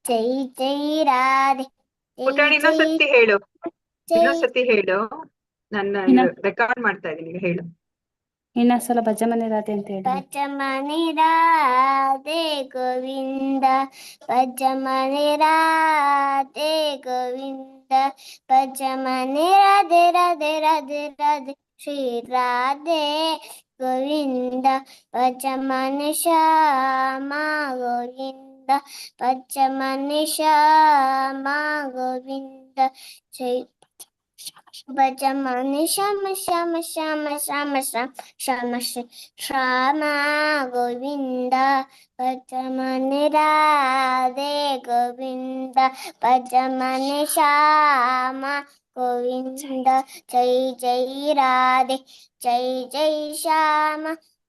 ಜೈ ಜೈ ರಾಧೆ ಜೈ ಪುಟಾಣಿ ಜೈ ಇನ್ನೊಂದ್ಸತಿ ಹೇಳು, ಜೈ. ಇನ್ನೊಂದ್ಸತಿ ಹೇಳು. ನನ್ನ ರೆಕಾರ್ಡ್ ಮಾಡ್ತಾ ಇದ್ದೀನಿ, ಈಗ ಹೇಳು. ಇನ್ನೊಂದ್ಸಲ ಭಜಮನೆ ರಾಧೆ ಅಂತ ಹೇಳಿ. ಭಜಮನೆ ರಾಧೆ ಗೋವಿಂದ, ಭಜಮನೆ ರಾಧೆ ಗೋವಿಂದ, ಭಜಮನೆ ರಾಧೆ ರಾಧೆ ರಾಧೆ ರಾಧೆ ಶ್ರೀ ರಾಧೆ ಗೋವಿಂದ, ಭಜಮನೆ ಶ್ಯಾಮ ಗೋವಿಂದ, ಭಜಮನೆ ಶ್ಯಾಮ ಗೋವಿಂದ, ಜೈ ಭಜಮನೆ ಶ್ಯಾಮ ಶ್ಯಾಮ ಶ್ಯಾಮ ಶ್ಯಾಮ ಶ್ಯಾಮ ಶ್ಯಾಮ ಶ್ರೀ ಶ್ಯಾಮ ಗೋವಿಂದ, ಭಜಮನೆ ರಾಧೆ ಗೋವಿಂದ, ಭಜಮನೆ ಶ್ಯಾಮ ಗೋವಿಂದ, ಜೈ ಜೈ ರಾಧೆ ಜೈ ಜೈ ಶ್ಯಾಮ,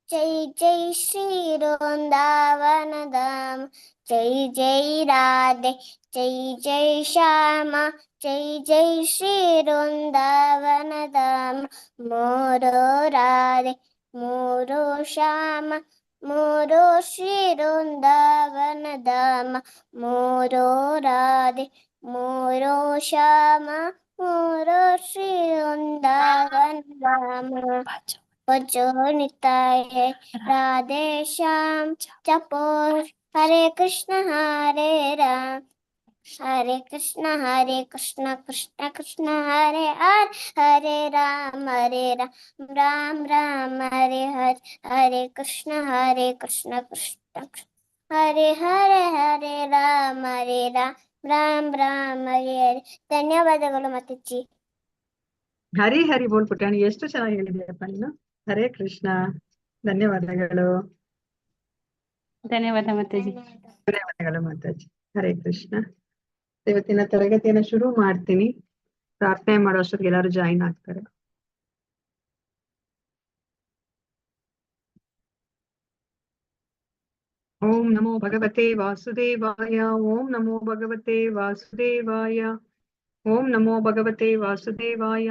ಜೈ ಜೈ ಶ್ರೀ ವೃಂದಾವನ ಧಾಮ, ಜೈ ಜೈ ರಾಧೆ ಜೈ ಜೈ ಶ್ಯಾಮ, ಜೈ ಜೈ ಶ್ರೀ ವೃಂದಾವನ ಧಾಮ, ಮೋರೋ ರಾಧೆ ಮೋರೋ ಶ್ಯಾಮ, ಮೋರೋ ಶ್ರೀ ವೃಂದಾವನ ಧಾಮ, ಮೋರೋ ರಾಧೆ ಮೋರೋ ಶ್ಯಾಮ, ಮೋರೋ ಶ್ರೀ ವೃಂದಾವನ ಧಾಮ, भजो निताय राधे श्याम, जपो हरे कृष्ण राम, हरे कृष्ण कृष्ण कृष्ण हरे हरे, हरे राम राम राम हरे हरे, हरे कृष्ण कृष्ण कृष्ण हरे हरे, हरे राम राम राम हरे हरे. ಧನ್ಯವಾದಗಳು ಮಾತಾಜಿ. ಹರಿ ಹರಿ ಬೋಲ್ ಪುಟಾಣಿ, ಎಷ್ಟು ಚೆನ್ನಾಗಿ ಹೇಳಿದೆಯಪ್ಪ ನೀನು. ಹರೇ ಕೃಷ್ಣ, ಧನ್ಯವಾದಗಳು. ಧನ್ಯವಾದ ಮಾತಾಜಿ. ಧನ್ಯವಾದಗಳು ಮಾತಾಜಿ. ಹರೇ ಕೃಷ್ಣ. ಇವತ್ತಿನ ತರಗತಿಯನ್ನ ಶುರು ಮಾಡ್ತೀನಿ. ಪ್ರಾರ್ಥನೆ ಮಾಡೋ ಅಷ್ಟೊತ್ತಿಗೆ ಎಲ್ಲರೂ ಜಾಯಿನ್ ಆಗ್ತಾರೆ. ಓಂ ನಮೋ ಭಗವತೆ ವಾಸುದೇವಾಯ, ಓಂ ನಮೋ ಭಗವತೆ ವಾಸುದೇವಾಯ, ಓಂ ನಮೋ ಭಗವತೆ ವಾಸುದೇವಾಯ.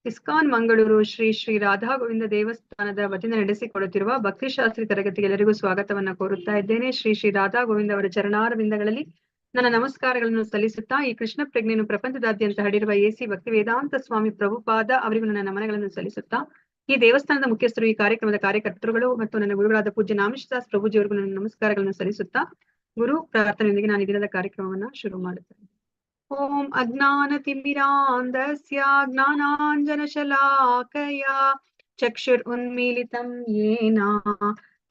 ಇಸ್ಕಾನ್ ಮಂಗಳೂರು ಶ್ರೀ ಶ್ರೀ ರಾಧಾ ಗೋವಿಂದ ದೇವಸ್ಥಾನದ ವತಿಯಿಂದ ನಡೆಸಿಕೊಡುತ್ತಿರುವ ಭಕ್ತಿಶಾಸ್ತ್ರಿ ತರಗತಿಗೆ ಎಲ್ಲರಿಗೂ ಸ್ವಾಗತವನ್ನ ಕೋರುತ್ತಾ ಇದ್ದೇನೆ. ಶ್ರೀ ಶ್ರೀ ರಾಧಾ ಗೋವಿಂದ ಅವರ ಚರಣಾರವಿಂದಗಳಲ್ಲಿ ನನ್ನ ನಮಸ್ಕಾರಗಳನ್ನು ಸಲ್ಲಿಸುತ್ತಾ, ಈ ಕೃಷ್ಣ ಪ್ರಜ್ಞೆಯನ್ನು ಪ್ರಪಂಚದಾದ್ಯಂತ ಹರಡಿರುವ ಎಸಿ ಭಕ್ತಿ ವೇದಾಂತ ಸ್ವಾಮಿ ಪ್ರಭುಪಾದ ಅವರಿಗೂ ನನ್ನ ನಮನಗಳನ್ನು ಸಲ್ಲಿಸುತ್ತಾ, ಈ ದೇವಸ್ಥಾನದ ಮುಖ್ಯಸ್ಥರು, ಈ ಕಾರ್ಯಕ್ರಮದ ಕಾರ್ಯಕರ್ತರುಗಳು ಮತ್ತು ನನ್ನ ಗುರುಗಳಾದ ಪೂಜ್ಯ ನಾಮಿಶದಾಸ್ ಪ್ರಭುಜಿಯವರಿಗೂ ನನ್ನ ನಮಸ್ಕಾರಗಳನ್ನು ಸಲ್ಲಿಸುತ್ತಾ, ಗುರು ಪ್ರಾರ್ಥನೆಯೊಂದಿಗೆ ನಾನು ಈ ದಿನದ ಕಾರ್ಯಕ್ರಮವನ್ನ ಶುರು ಮಾಡುತ್ತೇನೆ. ಓಂ ಅಜ್ಞಾನತಿಮಿರಾಂಧಸ್ಯ ಜ್ಞಾನಾಂಜನಶಲಾಕಯಾ ಚಕ್ಷುರುನ್ಮೀಲಿತಂ ಯೇನ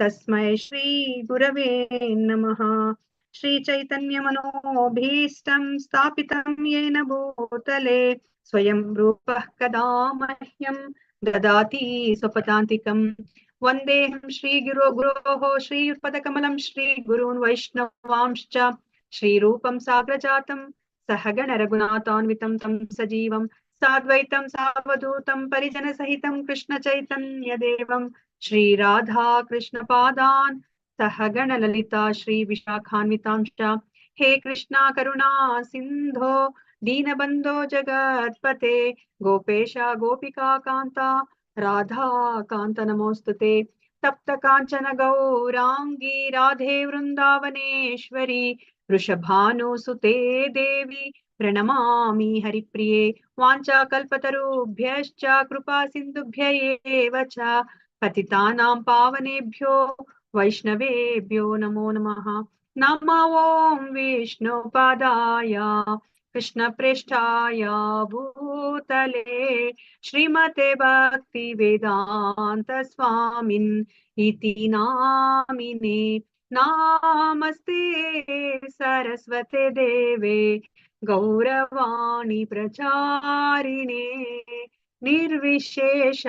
ತಸ್ಮೈ ಶ್ರೀ ಗುರವೇ ನಮಃ. ಶ್ರೀ ಚೈತನ್ಯ ಮನೋಭೀಷ್ಟಂ ಸ್ಥಾಪಿತಂ ಯೇನ ಭೂತಲೆ ಸ್ವಯಂ ರೂಪಃ ಕದಾ ಮಹ್ಯಂ ದದಾತಿ ಸ್ವಪದಾಂತಿಕಂ. ವಂದೇಹಂ ಶ್ರೀ ಗುರೋಃ ಶ್ರೀಯುತ್ಪದಕಮಲಂ ಶ್ರೀ ಗುರೂನ್ ವೈಷ್ಣವಾಂಶ್ಚ ಶ್ರೀರೂಪಂ ಸಾಗ್ರಜಾತಂ ಸಹಗಣ ರಘುನಾಥಾನ್ವಿತಂ ತಂ ಸಜೀವಂ ಸಾದ್ವೈತಂ ಸಾವಧೂತಂ ಪರಿಜನ ಸಹಿತಂ ಕೃಷ್ಣ ಚೈತನ್ಯ ದೇವಂ ಶ್ರೀ ರಾಧಾ ಕೃಷ್ಣ ಪಾದಾನ್ ಸಹಗಣ ಲಲಿತಾ ಶ್ರೀ ವಿಶಾಖಾನ್ವಿತಾಂಶ್ಚ. ಹೇ ಕೃಷ್ಣ ಕರುಣಾ ಸಿಂಧೋ ದೀನಬಂಧೋ ಜಗತ್ಪತೆ ಗೋಪೇಶ ಗೋಪಿಕಾ ಕಾಂತ ರಾಧಾ ಕಾಂತ ನಮೋಸ್ತುತೆ. ತಪ್ತ ಕಾಂಚನ ಗೌರಾಂಗಿ ರಾಧೆ ವೃಂದಾವನೇಶ್ವರಿ ವೃಷಭಾನುಸುತೆ ದೇವಿ ಪ್ರಣಮಾಮಿ ಹರಿಪ್ರಿಯೆ. ವಾಂಚಾ ಕಲ್ಪತರುಭ್ಯಶ್ಚ ಕೃಪಾ ಸಿಂಧುಭ್ಯ ಏವ ಚ ಪತಿತಾನಾಂ ಪಾವನೇಭ್ಯೋ ವೈಷ್ಣವೇಭ್ಯೋ ನಮೋ ನಮಃ. ನಮೋ ಓಂ ವಿಷ್ಣು ಪಾದಾಯ ಕೃಷ್ಣ ಪ್ರೇಷ್ಠಾಯ ಭೂತಲೆ ಶ್ರೀಮತೆ ಭಕ್ತಿ ವೇದಾಂತ ಸ್ವಾಮಿನ್ ಇತಿ ನಾಮಿನೇ. ನಾಮಸ್ತೆ ಸರಸ್ವತೆ ದೇವೆ ಗೌರವಾಣಿ ಪ್ರಚಾರಿಣೆ ನಿರ್ವಿಶೇಷ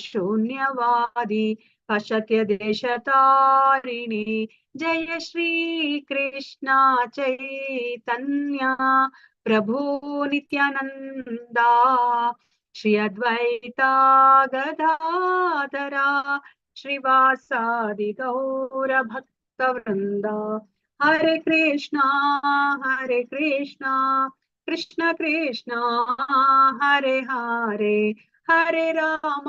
ಶೂನ್ಯವಾದಿ ಪಾಶ್ಚಾತ್ಯ ದೇಶತಾರಿಣಿ. ಜಯ ಶ್ರೀ ಕೃಷ್ಣ ಚೈತನ್ಯ ಪ್ರಭು ನಿತ್ಯಾನಂದ ಶ್ರೀ ಅದ್ವೈತ ಗದಾಧರ ಶ್ರೀವಾಸಾದಿ ಗೌರ ಭಕ್ತ ವೃಂದ. ಹರೇ ಕೃಷ್ಣ ಕೃಷ್ಣ ಕೃಷ್ಣ ಹರೇ ಹರೇ, ಹರೇ ರಾಮ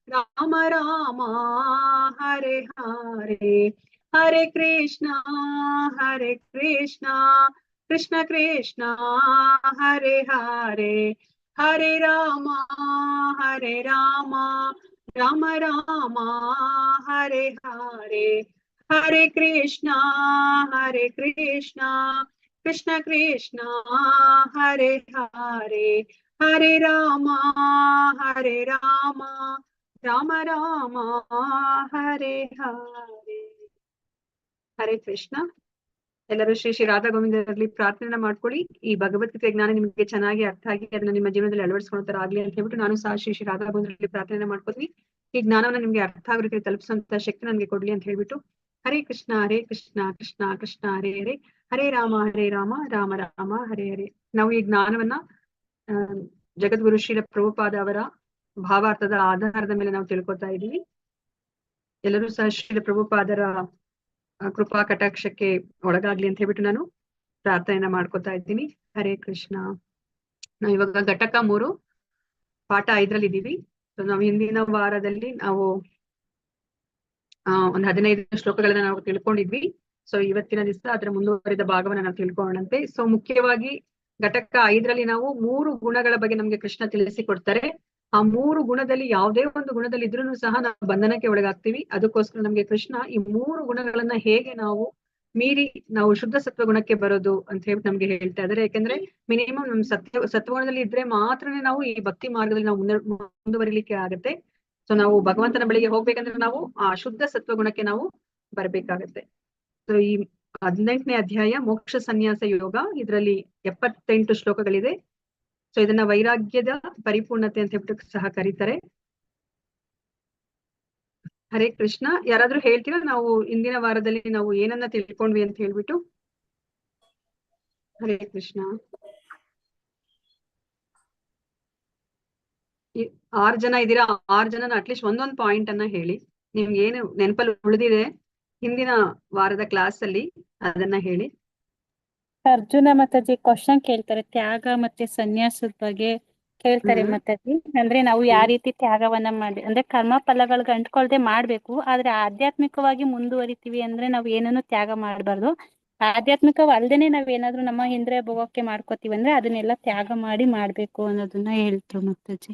ರಾಮ ರಾಮ ಹರೇ ಹರೇ. Hare Krishna, Hare Krishna, Krishna Krishna, Hare Hare, Hare Rama, Hare Rama, Rama Rama, Hare Hare, Hare Krishna, Hare Krishna, Krishna Krishna, Hare Hare, Hare Rama, Hare Rama, Rama Rama, Hare Hare. Hare Krishna. ಎಲ್ಲರೂ ಶ್ರೀ ಶ್ರೀ ರಾಧಾ ಗೋವಿಂದರಲ್ಲಿ ಪ್ರಾರ್ಥನೆ ಮಾಡ್ಕೊಳ್ಳಿ. ಈ ಭಗವದ್ಗೀತೆ ಜ್ಞಾನ ನಿಮಗೆ ಚೆನ್ನಾಗಿ ಅರ್ಥ ಆಗಿ ಅದನ್ನ ನಿಮ್ಮ ಜೀವನದಲ್ಲಿ ಅಳವಡಿಸ್ಕೊಳ್ತಾರ ಆಗ್ಲಿ ಅಂತ ಹೇಳ್ಬಿಟ್ಟು ನಾನು ಸಹ ಶ್ರೀ ಶ್ರೀ ರಾಧಾ ಗೋವಿಂದರಲ್ಲಿ ಪ್ರಾರ್ಥನೆ ಮಾಡ್ಕೊತೀನಿ. ಈ ಜ್ಞಾನವನ್ನ ನಿಮ್ಗೆ ಅರ್ಥ ಆಗೋ ರೀತಿ ತಲುಪಿಸುವಂತ ಶಕ್ತಿ ನನಗೆ ಕೊಡ್ಲಿ ಅಂತ ಹೇಳ್ಬಿಟ್ಟು ಹರೇ ಕೃಷ್ಣ ಕೃಷ್ಣ ಕೃಷ್ಣ ಹರೇ ಹರೇ, ಹರೇ ರಾಮ ರಾಮ ರಾಮ ಹರೇ ಹರೇ. ನಾವು ಈ ಜ್ಞಾನವನ್ನ ಜಗದ್ಗುರು ಶ್ರೀಲ ಪ್ರಭುಪಾದ ಅವರ ಭಾವಾರ್ಥದ ಆಧಾರದ ಮೇಲೆ ನಾವು ತಿಳ್ಕೊತಾ ಇದ್ದೀವಿ. ಎಲ್ಲರೂ ಸಹ ಶ್ರೀಲ ಪ್ರಭುಪಾದರ ಕೃಪಾ ಕಟಾಕ್ಷಕ್ಕೆ ಒಳಗಾಗ್ಲಿ ಅಂತ ಹೇಳ್ಬಿಟ್ಟು ನಾನು ಪ್ರಾರ್ಥನೆಯನ್ನ ಮಾಡ್ಕೊತಾ ಇದ್ದೀನಿ. ಹರೇ ಕೃಷ್ಣ. ನಾವು ಇವಾಗ ಘಟಕ 3 ಪಾಠ 5ರಲ್ಲಿ ಇದ್ದೀವಿ. ನಾವು ಹಿಂದಿನ ವಾರದಲ್ಲಿ ನಾವು ಒಂದು 15 ಶ್ಲೋಕಗಳನ್ನ ನಾವು ತಿಳ್ಕೊಂಡಿದ್ವಿ. ಸೊ ಇವತ್ತಿನ ದಿವಸ ಅದರ ಮುಂದುವರಿದ ಭಾಗವನ್ನ ನಾವು ತಿಳ್ಕೊಳ್ಳೋಣಂತೆ. ಸೊ ಮುಖ್ಯವಾಗಿ ಘಟಕ 5ರಲ್ಲಿ ನಾವು 3 ಗುಣಗಳ ಬಗ್ಗೆ ನಮ್ಗೆ ಕೃಷ್ಣ ತಿಳಿಸಿಕೊಡ್ತಾರೆ. ಆ 3 ಗುಣದಲ್ಲಿ ಯಾವುದೇ ಒಂದು ಗುಣದಲ್ಲಿ ಇದ್ರೂ ಸಹ ನಾವು ಬಂಧನಕ್ಕೆ ಒಳಗಾಗ್ತೀವಿ. ಅದಕ್ಕೋಸ್ಕರ ನಮ್ಗೆ ಕೃಷ್ಣ ಈ 3 ಗುಣಗಳನ್ನ ಹೇಗೆ ನಾವು ಮೀರಿ ನಾವು ಶುದ್ಧ ಸತ್ವ ಗುಣಕ್ಕೆ ಬರೋದು ಅಂತ ಹೇಳಿ ನಮ್ಗೆ ಹೇಳ್ತಾ ಇದಾರೆ. ಯಾಕಂದ್ರೆ ಮಿನಿಮಮ್ ನಮ್ ಸತ್ವಗುಣದಲ್ಲಿ ಇದ್ರೆ ಮಾತ್ರನೇ ನಾವು ಈ ಭಕ್ತಿ ಮಾರ್ಗದಲ್ಲಿ ನಾವು ಮುಂದುವರಿಲಿಕ್ಕೆ ಆಗುತ್ತೆ. ಸೊ ನಾವು ಭಗವಂತನ ಬಳಿಗೆ ಹೋಗ್ಬೇಕಂದ್ರೆ ನಾವು ಆ ಶುದ್ಧ ಸತ್ವ ಗುಣಕ್ಕೆ ನಾವು ಬರ್ಬೇಕಾಗತ್ತೆ. ಸೊ ಈ 18ನೇ ಅಧ್ಯಾಯ ಮೋಕ್ಷ ಸನ್ಯಾಸ ಯೋಗ, ಇದರಲ್ಲಿ 78 ಶ್ಲೋಕಗಳಿದೆ. ಸೊ ಇದನ್ನ ವೈರಾಗ್ಯದ ಪರಿಪೂರ್ಣತೆ ಅಂತ ಹೇಳ್ಬಿಟ್ಟು ಸಹ ಕರೀತಾರೆ. ಹರೇ ಕೃಷ್ಣ. ಯಾರಾದ್ರೂ ಹೇಳ್ತೀರಾ ನಾವು ಇಂದಿನ ವಾರದಲ್ಲಿ ನಾವು ಏನನ್ನ ತಿಳ್ಕೊಂಡ್ವಿ ಅಂತ ಹೇಳ್ಬಿಟ್ಟು? ಹರೇ ಕೃಷ್ಣ. 6 ಜನ ಇದೀರಾ, 6 ಜನನ ಅಟ್ಲೀಸ್ಟ್ ಒಂದೊಂದು ಪಾಯಿಂಟ್ ಅನ್ನ ಹೇಳಿ. ನಿಮ್ಗೆ ಏನು ನೆನಪಲ್ಲಿ ಉಳಿದಿದೆ ಹಿಂದಿನ ವಾರದ ಕ್ಲಾಸ್ ಅಲ್ಲಿ ಅದನ್ನ ಹೇಳಿ. ಅರ್ಜುನ ಮಾತಾಜಿ ಕ್ವಶನ್ ಕೇಳ್ತಾರೆ, ತ್ಯಾಗ ಮತ್ತೆ ಸನ್ಯಾಸದ ಬಗ್ಗೆ ಕೇಳ್ತಾರೆ ಮಾತಾಜಿ. ಅಂದ್ರೆ ನಾವು ಯಾವ ರೀತಿ ತ್ಯಾಗವನ್ನ ಮಾಡಿ ಅಂದ್ರೆ ಕರ್ಮ ಫಲಗಳಿಗೆ ಅಂಟ್ಕೊಳ್ದೆ ಮಾಡ್ಬೇಕು, ಆದ್ರೆ ಆಧ್ಯಾತ್ಮಿಕವಾಗಿ ಮುಂದುವರಿತೀವಿ ಅಂದ್ರೆ ನಾವ್ ಏನನ್ನು ತ್ಯಾಗ ಮಾಡ್ಬಾರ್ದು. ಆಧ್ಯಾತ್ಮಿಕವಲ್ದೇನೆ ನಾವ್ ಏನಾದ್ರು ನಮ್ಮ ಇಂದ್ರಿಯ ಭೋಗಕ್ಕೆ ಮಾಡ್ಕೋತೀವಿ ಅಂದ್ರೆ ಅದನ್ನೆಲ್ಲ ತ್ಯಾಗ ಮಾಡಿ ಮಾಡ್ಬೇಕು ಅನ್ನೋದನ್ನ ಹೇಳ್ತಾರೆ ಮಾತಾಜಿ.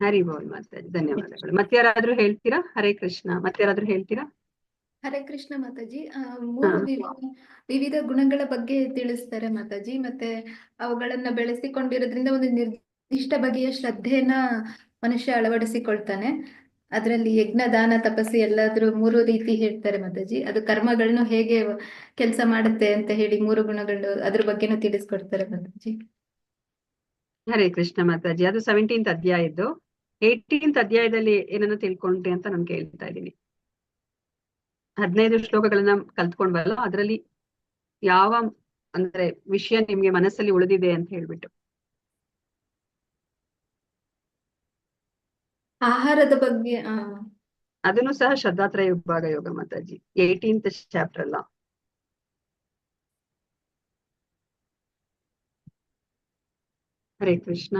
ಹರಿ ಬೋಲ್ ಮಾತಾಜಿ, ಧನ್ಯವಾದಗಳು. ಮತ್ತಾರಾದ್ರೂ ಹೇಳ್ತೀರಾ? ಹರೇ ಕೃಷ್ಣ. ಮತ್ತಾರಾದ್ರೂ ಹೇಳ್ತೀರಾ? ಹರೇ ಕೃಷ್ಣ ಮಾತಾಜಿ. 3 ವಿವಿಧ ಗುಣಗಳ ಬಗ್ಗೆ ತಿಳಿಸ್ತಾರೆ ಮಾತಾಜಿ. ಮತ್ತೆ ಅವುಗಳನ್ನ ಬೆಳೆಸಿಕೊಂಡಿರೋದ್ರಿಂದ ಒಂದು ನಿರ್ದಿಷ್ಟ ಬಗೆಯ ಶ್ರದ್ಧೆಯನ್ನ ಮನುಷ್ಯ ಅಳವಡಿಸಿಕೊಳ್ತಾನೆ. ಅದರಲ್ಲಿ ಯಜ್ಞ, ದಾನ, ತಪಸ್ಸು ಎಲ್ಲಾದ್ರೂ 3 ರೀತಿ ಹೇಳ್ತಾರೆ ಮಾತಾಜಿ. ಅದು ಕರ್ಮಗಳನ್ನು ಹೇಗೆ ಕೆಲಸ ಮಾಡುತ್ತೆ ಅಂತ ಹೇಳಿ 3 ಗುಣಗಳು ಅದ್ರ ಬಗ್ಗೆನೂ ತಿಳಿಸ್ಕೊಡ್ತಾರೆ ಮಾತಾಜಿ. ಹರೇ ಕೃಷ್ಣ ಮಾತಾಜಿ. ಅದು 17th ಅಧ್ಯಾಯದ್ದು. 18th ಅಧ್ಯಾಯದಲ್ಲಿ ಏನನ್ನ ತಿಳ್ಕೊಂಡ್ರಿ ಅಂತ ನಾನು ಕೇಳ್ತಾ ಇದ್ದೀನಿ. 15 ಶ್ಲೋಕಗಳನ್ನ ಕಲ್ತ್ಕೊಂಡ್ವಲ್ಲ, ಅದರಲ್ಲಿ ಯಾವ ಅಂದ್ರೆ ವಿಷಯ ನಿಮ್ಗೆ ಮನಸ್ಸಲ್ಲಿ ಉಳಿದಿದೆ ಅಂತ ಹೇಳ್ಬಿಟ್ಟು? ಆಹಾರದ ಬಗ್ಗೆ ಅದನ್ನು ಸಹ ಶ್ರದ್ಧಾತ್ರಯ ವಿಭಾಗ ಯೋಗ ಮಾತಾಜಿ, 18th ಚಾಪ್ಟರ್ ಅಲ್ಲ. ಹರೇ ಕೃಷ್ಣ.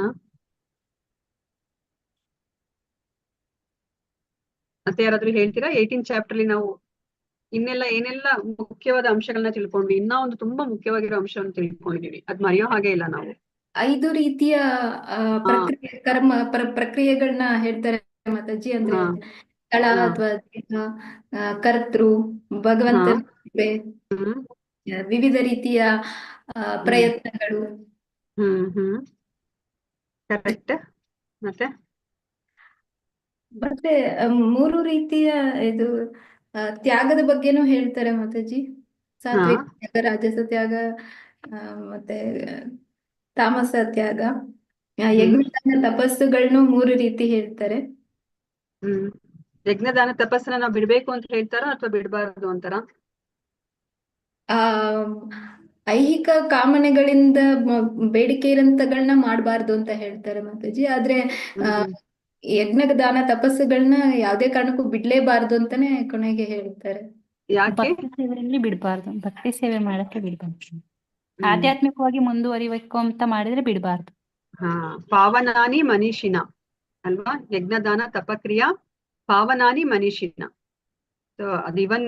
ಮತ್ತೆ ಯಾರಾದ್ರೂ ಹೇಳ್ತೀರಾ? 18th ಚಾಪ್ಟರ್ ಅಲ್ಲಿ ನಾವು ಇನ್ನೆಲ್ಲ ಏನೆಲ್ಲ ಮುಖ್ಯವಾದ ಅಂಶಗಳನ್ನ ತಿಳ್ಕೊಂಡ್ವಿ. ಇನ್ನ ಒಂದು ತುಂಬಾ ಮುಖ್ಯವಾಗಿರೋ ಅಂಶವನ್ನು ತಿಳ್ಕೊಂಡಿದೀವಿ, ಅದ್ ಮರೆಯೋ ಹಾಗೆ ಇಲ್ಲ ನಾವು. 5 ರೀತಿಯ ಪ್ರಕ್ರಿಯೆ ಪ್ರಕ್ರಿಯೆಗಳನ್ನ ಹೇಳ್ತಾರೆ ಮಾತಾಜಿ. ಅಂದ್ರೆ ಸ್ಥಳ ಅಥವಾ ದೇಹ, ಕರ್ತೃ, ಭಗವಂತನ ವಿವಿಧ ರೀತಿಯ ಪ್ರಯತ್ನಗಳು. ಕರೆಕ್ಟ್. ಮತ್ತೆ 3 ರೀತಿಯ ಇದು ತ್ಯಾಗದ ಬಗ್ಗೆನೂ ಹೇಳ್ತಾರೆ ಮಾತಾಜಿ. ಸಾತ್ವಿಕ ತ್ಯಾಗ, ರಾಜಸ ತ್ಯಾಗ, ಮತ್ತೆ ತಾಮಸ ತ್ಯಾಗ. ಯಜ್ಞದಾನ ತಪಸ್ಸುಗಳನ್ನು 3 ರೀತಿ ಹೇಳ್ತಾರೆ. ಯಜ್ಞದಾನ ತಪಸ್ಸನ್ನ ನಾವು ಬಿಡ್ಬೇಕು ಅಂತ ಹೇಳ್ತಾರ ಅಥವಾ ಬಿಡಬಾರದು ಅಂತಾರ? ಐಹಿಕ ಕಾಮನೆಗಳಿಂದ ಬೇಡಿಕೆ ಇರಂತಗಳನ್ನ ಮಾಡಬಾರ್ದು ಅಂತ ಹೇಳ್ತಾರೆ ಮಾತಾಜಿ. ಆದ್ರೆ ಯಜ್ಞದಾನ ತಪಸ್ಸುಗಳನ್ನ ಯಾವ್ದೇ ಕಾರಣಕ್ಕೂ ಬಿಡ್ಲೇಬಾರ್ದು ಅಂತಾನೆ ಕೊನೆಗೆ ಹೇಳ್ತಾರೆ. ಯಾಕೆ? ಭಕ್ತಿ ಸೇವೆಯಲ್ಲಿ ಬಿಡಬಾರ್ದು, ಭಕ್ತಿ ಸೇವೆ ಮಾಡಕ್ಕೆ ಬಿಡಬಾರ್ದು. ಆಧ್ಯಾತ್ಮಿಕವಾಗಿ ಮುಂದುವರಿಬೇಕು ಅಂತ ಮಾಡಿದ್ರೆ ಬಿಡಬಾರ್ದು. ಪಾವನಾನಿ ಮನೀಷಿನ ಅಲ್ವಾ? ಯಜ್ಞದಾನ ತಪಕ್ರಿಯಾ ಪಾವನಾನಿ ಮನೀಷಿನ. ಅದು ಇವನ್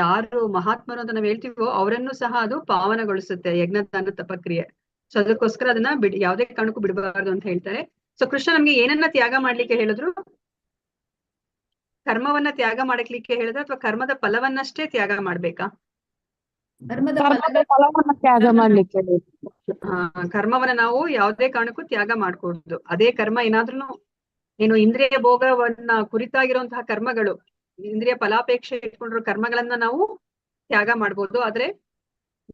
ಯಾರು ಮಹಾತ್ಮರು ಅಂತ ನಾವ್ ಹೇಳ್ತೀವೋ ಅವರನ್ನು ಸಹ ಅದು ಪಾವನಗೊಳಿಸುತ್ತೆ ಯಜ್ಞದಾನ ತಪಕ್ರಿಯೆ. ಸೊ ಅದಕ್ಕೋಸ್ಕರ ಅದನ್ನ ಯಾವುದೇ ಕಾರಣಕ್ಕೂ ಬಿಡಬಾರ್ದು ಅಂತ ಹೇಳ್ತಾರೆ. ಸೊ ಕೃಷ್ಣ ನಮ್ಗೆ ಏನನ್ನ ತ್ಯಾಗ ಮಾಡ್ಲಿಕ್ಕೆ ಹೇಳಿದ್ರು? ಕರ್ಮವನ್ನ ತ್ಯಾಗ ಮಾಡಲಿಕ್ಕೆ ಹೇಳಿದ್ರೆ ಅಥವಾ ಕರ್ಮದ ಫಲವನ್ನಷ್ಟೇ ತ್ಯಾಗ ಮಾಡ್ಬೇಕಾ? ಕರ್ಮದ ಕರ್ಮದ ಫಲವನ್ನ ತ್ಯಾಗ ಮಾಡ್ಲಿಕ್ಕೆ ಕರ್ಮವನ್ನ ನಾವು ಯಾವುದೇ ಕಾರಣಕ್ಕೂ ತ್ಯಾಗ ಮಾಡ್ಕೊಡ್ದು. ಅದೇ ಕರ್ಮ ಏನಾದ್ರೂ ಏನು ಇಂದ್ರಿಯ ಭೋಗವನ್ನ ಕುರಿತಾಗಿರುವಂತಹ ಕರ್ಮಗಳು, ಇಂದ್ರಿಯ ಫಲಾಪೇಕ್ಷೆ ಇಟ್ಕೊಂಡಿರೋ ಕರ್ಮಗಳನ್ನ ನಾವು ತ್ಯಾಗ ಮಾಡ್ಬೋದು. ಆದ್ರೆ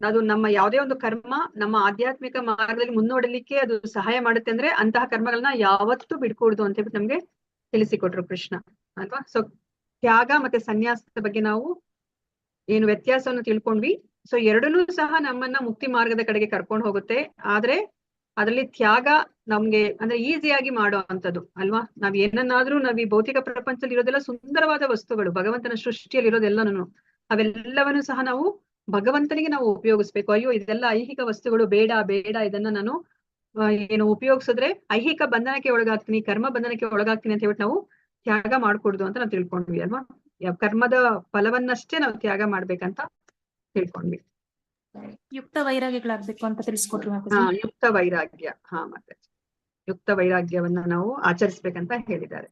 ಅದು ನಮ್ಮ ಯಾವುದೇ ಒಂದು ಕರ್ಮ ನಮ್ಮ ಆಧ್ಯಾತ್ಮಿಕ ಮಾರ್ಗದಲ್ಲಿ ಮುನ್ನೋಡಲಿಕ್ಕೆ ಅದು ಸಹಾಯ ಮಾಡುತ್ತೆ ಅಂದ್ರೆ ಅಂತಹ ಕರ್ಮಗಳನ್ನ ಯಾವತ್ತೂ ಬಿಡ್ಕೊಡ್ದು ಅಂತ ಹೇಳಿ ನಮ್ಗೆ ತಿಳಿಸಿಕೊಟ್ರು ಕೃಷ್ಣ ಅಲ್ವಾ. ಸೊ ತ್ಯಾಗ ಮತ್ತೆ ಸನ್ಯಾಸದ ಬಗ್ಗೆ ನಾವು ಏನು ವ್ಯತ್ಯಾಸವನ್ನು ತಿಳ್ಕೊಂಡ್ವಿ. ಸೊ ಎರಡನ್ನೂ ಸಹ ನಮ್ಮನ್ನ ಮುಕ್ತಿ ಮಾರ್ಗದ ಕಡೆಗೆ ಕರ್ಕೊಂಡು ಹೋಗುತ್ತೆ. ಆದ್ರೆ ಅದರಲ್ಲಿ ತ್ಯಾಗ ನಮ್ಗೆ ಅಂದ್ರೆ ಈಸಿಯಾಗಿ ಮಾಡೋ ಅಂತದ್ದು ಅಲ್ವಾ. ನಾವ್ ಏನನ್ನಾದ್ರೂ ನಾವ್ ಈ ಭೌತಿಕ ಪ್ರಪಂಚದಲ್ಲಿ ಇರೋದೆಲ್ಲ ಸುಂದರವಾದ ವಸ್ತುಗಳು, ಭಗವಂತನ ಸೃಷ್ಟಿಯಲ್ಲಿ ಇರೋದೆಲ್ಲನೂ ಅವೆಲ್ಲವನ್ನು ಸಹ ನಾವು ಭಗವಂತನಿಗೆ ನಾವು ಉಪಯೋಗಿಸ್ಬೇಕು. ಅಯ್ಯೋ ಇದೆಲ್ಲ ಐಹಿಕ ವಸ್ತುಗಳು, ಬೇಡ ಬೇಡ, ಇದನ್ನ ನಾನು ಏನು ಉಪಯೋಗಿಸಿದ್ರೆ ಐಹಿಕ ಬಂಧನಕ್ಕೆ ಒಳಗಾಗ್ತೀನಿ, ಕರ್ಮ ಬಂಧನಕ್ಕೆ ಒಳಗಾಗ್ತೀನಿ ಅಂತ ಹೇಳ್ಬಿಟ್ಟು ನಾವು ತ್ಯಾಗ ಮಾಡ್ಕೊಡ್ದು ಅಂತ ನಾವು ತಿಳ್ಕೊಂಡ್ವಿ ಅಲ್ವಾ. ಕರ್ಮದ ಫಲವನ್ನಷ್ಟೇ ನಾವು ತ್ಯಾಗ ಮಾಡ್ಬೇಕಂತ ತಿಳ್ಕೊಂಡ್ವಿ. ಯುಕ್ತ ವೈರಾಗ್ಯಗಳಾಗ್ಬೇಕು ಅಂತ ತಿಳಿಸ್ಕೊಟ್ರು ಯುಕ್ತ ವೈರಾಗ್ಯ. ಮತ್ತೆ ಯುಕ್ತ ವೈರಾಗ್ಯವನ್ನ ನಾವು ಆಚರಿಸ್ಬೇಕಂತ ಹೇಳಿದ್ದಾರೆ.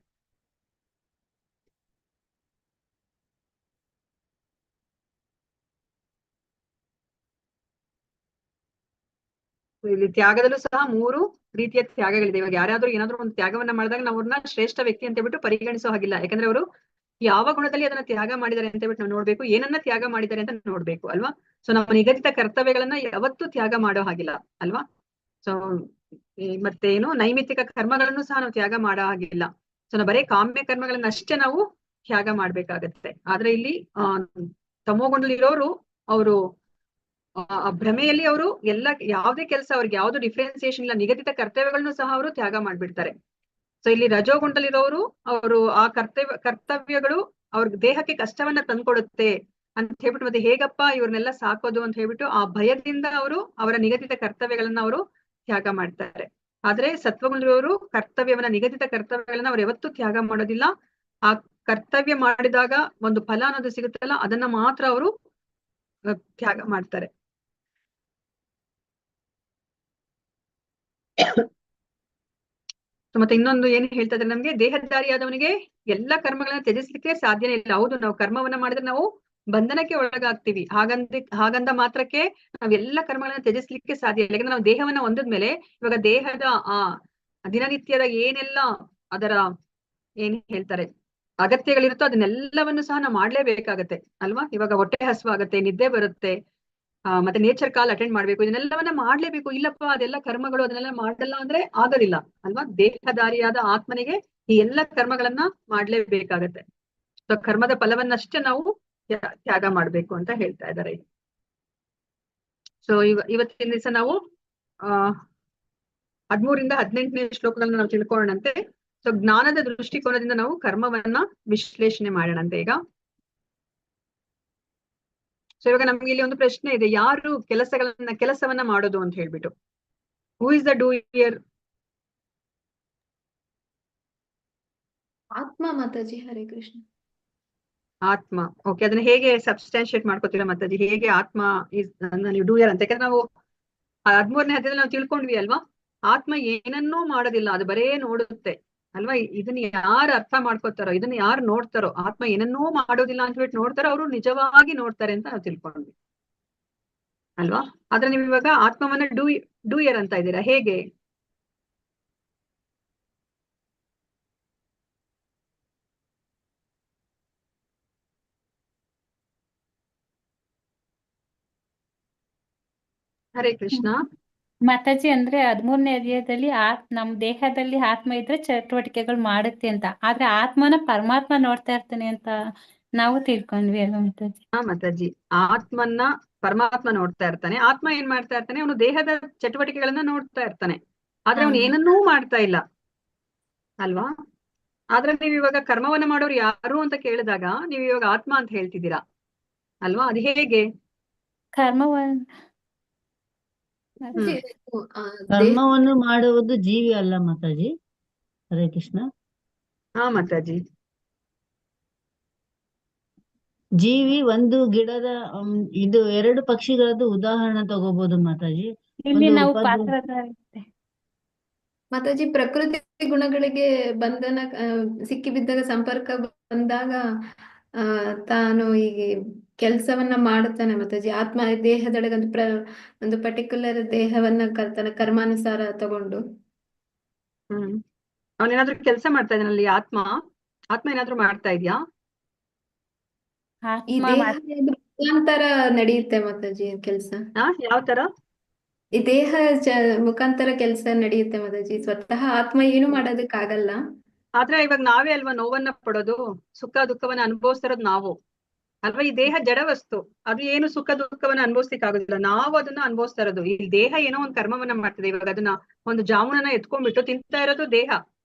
ಇಲ್ಲಿ ತ್ಯಾಗದಲ್ಲೂ ಸಹ 3 ರೀತಿಯ ತ್ಯಾಗಗಳಿದೆ. ಇವಾಗ ಯಾರಾದ್ರೂ ಏನಾದ್ರೂ ಒಂದು ತ್ಯಾಗವನ್ನ ಮಾಡಿದಾಗ ನಾವು ಅವ್ರನ್ನ ಶ್ರೇಷ್ಠ ವ್ಯಕ್ತಿ ಅಂತ ಹೇಳ್ಬಿಟ್ಟು ಪರಿಗಣಿಸೋ ಹಾಗಿಲ್ಲ. ಯಾಕಂದ್ರೆ ಅವರು ಯಾವ ಗುಣದಲ್ಲಿ ಅದನ್ನ ತ್ಯಾಗ ಮಾಡಿದ್ದಾರೆ ಅಂತ ಹೇಳ್ಬಿಟ್ಟು ನಾವು ನೋಡ್ಬೇಕು, ಏನನ್ನ ತ್ಯಾಗ ಮಾಡಿದ್ದಾರೆ ಅಂತ ನೋಡ್ಬೇಕು ಅಲ್ವಾ. ಸೊ ನಮ್ಮ ನಿಗದಿತ ಕರ್ತವ್ಯಗಳನ್ನ ಯಾವತ್ತೂ ತ್ಯಾಗ ಮಾಡೋ ಹಾಗಿಲ್ಲ ಅಲ್ವಾ. ಸೊ ಮತ್ತೆ ಏನು ನೈಮಿತ್ತಿಕ ಕರ್ಮಗಳನ್ನು ಸಹ ನಾವು ತ್ಯಾಗ ಮಾಡೋ ಹಾಗಿಲ್ಲ. ಸೊ ನಾವು ಬರೀ ಕಾಮ್ಯ ಕರ್ಮಗಳನ್ನ ಅಷ್ಟೇ ನಾವು ತ್ಯಾಗ ಮಾಡ್ಬೇಕಾಗತ್ತೆ. ಆದ್ರೆ ಇಲ್ಲಿ ತಮೋಗುಣದಲ್ಲಿರೋರು ಅವರು ಆ ಭ್ರಮೆಯಲ್ಲಿ ಅವರು ಯಾವುದೇ ಕೆಲಸ ಅವ್ರಿಗೆ ಯಾವ್ದು ಡಿಫ್ರೆನ್ಸಿಯೇಷನ್ ಇಲ್ಲ, ನಿಗದಿತ ಕರ್ತವ್ಯಗಳನ್ನು ಸಹ ಅವರು ತ್ಯಾಗ ಮಾಡ್ಬಿಡ್ತಾರೆ. ಸೊ ಇಲ್ಲಿ ರಜೋಗುಂಡದಲ್ಲಿರೋರು ಅವರು ಆ ಕರ್ತವ್ಯಗಳು ಅವ್ರ ದೇಹಕ್ಕೆ ಕಷ್ಟವನ್ನ ತಂದ್ಕೊಡುತ್ತೆ ಅಂತ ಹೇಳ್ಬಿಟ್ಟು ಮತ್ತೆ ಹೇಗಪ್ಪ ಇವ್ರನ್ನೆಲ್ಲ ಸಾಕೋದು ಅಂತ ಹೇಳ್ಬಿಟ್ಟು ಆ ಭಯದಿಂದ ಅವರು ಅವರ ನಿಗದಿತ ಕರ್ತವ್ಯಗಳನ್ನ ಅವರು ತ್ಯಾಗ ಮಾಡ್ತಾರೆ. ಆದ್ರೆ ಸತ್ವಗುಣದವರು ಕರ್ತವ್ಯವನ್ನ, ನಿಗದಿತ ಕರ್ತವ್ಯಗಳನ್ನ ಅವ್ರು ಯಾವತ್ತೂ ತ್ಯಾಗ ಮಾಡೋದಿಲ್ಲ. ಆ ಕರ್ತವ್ಯ ಮಾಡಿದಾಗ ಒಂದು ಫಲ ಅನ್ನೋದು ಸಿಗುತ್ತಲ್ಲ, ಅದನ್ನ ಮಾತ್ರ ಅವರು ತ್ಯಾಗ ಮಾಡ್ತಾರೆ. ಮತ್ತೆ ಇನ್ನೊಂದು ಏನ್ ಹೇಳ್ತಾ ಇದ್ರೆ, ನಮ್ಗೆ ದೇಹಧಾರಿಯಾದವನಿಗೆ ಎಲ್ಲ ಕರ್ಮಗಳನ್ನ ತ್ಯಜಿಸ್ಲಿಕ್ಕೆ ಸಾಧ್ಯನೇ ಇಲ್ಲ. ಹೌದು, ನಾವು ಕರ್ಮವನ್ನ ಮಾಡಿದ್ರೆ ನಾವು ಬಂಧನಕ್ಕೆ ಒಳಗಾಗ್ತೀವಿ. ಹಾಗಂದ ಮಾತ್ರಕ್ಕೆ ನಾವೆಲ್ಲ ಕರ್ಮಗಳನ್ನ ತ್ಯಜಿಸ್ಲಿಕ್ಕೆ ಸಾಧ್ಯ ಇಲ್ಲ. ಯಾಕಂದ್ರೆ ನಾವು ದೇಹವನ್ನ ಹೊಂದಿದ್ಮೇಲೆ ಇವಾಗ ದೇಹದ ಆ ದಿನನಿತ್ಯದ ಏನೆಲ್ಲ ಅದರ ಏನ್ ಹೇಳ್ತಾರೆ ಅಗತ್ಯಗಳಿರುತ್ತೋ ಅದನ್ನೆಲ್ಲವನ್ನು ಸಹ ನಾವು ಮಾಡ್ಲೇಬೇಕಾಗತ್ತೆ ಅಲ್ವಾ. ಇವಾಗ ಹೊಟ್ಟೆ ಹಸುವಾಗತ್ತೆ, ನಿದ್ದೆ ಬರುತ್ತೆ, ಮತ್ತೆ ನೇಚರ್ ಕಾಲ್ ಅಟೆಂಡ್ ಮಾಡ್ಬೇಕು, ಇದನ್ನೆಲ್ಲವನ್ನ ಮಾಡ್ಲೇಬೇಕು. ಇಲ್ಲಪ್ಪ ಅದೆಲ್ಲ ಕರ್ಮಗಳು ಅದನ್ನೆಲ್ಲ ಮಾಡಲ್ಲ ಅಂದ್ರೆ ಆಗೋದಿಲ್ಲ ಅಲ್ವಾ. ದೇಹಧಾರಿಯಾದ ಆತ್ಮನಿಗೆ ಈ ಎಲ್ಲ ಕರ್ಮಗಳನ್ನ ಮಾಡ್ಲೇಬೇಕಾಗತ್ತೆ. ಸೊ ಕರ್ಮದ ಫಲವನ್ನಷ್ಟೇ ನಾವು ತ್ಯಾಗ ಮಾಡ್ಬೇಕು ಅಂತ ಹೇಳ್ತಾ ಇದ್ದಾರೆ. ಸೊ ಇವತ್ತಿನ ದಿವಸ ನಾವು 13ರಿಂದ 18ನೇ ಶ್ಲೋಕಗಳನ್ನ ನಾವು ತಿಳ್ಕೊಳ್ಳೋಣಂತೆ. ಸೊ ಜ್ಞಾನದ ದೃಷ್ಟಿಕೋನದಿಂದ ನಾವು ಕರ್ಮವನ್ನ ವಿಶ್ಲೇಷಣೆ ಮಾಡೋಣಂತೆ ಈಗ. ಸೊ ಇವಾಗ ನಮ್ಗೆ ಇಲ್ಲಿ ಒಂದು ಪ್ರಶ್ನೆ ಇದೆ, ಯಾರು ಕೆಲಸವನ್ನ ಮಾಡೋದು ಅಂತ ಹೇಳ್ಬಿಟ್ಟು. Who is the doer? ಆತ್ಮ ಮಾತಾಜಿ. ಹರೇ ಕೃಷ್ಣ. ಆತ್ಮ. ಓಕೆ, ಅದನ್ನ ಹೇಗೆ ಸಬ್ಸ್ಟಾನ್ಶಿಯೇಟ್ ಮಾಡ್ಕೋತೀರಾ ಮಾತಾಜಿ? ಹೇಗೆ ಆತ್ಮ ನೀವು ಡೂಯರ್ ಅಂತ? ಯಾಕಂದ್ರೆ ನಾವು 13ನೇ ಅಧ್ಯಾಯದಲ್ಲಿ ನಾವು ತಿಳ್ಕೊಂಡ್ವಿ ಅಲ್ವಾ, ಆತ್ಮ ಏನನ್ನೂ ಮಾಡೋದಿಲ್ಲ, ಅದು ಬರೇ ನೋಡುತ್ತೆ ಅಲ್ವಾ. ಇದನ್ನ ಯಾರು ಅರ್ಥ ಮಾಡ್ಕೋತಾರೋ, ಇದನ್ನ ಯಾರು ನೋಡ್ತಾರೋ, ಆತ್ಮ ಏನನ್ನೂ ಮಾಡೋದಿಲ್ಲ ಅಂತ ಹೇಳ್ಬಿಟ್ಟು ನೋಡ್ತಾರೋ ಅವರು ನಿಜವಾಗಿ ನೋಡ್ತಾರೆ ಅಂತ ನಾವು ತಿಳ್ಕೊಂಡ್ವಿ ಅಲ್ವಾ. ಆದ್ರೆ ನೀವು ಇವಾಗ ಆತ್ಮವನ್ನ ಡೂಯರ್ ಅಂತ ಇದ್ದೀರಾ, ಹೇಗೆ? ಹರೇ ಕೃಷ್ಣ. ಮಾತಾಜಿ ಅಂದ್ರೆ 13ನೇ ಅಧ್ಯಾಯದಲ್ಲಿ ನಮ್ ದೇಹದಲ್ಲಿ ಆತ್ಮ ಇದ್ರೆ ಚಟುವಟಿಕೆಗಳು ಮಾಡುತ್ತೆ ಅಂತ, ಆದ್ರೆ ಆತ್ಮನ ಪರಮಾತ್ಮ ನೋಡ್ತಾ ಇರ್ತಾನೆ ಅಂತ ನಾವು ತಿಳ್ಕೊಂಡ್ವಿ ಅಲ್ವಾ ಮಾತಾಜಿ? ಮಾತಾಜಿ, ಆತ್ಮನ್ನ ಪರಮಾತ್ಮ ನೋಡ್ತಾ ಇರ್ತಾನೆ. ಆತ್ಮ ಏನ್ ಮಾಡ್ತಾ ಇರ್ತಾನೆ? ಅವನು ದೇಹದ ಚಟುವಟಿಕೆಗಳನ್ನ ನೋಡ್ತಾ ಇರ್ತಾನೆ, ಆದ್ರೆ ಅವನು ಏನನ್ನೂ ಮಾಡ್ತಾ ಇಲ್ಲ ಅಲ್ವಾ. ಆದ್ರೆ ನೀವ್ ಇವಾಗ ಕರ್ಮವನ್ನ ಮಾಡೋರು ಯಾರು ಅಂತ ಕೇಳಿದಾಗ ನೀವ್ ಇವಾಗ ಆತ್ಮ ಅಂತ ಹೇಳ್ತಿದ್ದೀರಾ ಅಲ್ವಾ. ಅದು ಹೇಗೆ? ಕರ್ಮವನ್ನು ಮಾಡುವುದು ಜೀವಿ ಅಲ್ಲ ಮಾತಾಜಿ. ಹರೇ ಕೃಷ್ಣ. ಮಾತಾಜಿ, ಜೀವಿ ಒಂದು ಗಿಡದ ಇದು 2 ಪಕ್ಷಿಗಳದ್ದು ಉದಾಹರಣೆ ತಗೋಬಹುದು ಮಾತಾಜಿ. ಇಲ್ಲಿ ಒಂದು ನಾವು ಉಪದ್ರ ಪಾತ್ರ ಮಾತಾಜಿ, ಪ್ರಕೃತಿ ಗುಣಗಳಿಗೆ ಬಂಧನ ಸಿಕ್ಕಿಬಿದ್ದಾಗ, ಸಂಪರ್ಕ ಬಂದಾಗ ತಾನು ಹೀಗೆ ಕೆಲಸವನ್ನ ಮಾಡುತ್ತಾನೆ ಮಾತಾಜಿ. ಆತ್ಮ ದೇಹದೊಳಗೆ ಒಂದು ಪರ್ಟಿಕ್ಯುಲರ್ ದೇಹವನ್ನ ತನ್ನ ಕರ್ಮಾನುಸಾರ ತಗೊಂಡು ಅವನೇನಾದ್ರೂ ಕೆಲಸ ಮಾಡ್ತಾ ಇದ್ದಾನಲ್ಲಿ ಆತ್ಮ ಏನಾದ್ರೂ ಮಾಡ್ತಾ ಇದ್ಯಾ? ಈ ಆತ್ಮ ದೇಹ ಮುಖಾಂತರ ನಡೆಯುತ್ತೆ ಮಾತಾಜಿ ಕೆಲಸ. ಯಾವ ತರ? ಈ ದೇಹ ಮುಖಾಂತರ ಕೆಲಸ ನಡೆಯುತ್ತೆ ಮಾತಾಜಿ. ಸ್ವತಃ ಆತ್ಮ ಏನು ಮಾಡೋದಕ್ಕಾಗಲ್ಲ. ಆದ್ರೆ ಇವಾಗ ನಾವೇ ಅಲ್ವಾ ನೋವನ್ನ ಪಡೋದು, ಸುಖ ದುಃಖವನ್ನ ಅನುಭವಿಸ್ತಿರೋದು ನಾವು ಅಲ್ವಾ? ಈ ದೇಹ ಜಡ ವಸ್ತು, ಅದು ಏನು ಸುಖ ದುಃಖವನ್ನ ಅನುಭವಿಸ್ಲಿಕ್ಕೆ ಆಗೋದಿಲ್ಲ, ನಾವು ಅದನ್ನ ಅನುಭವಿಸ್ತಾ ಇರೋದು. ಈ ದೇಹ ಏನೋ ಒಂದು ಕರ್ಮವನ್ನ ಮಾಡ್ತದೆ. ಇವಾಗ ಅದನ್ನ ಒಂದು ಜಾಮೂನನ್ನ ಎತ್ಕೊಂಡ್ಬಿಟ್ಟು ತಿಂತಾ ಇರೋದು ದೇಹ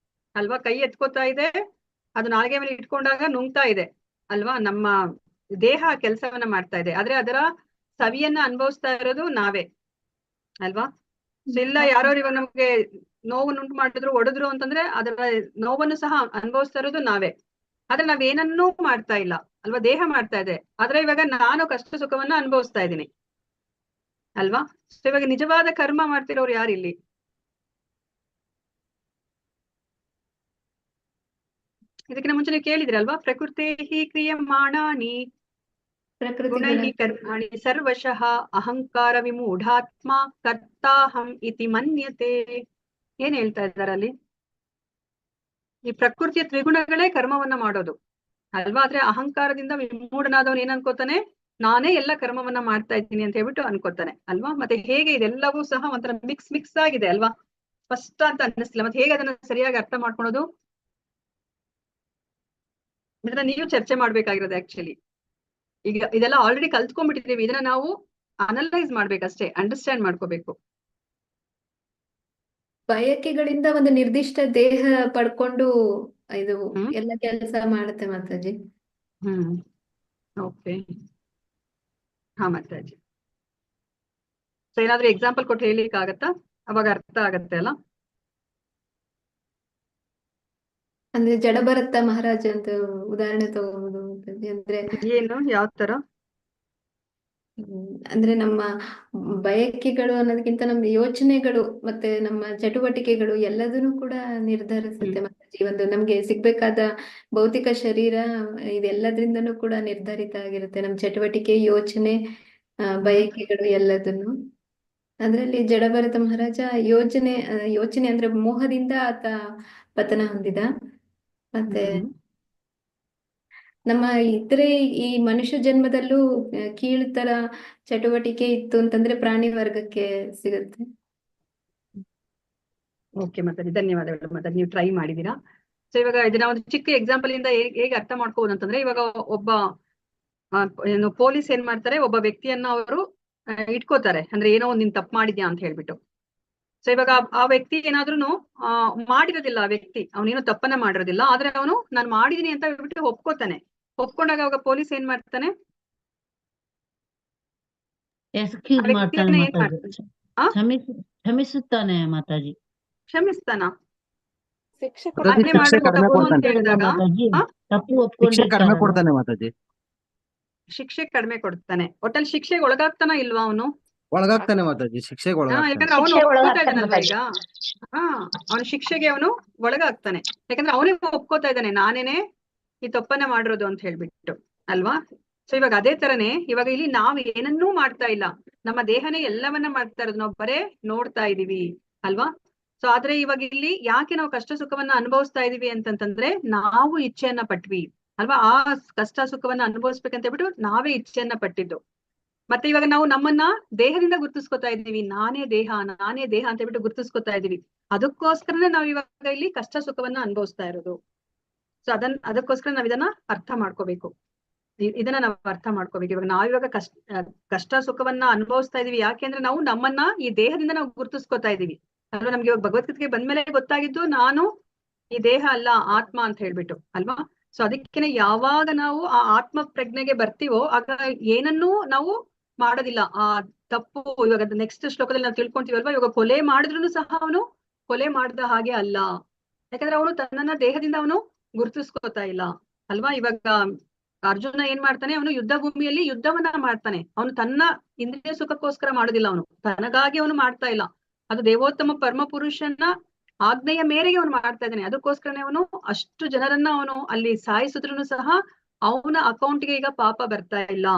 ಅಲ್ವಾ? ಕೈ ಎತ್ಕೋತಾ ಇದೆ, ಅದು ನಾಲ್ಗೆ ಮೇಲೆ ಇಟ್ಕೊಂಡಾಗ ನುಂಗ್ತಾ ಇದೆ ಅಲ್ವಾ? ನಮ್ಮ ದೇಹ ಕೆಲಸವನ್ನ ಮಾಡ್ತಾ ಇದೆ, ಆದ್ರೆ ಅದರ ಸವಿಯನ್ನ ಅನುಭವಿಸ್ತಾ ಇರೋದು ನಾವೇ ಅಲ್ವಾ? ಸೊ ಇಲ್ಲ, ಯಾರೋ ಇವಾಗ ನಮ್ಗೆ ನೋವನ್ನುಂಟು ಮಾಡಿದ್ರು, ಹೊಡೆದ್ರು ಅಂತಂದ್ರೆ ಅದರ ನೋವನ್ನು ಸಹ ಅನುಭವಿಸ್ತಾ ಇರೋದು ನಾವೇ. ಆದ್ರೆ ನಾವೇನನ್ನೂ ಮಾಡ್ತಾ ಇಲ್ಲ ಅಲ್ವಾ? ದೇಹ ಮಾಡ್ತಾ ಇದೆ. ಆದ್ರೆ ಇವಾಗ ನಾನು ಕಷ್ಟ ಸುಖವನ್ನ ಅನುಭವಿಸ್ತಾ ಇದ್ದೀನಿ ಅಲ್ವಾ? ಸೊ ಇವಾಗ ನಿಜವಾದ ಕರ್ಮ ಮಾಡ್ತಿರೋರು ಯಾರಿಲ್ಲಿ? ಇದಕ್ಕಿಂತ ಮುಂಚೆ ನೀವು ಕೇಳಿದ್ರಲ್ವಾ, ಪ್ರಕೃತಿ ಕ್ರಿಯಮಾಣಾನಿ ಗುಣೈಃ ಕರ್ಮಾಣಿ ಸರ್ವಶಃ ಅಹಂಕಾರ ವಿಮೂಢಾತ್ಮ ಕರ್ತಾಹಂ ಇತಿ ಮನ್ಯತೆ. ಏನ್ ಹೇಳ್ತಾ ಇದ್ದಾರೆ ಅಲ್ಲಿ? ಈ ಪ್ರಕೃತಿಯ ತ್ರಿಗುಣಗಳೇ ಕರ್ಮವನ್ನ ಮಾಡೋದು ಅಲ್ವಾ? ಆದ್ರೆ ಅಹಂಕಾರದಿಂದ ವಿಮೂಢನಾದವನು ಏನ್ ಅನ್ಕೋತಾನೆ? ನಾನೇ ಎಲ್ಲ ಕರ್ಮವನ್ನ ಮಾಡ್ತಾ ಇದ್ದೀನಿ ಅಂತ ಹೇಳ್ಬಿಟ್ಟು ಅನ್ಕೋತಾನೆ ಅಲ್ವಾ? ಮತ್ತೆ ಹೇಗೆ ಇದೆಲ್ಲವೂ ಸಹ ಒಂಥರ ಮಿಕ್ಸ್ ಆಗಿದೆ ಅಲ್ವಾ? ಸ್ಪಷ್ಟ ಅಂತ ಅನ್ನಿಸ್ತಿಲ್ಲ. ಮತ್ತೆ ಹೇಗೆ ಅದನ್ನ ಸರಿಯಾಗಿ ಅರ್ಥ ಮಾಡ್ಕೊಳೋದು? ಇದನ್ನ ನೀವು ಚರ್ಚೆ ಮಾಡ್ಬೇಕಾಗಿರೋದು ಆಕ್ಚುಲಿ. ಈಗ ಇದೆಲ್ಲ ಆಲ್ರೆಡಿ ಕಲ್ತ್ಕೊಂಡ್ಬಿಟ್ಟಿದೀವಿ, ಇದನ್ನ ನಾವು ಅನಲೈಸ್ ಮಾಡ್ಬೇಕಷ್ಟೇ, ಅಂಡರ್ಸ್ಟ್ಯಾಂಡ್ ಮಾಡ್ಕೋಬೇಕು. ಬಯಕೆಗಳಿಂದ ಒಂದು ನಿರ್ದಿಷ್ಟ ದೇಹ ಪಡ್ಕೊಂಡು ಇದು ಎಲ್ಲ ಕೆಲಸ ಮಾಡುತ್ತೆ ಮಾತಾಜಿ. ಓಕೆ, ಹಾ ಮಾತಾಜಿ. ಸೊ ಏನಾದ್ರೂ ಎಕ್ಸಾಂಪಲ್ ಕೊಟ್ಟು ಹೇಳಿಕ್ ಆಗತ್ತಾ? ಅವಾಗ ಅರ್ಥ ಆಗತ್ತೆ ಅಲ್ಲ? ಅಂದ್ರೆ ಜಡಭರತ ಮಹಾರಾಜ ಅಂತ ಉದಾಹರಣೆ ತಗೋಬಹುದು ಮಾತಾಜಿ. ಅಂದ್ರೆ ಏನು, ಯಾವ ತರ? ಅಂದ್ರೆ ನಮ್ಮ ಬಯಕೆಗಳು ಅನ್ನೋದಕ್ಕಿಂತ ನಮ್ಮ ಯೋಚನೆಗಳು ಮತ್ತೆ ನಮ್ಮ ಚಟುವಟಿಕೆಗಳು ಎಲ್ಲದನ್ನು ಕೂಡ ನಿರ್ಧರಿಸುತ್ತೆ ಮಾತಾಜಿ. ಒಂದು ನಮ್ಗೆ ಸಿಗ್ಬೇಕಾದ ಭೌತಿಕ ಶರೀರ ಇದೆಲ್ಲದ್ರಿಂದನೂ ಕೂಡ ನಿರ್ಧರಿತ ಆಗಿರುತ್ತೆ. ನಮ್ಮ ಚಟುವಟಿಕೆ, ಯೋಚನೆ, ಬಯಕೆಗಳು ಎಲ್ಲದನ್ನು. ಅದ್ರಲ್ಲಿ ಜಡಭರತ ಮಹಾರಾಜ ಯೋಚನೆ ಅಂದ್ರೆ ಮೋಹದಿಂದ ಆತ ಪತನ ಹೊಂದಿದ. ಮತ್ತೆ ನಮ್ಮ ಇತರೆ ಈ ಮನುಷ್ಯ ಜನ್ಮದಲ್ಲೂ ಕೀಳ್ತರ ಚಟುವಟಿಕೆ ಇತ್ತು ಅಂತಂದ್ರೆ ಪ್ರಾಣಿ ವರ್ಗಕ್ಕೆ ಸಿಗುತ್ತೆ. ಓಕೆ ಮಾತಾಡಿ, ಧನ್ಯವಾದಗಳು ಮಾತಾಡಿ, ನೀವು ಟ್ರೈ ಮಾಡಿದೀರಾ. ಸೊ ಇವಾಗ ಇದನ್ನ ಒಂದು ಚಿಕ್ಕ ಎಕ್ಸಾಂಪಲ್ ಇಂದ ಹೇಗೆ ಅರ್ಥ ಮಾಡ್ಕೋಬಹುದು ಅಂತಂದ್ರೆ, ಇವಾಗ ಒಬ್ಬ ಏನು ಪೊಲೀಸ್ ಏನ್ ಮಾಡ್ತಾರೆ, ಒಬ್ಬ ವ್ಯಕ್ತಿಯನ್ನ ಅವರು ಇಟ್ಕೋತಾರೆ. ಅಂದ್ರೆ ಏನೋ ಒಂದ್ ನೀನ್ ತಪ್ಪು ಮಾಡಿದ್ಯಾ ಅಂತ ಹೇಳ್ಬಿಟ್ಟು. ಸೊ ಇವಾಗ ಆ ವ್ಯಕ್ತಿ ಏನಾದ್ರೂ ಮಾಡಿರೋದಿಲ್ಲ, ಆ ವ್ಯಕ್ತಿ ಅವನೇನೋ ತಪ್ಪನ್ನ ಮಾಡಿರೋದಿಲ್ಲ, ಆದ್ರೆ ಅವನು ನಾನು ಮಾಡಿದೀನಿ ಅಂತ ಹೇಳ್ಬಿಟ್ಟು ಒಪ್ಕೋತಾನೆ. ಒಪ್ಕೊಂಡಾಗ ಅವಾಗ ಪೊಲೀಸ್ ಏನ್ ಮಾಡ್ತಾನೆ? ಎಕ್ಸ್ಕ್ಯೂಸ್ ಮಾಡ್ತಾನೆ ಮಾತಾಜಿ. ಕ್ಷಮಿಸುತ್ತಾನೆ ಮಾತಾಜಿ. ಕ್ಷಮಿಸ್ತಾನ? ಶಿಕ್ಷೆ ಕಡಿಮೆ ಹೇಳಿದಾಗ ಮಾತಾಜಿ ತಪ್ಪು ಶಿಕ್ಷೆ ಕಡಿಮೆ ಒಪ್ಕೊಂಡಿರ್ತಾರಲ್ಲ. ಕೊಡ್ತಾನೆ ಮಾತಾಜಿ. ಶಿಕ್ಷೆ ಕಡಿಮೆ ಕೊಡ್ತಾನೆ, ಒಟ್ಟಲ್ಲಿ ಶಿಕ್ಷೆಗೆ ಒಳಗಾಗ್ತಾನ ಇಲ್ವಾ ಅವನು? ಒಳಗಾಗ್ತಾನೆ ಮಾತಾಜಿ, ಶಿಕ್ಷೆಗೆ ಒಳಗಾಗ್ತಾನೆ. ಯಾಕಂದ್ರೆ ಅವನು ಒಪ್ಕೋತಾ ಇದ್ದಾನಲ್ವಾ ಈಗ. ಅವನ ಶಿಕ್ಷೆಗೆ ಅವನು ಒಳಗಾಗ್ತಾನೆ, ಯಾಕಂದ್ರೆ ಅವನೇ ಒಪ್ಕೋತಾ ಇದ್ದಾನೆ, ನಾನೇನೆ ಈ ತಪ್ಪನ್ನ ಮಾಡಿರೋದು ಅಂತ ಹೇಳ್ಬಿಟ್ಟು ಅಲ್ವಾ? ಸೊ ಇವಾಗ ಅದೇ ತರನೇ ಇವಾಗ ಇಲ್ಲಿ ನಾವ್ ಏನನ್ನೂ ಮಾಡ್ತಾ ಇಲ್ಲ, ನಮ್ಮ ದೇಹನೇ ಎಲ್ಲವನ್ನ ಮಾಡ್ತಾ ಇರೋದು, ನಾವು ಬರೇ ನೋಡ್ತಾ ಇದೀವಿ ಅಲ್ವಾ? ಸೊ ಆದ್ರೆ ಇವಾಗ ಇಲ್ಲಿ ಯಾಕೆ ನಾವು ಕಷ್ಟ ಸುಖವನ್ನ ಅನುಭವಿಸ್ತಾ ಇದೀವಿ ಅಂತಂತಂದ್ರೆ, ನಾವು ಇಚ್ಛೆಯನ್ನ ಪಟ್ವಿ ಅಲ್ವಾ? ಆ ಕಷ್ಟ ಸುಖವನ್ನ ಅನುಭವಿಸ್ಬೇಕಂತ ಹೇಳ್ಬಿಟ್ಟು ನಾವೇ ಇಚ್ಛೆಯನ್ನ ಪಟ್ಟಿದ್ದು. ಮತ್ತೆ ಇವಾಗ ನಾವು ನಮ್ಮನ್ನ ದೇಹದಿಂದ ಗುರ್ತಿಸ್ಕೊತಾ ಇದ್ದೀವಿ, ನಾನೇ ದೇಹ ಅಂತ ಹೇಳ್ಬಿಟ್ಟು ಗುರ್ತಿಸ್ಕೊತಾ ಇದೀವಿ. ಅದಕ್ಕೋಸ್ಕರನೇ ನಾವ್ ಇವಾಗ ಇಲ್ಲಿ ಕಷ್ಟ ಸುಖವನ್ನ ಅನುಭವಿಸ್ತಾ ಇರೋದು. ಸೊ ಅದಕ್ಕೋಸ್ಕರ ನಾವ್ ಇದನ್ನ ಅರ್ಥ ಮಾಡ್ಕೋಬೇಕು. ಇದನ್ನ ನಾವು ಅರ್ಥ ಮಾಡ್ಕೋಬೇಕು. ಇವಾಗ ನಾವಿವಾಗ ಕಷ್ಟ ಸುಖವನ್ನ ಅನುಭವಿಸ್ತಾ ಇದೀವಿ ಯಾಕೆಂದ್ರೆ ನಾವು ನಮ್ಮನ್ನ ಈ ದೇಹದಿಂದ ನಾವು ಗುರ್ತಿಸ್ಕೊತಾ ಇದೀವಿ ಅಲ್ವಾ? ನಮ್ಗೆ ಇವಾಗ ಭಗವದ್ಗೀತೆಗೆ ಬಂದ್ಮೇಲೆ ಗೊತ್ತಾಗಿದ್ದು ನಾನು ಈ ದೇಹ ಅಲ್ಲ, ಆತ್ಮ ಅಂತ ಹೇಳ್ಬಿಟ್ಟು ಅಲ್ವಾ? ಸೊ ಅದಕ್ಕೇನೆ ಯಾವಾಗ ನಾವು ಆ ಆತ್ಮ ಪ್ರಜ್ಞೆಗೆ ಬರ್ತೀವೋ ಆಗ ಏನನ್ನೂ ನಾವು ಮಾಡೋದಿಲ್ಲ, ಆ ತಪ್ಪು. ಇವಾಗ ನೆಕ್ಸ್ಟ್ ಶ್ಲೋಕದಲ್ಲಿ ನಾವು ತಿಳ್ಕೊಂತೀವಲ್ವಾ, ಇವಾಗ ಕೊಲೆ ಮಾಡಿದ್ರು ಸಹ ಅವನು ಕೊಲೆ ಮಾಡಿದ ಹಾಗೆ ಅಲ್ಲ, ಯಾಕಂದ್ರೆ ಅವನು ತನ್ನನ್ನ ದೇಹದಿಂದ ಅವನು ಗುರ್ತಿಸ್ಕೋತಾ ಇಲ್ಲ ಅಲ್ವಾ? ಇವಾಗ ಅರ್ಜುನ ಏನ್ ಮಾಡ್ತಾನೆ, ಅವನು ಯುದ್ಧ ಭೂಮಿಯಲ್ಲಿ ಯುದ್ಧವನ್ನ ಮಾಡ್ತಾನೆ. ಅವನು ತನ್ನ ಇಂದ್ರಿಯ ಸುಖಕ್ಕೋಸ್ಕರ ಮಾಡೋದಿಲ್ಲ, ಅವನು ತನಗಾಗಿ ಅವನು ಮಾಡ್ತಾ ಇಲ್ಲ. ಅದು ದೇವೋತ್ತಮ ಪರಮ ಪುರುಷನ ಆಜ್ಞೆಯ ಮೇರೆಗೆ ಅವನು ಮಾಡ್ತಾ ಇದ್ದಾನೆ. ಅದಕ್ಕೋಸ್ಕರನೇ ಅವನು ಅಷ್ಟು ಜನರನ್ನ ಅವನು ಅಲ್ಲಿ ಸಾಯಿಸಿದ್ರು ಸಹ ಅವನ ಅಕೌಂಟ್ಗೆ ಈಗ ಪಾಪ ಬರ್ತಾ ಇಲ್ಲ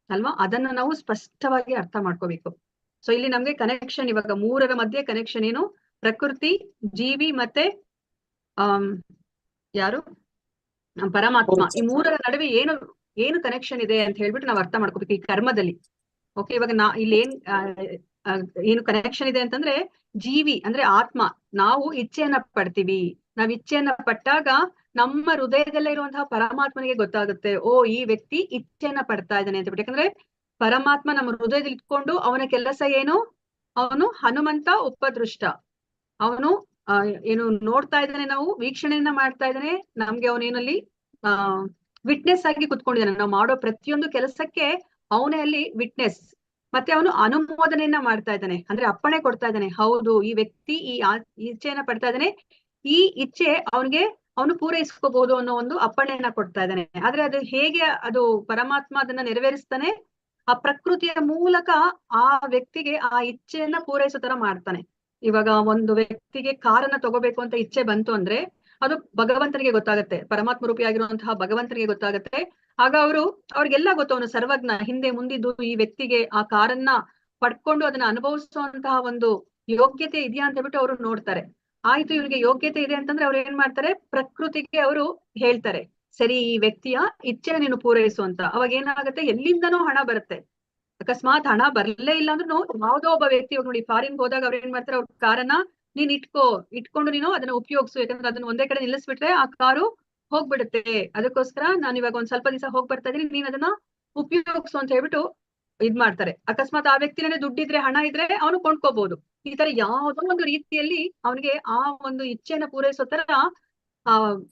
ಅಲ್ವಾ. ಅದನ್ನ ನಾವು ಸ್ಪಷ್ಟವಾಗಿ ಅರ್ಥ ಮಾಡ್ಕೋಬೇಕು. ಸೊ ಇಲ್ಲಿ ನಮ್ಗೆ ಕನೆಕ್ಷನ್, ಇವಾಗ ಮೂರರ ಮಧ್ಯೆ ಕನೆಕ್ಷನ್ ಏನು, ಪ್ರಕೃತಿ, ಜೀವಿ ಮತ್ತೆ ಯಾರು ಪರಮಾತ್ಮ, ಈ ಮೂರರ ನಡುವೆ ಏನು ಕನೆಕ್ಷನ್ ಇದೆ ಅಂತ ಹೇಳ್ಬಿಟ್ಟು ನಾವು ಅರ್ಥ ಮಾಡ್ಕೋಬೇಕು ಈ ಕರ್ಮದಲ್ಲಿ. ಓಕೆ, ಇವಾಗ ಇಲ್ಲಿ ಏನು ಕನೆಕ್ಷನ್ ಇದೆ ಅಂತಂದ್ರೆ, ಜೀವಿ ಅಂದ್ರೆ ಆತ್ಮ, ನಾವು ಇಚ್ಛೆಯನ್ನ ಪಡ್ತೀವಿ. ನಾವ್ ಇಚ್ಛೆಯನ್ನ ಪಟ್ಟಾಗ ನಮ್ಮ ಹೃದಯದಲ್ಲೇ ಇರುವಂತಹ ಪರಮಾತ್ಮನಿಗೆ ಗೊತ್ತಾಗುತ್ತೆ, ಓ ಈ ವ್ಯಕ್ತಿ ಇಚ್ಛೆಯನ್ನ ಪಡ್ತಾ ಇದ್ದಾನೆ ಅಂತ ಬಿಟ್ಟು. ಯಾಕಂದ್ರೆ ಪರಮಾತ್ಮ ನಮ್ಮ ಹೃದಯದಲ್ಲಿ ಇಟ್ಕೊಂಡು ಅವನ ಕೆಲಸ ಏನು, ಅವನು ಹನುಮಂತ ಉಪದೃಷ್ಟ, ಅವನು ಏನು ನೋಡ್ತಾ ಇದ್ದಾನೆ, ನಾವು ವೀಕ್ಷಣೆಯನ್ನ ಮಾಡ್ತಾ ಇದ್ದಾನೆ, ನಮ್ಗೆ ಅವನೇನಲ್ಲಿ ವಿಟ್ನೆಸ್ ಆಗಿ ಕುತ್ಕೊಂಡಿದ್ದಾನೆ. ನಾವು ಮಾಡೋ ಪ್ರತಿಯೊಂದು ಕೆಲಸಕ್ಕೆ ಅವನೇ ಅಲ್ಲಿ ವಿಟ್ನೆಸ್. ಮತ್ತೆ ಅವನು ಅನುಮೋದನೆಯನ್ನ ಮಾಡ್ತಾ ಇದ್ದಾನೆ, ಅಂದ್ರೆ ಅಪ್ಪಣೆ ಕೊಡ್ತಾ ಇದ್ದಾನೆ, ಹೌದು ಈ ವ್ಯಕ್ತಿ ಈ ಇಚ್ಛೆಯನ್ನ ಪಡ್ತಾ ಇದ್ದಾನೆ, ಈ ಇಚ್ಛೆ ಅವನು ಪೂರೈಸ್ಕೋಬಹುದು ಅನ್ನೋ ಒಂದು ಅಪ್ಪಣೆಯನ್ನ ಕೊಡ್ತಾ ಇದ್ದಾನೆ. ಆದ್ರೆ ಅದು ಹೇಗೆ ಅದು ಪರಮಾತ್ಮ ಅದನ್ನ ನೆರವೇರಿಸ್ತಾನೆ, ಆ ಪ್ರಕೃತಿಯ ಮೂಲಕ ಆ ವ್ಯಕ್ತಿಗೆ ಆ ಇಚ್ಛೆಯನ್ನ ಪೂರೈಸೋ ತರ ಮಾಡ್ತಾನೆ. ಇವಾಗ ಒಂದು ವ್ಯಕ್ತಿಗೆ ಕಾರನ್ನ ತಗೋಬೇಕು ಅಂತ ಇಚ್ಛೆ ಬಂತು ಅಂದ್ರೆ ಅದು ಭಗವಂತನಿಗೆ ಗೊತ್ತಾಗತ್ತೆ, ಪರಮಾತ್ಮ ರೂಪಿಯಾಗಿರುವಂತಹ ಭಗವಂತನಿಗೆ ಗೊತ್ತಾಗತ್ತೆ. ಆಗ ಅವ್ರಿಗೆಲ್ಲ ಗೊತ್ತು, ಅವನು ಸರ್ವಜ್ಞ, ಹಿಂದೆ ಮುಂದಿದ್ದು ಈ ವ್ಯಕ್ತಿಗೆ ಆ ಕಾರನ್ನ ಪಡ್ಕೊಂಡು ಅದನ್ನ ಅನುಭವಿಸುವಂತಹ ಒಂದು ಯೋಗ್ಯತೆ ಇದೆಯಾ ಅಂತ ಹೇಳ್ಬಿಟ್ಟು ಅವರು ನೋಡ್ತಾರೆ. ಆಯ್ತು, ಇವ್ರಿಗೆ ಯೋಗ್ಯತೆ ಇದೆ ಅಂತಂದ್ರೆ ಅವ್ರು ಏನ್ ಮಾಡ್ತಾರೆ, ಪ್ರಕೃತಿಗೆ ಅವರು ಹೇಳ್ತಾರೆ, ಸರಿ ಈ ವ್ಯಕ್ತಿಯ ಇಚ್ಛೆನ ನೀನು ಪೂರೈಸು ಅಂತ. ಅವಾಗ ಏನಾಗುತ್ತೆ, ಎಲ್ಲಿಂದನೋ ಹಣ ಬರುತ್ತೆ. ಅಕಸ್ಮಾತ್ ಹಣ ಬರ್ಲೇ ಇಲ್ಲ ಅಂದ್ರೂ ಯಾವುದೋ ಒಬ್ಬ ವ್ಯಕ್ತಿ, ನೋಡಿ ಫಾರಿನ್ ಹೋದಾಗ ಅವ್ರು ಏನ್ ಮಾಡ್ತಾರೆ, ಅವ್ರ ಕಾರನ್ನ ನೀನ್ ಇಟ್ಕೊಂಡು ನೀನು ಅದನ್ನ ಉಪಯೋಗಿಸು, ಯಾಕಂದ್ರೆ ಅದನ್ನ ಒಂದೇ ಕಡೆ ನಿಲ್ಲಿಸ್ಬಿಟ್ರೆ ಆ ಕಾರು ಹೋಗ್ಬಿಡುತ್ತೆ, ಅದಕ್ಕೋಸ್ಕರ ನಾನು ಇವಾಗ ಒಂದ್ ಸ್ವಲ್ಪ ದಿವಸ ಹೋಗ್ ಬರ್ತಾ ಇದೀನಿ, ನೀನ್ ಅದನ್ನ ಉಪಯೋಗಿಸು ಅಂತ ಹೇಳ್ಬಿಟ್ಟು ಇದ್ ಮಾಡ್ತಾರೆ. ಅಕಸ್ಮಾತ್ ಆ ವ್ಯಕ್ತಿನೇ ದುಡ್ಡಿದ್ರೆ, ಹಣ ಇದ್ರೆ ಅವನು ಕೊಂಡ್ಕೋಬಹುದು. ಈ ತರ ಯಾವುದೋ ಒಂದು ರೀತಿಯಲ್ಲಿ ಅವನಿಗೆ ಆ ಒಂದು ಇಚ್ಛೆಯನ್ನ ಪೂರೈಸೋ ತರ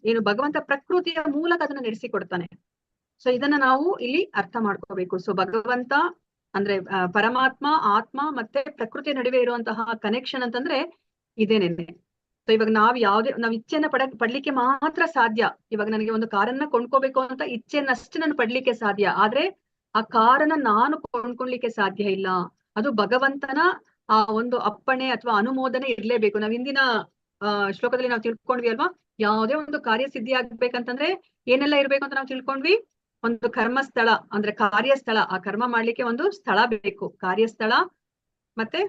ಏನು ಭಗವಂತ ಪ್ರಕೃತಿಯ ಮೂಲಕ ಅದನ್ನ ನಡೆಸಿಕೊಡ್ತಾನೆ. ಸೊ ಇದನ್ನ ನಾವು ಇಲ್ಲಿ ಅರ್ಥ ಮಾಡ್ಕೋಬೇಕು. ಸೊ ಭಗವಂತ ಅಂದ್ರೆ ಪರಮಾತ್ಮ, ಆತ್ಮ ಮತ್ತೆ ಪ್ರಕೃತಿ ನಡುವೆ ಇರುವಂತಹ ಕನೆಕ್ಷನ್ ಅಂತಂದ್ರೆ ಇದೇನೇನೆ. ಸೊ ಇವಾಗ ನಾವ್ ಇಚ್ಛೆಯನ್ನ ಪಡ್ಲಿಕ್ಕೆ ಮಾತ್ರ ಸಾಧ್ಯ. ಇವಾಗ ನನಗೆ ಒಂದು ಕಾರನ್ನ ಕೊಂಡ್ಕೋಬೇಕು ಅಂತ ಇಚ್ಛೆಯನ್ನಷ್ಟೇ ನಾನು ಪಡ್ಲಿಕ್ಕೆ ಸಾಧ್ಯ, ಆದ್ರೆ ಆ ಕಾರನ್ನ ನಾನು ಕೊಂಡ್ಕೊಳ್ಲಿಕ್ಕೆ ಸಾಧ್ಯ ಇಲ್ಲ. ಅದು ಭಗವಂತನ ಆ ಒಂದು ಅಪ್ಪಣೆ ಅಥವಾ ಅನುಮೋದನೆ ಇರ್ಲೇಬೇಕು. ನಾವ್ ಹಿಂದಿನ ಶ್ಲೋಕದಲ್ಲಿ ನಾವು ತಿಳ್ಕೊಂಡ್ವಿ ಅಲ್ವಾ, ಯಾವುದೇ ಒಂದು ಕಾರ್ಯ ಸಿದ್ಧಿ ಆಗ್ಬೇಕಂತಂದ್ರೆ ಏನೆಲ್ಲ ಇರ್ಬೇಕು ಅಂತ ನಾವು ತಿಳ್ಕೊಂಡ್ವಿ. ಒಂದು ಕರ್ಮಸ್ಥಳ ಅಂದ್ರೆ ಕಾರ್ಯಸ್ಥಳ, ಆ ಕರ್ಮ ಮಾಡ್ಲಿಕ್ಕೆ ಒಂದು ಸ್ಥಳ ಬೇಕು, ಕಾರ್ಯಸ್ಥಳ. ಮತ್ತೆ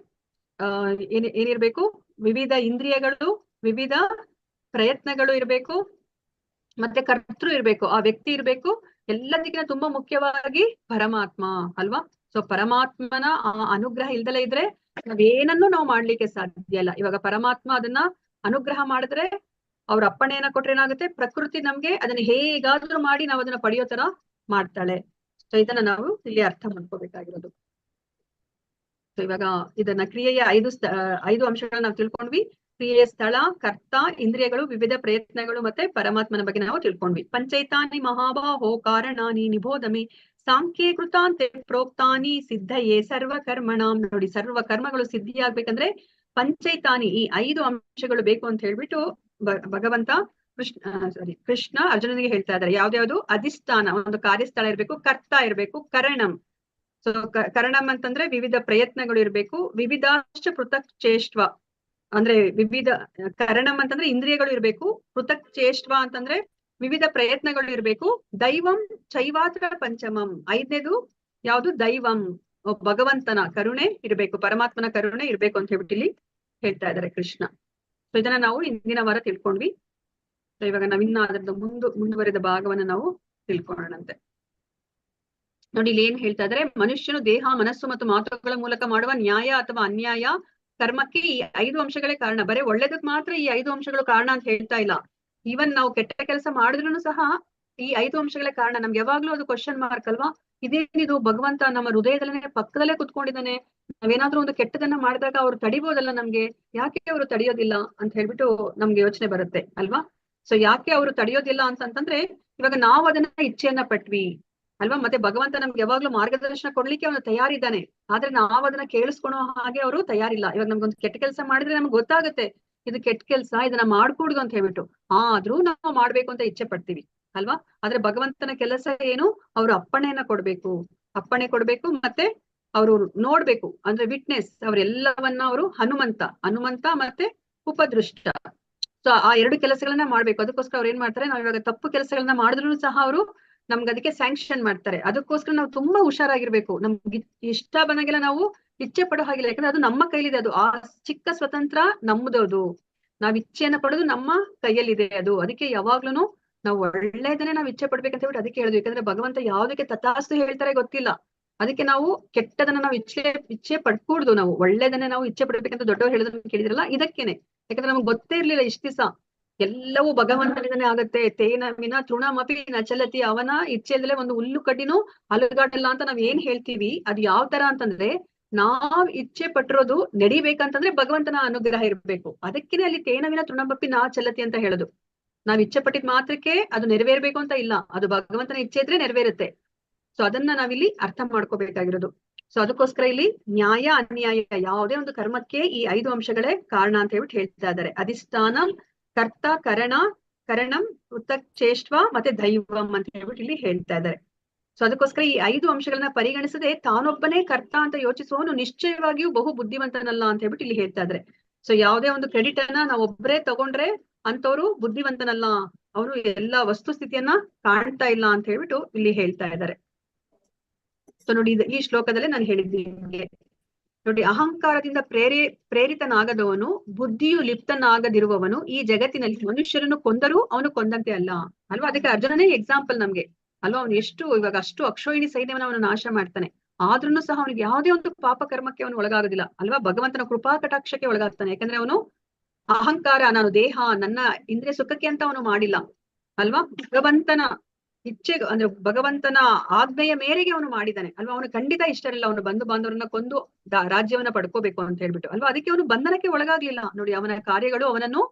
ಏನಿರ್ಬೇಕು, ವಿವಿಧ ಇಂದ್ರಿಯಗಳು, ವಿವಿಧ ಪ್ರಯತ್ನಗಳು ಇರ್ಬೇಕು, ಮತ್ತೆ ಕರ್ತೃ ಇರ್ಬೇಕು, ಆ ವ್ಯಕ್ತಿ ಇರ್ಬೇಕು. ಎಲ್ಲದಕ್ಕಿಂತ ತುಂಬಾ ಮುಖ್ಯವಾಗಿ ಪರಮಾತ್ಮ ಅಲ್ವಾ. ಸೊ ಪರಮಾತ್ಮನ ಆ ಅನುಗ್ರಹ ಇಲ್ದಲೇ ಇದ್ರೆ ನಾವೇನನ್ನು ನಾವು ಮಾಡ್ಲಿಕ್ಕೆ ಸಾಧ್ಯ ಇಲ್ಲ. ಇವಾಗ ಪರಮಾತ್ಮ ಅದನ್ನ ಅನುಗ್ರಹ ಮಾಡಿದ್ರೆ, ಅವ್ರ ಅಪ್ಪಣೆಯನ್ನ ಕೊಟ್ರೆ ಏನಾಗುತ್ತೆ, ಪ್ರಕೃತಿ ನಮ್ಗೆ ಅದನ್ನ ಹೇಗಾದ್ರೂ ಮಾಡಿ ನಾವು ಅದನ್ನ ಪಡೆಯೋ ತರ ಮಾಡ್ತಾಳೆ. ಸೊ ಇದನ್ನ ನಾವು ಇಲ್ಲಿ ಅರ್ಥ ಮಾಡ್ಕೋಬೇಕಾಗಿರೋದು. ಸೊ ಇವಾಗ ಇದನ್ನ ಕ್ರಿಯೆಯ 5 ಅಂಶಗಳನ್ನ ನಾವು ತಿಳ್ಕೊಂಡ್ವಿ. ಕ್ರಿಯೆಯ ಸ್ಥಳ, ಕರ್ತ, ಇಂದ್ರಿಯಗಳು, ವಿವಿಧ ಪ್ರಯತ್ನಗಳು ಮತ್ತೆ ಪರಮಾತ್ಮನ ಬಗ್ಗೆ ನಾವು ತಿಳ್ಕೊಂಡ್ವಿ. ಪಂಚೈತಾನಿ ಮಹಾಬಾಹೋ ಕಾರಣಾನಿ ನಿಬೋಧಮಿ ಸಾಂಖ್ಯೇ ಕೃತಾಂತೆ ಪ್ರೋಕ್ತಾನಿ ಸಿದ್ಧಯೇ ಸರ್ವ ಕರ್ಮಣಾಂ. ನೋಡಿ, ಸರ್ವ ಕರ್ಮಗಳು ಸಿದ್ಧಿ ಆಗ್ಬೇಕಂದ್ರೆ ಪಂಚೈತಾನಿ, ಈ 5 ಅಂಶಗಳು ಬೇಕು ಅಂತ ಹೇಳ್ಬಿಟ್ಟು ಭಗವಂತ ಕೃಷ್ಣ ಅರ್ಜುನನಿಗೆ ಹೇಳ್ತಾ ಇದ್ದಾರೆ. ಯಾವ್ದ್ಯಾವ್ದು, ಅಧಿಷ್ಠಾನ, ಒಂದು ಕಾರ್ಯಸ್ಥಳ ಇರ್ಬೇಕು, ಕರ್ತ ಇರ್ಬೇಕು, ಕರಣಂ. ಸೊ ಕರಣಂ ಅಂತಂದ್ರೆ ವಿವಿಧ ಪ್ರಯತ್ನಗಳು ಇರ್ಬೇಕು, ವಿವಿಧಾಶ್ಚ ಪೃಥಕ್ ಚೇಷ್ಟ್ವ ಅಂದ್ರೆ ವಿವಿಧ, ಕರಣಂ ಅಂತಂದ್ರೆ ಇಂದ್ರಿಯಗಳು ಇರ್ಬೇಕು, ಪೃಥಕ್ ಚೇಷ್ಟ್ವ ಅಂತಂದ್ರೆ ವಿವಿಧ ಪ್ರಯತ್ನಗಳು ಇರ್ಬೇಕು, ದೈವಂ ಚೈವಾತ್ರ ಪಂಚಮಂ, 5ನೇದು ಯಾವುದು, ದೈವಂ, ಭಗವಂತನ ಕರುಣೆ ಇರ್ಬೇಕು, ಪರಮಾತ್ಮನ ಕರುಣೆ ಇರ್ಬೇಕು ಅಂತ ಹೇಳ್ಬಿಟ್ಟು ಇಲ್ಲಿ ಹೇಳ್ತಾ ಇದ್ದಾರೆ ಕೃಷ್ಣ. ಸೊ ಇದನ್ನ ನಾವು ಇಂದಿನ ವಾರ ತಿಳ್ಕೊಂಡ್ವಿ. ಸೊ ಇವಾಗ ನಾವಿನ್ನ ಅದರದ ಮುಂದುವರೆದ ಭಾಗವನ್ನ ನಾವು ತಿಳ್ಕೊಳ್ಳೋಣಂತೆ. ನೋಡಿ, ಇಲ್ಲಿ ಏನ್ ಹೇಳ್ತಾ ಇದ್ದಾರೆ, ಮನುಷ್ಯನು ದೇಹ, ಮನಸ್ಸು ಮತ್ತು ಮಾತುಗಳ ಮೂಲಕ ಮಾಡುವ ನ್ಯಾಯ ಅಥವಾ ಅನ್ಯಾಯ ಕರ್ಮಕ್ಕೆ ಈ 5 ಅಂಶಗಳೇ ಕಾರಣ. ಬರೀ ಒಳ್ಳೇದಕ್ ಮಾತ್ರ ಈ 5 ಅಂಶಗಳು ಕಾರಣ ಅಂತ ಹೇಳ್ತಾ ಇಲ್ಲ. ಈವನ್ ನಾವು ಕೆಟ್ಟ ಕೆಲಸ ಮಾಡಿದ್ರು ಸಹ ಈ 5 ಅಂಶಗಳೇ ಕಾರಣ. ನಮ್ಗೆ ಯಾವಾಗ್ಲೂ ಅದು ಕ್ವಶನ್ ಮಾರ್ಕ್ ಅಲ್ವಾ, ಇದೇನಿದು, ಭಗವಂತ ನಮ್ಮ ಹೃದಯದಲ್ಲೇ ಪಕ್ಕದಲ್ಲೇ ಕುತ್ಕೊಂಡಿದ್ದಾನೆ, ನಾವೇನಾದ್ರೂ ಒಂದು ಕೆಟ್ಟದನ್ನ ಮಾಡಿದಾಗ ಅವ್ರು ತಡಿಬೋದಲ್ಲ ನಮ್ಗೆ, ಯಾಕೆ ಅವರು ತಡೆಯೋದಿಲ್ಲ ಅಂತ ಹೇಳ್ಬಿಟ್ಟು ನಮ್ಗೆ ಯೋಚನೆ ಬರುತ್ತೆ ಅಲ್ವಾ. ಸೊ ಯಾಕೆ ಅವರು ತಡೆಯೋದಿಲ್ಲ ಅಂತಂದ್ರೆ, ಇವಾಗ ನಾವು ಅದನ್ನ ಇಚ್ಛೆಯನ್ನ ಪಟ್ವಿ ಅಲ್ವಾ. ಮತ್ತೆ ಭಗವಂತ ನಮ್ಗೆ ಯಾವಾಗ್ಲೂ ಮಾರ್ಗದರ್ಶನ ಕೊಡ್ಲಿಕ್ಕೆ ಅವನು ತಯಾರಿದ್ದಾನೆ, ಆದ್ರೆ ನಾವ್ ಅದನ್ನ ಕೇಳಿಸ್ಕೊಳೋ ಹಾಗೆ ಅವರು ತಯಾರಿಲ್ಲ. ಇವಾಗ ನಮ್ಗೊಂದು ಕೆಟ್ಟ ಕೆಲಸ ಮಾಡಿದ್ರೆ ನಮ್ಗೆ ಗೊತ್ತಾಗುತ್ತೆ ಇದು ಕೆಟ್ಟ ಕೆಲಸ, ಇದನ್ನ ಮಾಡ್ಕೂಡ್ದು ಅಂತ ಹೇಳ್ಬಿಟ್ಟು, ಆದ್ರೂ ನಾವು ಮಾಡ್ಬೇಕು ಅಂತ ಇಚ್ಛೆ ಪಡ್ತೀವಿ ಅಲ್ವಾ. ಆದ್ರೆ ಭಗವಂತನ ಕೆಲಸ ಏನು, ಅವರು ಅಪ್ಪಣೆಯನ್ನ ಕೊಡ್ಬೇಕು, ಅಪ್ಪಣೆ ಕೊಡ್ಬೇಕು, ಮತ್ತೆ ಅವರು ನೋಡ್ಬೇಕು, ಅಂದ್ರೆ ವಿಟ್ನೆಸ್, ಅವರೆಲ್ಲವನ್ನ ಅವರು ಹನುಮಂತ ಮತ್ತೆ ಉಪದೃಷ್ಟ. ಸೊ ಆ ಎರಡು ಕೆಲಸಗಳನ್ನ ಮಾಡ್ಬೇಕು. ಅದಕ್ಕೋಸ್ಕರ ಅವ್ರು ಏನ್ ಮಾಡ್ತಾರೆ, ನಾವ್ ಇವಾಗ ತಪ್ಪು ಕೆಲಸಗಳನ್ನ ಮಾಡಿದ್ರು ಸಹ ಅವರು ನಮ್ಗೆ ಅದಕ್ಕೆ ಸ್ಯಾಂಕ್ಷನ್ ಮಾಡ್ತಾರೆ. ಅದಕ್ಕೋಸ್ಕರ ನಾವು ತುಂಬಾ ಹುಷಾರಾಗಿರ್ಬೇಕು. ನಮ್ಗೆ ಇಷ್ಟ ಬಂದಾಗೆಲ್ಲ ನಾವು ಇಚ್ಛೆ ಪಡೋ ಹಾಗಿಲ್ಲ, ಯಾಕಂದ್ರೆ ಅದು ನಮ್ಮ ಕೈಲಿದೆ. ಅದು ಆ ಚಿಕ್ಕ ಸ್ವತಂತ್ರ ನಮ್ಮದು, ನಾವ್ ಇಚ್ಛೆಯನ್ನ ಪಡೋದು ನಮ್ಮ ಕೈಯಲ್ಲಿದೆ ಅದು. ಅದಕ್ಕೆ ಯಾವಾಗ್ಲೂ ನಾವು ಒಳ್ಳೇದನ್ನೇ ನಾವು ಇಚ್ಛೆ ಪಡ್ಬೇಕಂತ ಹೇಳ್ಬಿಟ್ಟು ಅದಕ್ಕೆ ಹೇಳುದು. ಯಾಕಂದ್ರೆ ಭಗವಂತ ಯಾವ್ದಕ್ಕೆ ತಥಾಸ್ತು ಹೇಳ್ತಾರೆ ಗೊತ್ತಿಲ್ಲ. ಅದಕ್ಕೆ ನಾವು ಕೆಟ್ಟದನ್ನ ನಾವು ಇಚ್ಛೆ ಪಡ್ಕೂಡ್ದು, ನಾವು ಒಳ್ಳೇದನ್ನೇ ನಾವು ಇಚ್ಛೆ ಪಡ್ಬೇಕಂತ ದೊಡ್ಡವ್ರು ಹೇಳೋದನ್ನ ಕೇಳಿದ್ರಲ್ಲ, ಇದಕ್ಕೇನೆ. ಯಾಕಂದ್ರೆ ನಮ್ಗೆ ಗೊತ್ತೇ ಇರ್ಲಿಲ್ಲ ಇಷ್ಟ ದಿವಸ ಎಲ್ಲವೂ ಭಗವಂತನಿಂದನೇ ಆಗತ್ತೆ. ತೇನ ವಿನ ತೃಣಮಪಿ ನ ಚಲತಿ, ಅವನ ಇಚ್ಛೆಯಲ್ಲೇ ಒಂದು ಹುಲ್ಲು ಕಡ್ಡಿನೂ ಅಲುಗಾಡಲ್ಲ ಅಂತ ನಾವ್ ಏನ್ ಹೇಳ್ತೀವಿ, ಅದು ಯಾವ ತರ ಅಂತಂದ್ರೆ, ನಾವ್ ಇಚ್ಛೆ ಪಟ್ಟಿರೋದು ನಡಿಬೇಕಂತಂದ್ರೆ ಭಗವಂತನ ಅನುಗ್ರಹ ಇರ್ಬೇಕು. ಅದಕ್ಕೇನೆ ಅಲ್ಲಿ ತೇನ ವಿನ ತೃಣಮಪಿ ನಾ ಚಲತಿ ಅಂತ ಹೇಳೋದು. ನಾವ್ ಇಚ್ಛೆ ಪಟ್ಟಿದ್ ಮಾತ್ರಕ್ಕೆ ಅದು ನೆರವೇರ್ಬೇಕು ಅಂತ ಇಲ್ಲ, ಅದು ಭಗವಂತನ ಇಚ್ಛೆ ಇದ್ರೆ ನೆರವೇರುತ್ತೆ. ಸೊ ಅದನ್ನ ನಾವಿಲ್ಲಿ ಅರ್ಥ ಮಾಡ್ಕೋಬೇಕಾಗಿರೋದು. ಸೊ ಅದಕ್ಕೋಸ್ಕರ ಇಲ್ಲಿ ನ್ಯಾಯ ಅನ್ಯಾಯ ಯಾವುದೇ ಒಂದು ಕರ್ಮಕ್ಕೆ ಈ 5 ಅಂಶಗಳೇ ಕಾರಣ ಅಂತ ಹೇಳ್ಬಿಟ್ಟು ಹೇಳ್ತಾ ಇದ್ದಾರೆ. ಅಧಿಷ್ಠಾನ, ಕರ್ತ, ಕರಣಂ, ಪೃಥಕ್ ಚೇಷ್ಟ್ವ ಮತ್ತೆ ದೈವಂ ಅಂತ ಹೇಳ್ಬಿಟ್ಟು ಇಲ್ಲಿ ಹೇಳ್ತಾ ಇದ್ದಾರೆ. ಸೊ ಅದಕ್ಕೋಸ್ಕರ ಈ 5 ಅಂಶಗಳನ್ನ ಪರಿಗಣಿಸದೆ ತಾನೊಬ್ಬನೇ ಕರ್ತ ಅಂತ ಯೋಚಿಸುವವನು ನಿಶ್ಚಯವಾಗಿಯೂ ಬಹು ಬುದ್ಧಿವಂತನಲ್ಲ ಅಂತ ಹೇಳ್ಬಿಟ್ಟು ಇಲ್ಲಿ ಹೇಳ್ತಾ ಇದ್ದಾರೆ. ಸೊ ಯಾವುದೇ ಒಂದು ಕ್ರೆಡಿಟ್ ಅನ್ನ ನಾವು ಒಬ್ಬರೇ ತಗೊಂಡ್ರೆ ಅಂತವ್ರು ಬುದ್ಧಿವಂತನಲ್ಲ, ಅವನು ಎಲ್ಲಾ ವಸ್ತುಸ್ಥಿತಿಯನ್ನ ಕಾಣ್ತಾ ಇಲ್ಲ ಅಂತ ಹೇಳ್ಬಿಟ್ಟು ಇಲ್ಲಿ ಹೇಳ್ತಾ ಇದ್ದಾರೆ. ಸೊ ನೋಡಿ, ಈ ಶ್ಲೋಕದಲ್ಲೇ ನಾನು ಹೇಳಿದ್ದೀನಿ ನೋಡಿ, ಅಹಂಕಾರದಿಂದ ಪ್ರೇರಿತನಾಗದವನು, ಬುದ್ಧಿಯು ಲಿಪ್ತನಾಗದಿರುವವನು ಈ ಜಗತ್ತಿನಲ್ಲಿ ಮನುಷ್ಯರನ್ನು ಕೊಂದರೂ ಅವನು ಕೊಂದಂತೆ ಅಲ್ಲ ಅಲ್ವಾ. ಅದಕ್ಕೆ ಅರ್ಜುನನೇ ಎಕ್ಸಾಂಪಲ್ ನಮ್ಗೆ ಅಲ್ವಾ. ಅವನು ಇವಾಗ ಅಷ್ಟು ಅಕ್ಷೋಹಿಣಿ ಸೈನ್ಯವನ್ನ ಅವನು ನಾಶ ಮಾಡ್ತಾನೆ, ಆದ್ರೂ ಸಹ ಅವನಿಗೆ ಯಾವುದೇ ಒಂದು ಪಾಪ ಕರ್ಮಕ್ಕೆ ಅವನು ಒಳಗಾಗೋದಿಲ್ಲ ಅಲ್ವಾ. ಭಗವಂತನ ಕೃಪಾ ಕಟಾಕ್ಷಕ್ಕೆ ಒಳಗಾಗ್ತಾನೆ. ಯಾಕಂದ್ರೆ ಅವನು ಅಹಂಕಾರ, ನಾನು ದೇಹ, ನನ್ನ ಇಂದ್ರಿಯ ಸುಖಕ್ಕೆ ಅಂತ ಅವನು ಮಾಡಿಲ್ಲ ಅಲ್ವಾ. ಭಗವಂತನ ಇಚ್ಛೆ ಅಂದ್ರೆ ಭಗವಂತನ ಆಜ್ಞೆಯ ಮೇರೆಗೆ ಅವನು ಮಾಡಿದ್ದಾನೆ ಅಲ್ವಾ. ಅವನು ಖಂಡಿತ ಇಷ್ಟ ಇರಲಿಲ್ಲ ಅವನು ಬಂಧು ಬಾಂಧವರನ್ನ ಕೊಂದು ರಾಜ್ಯವನ್ನ ಪಡ್ಕೋಬೇಕು ಅಂತ ಹೇಳ್ಬಿಟ್ಟು ಅಲ್ವಾ. ಅದಕ್ಕೆ ಅವನು ಬಂಧನಕ್ಕೆ ಒಳಗಾಗ್ಲಿಲ್ಲ ನೋಡಿ. ಅವನ ಕಾರ್ಯಗಳು ಅವನನ್ನು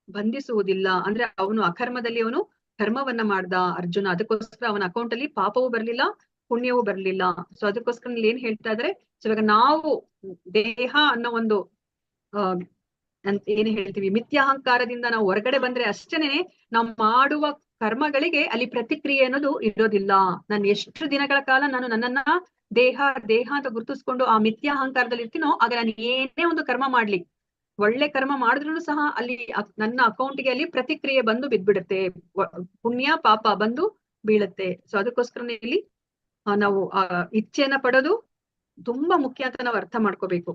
ಬಂಧಿಸುವುದಿಲ್ಲ. ಅಂದ್ರೆ ಅವನು ಅಕರ್ಮದಲ್ಲಿ ಅವನು ಕರ್ಮವನ್ನ ಮಾಡ್ದ ಅರ್ಜುನ. ಅದಕ್ಕೋಸ್ಕರ ಅವನ ಅಕೌಂಟ್ ಅಲ್ಲಿ ಪಾಪವೂ ಬರ್ಲಿಲ್ಲ, ಪುಣ್ಯವೂ ಬರ್ಲಿಲ್ಲ. ಸೊ ಅದಕ್ಕೋಸ್ಕರ ಇಲ್ಲಿ ಏನ್ ಹೇಳ್ತಾ ಇದ್ರೆ, ಸೊ ಇವಾಗ ನಾವು ದೇಹ ಅನ್ನೋ ಒಂದು ಅಂತ ಏನ್ ಹೇಳ್ತೀವಿ ಮಿಥ್ಯಾಹಂಕಾರದಿಂದ ನಾವು ಹೊರಗಡೆ ಬಂದ್ರೆ ಅಷ್ಟೇನೆ ನಾವು ಮಾಡುವ ಕರ್ಮಗಳಿಗೆ ಅಲ್ಲಿ ಪ್ರತಿಕ್ರಿಯೆ ಅನ್ನೋದು ಇರೋದಿಲ್ಲ. ನಾನು ಎಷ್ಟು ದಿನಗಳ ಕಾಲ ನಾನು ನನ್ನನ್ನ ದೇಹ ಅಂತ ಗುರುತಿಸ್ಕೊಂಡು ಆ ಮಿಥ್ಯಾಹಂಕಾರದಲ್ಲಿ ಇರ್ತೀನೋ, ಆಗ ನಾನು ಏನೇ ಒಂದು ಕರ್ಮ ಮಾಡ್ಲಿ, ಒಳ್ಳೆ ಕರ್ಮ ಮಾಡಿದ್ರು ಸಹ ಅಲ್ಲಿ ನನ್ನ ಅಕೌಂಟ್ಗೆ ಅಲ್ಲಿ ಪ್ರತಿಕ್ರಿಯೆ ಬಂದು ಬಿದ್ಬಿಡುತ್ತೆ, ಪುಣ್ಯ ಪಾಪ ಬಂದು ಬೀಳುತ್ತೆ. ಸೊ ಅದಕ್ಕೋಸ್ಕರನೇ ಇಲ್ಲಿ ನಾವು ಆ ಇಚ್ಛೆಯನ್ನ ಪಡೋದು ತುಂಬಾ ಮುಖ್ಯ ಅಂತ ನಾವು ಅರ್ಥ ಮಾಡ್ಕೋಬೇಕು.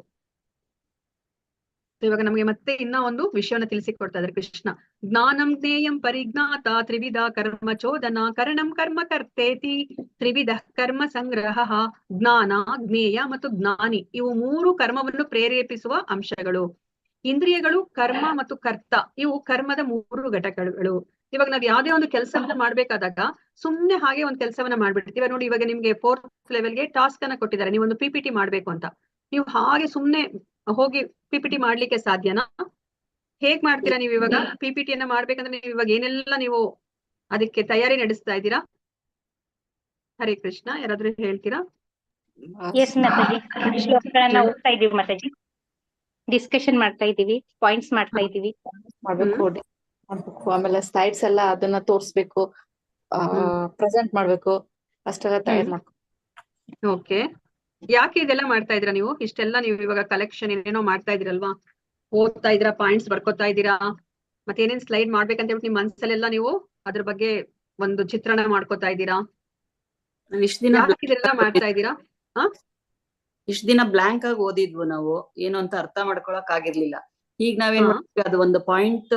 ಇವಾಗ ನಮಗೆ ಮತ್ತೆ ಇನ್ನ ಒಂದು ವಿಷಯವನ್ನ ತಿಳಿಸಿಕೊಡ್ತಾ ಇದ್ದಾರೆ ಕೃಷ್ಣ. ಜ್ಞಾನಂ ಜ್ಞೇಯಂ ಪರಿಜ್ಞಾತ ತ್ರಿವಿಧ ಕರ್ಮ ಚೋದನ ಕರಣಂ ಕರ್ಮ ಕರ್ತೇತಿ ತ್ರಿವಿಧ ಕರ್ಮ ಸಂಗ್ರಹ. ಜ್ಞಾನ, ಜ್ಞೇಯ ಮತ್ತು ಜ್ಞಾನಿ ಇವು 3 ಕರ್ಮವನ್ನು ಪ್ರೇರೇಪಿಸುವ ಅಂಶಗಳು. ಇಂದ್ರಿಯಗಳು, ಕರ್ಮ ಮತ್ತು ಕರ್ತ ಇವು ಕರ್ಮದ 3 ಘಟಕಗಳು. ಇವಾಗ ನಾವ್ ಯಾವ್ದೇ ಒಂದು ಕೆಲಸವನ್ನ ಮಾಡ್ಬೇಕಾದಾಗ ಸುಮ್ನೆ ಹಾಗೆ ಒಂದ್ ಕೆಲಸವನ್ನ ಮಾಡ್ಬಿಡ್ತೀವಿ ನೋಡಿ. ಇವಾಗ ನಿಮ್ಗೆ 4th ಲೆವೆಲ್ಗೆ ಟಾಸ್ಕ್ ಅನ್ನ ಕೊಟ್ಟಿದ್ದಾರೆ, ನೀವೊಂದು PPT ಮಾಡ್ಬೇಕು ಅಂತ. ನೀವು ಹಾಗೆ ಸುಮ್ನೆ ಹೋಗಿ PPT ಮಾಡ್ಲಿಕ್ಕೆ ಸಾಧ್ಯನಾ? ಹೇಗ್ ಮಾಡ್ತೀರಾ ನೀವು ಇವಾಗ PPTಯನ್ನ ಮಾಡ್ಬೇಕಂದ್ರೆ? ನೀವು ಇವಾಗ ಏನೆಲ್ಲ ನೀವು ಅದಕ್ಕೆ ತಯಾರಿ ನಡೆಸ್ತಾ ಇದ್ದೀರಾ? ಹರೇ ಕೃಷ್ಣ, ಯಾರಾದ್ರೂ ಹೇಳ್ತೀರಾ? ಎಸ್ ಮಾತಾಜಿ, ಶ್ಲೋಕಗಳನ್ನ ಓದ್ತಾ ಇದೀವಿ ಮಾತಾಜಿ, ಡಿಸ್ಕಷನ್ ಮಾಡ್ತಾ ಇದೀವಿ, ಪಾಯಿಂಟ್ಸ್ ಮಾಡ್ತಾ ಇದೀವಿ. ಮಾಡ್ಬೇಕು, ಆಮೇಲೆ ಸ್ಲೈಡ್ಸ್ ಎಲ್ಲ ಅದನ್ನ ತೋರ್ಸ್ಬೇಕು, ಪ್ರೆಸೆಂಟ್ ಮಾಡ್ಬೇಕು, ಅಷ್ಟೆಲ್ಲ ತಯಾರು ಮಾಡ್ಬೇಕು. ಓಕೆ, ಯಾಕೆ ಇದೆಲ್ಲ ಮಾಡ್ತಾ ಇದ್ದೀರಾ ನೀವು? ಇಷ್ಟೆಲ್ಲ ನೀವು ಇವಾಗ ಕಲೆಕ್ಷನ್ ಏನೇನೋ ಮಾಡ್ತಾ ಇದ್ದೀರಲ್ವಾ, ಓದ್ತಾ ಇದ್ದೀರಾ, ಪಾಯಿಂಟ್ಸ್ ಬರ್ಕೋತಾ ಇದ್ದೀರಾ, ಮತ್ತೆ ಏನೇನ್ ಸ್ಲೈಡ್ ಮಾಡ್ಬೇಕಂತ ಹೇಳ್ಬಿಟ್ಟು ನಿಮ್ ಮನ್ಸಲ್ಲೆಲ್ಲ ನೀವು ಅದ್ರ ಬಗ್ಗೆ ಒಂದು ಚಿತ್ರಣ ಮಾಡ್ಕೋತಾ ಇದ್ದೀರಾ? ಇದೆಲ್ಲ ಮಾಡ್ತಾ ಇದ್ದೀರಾ? ಇಷ್ಟ ದಿನ ಬ್ಲಾಂಕ್ ಆಗಿ ಓದಿದ್ವು ನಾವು, ಏನು ಅಂತ ಅರ್ಥ ಮಾಡ್ಕೊಳಕ್ ಆಗಿರ್ಲಿಲ್ಲ. ಈಗ ನಾವೇನ್ ಮಾಡ್ತೀವಿ, ಅದು ಒಂದು ಪಾಯಿಂಟ್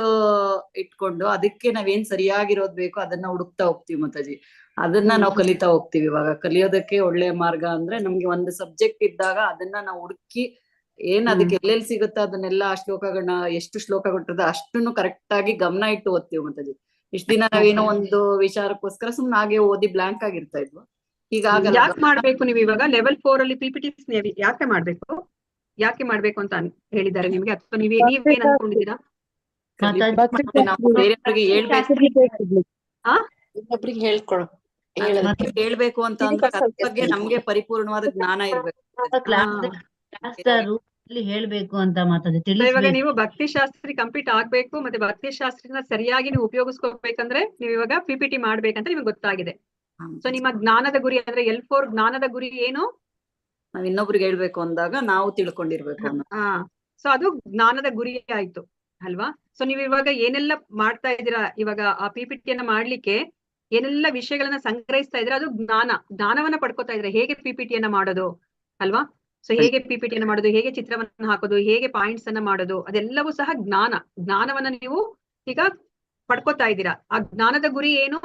ಇಟ್ಕೊಂಡು ಅದಕ್ಕೆ ನಾವೇನ್ ಸರಿಯಾಗಿರೋದ್ ಬೇಕು ಅದನ್ನ ಹುಡುಕ್ತಾ ಹೋಗ್ತೀವಿ ಮಾತಾಜಿ. ಅದನ್ನ ನಾವು ಕಲಿತಾ ಹೋಗ್ತೀವಿ. ಇವಾಗ ಕಲಿಯೋದಕ್ಕೆ ಒಳ್ಳೆ ಮಾರ್ಗ ಅಂದ್ರೆ ನಮ್ಗೆ ಒಂದು ಸಬ್ಜೆಕ್ಟ್ ಇದ್ದಾಗ ಅದನ್ನ ನಾವು ಹುಡುಕಿ ಏನ್ ಅದಕ್ಕೆ ಎಲ್ಲೆಲ್ಲಿ ಸಿಗುತ್ತೋ ಅದನ್ನೆಲ್ಲ ಶ್ಲೋಕಗಳನ್ನ, ಎಷ್ಟು ಶ್ಲೋಕ ಕೊಟ್ಟಿರೋದು ಅಷ್ಟನ್ನು ಕರೆಕ್ಟ್ ಆಗಿ ಗಮನ ಇಟ್ಟು ಓದ್ತೀವಿ ಮಾತಾಜಿ. ಇಷ್ಟ ದಿನ ನಾವೇನೋ ಒಂದು ವಿಚಾರಕ್ಕೋಸ್ಕರ ಸುಮ್ನೆ ಹಾಗೆ ಓದಿ ಬ್ಲಾಂಕ್ ಆಗಿರ್ತಾ ಇದ್ವು. ಹೀಗಾಗಲ್ಲ. ಯಾಕೆ ಮಾಡ್ಬೇಕು ನೀವು ಇವಾಗ ಲೆವೆಲ್ 4 ಅಲ್ಲಿ PPTs ಯಾಕೆ ಮಾಡ್ಬೇಕು ಅಂತ ಹೇಳಿದ್ದಾರೆ ನಿಮ್ಗೆ? ಅಥವಾ ನೀವೇನ್ ಅನ್ಕೊಂಡಿದ್ದೀರಾ? ನಾವು ಬೇರೆಯವ್ರಿಗೆ ಇನ್ನೊಬ್ರಿಗೆ ಹೇಳ್ಬೇಕು ಅಂತ ಅಂದ್ರೆ ಅದ್ರ ಬಗ್ಗೆ ನಮ್ಗೆ ಪರಿಪೂರ್ಣವಾದ ಜ್ಞಾನ ಇರ್ಬೇಕು. ಅಲ್ಲಿ ಹೇಳ್ಬೇಕು ಅಂತ ಮಾತಾಡಿ So, ಇವಾಗ ತಿಳಿಸ್ಬೇಕು. ನೀವು ಭಕ್ತಿ ಶಾಸ್ತ್ರಿ ಕಂಪ್ಲೀಟ್ ಆಗ್ಬೇಕು ಮತ್ತೆ ಭಕ್ತಿ ಶಾಸ್ತ್ರಿನ ಸರಿಯಾಗಿ ನೀವು ಉಪಯೋಗಿಸ್ಕೋಬೇಕಂದ್ರೆ ನೀವು ಇವಾಗ PPT ಮಾಡ್ಬೇಕಂತ ನಿಮ್ಗೆ ಗೊತ್ತಾಗಿದೆ. ಸೊ ನಿಮ್ಮ ಜ್ಞಾನದ ಗುರಿ ಅಂದ್ರೆ L4 ಜ್ಞಾನದ ಗುರಿ ಏನು? ನಾವ್ ಇನ್ನೊಬ್ರಿಗೆ ಹೇಳ್ಬೇಕು ಅಂದಾಗ ನಾವು ತಿಳ್ಕೊಂಡಿರ್ಬೇಕು ಸೊ ಅದು ಜ್ಞಾನದ ಗುರಿ ಆಯ್ತು ಅಲ್ವಾ? ಸೊ ನೀವು ಇವಾಗ ಏನೆಲ್ಲ ಮಾಡ್ತಾ ಇದ್ದೀರಾ ಇವಾಗ ಆ PPTಯನ್ನ ಮಾಡ್ಲಿಕ್ಕೆ ಏನೆಲ್ಲ ವಿಷಯಗಳನ್ನ ಸಂಗ್ರಹಿಸ್ತಾ ಇದ್ರೆ ಅದು ಜ್ಞಾನವನ್ನ ಪಡ್ಕೋತಾ ಇದ್ರೆ ಹೇಗೆ PPTಯನ್ನ ಮಾಡೋದು ಅಲ್ವಾ? ಸೊ ಹೇಗೆ PPTಯನ್ನ ಮಾಡೋದು, ಹೇಗೆ ಚಿತ್ರವನ್ನ ಹಾಕೋದು, ಹೇಗೆ ಪಾಯಿಂಟ್ಸ್ ಅನ್ನ ಮಾಡೋದು, ಅದೆಲ್ಲವೂ ಸಹ ಜ್ಞಾನವನ್ನ ನೀವು ಈಗ ಪಡ್ಕೋತಾ ಇದ್ದೀರಾ. ಆ ಜ್ಞಾನದ ಗುರಿ ಏನು?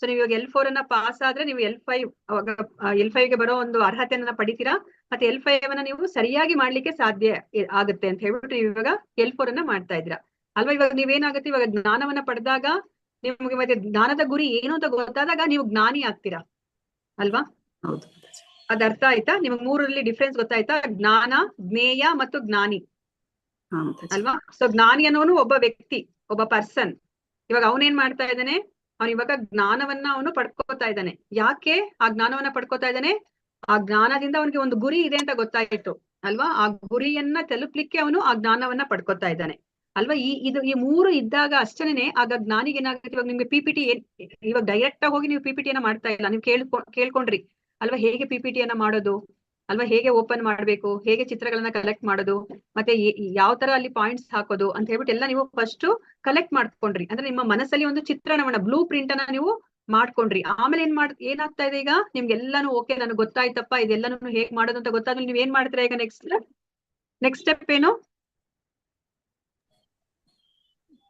ಸೊ ನೀವು ಇವಾಗ L4 ಅನ್ನ ಪಾಸ್ ಆದ್ರೆ ನೀವು L5 ಗೆ ಬರೋ ಒಂದು ಅರ್ಹತೆಯನ್ನ ಪಡಿತೀರಾ. ಮತ್ತೆ L5 ಅನ್ನ ನೀವು ಸರಿಯಾಗಿ ಮಾಡ್ಲಿಕ್ಕೆ ಸಾಧ್ಯ ಆಗುತ್ತೆ ಅಂತ ಹೇಳ್ಬಿಟ್ಟು ನೀವು ಇವಾಗ L4 ಅನ್ನ ಮಾಡ್ತಾ ಇದ್ದೀರಾ ಅಲ್ವಾ? ಇವಾಗ ನೀವೇನಾಗುತ್ತೆ, ಇವಾಗ ಜ್ಞಾನವನ್ನ ಪಡೆದಾಗ ನಿಮ್ಗೆ ಮತ್ತೆ ಜ್ಞಾನದ ಗುರಿ ಏನು ಅಂತ ಗೊತ್ತಾದಾಗ ನೀವು ಜ್ಞಾನಿ ಆಗ್ತೀರಾ ಅಲ್ವಾ? ಹೌದು. ಅದ್ ಅರ್ಥ ಆಯ್ತಾ? ನಿಮ್ಗೆ ಮೂರಲ್ಲಿ ಡಿಫ್ರೆನ್ಸ್ ಗೊತ್ತಾಯ್ತಾ? ಜ್ಞಾನ, ಜ್ಞೇಯ ಮತ್ತು ಜ್ಞಾನಿ ಅಲ್ವಾ? ಸೊ ಜ್ಞಾನಿ ಅನ್ನೋನು ಒಬ್ಬ ವ್ಯಕ್ತಿ, ಒಬ್ಬ ಪರ್ಸನ್. ಇವಾಗ ಅವನೇನ್ ಮಾಡ್ತಾ ಇದ್ದಾನೆ, ಅವನ್ ಇವಾಗ ಜ್ಞಾನವನ್ನ ಅವನು ಪಡ್ಕೋತಾ ಇದ್ದಾನೆ. ಯಾಕೆ ಆ ಜ್ಞಾನವನ್ನ ಪಡ್ಕೋತಾ ಇದ್ದಾನೆ? ಆ ಜ್ಞಾನದಿಂದ ಅವನಿಗೆ ಒಂದು ಗುರಿ ಇದೆ ಅಂತ ಗೊತ್ತಾಯ್ತು ಅಲ್ವಾ? ಆ ಗುರಿಯನ್ನ ತಲುಪ್ಲಿಕ್ಕೆ ಅವನು ಆ ಜ್ಞಾನವನ್ನ ಪಡ್ಕೋತಾ ಇದ್ದಾನೆ ಅಲ್ವಾ? ಈ ಮೂರು ಇದ್ದಾಗ ಅಷ್ಟೇನೆ ಆಗ ಜ್ಞಾನಿಗೆ ಏನಾಗುತ್ತೆ, ಇವಾಗ ನಿಮ್ಗೆ PPT ಇವಾಗ ಡೈರೆಕ್ಟ್ ಆಗಿ ಹೋಗಿ ನೀವು PPTಯನ್ನ ಮಾಡ್ತಾ ಇಲ್ಲ, ನೀವು ಕೇಳ್ಕೊಂಡ್ರಿ ಅಲ್ವಾ ಹೇಗೆ PPTಯನ್ನ ಮಾಡೋದು ಅಲ್ವಾ, ಹೇಗೆ ಓಪನ್ ಮಾಡ್ಬೇಕು, ಹೇಗೆ ಚಿತ್ರಗಳನ್ನ ಕಲೆಕ್ಟ್ ಮಾಡೋದು, ಮತ್ತೆ ಯಾವ ತರ ಅಲ್ಲಿ ಪಾಯಿಂಟ್ಸ್ ಹಾಕೋದು ಅಂತ ಹೇಳ್ಬಿಟ್ಟು ಎಲ್ಲ ನೀವು ಫಸ್ಟ್ ಕಲೆಕ್ಟ್ ಮಾಡ್ಕೊಂಡ್ರಿ. ಅಂದ್ರೆ ನಿಮ್ಮ ಮನಸ್ಸಲ್ಲಿ ಒಂದು ಚಿತ್ರಣವನ್ನ ಬ್ಲೂ ಪ್ರಿಂಟ್ ಅನ್ನ ನೀವು ಮಾಡ್ಕೊಂಡ್ರಿ. ಆಮೇಲೆ ಏನಾಗ್ತಾ ಇದೆ ಈಗ ನಿಮ್ಗೆಲ್ಲಾನು ಓಕೆ ನನಗೆ ಗೊತ್ತಾಯ್ತಪ್ಪ ಇದೆಲ್ಲಾನು ಹೇಗ್ ಮಾಡೋದು ಅಂತ ಗೊತ್ತಾದ್ಮೇಲೆ ನೀವ್ ಏನ್ ಮಾಡ್ತೀರಾ ಈಗ ನೆಕ್ಸ್ಟ್ ಸ್ಟೆಪ್ ಏನು?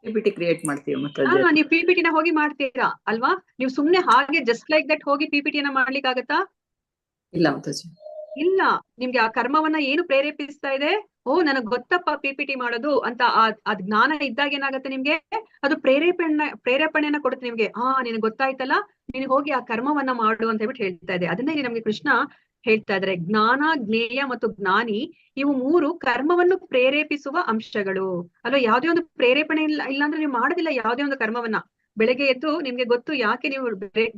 PPT ಕ್ರಿಯೇಟ್ ಮಾಡ್ತೀವಿ ಮತ್ತೆ ನೀವು PPTನ ಹೋಗಿ ಮಾಡ್ತೀರಾ ಅಲ್ವಾ? ನೀವು ಸುಮ್ನೆ ಹಾಗೆ ಜಸ್ಟ್ ಲೈಕ್ ದಟ್ ಹೋಗಿ PPTಯನ್ನ ಮಾಡ್ಲಿಕ್ಕೆ ಆಗತ್ತಾ? ಇಲ್ಲ ಮಾತಾಜಿ, ಇಲ್ಲ. ನಿಮ್ಗೆ ಆ ಕರ್ಮವನ್ನ ಏನು ಪ್ರೇರೇಪಿಸ್ತಾ ಇದೆ? ಓ ನನಗ್ ಗೊತ್ತಪ್ಪ PPT ಮಾಡೋದು ಅಂತ ಆ ಜ್ಞಾನ ಇದ್ದಾಗ ಏನಾಗುತ್ತೆ ನಿಮ್ಗೆ ಅದು ಪ್ರೇರೇಪಣೆಯನ್ನ ಕೊಡುತ್ತೆ ನಿಮ್ಗೆ. ನಿನಗೆ ಗೊತ್ತಾಯ್ತಲ್ಲ, ನೀನು ಹೋಗಿ ಆ ಕರ್ಮವನ್ನ ಮಾಡು ಅಂತ ಹೇಳ್ಬಿಟ್ಟು ಹೇಳ್ತಾ ಇದೆ. ಅದನ್ನೇ ಇಲ್ಲಿ ನಮ್ಗೆ ಕೃಷ್ಣ ಹೇಳ್ತಾ ಇದ್ದಾರೆ, ಜ್ಞಾನ, ಜ್ಞೇಯ ಮತ್ತು ಜ್ಞಾನಿ ಇವು ಮೂರು ಕರ್ಮವನ್ನು ಪ್ರೇರೇಪಿಸುವ ಅಂಶಗಳು ಅಲ್ವಾ? ಯಾವ್ದೇ ಒಂದು ಪ್ರೇರೇಪಣೆ ಇಲ್ಲಾಂದ್ರೆ ನೀವು ಮಾಡೋದಿಲ್ಲ ಯಾವ್ದೇ ಒಂದು ಕರ್ಮವನ್ನ. ಬೆಳಗ್ಗೆ ಎದ್ದು ನಿಮ್ಗೆ ಗೊತ್ತು ಯಾಕೆ ನೀವು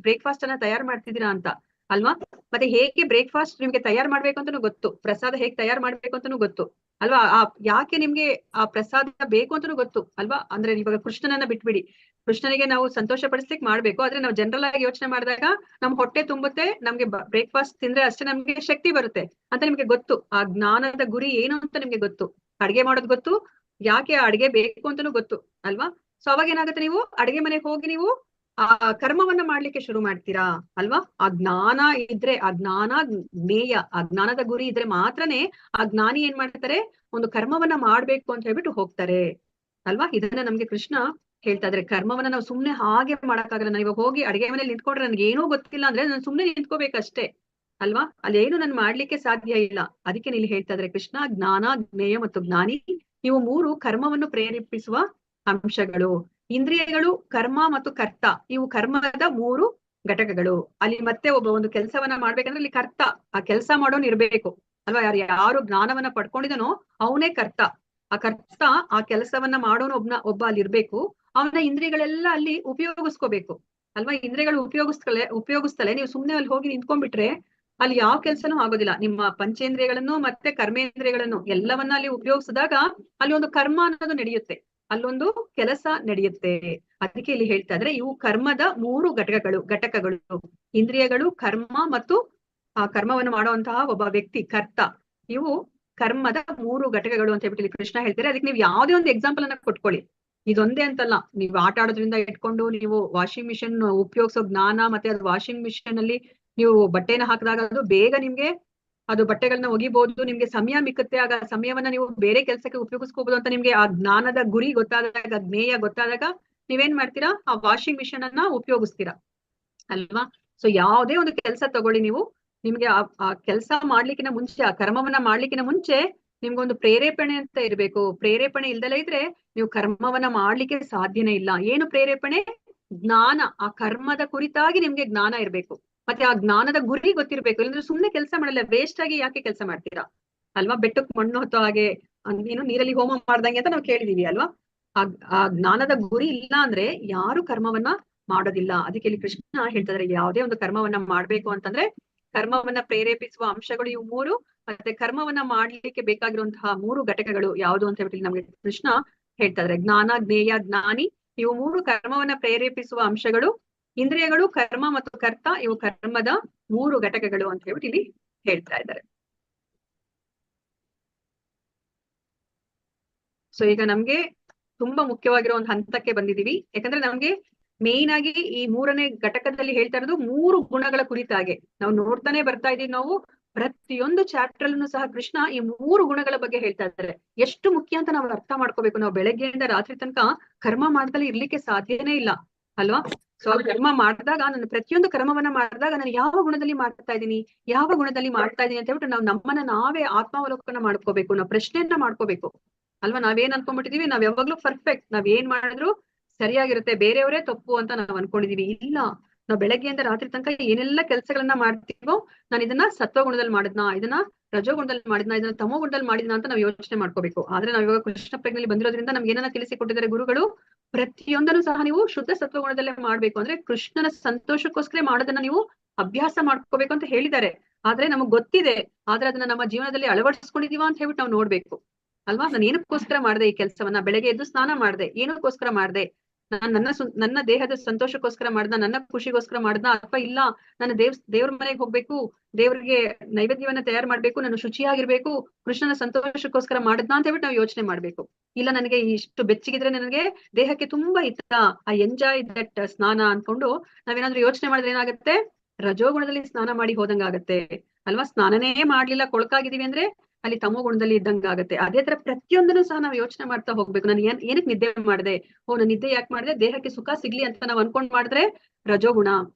ಬ್ರೇಕ್ಫಾಸ್ಟ್ ಅನ್ನ ತಯಾರು ಮಾಡ್ತಿದ್ದೀರಾ ಅಂತ ಅಲ್ವಾ? ಮತ್ತೆ ಹೇಗೆ ಬ್ರೇಕ್ಫಾಸ್ಟ್ ನಿಮ್ಗೆ ತಯಾರು ಮಾಡ್ಬೇಕು ಅಂತಾನು ಗೊತ್ತು, ಪ್ರಸಾದ ಹೇಗೆ ತಯಾರು ಮಾಡ್ಬೇಕು ಅಂತಾನು ಗೊತ್ತು ಅಲ್ವಾ? ಯಾಕೆ ನಿಮ್ಗೆ ಆ ಪ್ರಸಾದ ಬೇಕು ಅಂತಾನು ಗೊತ್ತು ಅಲ್ವಾ? ಅಂದ್ರೆ ಇವಾಗ ಕೃಷ್ಣನನ್ನ ಬಿಟ್ಬಿಡಿ, ಕೃಷ್ಣನಿಗೆ ನಾವು ಸಂತೋಷ ಪಡಿಸ್ಲಿಕ್ಕೆ ಮಾಡ್ಬೇಕು, ಆದ್ರೆ ನಾವು ಜನರಲ್ ಆಗಿ ಯೋಚನೆ ಮಾಡಿದಾಗ ನಮ್ ಹೊಟ್ಟೆ ತುಂಬುತ್ತೆ, ನಮ್ಗೆ ಬ್ರೇಕ್ಫಾಸ್ಟ್ ತಿಂದ್ರೆ ಅಷ್ಟೇ ನಮ್ಗೆ ಶಕ್ತಿ ಬರುತ್ತೆ ಅಂತ ನಿಮ್ಗೆ ಗೊತ್ತು. ಆ ಜ್ಞಾನದ ಗುರಿ ಏನು ಅಂತ ನಿಮ್ಗೆ ಗೊತ್ತು, ಅಡ್ಗೆ ಮಾಡೋದು ಗೊತ್ತು, ಯಾಕೆ ಅಡ್ಗೆ ಬೇಕು ಅಂತಾನು ಗೊತ್ತು ಅಲ್ವಾ? ಸೊ ಅವಾಗ ಏನಾಗುತ್ತೆ, ನೀವು ಅಡ್ಗೆ ಮನೆಗೆ ಹೋಗಿ ನೀವು ಆ ಕರ್ಮವನ್ನ ಮಾಡ್ಲಿಕ್ಕೆ ಶುರು ಮಾಡ್ತೀರಾ ಅಲ್ವಾ? ಆ ಜ್ಞಾನ ಇದ್ರೆ, ಆ ಜ್ಞಾನ ಜ್ಞೇಯ, ಆ ಜ್ಞಾನದ ಗುರಿ ಇದ್ರೆ ಮಾತ್ರನೇ ಆ ಜ್ಞಾನಿ ಏನ್ ಮಾಡ್ತಾರೆ, ಒಂದು ಕರ್ಮವನ್ನ ಮಾಡ್ಬೇಕು ಅಂತ ಹೇಳ್ಬಿಟ್ಟು ಹೋಗ್ತಾರೆ ಅಲ್ವಾ? ಇದನ್ನ ನಮ್ಗೆ ಕೃಷ್ಣ ಹೇಳ್ತಾ ಇದ್ರೆ, ಕರ್ಮವನ್ನ ನಾವು ಸುಮ್ನೆ ಹಾಗೆ ಮಾಡಕ್ಕಾಗಲ್ಲ. ನಾನು ಇವಾಗ ಹೋಗಿ ಅಡಿಗೆ ಮನೇಲಿ ನಿಂತ್ಕೊಂಡ್ರೆ ನನ್ಗೆ ಏನೂ ಗೊತ್ತಿಲ್ಲ ಅಂದ್ರೆ ನಾನು ಸುಮ್ನೆ ನಿಂತ್ಕೋಬೇಕಷ್ಟೇ ಅಲ್ವಾ? ಅಲ್ಲೇನು ನಾನು ಮಾಡ್ಲಿಕ್ಕೆ ಸಾಧ್ಯ ಇಲ್ಲ. ಅದಕ್ಕೆ ಇಲ್ಲಿ ಹೇಳ್ತಾ ಇದ್ರೆ ಕೃಷ್ಣ, ಜ್ಞಾನ, ಜ್ಞೇಯ ಮತ್ತು ಜ್ಞಾನಿ ಇವು ಮೂರು ಕರ್ಮವನ್ನು ಪ್ರೇರೇಪಿಸುವ ಅಂಶಗಳು. ಇಂದ್ರಿಯಗಳು, ಕರ್ಮ ಮತ್ತು ಕರ್ತ ಇವು ಕರ್ಮದ ಮೂರು ಘಟಕಗಳು. ಅಲ್ಲಿ ಮತ್ತೆ ಒಂದು ಕೆಲಸವನ್ನ ಮಾಡ್ಬೇಕಂದ್ರೆ ಅಲ್ಲಿ ಕರ್ತ, ಆ ಕೆಲಸ ಮಾಡೋನ್ ಇರ್ಬೇಕು ಅಲ್ವಾ? ಯಾರು ಜ್ಞಾನವನ್ನ ಪಡ್ಕೊಂಡಿದನೋ ಅವನೇ ಕರ್ತ. ಆ ಕರ್ತ ಆ ಕೆಲಸವನ್ನ ಮಾಡೋನು ಒಬ್ಬ ಅಲ್ಲಿ ಇರ್ಬೇಕು. ಅವನ ಇಂದ್ರಿಯಗಳೆಲ್ಲ ಅಲ್ಲಿ ಉಪಯೋಗಿಸ್ಕೋಬೇಕು ಅಲ್ವಾ? ಇಂದ್ರಿಯಗಳು ಉಪಯೋಗಿಸ್ತಲೇ ನೀವು ಸುಮ್ನೆ ಅಲ್ಲಿ ಹೋಗಿ ನಿಂತ್ಕೊಂಡ್ಬಿಟ್ರೆ ಅಲ್ಲಿ ಯಾವ ಕೆಲ್ಸನೂ ಆಗೋದಿಲ್ಲ. ನಿಮ್ಮ ಪಂಚೇಂದ್ರಿಯಗಳನ್ನು ಮತ್ತೆ ಕರ್ಮೇಂದ್ರಿಯಗಳನ್ನು ಎಲ್ಲವನ್ನ ಅಲ್ಲಿ ಉಪಯೋಗಿಸಿದಾಗ ಅಲ್ಲಿ ಒಂದು ಕರ್ಮ ಅನ್ನೋದು ನಡೆಯುತ್ತೆ, ಅಲ್ಲೊಂದು ಕೆಲಸ ನಡೆಯುತ್ತೆ. ಅದಕ್ಕೆ ಇಲ್ಲಿ ಹೇಳ್ತಾ ಇದ್ರೆ ಇವು ಕರ್ಮದ ಮೂರು ಘಟಕಗಳು. ಇಂದ್ರಿಯಗಳು, ಕರ್ಮ ಮತ್ತು ಆ ಕರ್ಮವನ್ನು ಮಾಡುವಂತಹ ಒಬ್ಬ ವ್ಯಕ್ತಿ ಕರ್ತ, ಇವು ಕರ್ಮದ ಮೂರು ಘಟಕಗಳು ಅಂತ ಹೇಳ್ಬಿಟ್ಟು ಕೃಷ್ಣ ಹೇಳ್ತಾರೆ. ಅದಕ್ಕೆ ನೀವು ಯಾವ್ದೇ ಒಂದು ಎಕ್ಸಾಂಪಲ್ ಅನ್ನ ಕೊಟ್ಕೊಳ್ಳಿ, ಇದೊಂದೇ ಅಂತಲ್ಲ, ನೀವು ಆಟ ಆಡೋದ್ರಿಂದ ಇಟ್ಕೊಂಡು ನೀವು ವಾಷಿಂಗ್ ಮಿಷಿನ್ ಉಪಯೋಗಿಸೋ ಜ್ಞಾನ, ಮತ್ತೆ ಅದು ವಾಷಿಂಗ್ ಮಿಷಿನ್ ಅಲ್ಲಿ ನೀವು ಬಟ್ಟೆನ ಹಾಕಿದಾಗ ಅದು ಬೇಗ ನಿಮ್ಗೆ ಅದು ಬಟ್ಟೆಗಳನ್ನ ಒಗಿಬಹುದು, ನಿಮ್ಗೆ ಸಮಯ ಮಿಕ್ಕುತ್ತೆ. ಆಗ ಸಮಯವನ್ನ ನೀವು ಬೇರೆ ಕೆಲಸಕ್ಕೆ ಉಪಯೋಗಿಸ್ಕೋಬಹುದು ಅಂತ ನಿಮ್ಗೆ ಆ ಜ್ಞಾನದ ಗುರಿ ಗೊತ್ತಾದಾಗ, ಜ್ಞೇಯ ಗೊತ್ತಾದಾಗ ನೀವೇನ್ ಮಾಡ್ತೀರಾ, ಆ ವಾಷಿಂಗ್ ಮಿಷಿನ್ ಅನ್ನ ಉಪಯೋಗಿಸ್ತೀರಾ ಅಲ್ವಾ? ಸೊ ಯಾವ್ದೇ ಒಂದು ಕೆಲಸ ತಗೊಳ್ಳಿ ನೀವು, ನಿಮ್ಗೆ ಆ ಕೆಲಸ ಮಾಡ್ಲಿಕ್ಕಿನ ಮುಂಚೆ, ಆ ಕರ್ಮವನ್ನ ಮಾಡ್ಲಿಕ್ಕಿನ ಮುಂಚೆ ನಿಮ್ಗೊಂದು ಪ್ರೇರೇಪಣೆ ಅಂತ ಇರ್ಬೇಕು. ಪ್ರೇರೇಪಣೆ ಇಲ್ದಲೇ ಇದ್ರೆ ನೀವು ಕರ್ಮವನ್ನ ಮಾಡ್ಲಿಕ್ಕೆ ಸಾಧ್ಯನೇ ಇಲ್ಲ. ಏನು ಪ್ರೇರೇಪಣೆ? ಜ್ಞಾನ. ಆ ಕರ್ಮದ ಕುರಿತಾಗಿ ನಿಮ್ಗೆ ಜ್ಞಾನ ಇರ್ಬೇಕು, ಮತ್ತೆ ಆ ಜ್ಞಾನದ ಗುರಿ ಗೊತ್ತಿರ್ಬೇಕು. ಇಲ್ಲಂದ್ರೆ ಸುಮ್ನೆ ಕೆಲಸ ಮಾಡಲ್ಲ, ವೇಸ್ಟ್ ಆಗಿ ಯಾಕೆ ಕೆಲಸ ಮಾಡ್ತೀರಾ ಅಲ್ವಾ? ಬೆಟ್ಟಕ್ಕೆ ಮಣ್ಣು ಹೊತ್ತೋ ಹಾಗೆ, ಏನು ನೀರಲ್ಲಿ ಹೋಮ ಮಾಡ್ದಂಗೆ ಅಂತ ನಾವು ಕೇಳಿದೀವಿ ಅಲ್ವಾ? ಆ ಜ್ಞಾನದ ಗುರಿ ಇಲ್ಲ ಅಂದ್ರೆ ಯಾರು ಕರ್ಮವನ್ನ ಮಾಡೋದಿಲ್ಲ. ಅದಕ್ಕೆ ಇಲ್ಲಿ ಕೃಷ್ಣ ಹೇಳ್ತಿದ್ರೆ, ಯಾವುದೇ ಒಂದು ಕರ್ಮವನ್ನ ಮಾಡ್ಬೇಕು ಅಂತಂದ್ರೆ ಕರ್ಮವನ್ನ ಪ್ರೇರೇಪಿಸುವ ಅಂಶಗಳು ಇವು 3, ಮತ್ತೆ ಕರ್ಮವನ್ನ ಮಾಡ್ಲಿಕ್ಕೆ ಬೇಕಾಗಿರುವಂತಹ 3 ಘಟಕಗಳು ಯಾವುದು ಅಂತ ಹೇಳಿ ನಮ್ಗೆ ಕೃಷ್ಣ ಹೇಳ್ತಾ ಇದ್ದಾರೆ. ಜ್ಞಾನ, ಜ್ಞೇಯ, ಜ್ಞಾನಿ, ಇವು 3 ಕರ್ಮವನ್ನ ಪ್ರೇರೇಪಿಸುವ ಅಂಶಗಳು. ಇಂದ್ರಿಯಗಳು, ಕರ್ಮ ಮತ್ತು ಕರ್ತ, ಇವು ಕರ್ಮದ 3 ಘಟಕಗಳು ಅಂತ ಹೇಳ್ಬಿಟ್ಟು ಇಲ್ಲಿ ಹೇಳ್ತಾ ಇದ್ದಾರೆ. ಸೊ ಈಗ ನಮ್ಗೆ ತುಂಬಾ ಮುಖ್ಯವಾಗಿರೋ ಒಂದು ಹಂತಕ್ಕೆ ಬಂದಿದೀವಿ. ಯಾಕಂದ್ರೆ ನಮ್ಗೆ ಮೇನ್ ಆಗಿ ಈ 3ನೇ ಘಟಕದಲ್ಲಿ ಹೇಳ್ತಾ ಇರೋದು 3 ಗುಣಗಳ ಕುರಿತಾಗೆ ನಾವು ನೋಡ್ತಾನೆ ಬರ್ತಾ ಇದೀವಿ. ನಾವು ಪ್ರತಿಯೊಂದು ಚಾಪ್ಟರ್ ಅಲ್ಲೂ ಸಹ ಕೃಷ್ಣ ಈ 3 ಗುಣಗಳ ಬಗ್ಗೆ ಹೇಳ್ತಾ ಇದ್ದಾರೆ. ಎಷ್ಟು ಮುಖ್ಯ ಅಂತ ನಾವು ಅರ್ಥ ಮಾಡ್ಕೋಬೇಕು. ನಾವು ಬೆಳಗ್ಗೆಯಿಂದ ರಾತ್ರಿ ತನಕ ಕರ್ಮ ಮಾಡ್ದಲ್ಲಿ ಇರ್ಲಿಕ್ಕೆ ಸಾಧ್ಯನೇ ಇಲ್ಲ ಅಲ್ವಾ? ಸೊ ಕರ್ಮ ಮಾಡಿದಾಗ, ನಾನು ಪ್ರತಿಯೊಂದು ಕರ್ಮವನ್ನ ಮಾಡಿದಾಗ ನಾನು ಯಾವ ಗುಣದಲ್ಲಿ ಮಾಡ್ತಾ ಇದ್ದೀನಿ, ಯಾವ ಗುಣದಲ್ಲಿ ಮಾಡ್ತಾ ಇದೀನಿ ಅಂತ ಹೇಳ್ಬಿಟ್ಟು ನಾವು ನಮ್ಮನ್ನ ನಾವೇ ಆತ್ಮಾವಲೋಕನ ಮಾಡ್ಕೋಬೇಕು. ನಾವು ಪ್ರಶ್ನೆಯನ್ನ ಮಾಡ್ಕೋಬೇಕು ಅಲ್ವಾ? ನಾವೇನ್ ಅನ್ಕೊಂಡ್ಬಿಟ್ಟಿದೀವಿ, ನಾವ್ ಯಾವಾಗ್ಲೂ ಪರ್ಫೆಕ್ಟ್, ನಾವ್ ಏನ್ ಮಾಡಿದ್ರು ಸರಿಯಾಗಿರುತ್ತೆ, ಬೇರೆಯವರೇ ತಪ್ಪು ಅಂತ ನಾವ್ ಅನ್ಕೊಂಡಿದೀವಿ. ಇಲ್ಲ, ನಾವು ಬೆಳಗ್ಗೆಯಿಂದ ರಾತ್ರಿ ತನಕ ಏನೆಲ್ಲ ಕೆಲಸಗಳನ್ನ ಮಾಡ್ತೀವೋ, ನಾನು ಇದನ್ನ ಸತ್ವಗುಣದಲ್ಲಿ ಮಾಡಿದ್ನಾ, ಇದನ್ನ ರಜೋಗುಣದಲ್ಲಿ ಮಾಡಿದ್ನಾ, ಇದನ್ನ ತಮೋಗುಣದಲ್ಲಿ ಮಾಡಿದ್ನಾ ಅಂತ ನಾವು ಯೋಚನೆ ಮಾಡ್ಕೋಬೇಕು. ಆದ್ರೆ ನಾವ್ ಇವಾಗ ಕೃಷ್ಣ ಪ್ರಜ್ಞೆಯಲ್ಲಿ ಬಂದಿರೋದ್ರಿಂದ ನಮ್ಗೆ ಏನನ್ನ ತಿಳಿಸಿಕೊಟ್ಟಿದ್ದಾರೆ ಗುರುಗಳು, ಪ್ರತಿಯೊಂದನ್ನು ಸಹ ನೀವು ಶುದ್ಧ ಸತ್ವಗುಣದಲ್ಲೇ ಮಾಡ್ಬೇಕು. ಅಂದ್ರೆ ಕೃಷ್ಣನ ಸಂತೋಷಕ್ಕೋಸ್ಕರ ಮಾಡೋದನ್ನ ನೀವು ಅಭ್ಯಾಸ ಮಾಡ್ಕೋಬೇಕು ಅಂತ ಹೇಳಿದ್ದಾರೆ. ಆದ್ರೆ ನಮಗ್ ಗೊತ್ತಿದೆ, ಆದ್ರೆ ಅದನ್ನ ನಮ್ಮ ಜೀವನದಲ್ಲಿ ಅಳವಡಿಸ್ಕೊಂಡಿದೀವಾ ಅಂತ ಹೇಳ್ಬಿಟ್ಟು ನಾವು ನೋಡ್ಬೇಕು ಅಲ್ವಾ? ನಾನು ಏನಕ್ಕೋಸ್ಕರ ಮಾಡಿದೆ ಈ ಕೆಲಸವನ್ನ? ಬೆಳಗ್ಗೆ ಎದ್ದು ಸ್ನಾನ ಮಾಡಿದೆ, ಏನಕ್ಕೋಸ್ಕರ ಮಾಡಿದೆ? ನನ್ನ ದೇಹದ ಸಂತೋಷಕ್ಕೋಸ್ಕರ ಮಾಡ್ದ, ನನ್ನ ಖುಷಿಗೋಸ್ಕರ ಮಾಡ್ದ, ಅಥವಾ ಇಲ್ಲ ನಾನು ದೇವ್ರ ಮನೆಗೆ ಹೋಗ್ಬೇಕು, ದೇವ್ರಿಗೆ ನೈವೇದ್ಯವನ್ನ ತಯಾರು ಮಾಡ್ಬೇಕು, ನಾನು ಶುಚಿಯಾಗಿರ್ಬೇಕು, ಕೃಷ್ಣನ ಸಂತೋಷಕ್ಕೋಸ್ಕರ ಮಾಡಿದ್ನಾ ಅಂತ ಹೇಳ್ಬಿಟ್ಟು ನಾವು ಯೋಚನೆ ಮಾಡ್ಬೇಕು. ಇಲ್ಲ ನನಗೆ ಇಷ್ಟು ಬೆಚ್ಚಗಿದ್ರೆ ನನಗೆ ದೇಹಕ್ಕೆ ತುಂಬಾ ಹಿತ, ಐ ಎಂಜಾಯ್ ದಟ್ ಸ್ನಾನ ಅನ್ಕೊಂಡು ನಾವೇನಾದ್ರೂ ಯೋಚನೆ ಮಾಡಿದ್ರೆ ಏನಾಗುತ್ತೆ, ರಜೋಗುಣದಲ್ಲಿ ಸ್ನಾನ ಮಾಡಿ ಹೋದಂಗಾಗತ್ತೆ ಅಲ್ವಾ? ಸ್ನಾನನೇ ಮಾಡ್ಲಿಲ್ಲ, ಕೊಳಕಾಗಿದೀವಿ ಅಂದ್ರೆ ಅಲ್ಲಿ ತಮೋ ಗುಣದಲ್ಲಿ ಇದ್ದಂಗ ಆಗುತ್ತೆ. ಅದೇ ತರ ಪ್ರತಿಯೊಂದನ್ನು ಸಹ ನಾವು ಯೋಚನೆ ಮಾಡ್ತಾ ಹೋಗ್ಬೇಕು. ನಾನು ಏನಕ್ಕೆ ನಿದ್ದೆ ಮಾಡಿದೆ, ನಾನು ನಿದ್ದೆ ಯಾಕೆ ಮಾಡಿದೆ, ದೇಹಕ್ಕೆ ಸುಖ ಸಿಗ್ಲಿ ಅಂತ ನಾವು ಅನ್ಕೊಂಡ್ ಮಾಡಿದ್ರೆ ರಜೋಗುಣ.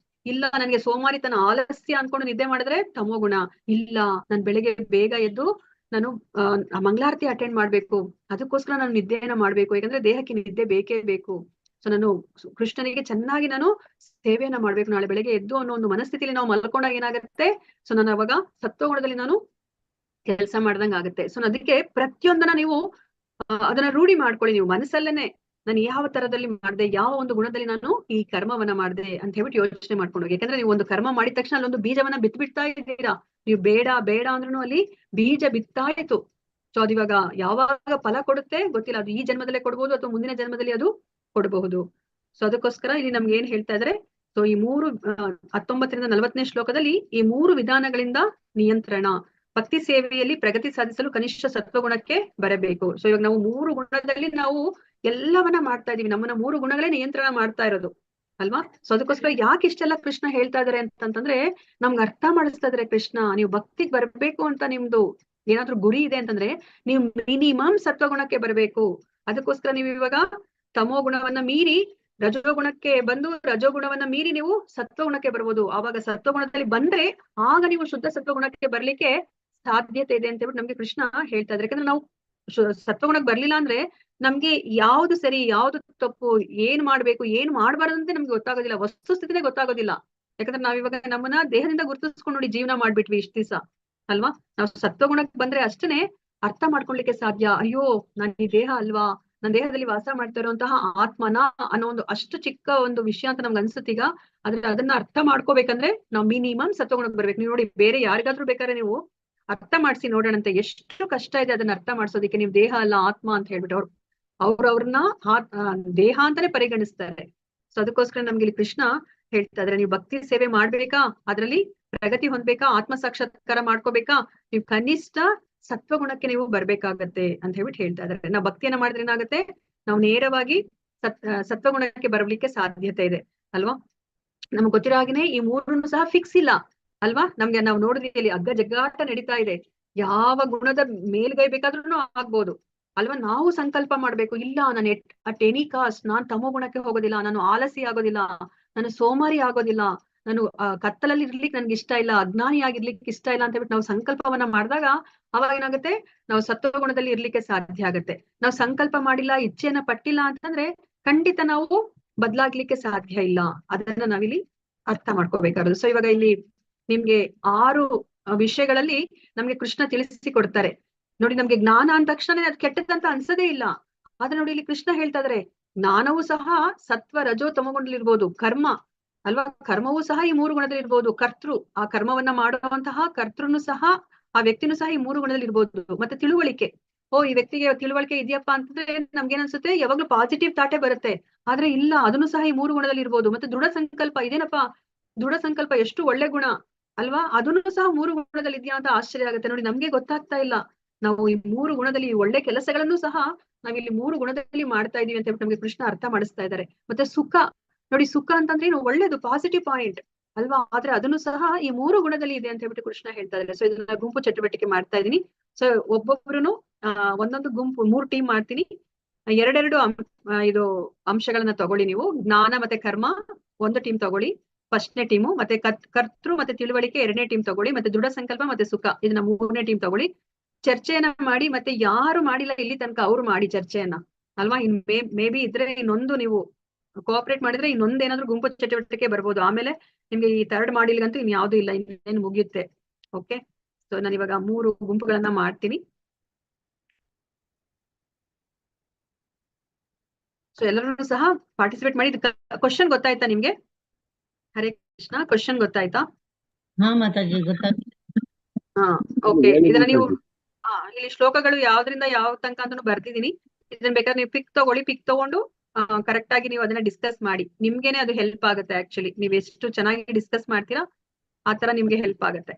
ಇಲ್ಲ ನನಗೆ ಸೋಮಾರಿತನ, ಆಲಸ್ಯ ಅನ್ಕೊಂಡು ನಿದ್ದೆ ಮಾಡಿದ್ರೆ ತಮೋಗುಣ. ಇಲ್ಲ ನಾನು ಬೆಳಿಗ್ಗೆ ಬೇಗ ಎದ್ದು ನಾನು ಮಂಗಳಾರತಿ ಅಟೆಂಡ್ ಮಾಡ್ಬೇಕು, ಅದಕ್ಕೋಸ್ಕರ ನಾನು ನಿದ್ದೆಯನ್ನ ಮಾಡ್ಬೇಕು, ಯಾಕಂದ್ರೆ ದೇಹಕ್ಕೆ ನಿದ್ದೆ ಬೇಕೇ ಬೇಕು. ಸೊ ನಾನು ಕೃಷ್ಣನಿಗೆ ಚೆನ್ನಾಗಿ ನಾನು ಸೇವೆಯನ್ನ ಮಾಡ್ಬೇಕು ನಾಳೆ ಬೆಳಗ್ಗೆ ಎದ್ದು ಅನ್ನೋ ಒಂದು ಮನಸ್ಥಿತಿಯಲ್ಲಿ ನಾವು ಮಲ್ಕೊಂಡಾಗ ಏನಾಗುತ್ತೆ, ಸೊ ನಾನು ಅವಾಗ ಸತ್ವಗುಣದಲ್ಲಿ ನಾನು ಕೆಲಸ ಮಾಡ್ದಂಗ ಆಗುತ್ತೆ. ಸೊ ಅದಕ್ಕೆ ಪ್ರತಿಯೊಂದನ್ನ ನೀವು ಅದನ್ನ ರೂಢಿ ಮಾಡ್ಕೊಳ್ಳಿ. ನೀವು ಮನಸ್ಸಲ್ಲೇನೆ ನಾನು ಯಾವ ತರದಲ್ಲಿ ಮಾಡಿದೆ, ಯಾವ ಒಂದು ಗುಣದಲ್ಲಿ ನಾನು ಈ ಕರ್ಮವನ್ನ ಮಾಡಿದೆ ಅಂತ ಹೇಳ್ಬಿಟ್ಟು ಯೋಚನೆ ಮಾಡ್ಕೊಂಡು ಹೋಗಿ. ಯಾಕಂದ್ರೆ ನೀವು ಒಂದು ಕರ್ಮ ಮಾಡಿದ ತಕ್ಷಣ ಅಲ್ಲೊಂದು ಬೀಜವನ್ನ ಬಿತ್ತಾ ಇದ್ದೀರಾ. ನೀವು ಬೇಡ ಬೇಡ ಅಂದ್ರೂ ಅಲ್ಲಿ ಬೀಜ ಬಿತ್ತಾಯಿತು. ಸೊ ಅದು ಇವಾಗ ಯಾವಾಗ ಫಲ ಕೊಡುತ್ತೆ ಗೊತ್ತಿಲ್ಲ, ಅದು ಈ ಜನ್ಮದಲ್ಲೇ ಕೊಡ್ಬೋದು ಅಥವಾ ಮುಂದಿನ ಜನ್ಮದಲ್ಲಿ ಅದು ಕೊಡಬಹುದು. ಸೊ ಅದಕ್ಕೋಸ್ಕರ ಇಲ್ಲಿ ನಮ್ಗೆ ಏನ್ ಹೇಳ್ತಾ ಇದ್ರೆ, ಸೊ ಈ 19ರಿಂದ 40ನೇ ಶ್ಲೋಕದಲ್ಲಿ ಈ 3 ವಿಧಾನಗಳಿಂದ ನಿಯಂತ್ರಣ, ಭಕ್ತಿ ಸೇವೆಯಲ್ಲಿ ಪ್ರಗತಿ ಸಾಧಿಸಲು ಕನಿಷ್ಠ ಸತ್ವಗುಣಕ್ಕೆ ಬರಬೇಕು. ಸೊ ಇವಾಗ ನಾವು 3 ಗುಣದಲ್ಲಿ ನಾವು ಎಲ್ಲವನ್ನ ಮಾಡ್ತಾ ಇದೀವಿ, ನಮ್ಮನ್ನ 3 ಗುಣಗಳೇ ನಿಯಂತ್ರಣ ಮಾಡ್ತಾ ಇರೋದು ಅಲ್ವಾ? ಸೊ ಅದಕ್ಕೋಸ್ಕರ ಯಾಕೆ ಇಷ್ಟೆಲ್ಲ ಕೃಷ್ಣ ಹೇಳ್ತಾ ಇದಾರೆ ಅಂತಂದ್ರೆ, ನಮ್ಗೆ ಅರ್ಥ ಮಾಡಿಸ್ತಾ ಇದಾರೆ ಕೃಷ್ಣ. ನೀವು ಭಕ್ತಿಗೆ ಬರ್ಬೇಕು ಅಂತ ನಿಮ್ದು ಏನಾದ್ರೂ ಗುರಿ ಇದೆ ಅಂತಂದ್ರೆ ನೀವು ಮಿನಿಮಮ್ ಸತ್ವಗುಣಕ್ಕೆ ಬರ್ಬೇಕು. ಅದಕ್ಕೋಸ್ಕರ ನೀವು ಇವಾಗ ತಮೋ ಗುಣವನ್ನ ಮೀರಿ ರಜೋಗುಣಕ್ಕೆ ಬಂದು, ರಜೋಗುಣವನ್ನ ಮೀರಿ ನೀವು ಸತ್ವಗುಣಕ್ಕೆ ಬರ್ಬೋದು. ಆವಾಗ ಸತ್ವಗುಣದಲ್ಲಿ ಬಂದ್ರೆ ಆಗ ನೀವು ಶುದ್ಧ ಸತ್ವಗುಣಕ್ಕೆ ಬರ್ಲಿಕ್ಕೆ ಸಾಧ್ಯತೆ ಇದೆ ಅಂತ ಹೇಳ್ಬಿಟ್ಟು ನಮ್ಗೆ ಕೃಷ್ಣ ಹೇಳ್ತಾ ಇದ್ರೆ. ಯಾಕಂದ್ರೆ ನಾವು ಸತ್ವಗುಣಕ್ಕೆ ಬರ್ಲಿಲ್ಲ ಅಂದ್ರೆ ನಮ್ಗೆ ಯಾವ್ದು ಸರಿ ಯಾವ್ದು ತಪ್ಪು, ಏನ್ ಮಾಡ್ಬೇಕು ಏನ್ ಮಾಡ್ಬಾರ್ದು ಅಂತ ನಮ್ಗೆ ಗೊತ್ತಾಗೋದಿಲ್ಲ, ವಸ್ತುಸ್ಥಿತಿನೇ ಗೊತ್ತಾಗೋದಿಲ್ಲ. ಯಾಕಂದ್ರೆ ನಾವಿವಾಗ ನಮ್ಮನ್ನ ದೇಹದಿಂದ ಗುರುತಿಸ್ಕೊಂಡು ನೋಡಿ ಜೀವನ ಮಾಡ್ಬಿಟ್ವಿ ಇಷ್ಟ ದಿವಸ ಅಲ್ವಾ? ನಾವು ಸತ್ವಗುಣಕ್ಕೆ ಬಂದ್ರೆ ಅಷ್ಟೇ ಅರ್ಥ ಮಾಡ್ಕೊಳ್ಲಿಕ್ಕೆ ಸಾಧ್ಯ. ಅಯ್ಯೋ ನಾನು ಈ ದೇಹ ಅಲ್ವಾ, ನನ್ನ ದೇಹದಲ್ಲಿ ವಾಸ ಮಾಡ್ತಾ ಇರುವಂತಹ ಆತ್ಮನ ಅನ್ನೋ ಒಂದು ಅಷ್ಟು ಚಿಕ್ಕ ಒಂದು ವಿಷಯ ಅಂತ ನಮ್ಗೆ ಅನ್ಸುತ್ತೀಗ. ಆದ್ರೆ ಅದನ್ನ ಅರ್ಥ ಮಾಡ್ಕೋಬೇಕಂದ್ರೆ ನಾವು ಮಿನಿಮಮ್ ಸತ್ವಗುಣಕ್ಕೆ ಬರ್ಬೇಕು. ನೀವು ನೋಡಿ, ಬೇರೆ ಯಾರಿಗಾದ್ರೂ ಬೇಕಾದ್ರೆ ನೀವು ಅರ್ಥ ಮಾಡ್ಸಿ ನೋಡೋಣಂತೆ, ಎಷ್ಟು ಕಷ್ಟ ಇದೆ ಅದನ್ನ ಅರ್ಥ ಮಾಡ್ಸೋದಿಕ್ಕೆ. ನೀವು ದೇಹ ಅಲ್ಲ ಆತ್ಮ ಅಂತ ಹೇಳ್ಬಿಟ್ಟು ಅವ್ರನ್ನ ದೇಹ ಅಂತಾನೆ ಪರಿಗಣಿಸ್ತಾರೆ. ಸೊ ಅದಕ್ಕೋಸ್ಕರ ನಮ್ಗೆ ಇಲ್ಲಿ ಕೃಷ್ಣ ಹೇಳ್ತಾ ಇದ್ರೆ, ನೀವು ಭಕ್ತಿ ಸೇವೆ ಮಾಡ್ಬೇಕಾ, ಅದ್ರಲ್ಲಿ ಪ್ರಗತಿ ಹೊಂದ್ಬೇಕಾ, ಆತ್ಮ ಸಾಕ್ಷಾತ್ಕಾರ ಮಾಡ್ಕೋಬೇಕಾ, ನೀವು ಕನಿಷ್ಠ ಸತ್ವಗುಣಕ್ಕೆ ನೀವು ಬರ್ಬೇಕಾಗತ್ತೆ ಅಂತ ಹೇಳ್ಬಿಟ್ಟು ಹೇಳ್ತಾ ಇದಾರೆ. ನಾವು ಭಕ್ತಿಯನ್ನ ಮಾಡಿದ್ರೆ ಏನಾಗುತ್ತೆ, ನಾವು ನೇರವಾಗಿ ಸತ್ವಗುಣಕ್ಕೆ ಬರಲಿಕ್ಕೆ ಸಾಧ್ಯತೆ ಇದೆ ಅಲ್ವಾ? ನಮ್ಗೆ ಗೊತ್ತಿರೋ ಹಾಗೇನೆ ಈ 3 ಸಹ ಫಿಕ್ಸ್ ಇಲ್ಲ ಅಲ್ವಾ? ನಮ್ಗೆ ನಾವು ನೋಡಿದ್ವಿ ಇಲ್ಲಿ ಅಗ್ಗ ಜಗ್ಗಾಟ ನಡೀತಾ ಇದೆ. ಯಾವ ಗುಣದ ಮೇಲ್ಗೈ ಬೇಕಾದ್ರೂ ಆಗ್ಬೋದು ಅಲ್ವಾ? ನಾವು ಸಂಕಲ್ಪ ಮಾಡ್ಬೇಕು, ಇಲ್ಲ ನಾನು ಅಟ್ ಎನಿ ಕಾಸ್ಟ್ ನಾನ್ ತಮೋ ಗುಣಕ್ಕೆ ಹೋಗೋದಿಲ್ಲ, ನಾನು ಆಲಸಿ ಆಗೋದಿಲ್ಲ, ನಾನು ಸೋಮಾರಿ ಆಗೋದಿಲ್ಲ, ನಾನು ಕತ್ತಲಲ್ಲಿ ಇರ್ಲಿಕ್ಕೆ ನನ್ಗೆ ಇಷ್ಟ ಇಲ್ಲ, ಅಜ್ಞಾನಿ ಆಗಿರ್ಲಿಕ್ಕೆ ಇಷ್ಟ ಇಲ್ಲ ಅಂತ ಹೇಳ್ಬಿಟ್ಟು ನಾವು ಸಂಕಲ್ಪವನ್ನ ಮಾಡಿದಾಗ ಅವಾಗ ಏನಾಗುತ್ತೆ, ನಾವು ಸತ್ವಗುಣದಲ್ಲಿ ಇರ್ಲಿಕ್ಕೆ ಸಾಧ್ಯ ಆಗುತ್ತೆ. ನಾವು ಸಂಕಲ್ಪ ಮಾಡಿಲ್ಲ, ಇಚ್ಛೆಯನ್ನ ಪಟ್ಟಿಲ್ಲ ಅಂತಂದ್ರೆ ಖಂಡಿತ ನಾವು ಬದಲಾಗ್ಲಿಕ್ಕೆ ಸಾಧ್ಯ ಇಲ್ಲ. ಅದನ್ನ ನಾವಿಲ್ಲಿ ಅರ್ಥ ಮಾಡ್ಕೋಬೇಕಾದ್ರು. ಸೊ ಇವಾಗ ಇಲ್ಲಿ ನಿಮ್ಗೆ 6 ವಿಷಯಗಳಲ್ಲಿ ನಮ್ಗೆ ಕೃಷ್ಣ ತಿಳಿಸಿ ಕೊಡ್ತಾರೆ ನೋಡಿ. ನಮ್ಗೆ ಜ್ಞಾನ ಅಂದ ತಕ್ಷಣ ಅದು ಕೆಟ್ಟದಂತ ಅನ್ಸದೇ ಇಲ್ಲ. ಆದ್ರೆ ನೋಡಿ ಇಲ್ಲಿ ಕೃಷ್ಣ ಹೇಳ್ತಾ ಇದಾರೆ, ಜ್ಞಾನವೂ ಸಹ ಸತ್ವ ರಜೋ ತಮೋಗುಣದಲ್ಲಿರ್ಬೋದು, ಕರ್ಮ ಅಲ್ವಾ? ಕರ್ಮವೂ ಸಹ ಈ ಮೂರು ಗುಣದಲ್ಲಿ ಇರ್ಬೋದು. ಕರ್ತೃ, ಆ ಕರ್ಮವನ್ನ ಮಾಡುವಂತಹ ಕರ್ತೃನು ಸಹ, ಆ ವ್ಯಕ್ತಿನೂ ಸಹ ಈ ಮೂರು ಗುಣದಲ್ಲಿ ಇರ್ಬೋದು. ಮತ್ತೆ ತಿಳುವಳಿಕೆ, ಓ ಈ ವ್ಯಕ್ತಿಗೆ ತಿಳುವಳಿಕೆ ಇದೆಯಪ್ಪ ಅಂತಂದ್ರೆ ನಮ್ಗೇನ್ ಅನ್ಸುತ್ತೆ, ಯಾವಾಗ್ಲೂ ಪಾಸಿಟಿವ್ ಥಾಟೇ ಬರುತ್ತೆ. ಆದ್ರೆ ಇಲ್ಲ, ಅದನ್ನು ಸಹ ಈ ಮೂರು ಗುಣದಲ್ಲಿ ಇರ್ಬೋದು. ಮತ್ತೆ ದೃಢ ಸಂಕಲ್ಪ, ಇದೇನಪ್ಪ ದೃಢ ಸಂಕಲ್ಪ, ಎಷ್ಟು ಒಳ್ಳೆ ಗುಣ ಅಲ್ವಾ? ಅದನ್ನು ಸಹ ಮೂರು ಗುಣದಲ್ಲಿ ಇದೆಯಾ ಅಂತ ಆಶ್ಚರ್ಯ ಆಗುತ್ತೆ ನೋಡಿ. ನಮ್ಗೆ ಗೊತ್ತಾಗ್ತಾ ಇಲ್ಲ, ನಾವು ಈ ಮೂರು ಗುಣದಲ್ಲಿ ಈ ಒಳ್ಳೆ ಕೆಲಸಗಳನ್ನು ಸಹ ನಾವಿಲ್ಲಿ ಮೂರು ಗುಣದಲ್ಲಿ ಮಾಡ್ತಾ ಇದೀವಿ ಅಂತ ಹೇಳ್ಬಿಟ್ಟು ನಮ್ಗೆ ಕೃಷ್ಣ ಅರ್ಥ ಮಾಡಿಸ್ತಾ ಇದ್ದಾರೆ. ಮತ್ತೆ ಸುಖ ನೋಡಿ, ಸುಖ ಅಂತಂದ್ರೆ ಏನು, ಒಳ್ಳೇದು, ಪಾಸಿಟಿವ್ ಪಾಯಿಂಟ್ ಅಲ್ವಾ? ಆದ್ರೆ ಅದನ್ನು ಸಹ ಈ ಮೂರು ಗುಣದಲ್ಲಿ ಇದೆ ಅಂತ ಹೇಳ್ಬಿಟ್ಟು ಕೃಷ್ಣ ಹೇಳ್ತಾ ಇದ್ದಾರೆ. ಸೊ ಇದನ್ನ ಗುಂಪು ಚಟುವಟಿಕೆ ಮಾಡ್ತಾ ಇದೀನಿ. ಸೊ ಒಬ್ಬೊಬ್ರುನು ಒಂದೊಂದು ಗುಂಪು 3 ಟೀಮ್ ಮಾಡ್ತೀನಿ. ಎರಡೆರಡು ಇದು ಅಂಶಗಳನ್ನ ತಗೊಳ್ಳಿ ನೀವು. ಜ್ಞಾನ ಮತ್ತೆ ಕರ್ಮ ಒಂದು ಟೀಮ್ ತಗೊಳ್ಳಿ, ಫಸ್ಟ್ನೇ ಟೀಮು. ಮತ್ತೆ ಕರ್ತೃ ಮತ್ತೆ ತಿಳುವಳಿಕೆ 2ನೇ ಟೀಮ್ ತಗೊಳ್ಳಿ. ಮತ್ತೆ ದೃಢ ಸಂಕಲ್ಪ ಮತ್ತೆ ಸುಖ ಇದನ್ನ 3ನೇ ಟೀಮ್ ತಗೊಳ್ಳಿ. ಚರ್ಚೆಯನ್ನ ಮಾಡಿ, ಮತ್ತೆ ಯಾರು ಮಾಡಿಲ್ಲ ಇಲ್ಲಿ ತನಕ ಅವ್ರು ಮಾಡಿ ಚರ್ಚೆಯನ್ನ ಅಲ್ವಾ? ಇನ್ ಮೇ ಬಿ ಇದ್ರೆ ಇನ್ನೊಂದು ನೀವು ಕೋಆಪರೇಟ್ ಮಾಡಿದ್ರೆ ಇನ್ನೊಂದ್ ಏನಾದ್ರು ಗುಂಪು ಚಟುವಟಿಕೆ ಬರ್ಬೋದು. ಆಮೇಲೆ ನಿಮ್ಗೆ ಈ ಥರ್ಡ್ ಮಾಡಿಲ್ಗಂತೂ ಇನ್ ಯಾವ್ದು ಇಲ್ಲ, ಇನ್ನೇನು ಮುಗಿಯುತ್ತೆ. ಓಕೆ, ಸೊ ನಾನು ಇವಾಗ 3 ಗುಂಪುಗಳನ್ನ ಮಾಡ್ತೀನಿ. ಸೊ ಎಲ್ಲರೂ ಸಹ ಪಾರ್ಟಿಸಿಪೇಟ್ ಮಾಡಿ. ಕ್ವಶನ್ ಗೊತ್ತಾಯ್ತಾ ನಿಮ್ಗೆ? ಹರೇ ಕೃಷ್ಣ, ಕ್ವಶನ್ ಗೊತ್ತಾಯ್ತಾ? ಹಾ ಮಾತಾಜಿ ಗೊತ್ತಾಗ್ತದೆ. ಹಾ, ಓಕೆ. ಇದನ್ನ ನೀವು ಇಲ್ಲಿ ಶ್ಲೋಕಗಳು ಯಾವ್ದ್ರಿಂದ ಯಾವ ತನಕ ಅಂತಾನು ಬರ್ದಿದೀನಿ. ಇದನ್ನ ಬೇಕಾದ್ರೆ ನೀವು ಪಿಕ್ ತಗೊಳ್ಳಿ. ಪಿಕ್ ತಗೊಂಡು ಕರೆಕ್ಟ್ ಆಗಿ ನೀವು ಅದನ್ನ ಡಿಸ್ಕಸ್ ಮಾಡಿ. ನಿಮ್ಗೇನೆ ಅದು ಹೆಲ್ಪ್ ಆಗುತ್ತೆ. ಆಕ್ಚುಲಿ ನೀವ್ ಎಷ್ಟು ಚೆನ್ನಾಗಿ ಡಿಸ್ಕಸ್ ಮಾಡ್ತೀರಾ ಆ ತರ ನಿಮ್ಗೆ ಹೆಲ್ಪ್ ಆಗುತ್ತೆ.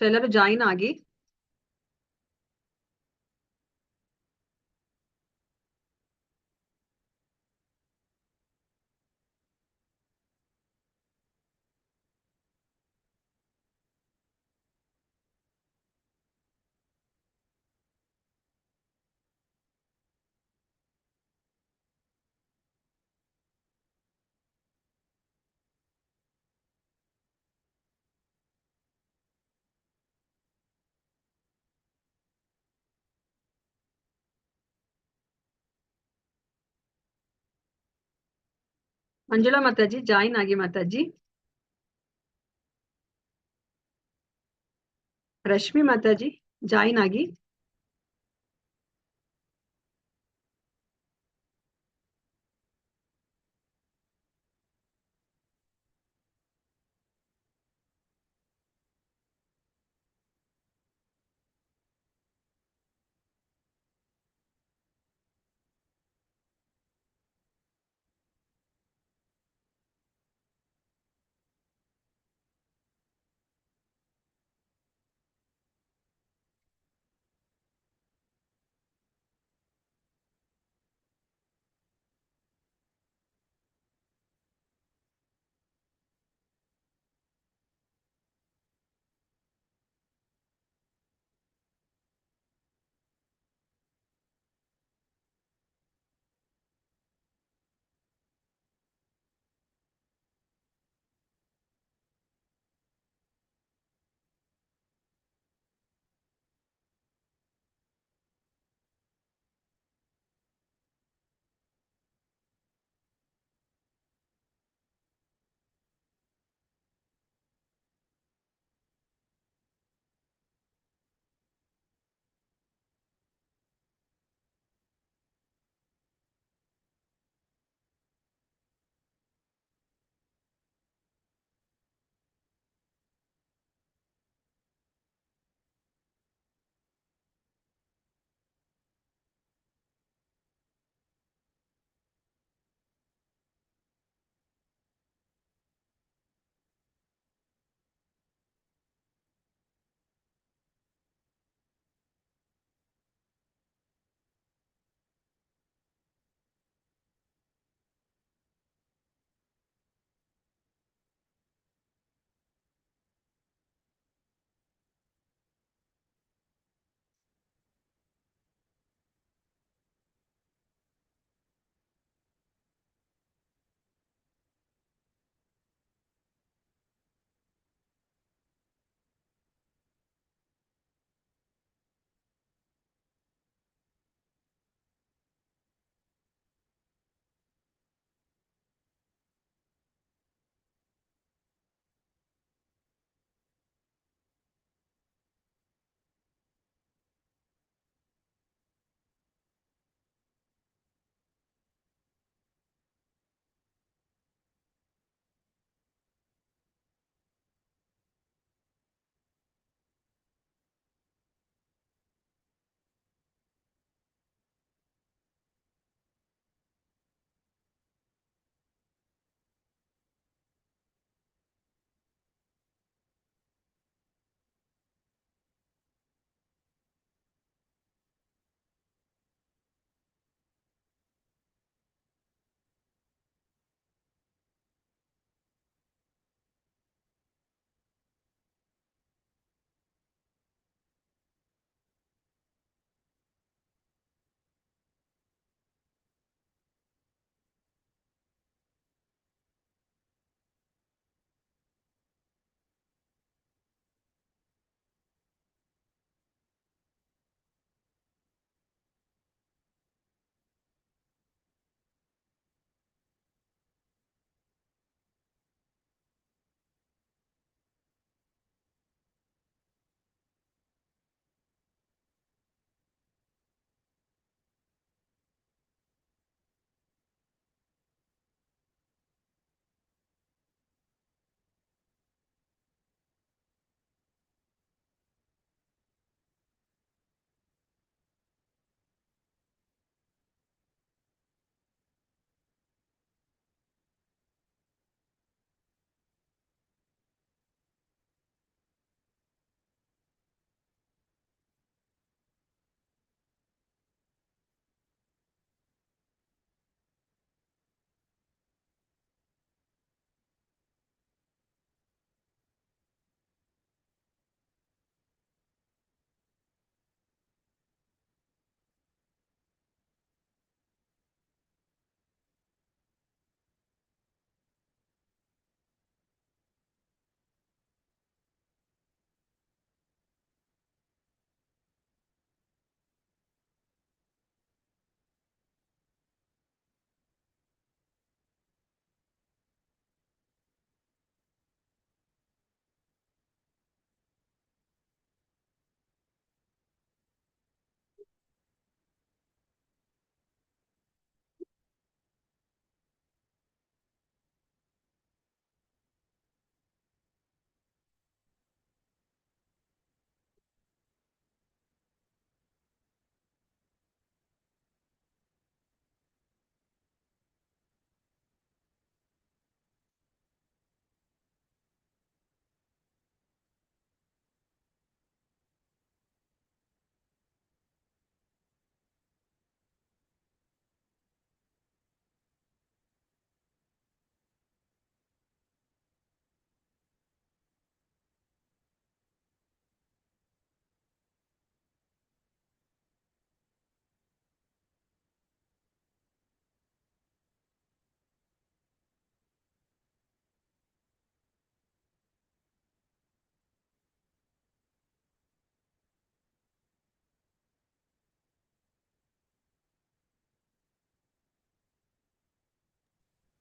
ಸೊ ಎಲ್ಲರೂ ಜಾಯಿನ್ ಆಗಿ. ಮಂಜುಳಾ ಮಾತಾಜಿ ಜಾಯಿನ್ ಆಗಿ. ಮಾತಾಜಿ ರಶ್ಮಿ ಮಾತಾಜಿ ಜಾಯಿನ್ ಆಗಿ.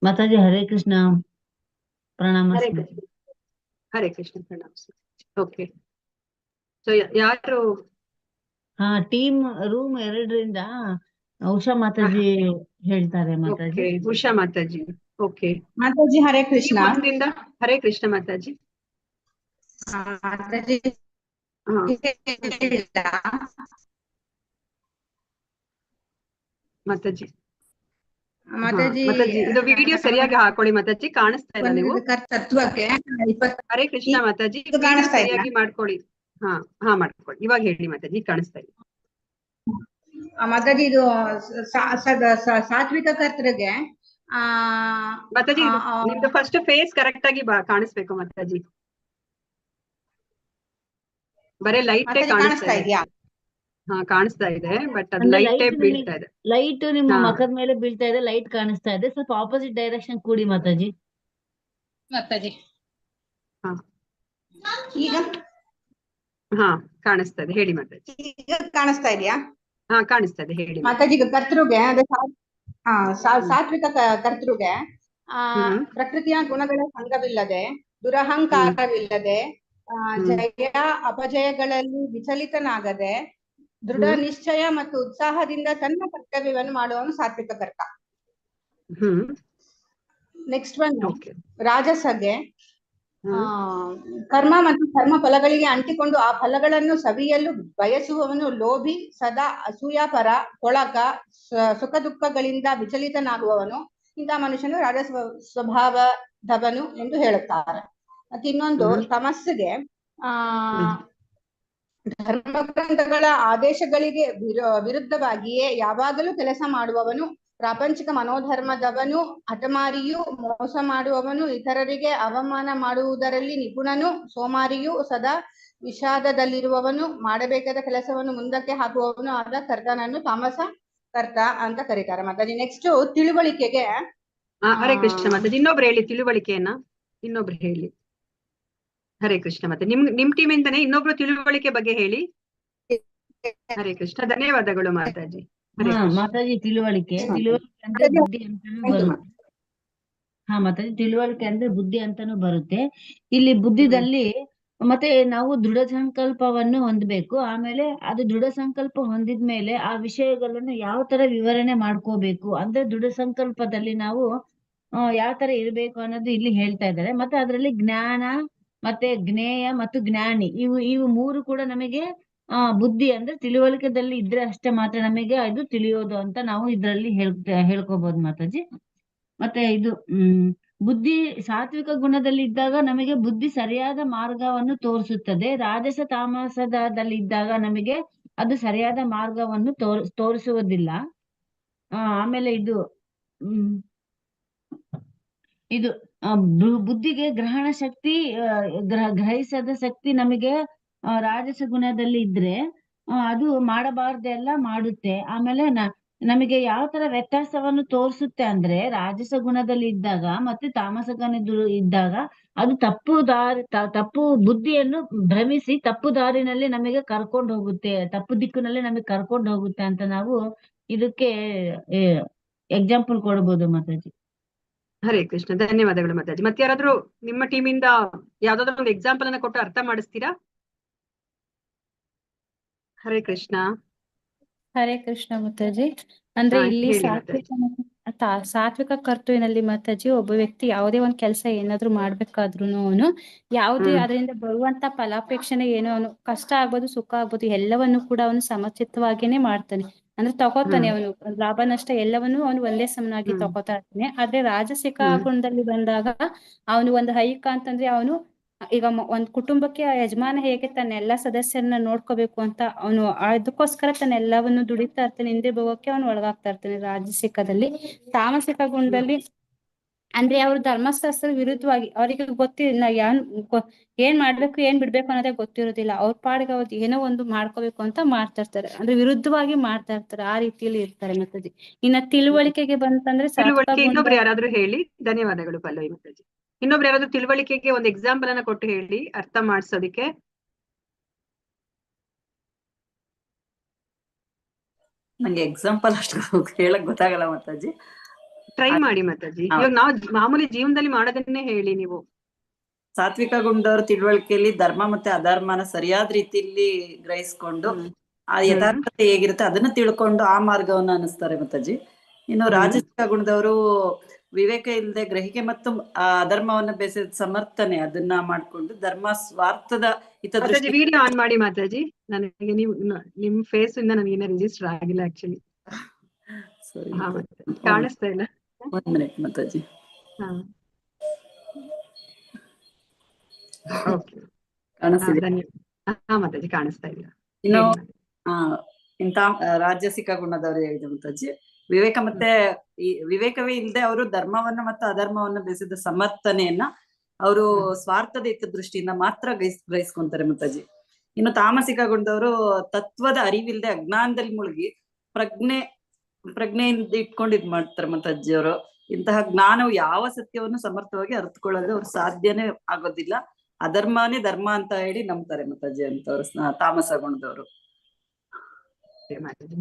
ಮಾತಾಜಿ ಹರೇ ಕೃಷ್ಣ. ಪ್ರಣಾಮ ಹರೇ ಸ್ವಾಮಿ. ಕೃಷ್ಣ. ಹರೇ ಕೃಷ್ಣ ಪ್ರಣಾಮ. ಓಕೆ, ಸೊ ಯಾರು? ಹಾ, ಟೀಮ್ ರೂಮ್ 2ರಿಂದ ಉಷಾ ಮಾತಾಜಿ ಹೇಳ್ತಾರೆ ಮಾತಾಜಿ. ಓಕೆ, ಉಷಾ ಮಾತಾಜಿ. ಓಕೆ, ಮಾತಾಜಿ ಹರೇ ಕೃಷ್ಣ. ಒಂದಿಂದ ಹರೇ ಕೃಷ್ಣ ಮಾತಾಜಿ. ಮಾತಾಜಿ ಹಾ, ಮಾತಾಜಿ. ಹಾ, ಮಾತಾಜಿ ಮಾತಾಜಿ ಇದು ವಿಡಿಯೋ ಸರಿಯಾಗಿ ಹಾಕೊಳ್ಳಿ ಮಾತಾಜಿ, ಕಾಣಿಸ್ತಾ ಇಲ್ಲ ನೀವು. ತತ್ವಕ್ಕೆ ಹರೇ ಕೃಷ್ಣ ಮಾತಾಜಿ, ಇದು ವಿಡಿಯೋ ಕಾಣಿಸ್ತಾ ಇದೆಯಾ? ಸರಿಯಾಗಿ ಮಾಡ್ಕೊಳ್ಳಿ. ಹಾ ಹಾ, ಮಾಡ್ಕೊಳ್ಳಿ. ಇವಾಗ ಹೇಳಿ ಮಾತಾಜಿ, ಕಾಣಿಸ್ತಾ ಇದೆ. ಮಾತಾಜಿ ಇದು ಸಾತ್ವಿಕ ಕರ್ತೃಗೆ ಮಾತಾಜಿ ನಿಮ್ದು ಫಸ್ಟ್ ಫೇಸ್ ಕರೆಕ್ಟ್ ಆಗಿ ಕಾಣಿಸ್ಬೇಕು ಮಾತಾಜಿ. ಬರೇ ಲೈಟ್ ಕಾಣಿಸ್ತಾ ಇದೆ. ಇದೆಯಾ? ಹಾ, ಕಾಣಿಸ್ತಾ ಇದೆ, ಬಟ್ ಅದು ಅಂದ್ರೆ ಲೈಟ್ ಲೈಟ್ ಬೀಳ್ತಾ ಇದೆ. ಲೈಟ್ ನಿಮ್ಮ ಹಾ. ಮಖದ ಮೇಲೆ ಬೀಳ್ತಾ ಇದೆ, ಲೈಟ್ ಕಾಣಿಸ್ತಾ ಇದೆ. ಸ್ವಲ್ಪ ಆಪೋಸಿಟ್ ಡೈರೆಕ್ಷನ್ ಕೂಡಿ ಮಾತಾಜಿ. ಮಾತಾಜಿ ಹಾ ಈಗ ಹಾ, ಕಾಣಿಸ್ತಾ ಇದೆ, ಹೇಳಿ ಮಾತಾಜಿ. ಈಗ ಕಾಣಿಸ್ತಾ ಇದೆಯಾ? ಹಾ, ಕಾಣಿಸ್ತಾ ಇದೆ, ಹೇಳಿ. ಮಾತಾಜಿ ಈಗ ಕರ್ತೃಗೆ ಅದೇ ಸಾತ್ವಿಕ ಕರ್ತೃಗೆ ಪ್ರಕೃತಿಯ ಗುಣಗಳ ಸಂಘವಿಲ್ಲದೆ, ದುರಹಂಕಾರವಿಲ್ಲದೆ, ಜಯ ಅಪಜಯಗಳಲ್ಲಿ ವಿಚಲಿತನಾಗದೆ, ದೃಢ ನಿಶ್ಚಯ ಮತ್ತು ಉತ್ಸಾಹದಿಂದ ತನ್ನ ಕರ್ತವ್ಯವನ್ನು ಮಾಡುವವನು ಸಾತ್ವಿಕ ಕರ್ತ. ನೆಕ್ಸ್ಟ್ ಒನ್ ರಾಜಸಗೆ ಕರ್ಮ ಮತ್ತು ಕರ್ಮ ಫಲಗಳಿಗೆ ಅಂಟಿಕೊಂಡು ಆ ಫಲಗಳನ್ನು ಸವಿಯಲು ಬಯಸುವವನು ಲೋಭಿ, ಸದಾ ಅಸೂಯಾಪರ, ಕೊಳಕ, ಸುಖ ದುಃಖಗಳಿಂದ ವಿಚಲಿತನಾಗುವವನು. ಇಂತಹ ಮನುಷ್ಯನು ರಾಜ ಸ್ವಭಾವದವನು ಎಂದು ಹೇಳುತ್ತಾರೆ. ಮತ್ತೆ ಇನ್ನೊಂದು ತಮಸ್ಸಿಗೆ ಧರ್ಮಗ್ರಂಥಗಳ ಆದೇಶಗಳಿಗೆ ವಿರುದ್ಧವಾಗಿಯೇ ಯಾವಾಗಲೂ ಕೆಲಸ ಮಾಡುವವನು, ಪ್ರಾಪಂಚಿಕ ಮನೋಧರ್ಮದವನು, ಹಠಮಾರಿಯು, ಮೋಸ ಮಾಡುವವನು, ಇತರರಿಗೆ ಅವಮಾನ ಮಾಡುವುದರಲ್ಲಿ ನಿಪುಣನು, ಸೋಮಾರಿಯು, ಸದಾ ವಿಷಾದದಲ್ಲಿರುವವನು, ಮಾಡಬೇಕಾದ ಕೆಲಸವನ್ನು ಮುಂದಕ್ಕೆ ಹಾಕುವವನು ಆದ ಕರ್ತನನ್ನು ತಾಮಸ ಕರ್ತ ಅಂತ ಕರೀತಾರೆ. ಮಾತಾಜಿ ನೆಕ್ಸ್ಟ್ ತಿಳುವಳಿಕೆಗೆ ಹರೇ ಕೃಷ್ಣ ಮಾತಾಜಿ, ಇನ್ನೊಬ್ರು ಹೇಳಿ ತಿಳುವಳಿಕೆಯನ್ನ, ಇನ್ನೊಬ್ರು ಹೇಳಿ. ಹರೇ ಕೃಷ್ಣ ಮತ್ತೆ ನಿಮ್ ಟೀಮ್ ಇಂದಾನೆ ಇನ್ನೊಬ್ರು ತಿಳುವಳಿಕೆ ಬಗ್ಗೆ ಹೇಳಿ. ಹರೇ ಕೃಷ್ಣ, ಧನ್ಯವಾದಗಳು ಮಾತಾಜಿ. ಮಾತಾಜಿ ತಿಳುವಳಿಕೆ ಅಂದ್ರೆ ಬುದ್ಧಿ ಅಂತಾನು ಬರುತ್ತೆ. ಹಾ ಮಾತಾಜಿ, ತಿಳುವಳಿಕೆ ಅಂದ್ರೆ ಬುದ್ಧಿ ಅಂತಾನು ಬರುತ್ತೆ. ಇಲ್ಲಿ ಬುದ್ಧಿದಲ್ಲಿ ಮತ್ತೆ ನಾವು ದೃಢ ಸಂಕಲ್ಪವನ್ನು ಹೊಂದಬೇಕು. ಆಮೇಲೆ ಅದು ದೃಢ ಸಂಕಲ್ಪ ಹೊಂದಿದ್ಮೇಲೆ ಆ ವಿಷಯಗಳನ್ನು ಯಾವ ತರ ವಿವರಣೆ ಮಾಡ್ಕೋಬೇಕು ಅಂದ್ರೆ ದೃಢ ಸಂಕಲ್ಪದಲ್ಲಿ ನಾವು ಯಾವ ತರ ಇರ್ಬೇಕು ಅನ್ನೋದು ಇಲ್ಲಿ ಹೇಳ್ತಾ ಇದ್ದಾರೆ. ಮತ್ತೆ ಅದರಲ್ಲಿ ಜ್ಞಾನ ಮತ್ತೆ ಜ್ಞೇಯ ಮತ್ತು ಜ್ಞಾನಿ ಇವು ಮೂರು ಕೂಡ ನಮಗೆ ಬುದ್ಧಿ ಅಂದ್ರೆ ತಿಳುವಳಿಕೆದಲ್ಲಿ ಇದ್ರೆ ಅಷ್ಟೇ ಮಾತ್ರ ನಮಗೆ ಇದು ತಿಳಿಯೋದು ಅಂತ ನಾವು ಇದ್ರಲ್ಲಿ ಹೇಳ್ಕೋಬಹುದು ಮಾತಾಜಿ. ಮತ್ತೆ ಇದು ಬುದ್ಧಿ ಸಾತ್ವಿಕ ಗುಣದಲ್ಲಿ ಇದ್ದಾಗ ನಮಗೆ ಬುದ್ಧಿ ಸರಿಯಾದ ಮಾರ್ಗವನ್ನು ತೋರಿಸುತ್ತದೆ. ರಾಜಸ ತಾಮಸದಲ್ಲಿ ಇದ್ದಾಗ ನಮಗೆ ಅದು ಸರಿಯಾದ ಮಾರ್ಗವನ್ನು ತೋರಿಸುವುದಿಲ್ಲ. ಆಮೇಲೆ ಇದು ಬುದ್ಧಿಗೆ ಗ್ರಹಣ ಶಕ್ತಿ, ಗ್ರಹಿಸದ ಶಕ್ತಿ ನಮಗೆ ರಾಜಸ ಗುಣದಲ್ಲಿ ಇದ್ರೆ ಅದು ಮಾಡಬಾರ್ದೆಲ್ಲ ಮಾಡುತ್ತೆ. ಆಮೇಲೆ ನಮಗೆ ಯಾವ ತರ ವ್ಯತ್ಯಾಸವನ್ನು ತೋರಿಸುತ್ತೆ ಅಂದ್ರೆ ರಾಜಸ ಗುಣದಲ್ಲಿ ಇದ್ದಾಗ ಮತ್ತೆ ತಾಮಸ ಗುಣದಲ್ಲಿ ಇದ್ದಾಗ ಅದು ತಪ್ಪು ಬುದ್ಧಿಯನ್ನು ಭ್ರಮಿಸಿ ತಪ್ಪು ದಾರಿನಲ್ಲಿ ನಮಗೆ ಕರ್ಕೊಂಡು ಹೋಗುತ್ತೆ, ತಪ್ಪು ದಿಕ್ಕಿನಲ್ಲಿ ನಮಗೆ ಕರ್ಕೊಂಡು ಹೋಗುತ್ತೆ ಅಂತ ನಾವು ಇದಕ್ಕೆ ಎಕ್ಸಾಂಪಲ್ ಕೊಡ್ಬೋದು ಮಾತಾಜಿ. ಹರೇ ಕೃಷ್ಣ, ಧನ್ಯವಾದಗಳು ಮಾತಾಜಿ. ಮತ್ತೆ ಯಾರಾದ್ರೂ ನಿಮ್ಮ ಟೀಮ್ ಇಂದ ಯಾವ್ದಾದ್ರು ಒಂದು ಎಕ್ಸಾಂಪಲ್ ಅನ್ನ ಕೊಟ್ಟು ಅರ್ಥ ಮಾಡಿಸ್ತೀರಾ? ಹರೇ ಕೃಷ್ಣ. ಹರೇ ಕೃಷ್ಣ ಮಾತಾಜಿ. ಅಂದ್ರೆ ಇಲ್ಲಿ ಸಾತ್ವಿಕ ಕರ್ತೃವಿನಲ್ಲಿ ಮಾತಾಜಿ ಒಬ್ಬ ವ್ಯಕ್ತಿ ಯಾವುದೇ ಒಂದ್ ಕೆಲಸ ಏನಾದ್ರು ಮಾಡ್ಬೇಕಾದ್ರುನು ಅವನು ಯಾವುದೇ ಅದರಿಂದ ಬರುವಂತ ಫಲಾಪೇಕ್ಷಣೆ ಏನೋ ಅವನು ಕಷ್ಟ ಆಗ್ಬೋದು ಸುಖ ಆಗ್ಬೋದು ಎಲ್ಲವನ್ನು ಕೂಡ ಅವನು ಸಮಚಿತ್ತವಾಗಿನೇ ಮಾಡ್ತಾನೆ. ಅಂದ್ರೆ ತಗೋತಾನೆ, ಅವನು ಲಾಭ ನಷ್ಟ ಎಲ್ಲವನ್ನೂ ಅವನು ಒಂದೇ ಸಮನಾಗಿ ತಗೋತಾ ಇರ್ತಾನೆ. ಆದ್ರೆ ರಾಜಸಿಕ ಗುಣದಲ್ಲಿ ಬಂದಾಗ ಅವನು ಒಂದು ಹೈಕ ಅಂತಂದ್ರೆ ಅವನು ಈಗ ಒಂದ್ ಕುಟುಂಬಕ್ಕೆ ಯಜಮಾನ ಹೇಗೆ ತನ್ನ ಎಲ್ಲಾ ಸದಸ್ಯರನ್ನ ನೋಡ್ಕೋಬೇಕು ಅಂತ ಅವನು ಅದಕ್ಕೋಸ್ಕರ ತನ್ನೆಲ್ಲವನ್ನು ದುಡಿತಾ ಇರ್ತಾನೆ, ಹಿಂದೆ ಭೋಗಕ್ಕೆ ಅವನು ಒಳಗಾಗ್ತಾ ಇರ್ತಾನೆ ರಾಜಸಿಕದಲ್ಲಿ. ತಾಮಸಿಕ ಗುಣದಲ್ಲಿ ಅಂದ್ರೆ ಅವ್ರ ಧರ್ಮಶಾಸ್ತ್ರ ವಿರುದ್ಧವಾಗಿ ಅವರಿಗೆ ಗೊತ್ತಿಲ್ಲ ಏನ್ ಮಾಡ್ಬೇಕು ಏನ್ ಬಿಡ್ಬೇಕು ಅನ್ನೋದೇ ಗೊತ್ತಿರೋದಿಲ್ಲ. ಅವ್ರ ಪಾಡಿಗೆ ಅವ್ರು ಏನೋ ಒಂದು ಮಾಡ್ಕೋಬೇಕು ಅಂತ ಮಾಡ್ತಾ ಇರ್ತಾರೆ, ಅಂದ್ರೆ ವಿರುದ್ಧವಾಗಿ ಮಾಡ್ತಾ ಇರ್ತಾರೆ, ಆ ರೀತಿಯಲ್ಲಿ ಇರ್ತಾರೆ ಮಾತಾಜಿ. ಇನ್ನ ತಿಳುವಳಿಕೆಗೆ ಬಂತಂದ್ರೆ ಇನ್ನೊಬ್ರು ಯಾರಾದ್ರೂ ಹೇಳಿ. ಧನ್ಯವಾದಗಳು ಪಲ್ಲವಿ ಮಾತಾಜಿ. ಇನ್ನೊಬ್ರು ಯಾರಾದ್ರೂ ತಿಳುವಳಿಕೆಗೆ ಒಂದು ಎಕ್ಸಾಂಪಲ್ ಅನ್ನ ಕೊಟ್ಟು ಹೇಳಿ ಅರ್ಥ ಮಾಡ್ಸೋದಿಕ್ಕೆ. ನಂಗೆ ಎಕ್ಸಾಂಪಲ್ ಅಷ್ಟು ಹೇಳಕ್ ಗೊತ್ತಾಗಲ್ಲ ಮಾತಾಜಿ. ಟ್ರೈ ಮಾಡಿ ಮಾತಾಜಿ. ಇವಾಗ ನಾವು ಮಾಮೂಲಿ ಜೀವನದಲ್ಲಿ ಮಾಡೋದನ್ನೇ ಹೇಳಿ ನೀವು. ಸಾತ್ವಿಕ ಗುಣದವ್ರ ತಿಳುವಳಿಕೆಯಲ್ಲಿ ಧರ್ಮ ಮತ್ತೆ ಅಧರ್ಮನ ಸರಿಯಾದ ರೀತಿಯಲ್ಲಿ ಗ್ರಹಿಸ್ಕೊಂಡು ಆ ಯಥಾರ್ಥತೆ ಹೇಗಿರುತ್ತೆ ಅದನ್ನ ತಿಳ್ಕೊಂಡು ಆ ಮಾರ್ಗವನ್ನ ಅನಿಸ್ತಾರೆ ಮಾತಾಜಿ. ಇನ್ನು ರಾಜಸಿಕ ಗುಣದವರು ವಿವೇಕ ಇಲ್ಲದೆ ಗ್ರಹಿಕೆ ಮತ್ತು ಅಧರ್ಮವನ್ನ ಬೆಸೆದ ಸಮರ್ಥನೆ ಅದನ್ನ ಮಾಡ್ಕೊಂಡು ಧರ್ಮ ಸ್ವಾರ್ಥದ ಮಾತಾಜಿ ವಿಡಿಯೋ ಆನ್ ಮಾಡಿ ಮಾತಾಜಿ. ನನಗೆ ನೀವು ನಿಮ್ ಫೇಸ್ ಇಂದ ನನಗೆ ರಿಜಿಸ್ಟರ್ ಆಗಿಲ್ಲ ಆಕ್ಚುಲಿ. ಕಾಣಿಸ್ತಾ ಇಲ್ಲ. 1 ಮಿನಿಟ್ ಮಾತಾಜಿ. ಮಾತಾಜಿ ಕಾಣಿಸ್ತಾ ಇಲ್ಲ. ಇನ್ನು ಇಂತ ರಾಜಸಿಕ ಗುಣದವರು ಹೇಳಿದ ಮಾತಾಜಿ ವಿವೇಕ ಮತ್ತೆ ಈ ವಿವೇಕವೇ ಇಲ್ಲದೆ ಅವರು ಧರ್ಮವನ್ನ ಮತ್ತು ಅಧರ್ಮವನ್ನ ಬೆಸೆದ ಸಮರ್ಥನೆಯನ್ನ ಅವರು ಸ್ವಾರ್ಥದ ಹಿತದೃಷ್ಟಿಯಿಂದ ಮಾತ್ರ ಗ್ರಹಿಸ್ಕೊಂತಾರೆ ಮಾತಾಜಿ. ಇನ್ನು ಗುಣದವರು ತತ್ವದ ಅರಿವಿಲ್ಲದೆ ಅಜ್ಞಾನದಲ್ಲಿ ಮುಳುಗಿ ಪ್ರಜ್ಞೆಯಿಂದ ಇಟ್ಕೊಂಡು ಇದ್ ಮಾಡ್ತಾರೆ ಮಾತಾಜಿ ಅವರು. ಇಂತಹ ಜ್ಞಾನವು ಯಾವ ಸತ್ಯವನ್ನು ಸಮರ್ಥವಾಗಿ ಅರ್ಥಕೊಳ್ಳಲು ಅವ್ರು ಸಾಧ್ಯನೇ ಆಗೋದಿಲ್ಲ. ಅಧರ್ಮನೇ ಧರ್ಮ ಅಂತ ಹೇಳಿ ನಂಬ್ತಾರೆ ಮಾತಾಜಿ ಅಂತವ್ರು ತಾಮಸ ಗುಣದವರು.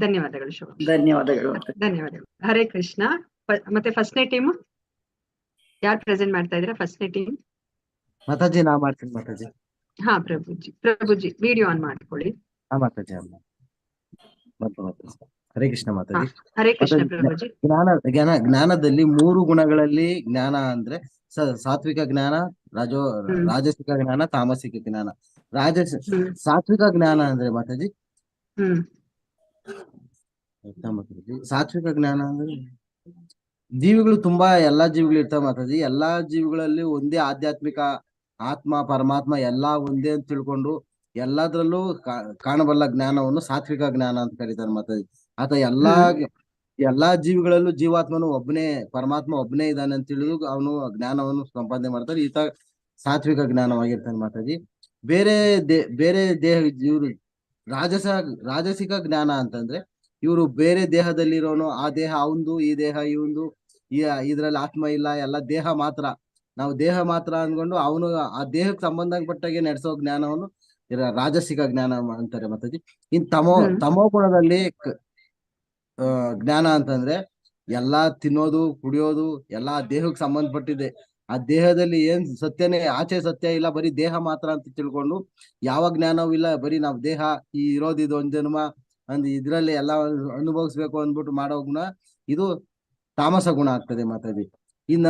ಧನ್ಯವಾದಗಳು ಶೋಭಾ. ಧನ್ಯವಾದಗಳು. ಹರೇ ಕೃಷ್ಣ. ಮತ್ತೆ ಫಸ್ಟ್ನೇ ಟೀಮ್ ಯಾರು ಪ್ರೆಸೆಂಟ್ ಮಾಡ್ತಾ ಇದ್ದೀರಾ? ಫಸ್ಟ್ನೇ ಟೀಮ್ ಮಾತಾಜಿ ನಾ ಮಾಡ್ತೀನಿ ಮಾತಾಜಿ. ಹಾ ಪ್ರಭುಜಿ ವಿಡಿಯೋ ಆನ್ ಮಾಡ್ಕೊಳ್ಳಿ. ಹಾ ಮಾತಾಜಿ. ಹರೇ ಕೃಷ್ಣ ಮಾತಾಜಿ. ಹರೇ ಕೃಷ್ಣ ಪ್ರಭುಜಿ. ಜ್ಞಾನದಲ್ಲಿ 3 ಗುಣಗಳಲ್ಲಿ ಜ್ಞಾನ ಅಂದ್ರೆ ಸಾತ್ವಿಕ ಜ್ಞಾನ, ರಾಜಸಿಕ ಜ್ಞಾನ, ತಾಮಸಿಕ ಜ್ಞಾನ. ಸಾತ್ವಿಕ ಜ್ಞಾನ ಅಂದ್ರೆ ಮಾತಾಜಿ ಸಾತ್ವಿಕ ಜ್ಞಾನ ಅಂದ್ರೆ ಜೀವಿಗಳು ತುಂಬಾ ಎಲ್ಲಾ ಜೀವಿಗಳು ಇರ್ತಾವ ಮಾತಾಜಿ. ಎಲ್ಲಾ ಜೀವಿಗಳಲ್ಲಿ ಒಂದೇ ಆಧ್ಯಾತ್ಮಿಕ ಆತ್ಮ ಪರಮಾತ್ಮ ಎಲ್ಲಾ ಒಂದೇ ಅಂತ ತಿಳ್ಕೊಂಡು ಎಲ್ಲದ್ರಲ್ಲೂ ಕಾಣಬಲ್ಲ ಜ್ಞಾನವನ್ನು ಸಾತ್ವಿಕ ಜ್ಞಾನ ಅಂತ ಕರೀತಾರೆ ಮಾತಾಜಿ. ಆತ ಎಲ್ಲಾ ಜೀವಿಗಳಲ್ಲೂ ಜೀವಾತ್ಮನು ಒಬ್ಬನೇ ಪರಮಾತ್ಮ ಒಬ್ಬನೇ ಇದ್ದಾನೆ ಅಂತ ತಿಳಿದು ಅವನು ಜ್ಞಾನವನ್ನು ಸಂಪಾದನೆ ಮಾಡ್ತಾರೆ. ಈತ ಸಾತ್ವಿಕ ಜ್ಞಾನವಾಗಿರ್ತಾನೆ ಮಾತಾಜಿ. ಬೇರೆ ದೇಹ ಇವ್ರು ರಾಜಸಿಕ ಜ್ಞಾನ ಅಂತಂದ್ರೆ ಇವರು ಬೇರೆ ದೇಹದಲ್ಲಿರೋನು ಆ ದೇಹ ಅವಂದು, ಈ ದೇಹ ಇವಂದು, ಇದ್ರಲ್ಲಿ ಆತ್ಮ ಇಲ್ಲ, ಎಲ್ಲ ದೇಹ ಮಾತ್ರ, ನಾವು ದೇಹ ಮಾತ್ರ ಅನ್ಕೊಂಡು ಅವನು ಆ ದೇಹಕ್ಕೆ ಸಂಬಂಧಪಟ್ಟಾಗೆ ನಡೆಸೋ ಜ್ಞಾನವನ್ನು ರಾಜಸಿಕ ಜ್ಞಾನ ಅಂತಾರೆ ಮಾತಾಜಿ. ಇನ್ ತಮೋ ಗುಣದಲ್ಲಿ ಜ್ಞಾನ ಅಂತಂದ್ರೆ ಎಲ್ಲಾ ತಿನ್ನೋದು ಕುಡಿಯೋದು ಎಲ್ಲಾ ದೇಹಕ್ಕೆ ಸಂಬಂಧಪಟ್ಟಿದೆ. ಆ ದೇಹದಲ್ಲಿ ಏನ್ ಸತ್ಯನೇ ಆಚೆ ಸತ್ಯ ಇಲ್ಲ, ಬರೀ ದೇಹ ಮಾತ್ರ ಅಂತ ತಿಳ್ಕೊಂಡು ಯಾವ ಜ್ಞಾನವೂ ಇಲ್ಲ, ಬರೀ ನಾವ್ ದೇಹ ಇರೋದಿದು ಒಂದ್ ಜನ್ಮ ಇದ್ರಲ್ಲಿ ಎಲ್ಲ ಅನುಭವಿಸ್ಬೇಕು ಅಂದ್ಬಿಟ್ಟು ಮಾಡೋ ಗುಣ ಇದು ತಾಮಸ ಗುಣ ಆಗ್ತದೆ ಮಾತಾಜಿ. ಇನ್ನ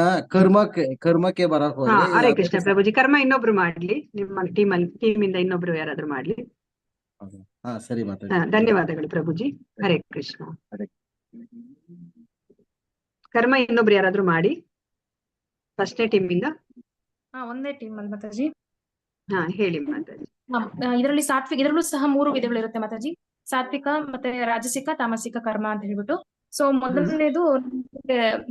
ಕರ್ಮಕ್ಕೆ ಬರಕ್ ಹೋದ್ರೆ ಹರೇ ಕೃಷ್ಣ ಪ್ರಭುಜಿ. ಕರ್ಮ ಇನ್ನೊಬ್ರು ಮಾಡ್ಲಿ, ನಿಮ್ಮ ಟೀಮಿಂದ ಇನ್ನೊಬ್ರು ಯಾರಾದ್ರೂ ಮಾಡ್ಲಿ. ಹಾ ಸರಿ ಮಾತಾಜಿ. ಧನ್ಯವಾದಗಳು ಪ್ರಭುಜಿ. ಹರೇ ಕೃಷ್ಣ. ಕರ್ಮ ಇನ್ನೊಬ್ರು ಯಾರಾದ್ರೂ ಮಾಡಿ ಫಸ್ಟ್ನೇ ಟೀಮಿಂದ. ಒಂದೇ ಟೀಮ್ ಅಲ್ಲಿ ಮಾತಾಜಿ. ಹಾ ಹೇಳಿ ಮಾತಾಜಿ. ಇದರಲ್ಲಿ ಇದರಲ್ಲೂ ಸಹ 3 ವಿಧಗಳಿರುತ್ತೆ ಮಾತಾಜಿ. ಸಾತ್ವಿಕ ಮತ್ತೆ ರಾಜಸಿಕ ತಾಮಸಿಕ ಕರ್ಮ ಅಂತ ಹೇಳ್ಬಿಟ್ಟು. ಸೊ ಮೊದಲನೇದು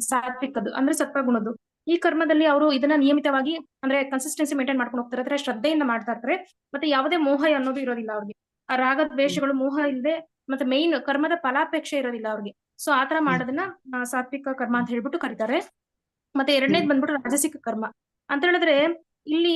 ಸಾತ್ವಿಕದ್ದು ಅಂದ್ರೆ ಸತ್ವಗುಣದ್ದು. ಈ ಕರ್ಮದಲ್ಲಿ ಅವರು ಇದನ್ನ ನಿಯಮಿತವಾಗಿ ಅಂದ್ರೆ ಕನ್ಸಿಸ್ಟೆನ್ಸಿ ಮೇಂಟೈನ್ ಮಾಡ್ಕೊಂಡು ಹೋಗ್ತಾರೆ, ಅಂದ್ರೆ ಶ್ರದ್ಧೆಯಿಂದ ಮಾಡ್ತಾ ಇರ್ತಾರೆ. ಮತ್ತೆ ಯಾವುದೇ ಮೋಹ ಅನ್ನೋದು ಇರೋದಿಲ್ಲ ಅವ್ರಿಗೆ. ಆ ರಾಗ ದ್ವೇಷಗಳು ಮೋಹ ಇಲ್ಲದೆ ಮತ್ತೆ ಮೇನ್ ಕರ್ಮದ ಫಲಾಪೇಕ್ಷೆ ಇರೋದಿಲ್ಲ ಅವ್ರಿಗೆ. ಸೊ ಆತರ ಮಾಡೋದನ್ನ ಸಾತ್ವಿಕ ಕರ್ಮ ಅಂತ ಹೇಳ್ಬಿಟ್ಟು ಕರೀತಾರೆ. ಮತ್ತೆ ಎರಡನೇದು ಬಂದ್ಬಿಟ್ಟು ರಾಜಸಿಕ ಕರ್ಮ ಅಂತ ಹೇಳಿದ್ರೆ ಇಲ್ಲಿ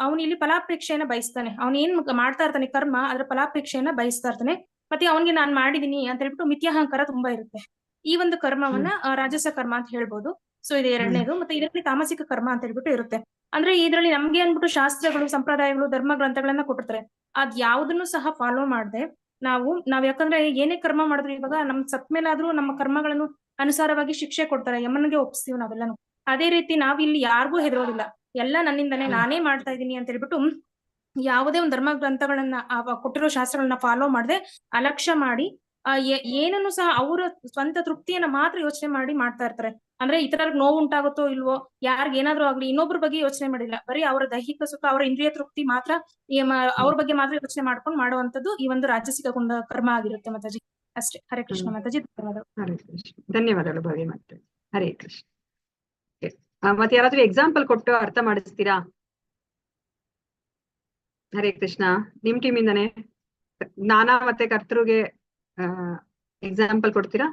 ಅವನು ಇಲ್ಲಿ ಫಲಾಪೇಕ್ಷೆಯನ್ನ ಬಯಸ್ತಾನೆ. ಅವ್ನು ಏನ್ ಮಾಡ್ತಾ ಇರ್ತಾನೆ ಕರ್ಮ ಅದ್ರ ಫಲಾಪೇಕ್ಷೆಯನ್ನ ಬಯಸ್ತಾ ಇರ್ತಾನೆ. ಮತ್ತೆ ಅವನಿಗೆ ನಾನ್ ಮಾಡಿದೀನಿ ಅಂತ ಹೇಳ್ಬಿಟ್ಟು ಮಿಥ್ಯಾಹಂಕಾರ ತುಂಬಾ ಇರುತ್ತೆ. ಈ ಒಂದು ಕರ್ಮವನ್ನ ರಾಜಸ ಕರ್ಮ ಅಂತ ಹೇಳ್ಬೋದು. ಸೊ ಇದು ಎರಡನೇದು. ಮತ್ತೆ ಇದರಲ್ಲಿ ತಾಮಸಿಕ ಕರ್ಮ ಅಂತ ಹೇಳ್ಬಿಟ್ಟು ಇರುತ್ತೆ. ಅಂದ್ರೆ ಇದ್ರಲ್ಲಿ ನಮ್ಗೆ ಅನ್ಬಿಟ್ಟು ಶಾಸ್ತ್ರಗಳು, ಸಂಪ್ರದಾಯಗಳು, ಧರ್ಮ ಗ್ರಂಥಗಳನ್ನ ಕೊಟ್ಟಿರ್ತಾರೆ. ಅದ್ ಯಾವ್ದನ್ನು ಸಹ ಫಾಲೋ ಮಾಡದೆ ನಾವ್ ಯಾಕಂದ್ರೆ ಏನೇ ಕರ್ಮ ಮಾಡಿದ್ರು ಇವಾಗ ನಮ್ ಸತ್ ಮೇಲಾದ್ರೂ ನಮ್ಮ ಕರ್ಮಗಳನ್ನು ಅನುಸಾರವಾಗಿ ಶಿಕ್ಷೆ ಕೊಡ್ತಾರೆ, ಯಮನಿಗೆ ಒಪ್ಪಿಸ್ತೀವಿ ನಾವೆಲ್ಲಾನು. ಅದೇ ರೀತಿ ನಾವ್ ಇಲ್ಲಿ ಯಾರಿಗೂ ಹೆದರೋದಿಲ್ಲ. ಎಲ್ಲ ನನ್ನಿಂದನೇ ನಾನೇ ಮಾಡ್ತಾ ಇದ್ದೀನಿ ಅಂತ ಹೇಳ್ಬಿಟ್ಟು ಯಾವುದೇ ಒಂದು ಧರ್ಮ ಗ್ರಂಥಗಳನ್ನ ಕೊಟ್ಟಿರೋ ಶಾಸ್ತ್ರಗಳನ್ನ ಫಾಲೋ ಮಾಡದೆ ಅಲಕ್ಷ್ಯ ಮಾಡಿ ಏನನ್ನು ಸಹ ಅವರ ಸ್ವಂತ ತೃಪ್ತಿಯನ್ನ ಮಾತ್ರ ಯೋಚನೆ ಮಾಡಿ ಮಾಡ್ತಾ ಇರ್ತಾರೆ. ಅಂದ್ರೆ ಇತರರಿಗೆ ನೋವು ಉಂಟಾಗುತ್ತೋ ಇಲ್ವೋ, ಯಾರಿಗ ಏನಾದ್ರೂ ಆಗ್ಲಿ ಇನ್ನೊಬ್ರ ಬಗ್ಗೆ ಯೋಚನೆ ಮಾಡಿಲ್ಲ, ಬರೀ ಅವರ ದೈಹಿಕ ಸುಖ, ಅವರ ಇಂದ್ರಿಯ ತೃಪ್ತಿ ಮಾತ್ರ ಅವ್ರ ಬಗ್ಗೆ ಮಾತ್ರ ಯೋಚನೆ ಮಾಡ್ಕೊಂಡು ಮಾಡುವಂತದ್ದು ಈ ಒಂದು ರಾಜಸಿಕ ಕರ್ಮ ಆಗಿರುತ್ತೆ ಮಾತಾಜಿ. ಅಷ್ಟೇ. ಹರೇ ಕೃಷ್ಣ ಮಾತಾಜಿ. ಹರೇ ಕೃಷ್ಣ. ಧನ್ಯವಾದಗಳು ಭವ್ಯ ಮತ್ತೆ. ಹರೇ ಕೃಷ್ಣ. ಮತ್ತೆ ಯಾರಾದ್ರೂ ಎಕ್ಸಾಂಪಲ್ ಕೊಟ್ಟು ಅರ್ಥ ಮಾಡಿಸ್ತೀರಾ? ಹರೇ ಕೃಷ್ಣ. ನಿಮ್ ಟೀಮಿಂದಾನೆ ಜ್ಞಾನ ಮತ್ತೆ ಕರ್ತೃಗೆ ಎಕ್ಸಾಂಪಲ್ ಕೊಡ್ತೀರಾ?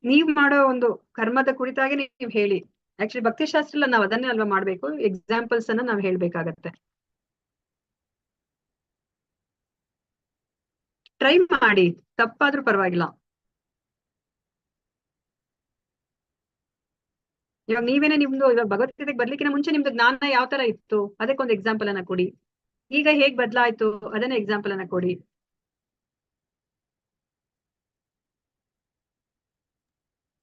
ನೀವ್ ಮಾಡೋ ಒಂದು ಕರ್ಮದ ಕುರಿತಾಗಿ ನೀವ್ ಹೇಳಿ. ಆಕ್ಚುಲಿ ಭಕ್ತಿಶಾಸ್ತ್ರ ನಾವ್ ಅದನ್ನೇ ಅಲ್ವಾ ಮಾಡ್ಬೇಕು, ಎಕ್ಸಾಂಪಲ್ಸ್ ಅನ್ನ ನಾವ್ ಹೇಳ್ಬೇಕಾಗತ್ತೆ. ಟ್ರೈ ಮಾಡಿ, ತಪ್ಪಾದ್ರೂ ಪರವಾಗಿಲ್ಲ. ಇವಾಗ ನೀವೇನೆ ನಿಮ್ದು ಇವಾಗ ಭಗವದ್ಗೀತೆಗೆ ಬರ್ಲಿಕ್ಕಿಂತ ಮುಂಚೆ ನಿಮ್ದು ಜ್ಞಾನ ಯಾವ ತರ ಇತ್ತು ಅದಕ್ಕೊಂದು ಎಕ್ಸಾಂಪಲ್ ಅನ್ನ ಕೊಡಿ. ಈಗ ಹೇಗ್ ಬದಲಾಯ್ತು ಅದನ್ನ ಎಕ್ಸಾಂಪಲ್ ಅನ್ನ ಕೊಡಿ.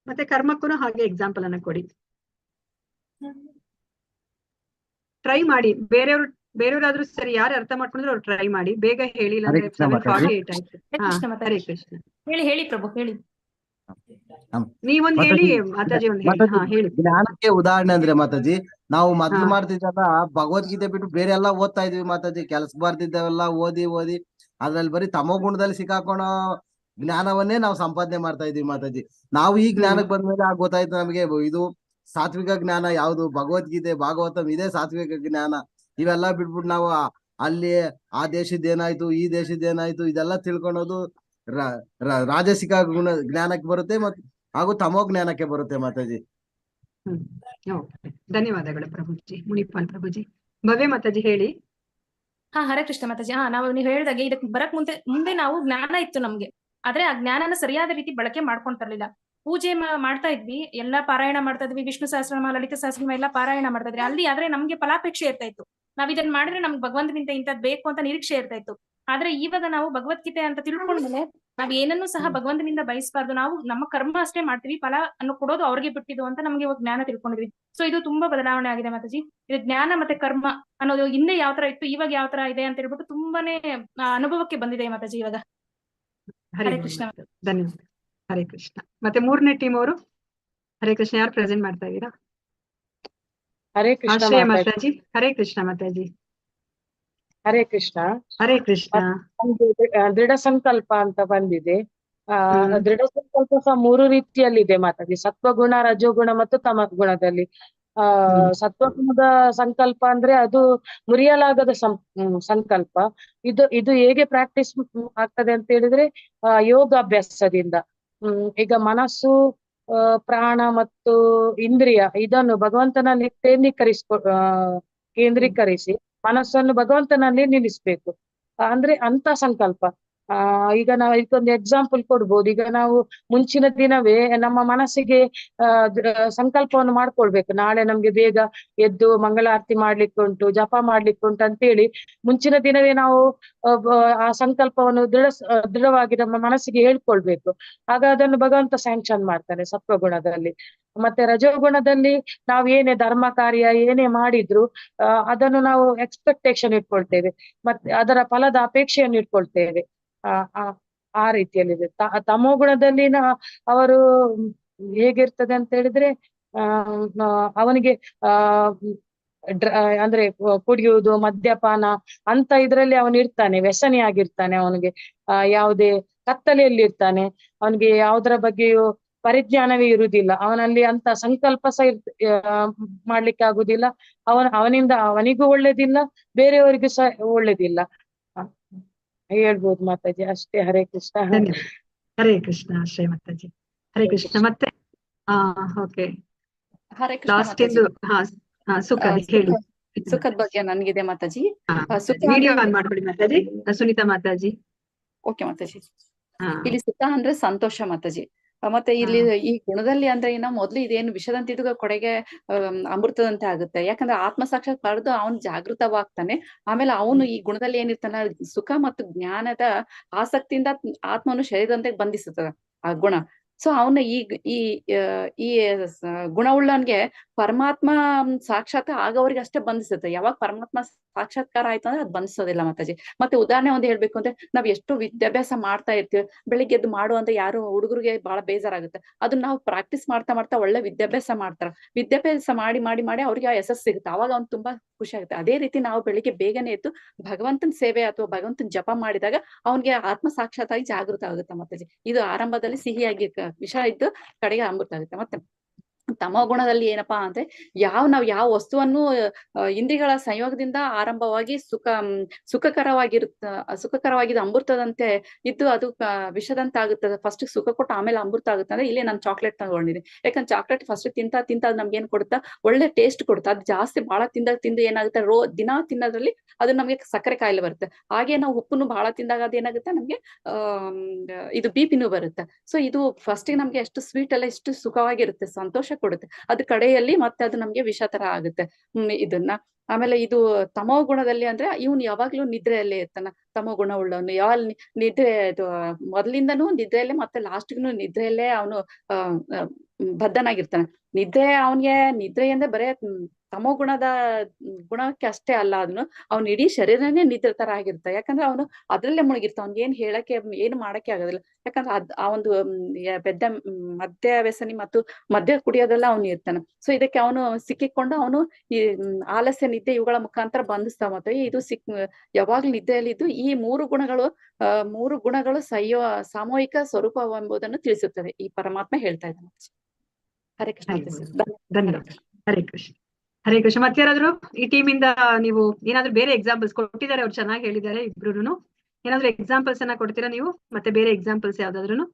ಮತ್ತೆ ಕರ್ಮಕ್ಕೂ ಹಾಗೆ ಎಕ್ಸಾಂಪಲ್ ಅನ್ನ ಕೊಡಿ. ಟ್ರೈ ಮಾಡಿ. ಬೇರೆಯವ್ರಾದ್ರೂ ಸರಿ, ಯಾರು ಅರ್ಥ ಮಾಡ್ಕೊಂಡ್ರೆ ಅವ್ರು ಟ್ರೈ ಮಾಡಿ. ಬೇಗ ಹೇಳಿಲ್ಲ ಹರೇ ಅಂದ್ರೆ ಕೃಷ್ಣ ಮಾತಾಜಿ. 7:48 ಆಯ್ತು. ಹರೇ ಹಾ, ಕೃಷ್ಣ ಹರೇ ಮಾತಾಜಿ. ಕೃಷ್ಣ. ಹೇಳಿ ಪ್ರಭು ಹೇಳಿ. ನೀವೊಂದ್ ಹೇಳಿ, ಮಾತಾಜಿ ಒಂದ್ ಹೇಳಿ. ಹಾ, ಹೇಳಿ. ಜ್ಞಾನಕ್ಕೆ ಉದಾಹರಣೆ ಅಂದ್ರೆ ಮಾತಾಜಿ, ನಾವು ಮೊದ್ಲು ಹಾ. ಮಾಡ್ತಿದ್ದಲ್ಲ ಭಗವದ್ಗೀತೆ ಬಿಟ್ಟು ಬೇರೆ ಎಲ್ಲಾ ಓದ್ತಾ ಇದ್ವಿ ಮಾತಾಜಿ. ಕೆಲ್ಸ ಬರ್ತಿದ್ದೇವೆಲ್ಲ ಓದಿ ಅದ್ರಲ್ಲಿ ಬರೀ ತಮೋ ಗುಣದಲ್ಲಿ ಸಿಕ್ಕಾಕೊಳೋ ಜ್ಞಾನವನ್ನೇ ನಾವು ಸಂಪಾದನೆ ಮಾಡ್ತಾ ಇದೀವಿ ಮಾತಾಜಿ. ನಾವು ಈ ಜ್ಞಾನಕ್ಕೆ ಬಂದ್ಮೇಲೆ ಗೊತ್ತಾಯ್ತು ನಮಗೆ ಇದು ಸಾತ್ವಿಕ ಜ್ಞಾನ ಯಾವುದು, ಭಗವದ್ಗೀತೆ ಭಾಗವತಂ ಇದೇ ಸಾತ್ವಿಕ ಜ್ಞಾನ. ಇವೆಲ್ಲ ಬಿಟ್ಬಿಟ್ಟು ನಾವು ಅಲ್ಲಿ ಆ ದೇಶದ ಏನಾಯ್ತು, ಈ ದೇಶದ ಏನಾಯ್ತು ಇದೆಲ್ಲ ತಿಳ್ಕೊಳೋದು ರಾಜಸಿಕ ಜ್ಞಾನಕ್ಕೆ ಬರುತ್ತೆ ಹಾಗೂ ತಮೋ ಜ್ಞಾನಕ್ಕೆ ಬರುತ್ತೆ ಮಾತಾಜಿ. ಓಕೆ, ಧನ್ಯವಾದಗಳು ಪ್ರಭುಜಿ, ಮುನಿಪಾಲ್ ಪ್ರಭುಜಿ. ಭವ್ಯ ಮಾತಾಜಿ ಹೇಳಿ. ಹಾ, ಹರೇ ಕೃಷ್ಣ ಮಾತಾಜಿ. ನಾವು ನೀವು ಹೇಳಿದಾಗೆ ಇದಕ್ಕೆ ಬರಕ್ ಮುಂದೆ ನಾವು ಜ್ಞಾನ ಇತ್ತು ನಮ್ಗೆ, ಆದ್ರೆ ಆ ಜ್ಞಾನನ ಸರಿಯಾದ ರೀತಿ ಬಳಕೆ ಮಾಡ್ಕೊಂತಿರ್ಲಿಲ್ಲ. ಪೂಜೆ ಮಾಡ್ತಾ ಇದ್ವಿ, ಎಲ್ಲಾ ಪಾರಾಯಣ ಮಾಡ್ತಾ ಇದ್ವಿ, ವಿಷ್ಣು ಸಹಸ್ರನಾಮ, ಲಲಿತ ಸಹಸ್ರನಾಮ ಎಲ್ಲಾ ಪಾರಾಯಣ ಮಾಡ್ತಾ ಇದ್ವಿ. ಅಲ್ಲಿ ಆದ್ರೆ ನಮ್ಗೆ ಫಲಾಪೇಕ್ಷೆ ಇರ್ತಾ ಇತ್ತು. ನಾವ್ ಇದನ್ನ ಮಾಡಿದ್ರೆ ನಮ್ಗೆ ಭಗವಂತನಿಂದ ಇಂಥದ್ ಬೇಕು ಅಂತ ನಿರೀಕ್ಷೆ ಇರ್ತಾ ಇತ್ತು. ಆದ್ರೆ ಇವಾಗ ನಾವು ಭಗವದ್ಗೀತೆ ಅಂತ ತಿಳ್ಕೊಂಡ್ಮೇಲೆ ನಾವ್ ಏನನ್ನೂ ಸಹ ಭಗವಂತನಿಂದ ಬಯಸ್ಬಾರ್ದು, ನಾವು ನಮ್ಮ ಕರ್ಮ ಅಷ್ಟೇ ಮಾಡ್ತೀವಿ, ಫಲ ಅನ್ನು ಕೊಡೋದು ಅವ್ರಿಗೆ ಬಿಟ್ಟಿದ್ದು ಅಂತ ನಮ್ಗೆ ಇವಾಗ ಜ್ಞಾನ ತಿಳ್ಕೊಂಡಿದ್ವಿ. ಸೊ ಇದು ತುಂಬಾ ಬದಲಾವಣೆ ಆಗಿದೆ ಮಾತಾಜಿ. ಇದು ಜ್ಞಾನ ಮತ್ತೆ ಕರ್ಮ ಅನ್ನೋದು ಹಿಂದೆ ಯಾವ ತರ ಇತ್ತು, ಇವಾಗ ಯಾವ ತರ ಇದೆ ಅಂತ ಹೇಳ್ಬಿಟ್ಟು ತುಂಬಾನೇ ಅನುಭವಕ್ಕೆ ಬಂದಿದೆ ಮಾತಾಜಿ ಇವಾಗ. ಹರೇ ಕೃಷ್ಣ. ಧನ್ಯವಾದ. ಹರೇ ಕೃಷ್ಣ. ಮತ್ತೆ 3ನೇ ಟೀಮ್ ಅವರು ಹರೇ ಕೃಷ್ಣ ಯಾರು ಪ್ರೆಸೆಂಟ್ ಮಾಡ್ತಾ ಇದ್ದೀರಾ? ಹರೇ ಕೃಷ್ಣ ಆಶ್ರಯ ಮಾತಾಜಿ. ಮಾತಾಜಿ. ಹರೇ ಕೃಷ್ಣ ಮಾತಾಜಿ. ಹರೇ ಕೃಷ್ಣ. ಹರೇ ಕೃಷ್ಣ. ಒಂದು ದೃಢ ಸಂಕಲ್ಪ ಅಂತ ಬಂದಿದೆ. ಹ್ಮ್. ದೃಢ ಸಂಕಲ್ಪ ಸಹ 3 ರೀತಿಯಲ್ಲಿದೆ ಮಾತಾಜಿ, ಸತ್ವಗುಣ, ರಜೋಗುಣ ಮತ್ತು ತಮ ಗುಣದಲ್ಲಿ. ಸತ್ವಗುಣದ ಸಂಕಲ್ಪ ಅಂದ್ರೆ ಅದು ಮುರಿಯಲಾಗದ ಸಂಕಲ್ಪ. ಇದು ಹೇಗೆ ಪ್ರಾಕ್ಟೀಸ್ ಆಗ್ತದೆ ಅಂತ ಹೇಳಿದ್ರೆ ಯೋಗಾಭ್ಯಾಸದಿಂದ. ಈಗ ಮನಸ್ಸು, ಪ್ರಾಣ ಮತ್ತು ಇಂದ್ರಿಯ ಇದನ್ನು ಭಗವಂತನಲ್ಲಿ ಕೇಂದ್ರೀಕರಿಸಿ ಮನಸ್ಸನ್ನು ಭಗವಂತನಲ್ಲಿ ನಿಲ್ಲಿಸ್ಬೇಕು. ಅಂದ್ರೆ ಅಂತ ಸಂಕಲ್ಪ. ಈಗ ನಾವು ಇದಕ್ಕೊಂದು ಎಕ್ಸಾಂಪಲ್ ಕೊಡ್ಬೋದು. ಈಗ ನಾವು ಮುಂಚಿನ ದಿನವೇ ನಮ್ಮ ಮನಸ್ಸಿಗೆ ಸಂಕಲ್ಪವನ್ನು ಮಾಡ್ಕೊಳ್ಬೇಕು, ನಾಳೆ ನಮ್ಗೆ ಬೇಗ ಎದ್ದು ಮಂಗಳಾರತಿ ಮಾಡ್ಲಿಕ್ಕೆ ಉಂಟು, ಜಪ ಮಾಡ್ಲಿಕ್ಕೆ ಉಂಟು ಅಂತೇಳಿ ಮುಂಚಿನ ದಿನವೇ ನಾವು ಆ ಸಂಕಲ್ಪವನ್ನು ದೃಢವಾಗಿ ನಮ್ಮ ಮನಸ್ಸಿಗೆ ಹೇಳ್ಕೊಳ್ಬೇಕು. ಆಗ ಅದನ್ನು ಭಗವಂತ ಸ್ಯಾಂಕ್ಷನ್ ಮಾಡ್ತಾನೆ ಸತ್ವಗುಣದಲ್ಲಿ. ಮತ್ತೆ ರಜೋಗುಣದಲ್ಲಿ ನಾವು ಏನೇ ಧರ್ಮ ಕಾರ್ಯ ಏನೇ ಮಾಡಿದ್ರು ಅದನ್ನು ನಾವು ಎಕ್ಸ್ಪೆಕ್ಟೇಷನ್ ಇಟ್ಕೊಳ್ತೇವೆ, ಮತ್ತೆ ಅದರ ಫಲದ ಅಪೇಕ್ಷೆಯನ್ನು ಇಟ್ಕೊಳ್ತೇವೆ. ಆ ರೀತಿಯಲ್ಲಿದೆ. ತಮೋ ಗುಣದಲ್ಲಿ ಅವರು ಹೇಗಿರ್ತದೆ ಅಂತ ಹೇಳಿದ್ರೆ ಅವನಿಗೆ ಅಂದ್ರೆ ಕುಡಿಯುವುದು, ಮದ್ಯಪಾನ ಅಂತ ಇದ್ರಲ್ಲಿ ಅವನು ಇರ್ತಾನೆ, ವ್ಯಸನಿ ಆಗಿರ್ತಾನೆ. ಅವನಿಗೆ ಯಾವುದೇ ಕತ್ತಲೆಯಲ್ಲಿ ಇರ್ತಾನೆ, ಅವನಿಗೆ ಯಾವುದರ ಬಗ್ಗೆಯೂ ಪರಿಜ್ಞಾನವೇ ಇರುವುದಿಲ್ಲ. ಅವನಲ್ಲಿ ಅಂತ ಸಂಕಲ್ಪ ಸಹ ಮಾಡ್ಲಿಕ್ಕೆ ಆಗುದಿಲ್ಲ. ಅವನಿಂದ ಅವನಿಗೂ ಒಳ್ಳೇದಿಲ್ಲ, ಬೇರೆಯವರಿಗೂ ಸಹ ಒಳ್ಳೇದಿಲ್ಲ ಹೇಳ್ಬೋದು ಮಾತಾಜಿ. ಅಷ್ಟೇ. ಹರೇ ಕೃಷ್ಣ. ಹರೇ ಕೃಷ್ಣ. ಆಶ್ರಯ ಮಾತಾಜಿ. ಹರೇ ಕೃಷ್ಣ. ಮತ್ತೆ ಓಕೆ, ಹರೇ ಕೃಷ್ಣ ಲಾಸ್ಟ್ ಮಾತಾಜಿ. ಇಂದು ಸುಖದಿ ಹೇಳಿ. ಸುಖದ ಬಗ್ಗೆ ನನ್ಗಿದೆ ಮಾತಾಜಿ. ಸುಖ ವಿಡಿಯೋ ಆನ್ ಮಾಡ್ಕೊಳ್ಳಿ ಮಾತಾಜಿ. ಸುನೀತಾ ಮಾತಾಜಿ. ಓಕೆ ಮಾತಾಜಿ. ಇಲ್ಲಿ ಸುಖ ಅಂದ್ರೆ ಸಂತೋಷ ಮಾತಾಜಿ. ಮತ್ತೆ ಇಲ್ಲಿ ಈ ಗುಣದಲ್ಲಿ ಅಂದ್ರೆ ಮೊದ್ಲು ಇದೇನು ವಿಷದಂತಿದ್ದು ಕೊಡೆಗೆ ಅಮೃತದಂತೆ ಆಗುತ್ತೆ. ಯಾಕಂದ್ರೆ ಆತ್ಮ ಸಾಕ್ಷಾತ್ ಪಡೆದು ಅವನು ಜಾಗೃತವಾಗ್ತಾನೆ. ಆಮೇಲೆ ಅವನು ಈ ಗುಣದಲ್ಲಿ ಏನಿರ್ತಾನೆ, ಸುಖ ಮತ್ತು ಜ್ಞಾನದ ಆಸಕ್ತಿಯಿಂದ ಆತ್ಮನು ಶರೀರದಂತೆ ಬಂಧಿಸುತ್ತದೆ ಆ ಗುಣ. ಸೊ ಅವನ ಈ ಗುಣವುಳ್ಳವನ್ಗೆ ಪರಮಾತ್ಮ ಸಾಕ್ಷಾತ್ ಆಗೋವರಿಗೆ ಅಷ್ಟೇ ಬಂಧಿಸುತ್ತೆ. ಯಾವಾಗ ಪರಮಾತ್ಮ ಸಾಕ್ಷಾತ್ಕಾರ ಆಯ್ತು ಅಂದ್ರೆ ಅದು ಬಂಧಿಸೋದಿಲ್ಲ ಮಾತಾಜಿ. ಮತ್ತೆ ಉದಾಹರಣೆ ಒಂದು ಹೇಳ್ಬೇಕು ಅಂದ್ರೆ ನಾವ್ ಎಷ್ಟು ವಿದ್ಯಾಭ್ಯಾಸ ಮಾಡ್ತಾ ಇರ್ತೀವಿ, ಬೆಳಿಗ್ಗೆ ಎದ್ದು ಮಾಡುವಂತ ಯಾರು ಹುಡುಗರಿಗೆ ಬಹಳ ಬೇಜಾರಾಗುತ್ತೆ. ಅದನ್ನ ನಾವು ಪ್ರಾಕ್ಟೀಸ್ ಮಾಡ್ತಾ ಒಳ್ಳೆ ವಿದ್ಯಾಭ್ಯಾಸ ಮಾಡ್ತಾರ. ವಿದ್ಯಾಭ್ಯಾಸ ಮಾಡಿ ಅವ್ರಿಗೆ ಆ ಯಶಸ್ಸು ಸಿಗುತ್ತೆ. ಅವಾಗ ಅವ್ನು ತುಂಬಾ ಖುಷಿ ಆಗುತ್ತೆ. ಅದೇ ರೀತಿ ನಾವು ಬೆಳಿಗ್ಗೆ ಬೇಗನೆ ಎದ್ದು ಭಗವಂತನ ಸೇವೆ ಅಥವಾ ಭಗವಂತನ ಜಪ ಮಾಡಿದಾಗ ಅವನಿಗೆ ಆತ್ಮ ಸಾಕ್ಷಾತ್ತಾಗಿ ಜಾಗೃತ ಆಗುತ್ತೆ ಮಾತಾಜಿ. ಇದು ಆರಂಭದಲ್ಲಿ ಸಿಹಿಯಾಗಿ ವಿಷ ಇದ್ದು ಕಡೆಗೆ ಅಮೃತ ಆಗುತ್ತೆ. ಮತ್ತೆ ತಮೋ ಗುಣದಲ್ಲಿ ಏನಪ್ಪಾ ಅಂದ್ರೆ ನಾವು ಯಾವ ವಸ್ತುವನ್ನು ಇಂದ್ರಿಯಗಳ ಸಂಯೋಗದಿಂದ ಆರಂಭವಾಗಿ ಸುಖಕರವಾಗಿದ್ದು ಅಮೃತದಂತೆ ಇದ್ದು ಅದು ವಿಷದಂತೆ ಆಗುತ್ತದೆ. ಫಸ್ಟ್ ಸುಖ ಕೊಟ್ಟು ಆಮೇಲೆ ಅಮೃತ ಆಗುತ್ತೆ. ಅಂದ್ರೆ ಇಲ್ಲಿ ನಾನು ಚಾಕ್ಲೇಟ್ ತಗೊಂಡಿದ್ದೀನಿ. ಯಾಕಂದ್ರೆ ಚಾಕ್ಲೇಟ್ ಫಸ್ಟ್ ತಿಂತ ನಮ್ಗೆ ಏನ್ ಕೊಡುತ್ತಾ, ಒಳ್ಳೆ ಟೇಸ್ಟ್ ಕೊಡುತ್ತೆ. ಅದು ಜಾಸ್ತಿ ಬಹಳ ತಿಂದು ಏನಾಗುತ್ತೆ, ದಿನ ತಿನ್ನೋದ್ರಲ್ಲಿ ಅದು ನಮ್ಗೆ ಸಕ್ಕರೆ ಕಾಯಿಲೆ ಬರುತ್ತೆ. ಹಾಗೆ ನಾವು ಉಪ್ಪನ್ನು ಬಹಳ ತಿಂದಾಗ ಅದೇನಾಗುತ್ತೆ, ನಮ್ಗೆ ಇದು BP ಬರುತ್ತೆ. ಸೊ ಇದು ಫಸ್ಟ್ ನಮ್ಗೆ ಎಷ್ಟು ಸ್ವೀಟ್ ಎಲ್ಲ ಎಷ್ಟು ಸುಖವಾಗಿರುತ್ತೆ, ಸಂತೋಷ ಕೊಡುತ್ತೆ. ಅದು ಕಡೆಯಲ್ಲಿ ಮತ್ತೆ ಅದು ನಮ್ಗೆ ವಿಷ ತರ ಆಗುತ್ತೆ. ಇದನ್ನ ಆಮೇಲೆ ಇದು ತಮೋ ಗುಣದಲ್ಲಿ ಅಂದ್ರೆ ಇವನು ಯಾವಾಗ್ಲೂ ನಿದ್ರೆಯಲ್ಲೇ ಇರ್ತಾನ. ತಮೋ ಗುಣ ಉಳ್ಳವನು ಯಾವಾಗ ನಿದ್ರೆ ಇದು ಮೊದ್ಲಿಂದನೂ ನಿದ್ರೆಯಲ್ಲೇ ಮತ್ತೆ ಲಾಸ್ಟ್ಗೂ ನಿದ್ರೆಯಲ್ಲೇ ಅವನು ಬದ್ಧನಾಗಿರ್ತಾನೆ. ನಿದ್ರೆ ಅವನ್ಗೆ ನಿದ್ರೆ ಅಂದ್ರೆ ಬರೇ ತಮೋ ಗುಣದ ಗುಣಕ್ಕೆ ಅಷ್ಟೇ ಅಲ್ಲ, ಅದನ್ನು ಅವ್ನ ಇಡೀ ಶರೀರನೇ ನಿದ್ರೆ ತರ ಆಗಿರುತ್ತೆ. ಯಾಕಂದ್ರೆ ಅವನು ಅದ್ರಲ್ಲೇ ಮುಳುಗಿರ್ತಾವ. ಅವ್ನಿಗೆ ಏನ್ ಹೇಳಕ್ಕೆ ಏನು ಮಾಡಕ್ಕೆ ಆಗೋದಿಲ್ಲ. ಯಾಕಂದ್ರೆ ಆ ಒಂದು ಮದ್ಯ ವ್ಯಸನಿ ಮತ್ತು ಮದ್ಯ ಕುಡಿಯೋದೆಲ್ಲ ಅವನು ಇರ್ತಾನೆ. ಸೊ ಇದಕ್ಕೆ ಅವನು ಸಿಕ್ಕಿಕೊಂಡು ಅವನು ಈ ಆಲಸ್ಯ ನಿದ್ದೆ ಇವುಗಳ ಮುಖಾಂತರ ಬಂಧಿಸ್ತಾ ಮತ್ತೆ ಇದು ಯಾವಾಗ್ಲೂ ನಿದ್ದೆಯಲ್ಲಿದ್ದು ಈ ಮೂರು ಗುಣಗಳು ಸಾಮೂಹಿಕ ಸ್ವರೂಪವೆಂಬುದನ್ನು ತಿಳಿಸುತ್ತದೆ ಈ ಪರಮಾತ್ಮ ಹೇಳ್ತಾ ಇದ್ದಾನೆ. ಹರೇ ಕೃಷ್ಣ. ಧನ್ಯವಾದ. ಹರೇ ಕೃಷ್ಣ. ಹರೇ ಕೃಷ್ಣ. ಮತ್ತೆ ಯಾರಾದ್ರೂ ಈ ಟೀಮ್ ಇಂದ ನೀವು ಏನಾದ್ರು ಬೇರೆ ಎಕ್ಸಾಂಪಲ್ಸ್ ಕೊಟ್ಟಿದ್ದಾರೆ? ಅವ್ರು ಚೆನ್ನಾಗಿ ಹೇಳಿದ್ದಾರೆ ಇಬ್ರುನು. ಏನಾದ್ರು ಎಕ್ಸಾಂಪಲ್ಸ್ ಅನ್ನ ಕೊಡ್ತೀರಾ ನೀವು? ಮತ್ತೆ ಬೇರೆ ಎಕ್ಸಾಂಪಲ್ಸ್ ಯಾವ್ದಾದ್ರು?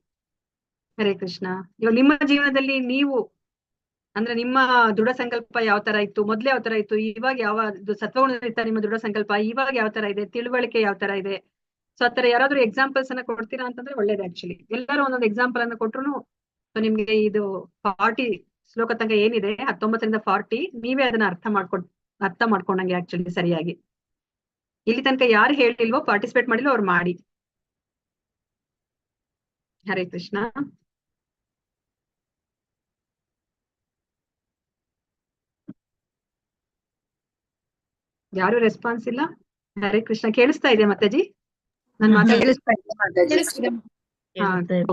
ಹರೇ ಕೃಷ್ಣ. ಇವಾಗ ನಿಮ್ಮ ಜೀವನದಲ್ಲಿ ನೀವು ಅಂದ್ರೆ ನಿಮ್ಮ ದೃಢ ಸಂಕಲ್ಪ ಯಾವ ತರ ಇತ್ತು, ಮೊದ್ಲು ಯಾವ ತರ ಇತ್ತು, ಇವಾಗ ಯಾವ ಸತ್ವಗುಣದಲ್ಲಿತ್ತ ನಿಮ್ಮ ದೃಢ ಸಂಕಲ್ಪ ಇವಾಗ ಯಾವ ತರ ಇದೆ, ತಿಳುವಳಿಕೆ ಯಾವ ತರ ಇದೆ? ಸೊ ಆತರ ಯಾರಾದ್ರೂ ಎಕ್ಸಾಂಪಲ್ಸ್ ಅನ್ನ ಕೊಡ್ತೀರಾ ಅಂತಂದ್ರೆ ಒಳ್ಳೇದು. ಆಕ್ಚುಲಿ ಎಲ್ಲರೂ ಒಂದೊಂದು ಎಕ್ಸಾಂಪಲ್ ಅನ್ನ ಕೊಟ್ರು ನಿಮ್ಗೆ ಇದು 40 ಶ್ಲೋಕ ತನಕ ಏನಿದೆ 19ರಿಂದ 40 ನೀವೇ ಅದನ್ನ ಅರ್ಥ ಮಾಡ್ಕೊಂಡಂಗೆ ಆಕ್ಚುಲಿ ಸರಿಯಾಗಿ. ಇಲ್ಲಿ ತನಕ ಯಾರು ಹೇಳಿಲ್ವೋ, ಪಾರ್ಟಿಸಿಪೇಟ್ ಮಾಡಿಲ್ವೋ ಅವ್ರು ಮಾಡಿ. ಹರೇ ಕೃಷ್ಣ. ಯಾರು ರೆಸ್ಪಾನ್ಸ್ ಇಲ್ಲ? ಹರೇ ಕೃಷ್ಣ. ಕೇಳಿಸ್ತಾ ಇದೆ ಮಾತಾಜಿ? ನನ್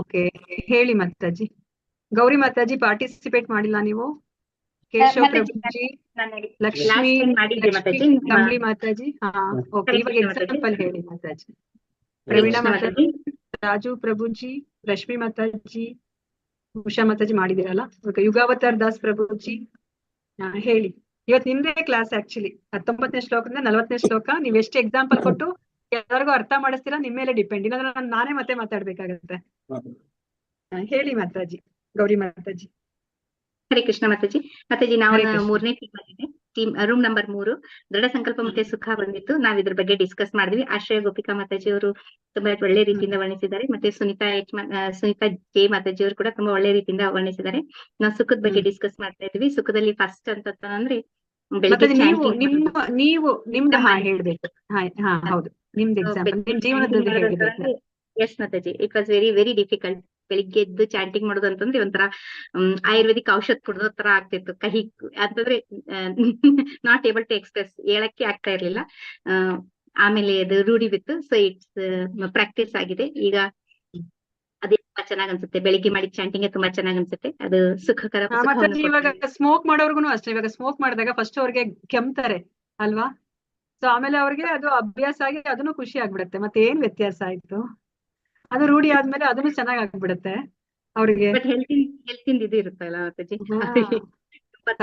ಓಕೆ, ಹೇಳಿ ಮಾತಾಜಿ. ಗೌರಿ ಮಾತಾಜಿ ಪಾರ್ಟಿಸಿಪೇಟ್ ಮಾಡಿಲ್ಲ ನೀವು? ಕೇಶವ್ ಪ್ರಭುಜಿ, ಲಕ್ಷ್ಮಿ ಕಂಬ್ಳಿ ಮಾತಾಜಿ. ಹಾ ಓಕೆ, ಇವಾಗ ಎಕ್ಸಾಂಪಲ್ ಹೇಳಿ ಮಾತಾಜಿ. ಪ್ರವೀಣಾ ಮಾತಾಜಿ, ರಾಜು ಪ್ರಭುಜಿ, ರಶ್ಮಿ ಮಾತಾಜಿ, ಉಷಾ ಮಾತಾಜಿ ಮಾಡಿದಿರಲ್ಲ. ಓಕೆ, ಯುಗಾವತಾರ್ ದಾಸ್ ಪ್ರಭುಜಿ ಹೇಳಿ. ಇವತ್ತು ನಿಮ್ದೇ ಕ್ಲಾಸ್ ಆಕ್ಚುಲಿ. 19ನೇ ಶ್ಲೋಕದಿಂದ 40ನೇ ಶ್ಲೋಕ ನೀವ್ ಎಷ್ಟು ಎಕ್ಸಾಂಪಲ್ ಕೊಟ್ಟು ಎಲ್ಲರಿಗೂ ಅರ್ಥ ಮಾಡಿಸ್ತೀರಾ ನಿಮ್ ಮೇಲೆ ಡಿಪೆಂಡ್. ಇಲ್ಲಾಂದ್ರೆ ನಾನೇ ಮತ್ತೆ ಮಾತಾಡ್ಬೇಕಾಗತ್ತೆ. ಹೇಳಿ ಮಾತಾಜಿ. ಗೌರಿ ಮಾತಾಜಿ. ಹರೇ ಕೃಷ್ಣ ಮಾತಾಜಿ. ಮಾತಾಜಿ ನಾವು 3ನೇ ಟೀಮ್ ರೂಮ್ ನಂಬರ್ 3 ದೃಢ ಸಂಕಲ್ಪ ಮತ್ತೆ ಸುಖ ಬಂದಿತ್ತು. ನಾವ್ ಇದ್ರ ಬಗ್ಗೆ ಡಿಸ್ಕಸ್ ಮಾಡಿದ್ವಿ. ಆಶ್ರಯ ಗೋಪಿಕಾ ಮಾತಾಜಿ ಅವರು ತುಂಬಾ ಒಳ್ಳೆ ರೀತಿಯಿಂದ ವರ್ಣಿಸಿದ್ದಾರೆ. ಮತ್ತೆ ಸುನೀತಾ ಜೆ ಮಾತಾಜಿ ಅವರು ಕೂಡ ತುಂಬಾ ಒಳ್ಳೆ ರೀತಿಯಿಂದ ವರ್ಣಿಸಿದ್ದಾರೆ. ನಾವು ಸುಖದ ಬಗ್ಗೆ ಡಿಸ್ಕಸ್ ಮಾಡ್ತಾ ಇದ್ವಿ. ಸುಖದಲ್ಲಿ ಫಸ್ಟ್ ಅಂತಂದ್ರೆ ನೀವು ನಿಮ್ದು ಹೇಳ್ಬೇಕು. ಹಾ ಹೌದು, ನಿಮ್ದು ಎಕ್ಸಾಂಪಲ್ ನಿಮ್ ಜೀವನದಲ್ಲಿ ಹೇಳ್ಬೇಕು. ಎಸ್ ಮಾತಾಜಿ, it was very very difficult. ಬೆಳಿಗ್ಗೆ ಎದ್ದು ಚಾಂಟಿಂಗ್ ಮಾಡೋದು ಅಂತಂದ್ರೆ ಒಂಥರ ಆಯುರ್ವೇದಿಕ್ ಔಷಧ ಕುಡಿದೋ ತರ ಆಗ್ತಿತ್ತು. ಕಹಿ ಅಂತಂದ್ರೆ ನಾಟ್ ಏಬಲ್ ಟು ಎಕ್ಸ್ಪ್ರೆಸ್, ಹೇಳಕ್ಕೆ ಆಗ್ತಾ ಇರ್ಲಿಲ್ಲ. ಆಮೇಲೆ ಅದು ರೂಢಿ ಬಿತ್ತು. ಸೊ ಇಟ್ಸ್ ಪ್ರಾಕ್ಟೀಸ್ ಆಗಿದೆ ಈಗ. ಅದೇ ತುಂಬಾ ಚೆನ್ನಾಗ್ ಅನ್ಸುತ್ತೆ. ಬೆಳಿಗ್ಗೆ ಮಾಡಿದ ಚಾಂಟಿಂಗ್ ತುಂಬಾ ಚೆನ್ನಾಗ್ ಅನ್ಸುತ್ತೆ. ಅದು ಸುಖಕರ. ಇವಾಗ ಸ್ಮೋಕ್ ಮಾಡೋರ್ಗುನು ಅಷ್ಟೇ. ಇವಾಗ ಸ್ಮೋಕ್ ಮಾಡಿದಾಗ ಫಸ್ಟ್ ಅವ್ರಿಗೆ ಕೆಮ್ತಾರೆ ಅಲ್ವಾ? ಸೊ ಆಮೇಲೆ ಅವ್ರಿಗೆ ಅದು ಅಭ್ಯಾಸ ಆಗಿ ಅದನ್ನು ಖುಷಿ ಆಗ್ಬಿಡುತ್ತೆ. ಮತ್ತೆ ಏನ್ ವ್ಯತ್ಯಾಸ ಆಯ್ತು? ಅದು ರೂಢಿ ಆದ್ಮೇಲೆ ಅದನ್ನು ಚೆನ್ನಾಗ್ ಆಗ್ಬಿಡುತ್ತೆ ಅವ್ರಿಗೆ. ಹೆಲ್ತಿಂದ ಇದು ಇರುತ್ತಲ್ಲ